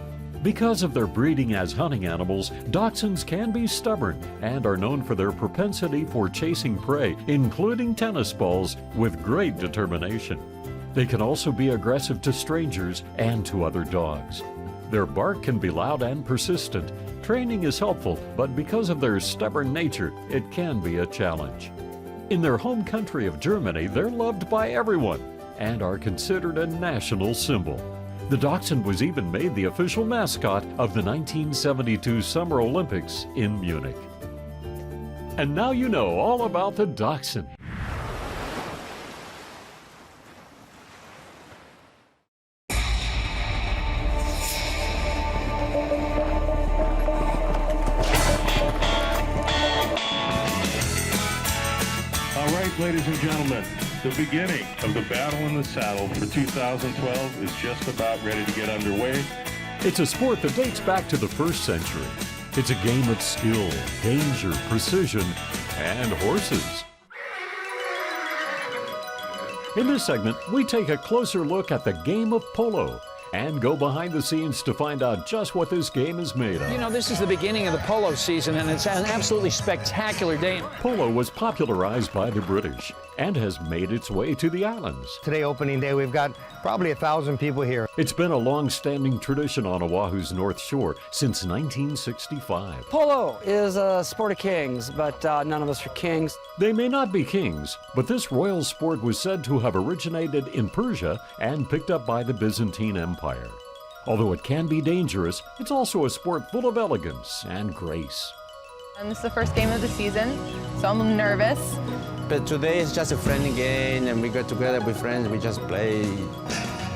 Speaker 1: Because of their breeding as hunting animals, dachshunds can be stubborn and are known for their propensity for chasing prey, including tennis balls, with great determination. They can also be aggressive to strangers and to other dogs. Their bark can be loud and persistent. Training is helpful, but because of their stubborn nature, it can be a challenge. In their home country of Germany, they're loved by everyone and are considered a national symbol. The Dachshund was even made the official mascot of the 1972 Summer Olympics in Munich. And now you know all about the Dachshund.
Speaker 8: Ladies and gentlemen, the beginning of the Battle in the Saddle for 2012 is just about ready to get underway.
Speaker 1: It's a sport that dates back to the 1st century. It's a game of skill, danger, precision, and horses. In this segment, we take a closer look at the game of polo and go behind the scenes to find out just what this game is made of.
Speaker 2: You know, this is the beginning of the polo season, and it's an absolutely spectacular day.
Speaker 1: Polo was popularized by the British and has made its way to the islands.
Speaker 17: Today, opening day, we've got probably 1,000 people here.
Speaker 1: It's been a long-standing tradition on Oahu's North Shore since 1965.
Speaker 21: Polo is a sport of kings, but none of us are kings.
Speaker 1: They may not be kings, but this royal sport was said to have originated in Persia and picked up by the Byzantine Empire. Although it can be dangerous, it's also a sport full of elegance and grace.
Speaker 22: And this is the first game of the season, so I'm nervous.
Speaker 23: But today is just a friendly game, and we get together with friends, we just play.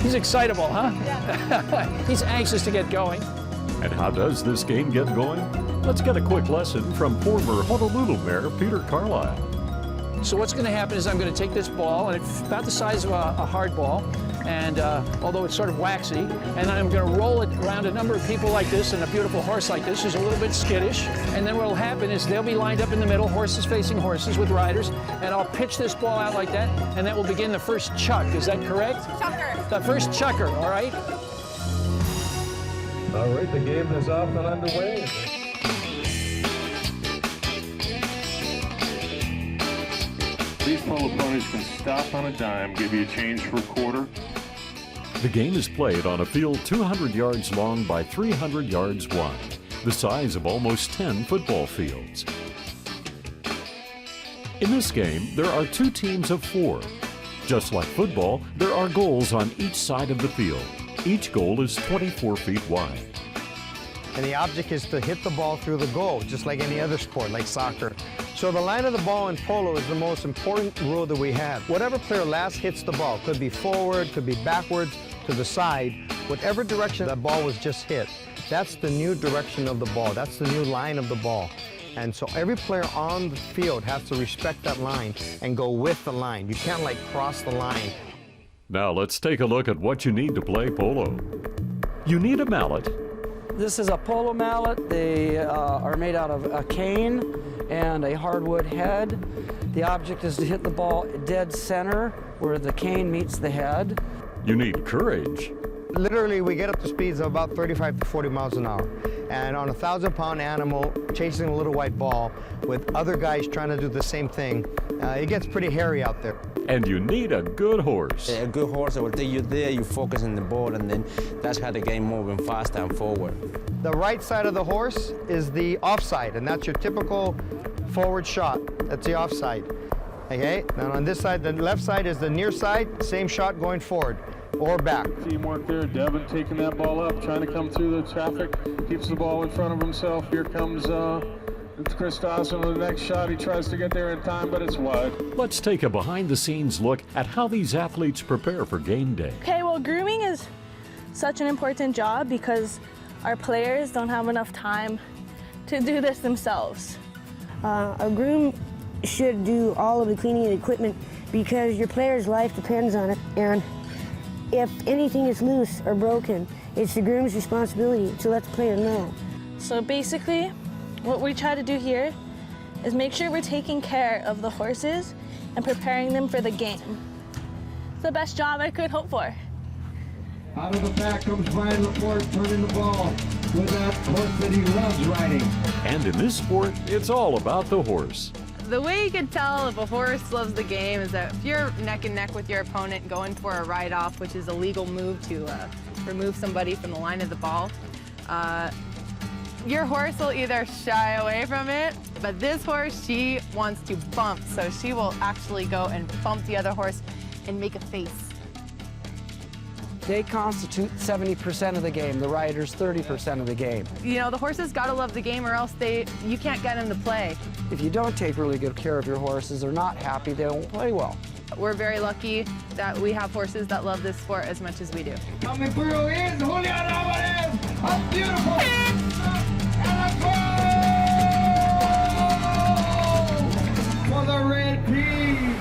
Speaker 2: He's excitable, huh? Yeah. He's anxious to get going.
Speaker 1: And how does this game get going? Let's get a quick lesson from former Honolulu Mayor Peter Carlisle.
Speaker 2: So what's going to happen is I'm going to take this ball, and it's about the size of a hard ball, and although it's sort of waxy, and I'm going to roll it around a number of people like this, and a beautiful horse like this who's a little bit skittish. And then what will happen is they'll be lined up in the middle, horses facing horses with riders, and I'll pitch this ball out like that, and that will begin the first chuck. Is that correct?
Speaker 22: Chucker.
Speaker 2: The first chucker, all right?
Speaker 8: All right, the game is off and underway. These polo ponies can stop on a dime, give you a change for a quarter.
Speaker 1: The game is played on a field 200 yards long by 300 yards wide, the size of almost 10 football fields. In this game, there are 2 teams of 4. Just like football, there are goals on each side of the field. Each goal is 24 feet wide.
Speaker 17: And the object is to hit the ball through the goal, just like any other sport, like soccer. So the line of the ball in polo is the most important rule that we have. Whatever player last hits the ball, could be forward, could be backwards, to the side, whatever direction that ball was just hit, that's the new direction of the ball. That's the new line of the ball. And so every player on the field has to respect that line and go with the line. You can't like cross the line.
Speaker 1: Now let's take a look at what you need to play polo. You need a mallet,
Speaker 21: This is a polo mallet. They are made out of a cane and a hardwood head. The object is to hit the ball dead center where the cane meets the head.
Speaker 1: You need courage.
Speaker 17: Literally, we get up to speeds of about 35 to 40 miles an hour. And on a 1,000-pound animal chasing a little white ball with other guys trying to do the same thing, it gets pretty hairy out there.
Speaker 1: And you need a good horse.
Speaker 23: A good horse that will take you there, you focus on the ball, and then that's how the game moving faster and forward.
Speaker 17: The right side of the horse is the offside, and that's your typical forward shot. That's the offside. Okay, now on this side, the left side is the near side, same shot going forward or back.
Speaker 8: Teamwork there. Devin taking that ball up, trying to come through the traffic, keeps the ball in front of himself. Here comes Chris Dawson with the next shot. He tries to get there in time, but it's wide.
Speaker 1: Let's take a behind-the-scenes look at how these athletes prepare for game day.
Speaker 7: Okay, well, grooming is such an important job because our players don't have enough time to do this themselves.
Speaker 12: A groom should do all of the cleaning and equipment because your player's life depends on it. And if anything is loose or broken, it's the groom's responsibility to let the player know.
Speaker 7: So basically, what we try to do here is make sure we're taking care of the horses and preparing them for the game. It's the best job I could hope for.
Speaker 13: Out of the back comes Brian Laporte turning the ball with that horse that he loves riding.
Speaker 1: And in this sport, it's all about the horse.
Speaker 22: The way you can tell if a horse loves the game is that if you're neck and neck with your opponent going for a ride-off, which is a legal move to remove somebody from the line of the ball, your horse will either shy away from it, but this horse, she wants to bump, so she will actually go and bump the other horse and make a face.
Speaker 21: They constitute 70% of the game, the riders 30% of the game.
Speaker 22: You know, the horses gotta love the game or else you can't get them to play.
Speaker 21: If you don't take really good care of your horses, they're not happy, they won't play well.
Speaker 22: We're very lucky that we have horses that love this sport as much as we do.
Speaker 13: Coming through is Julian Alvarez, a beautiful and a goal for the red team.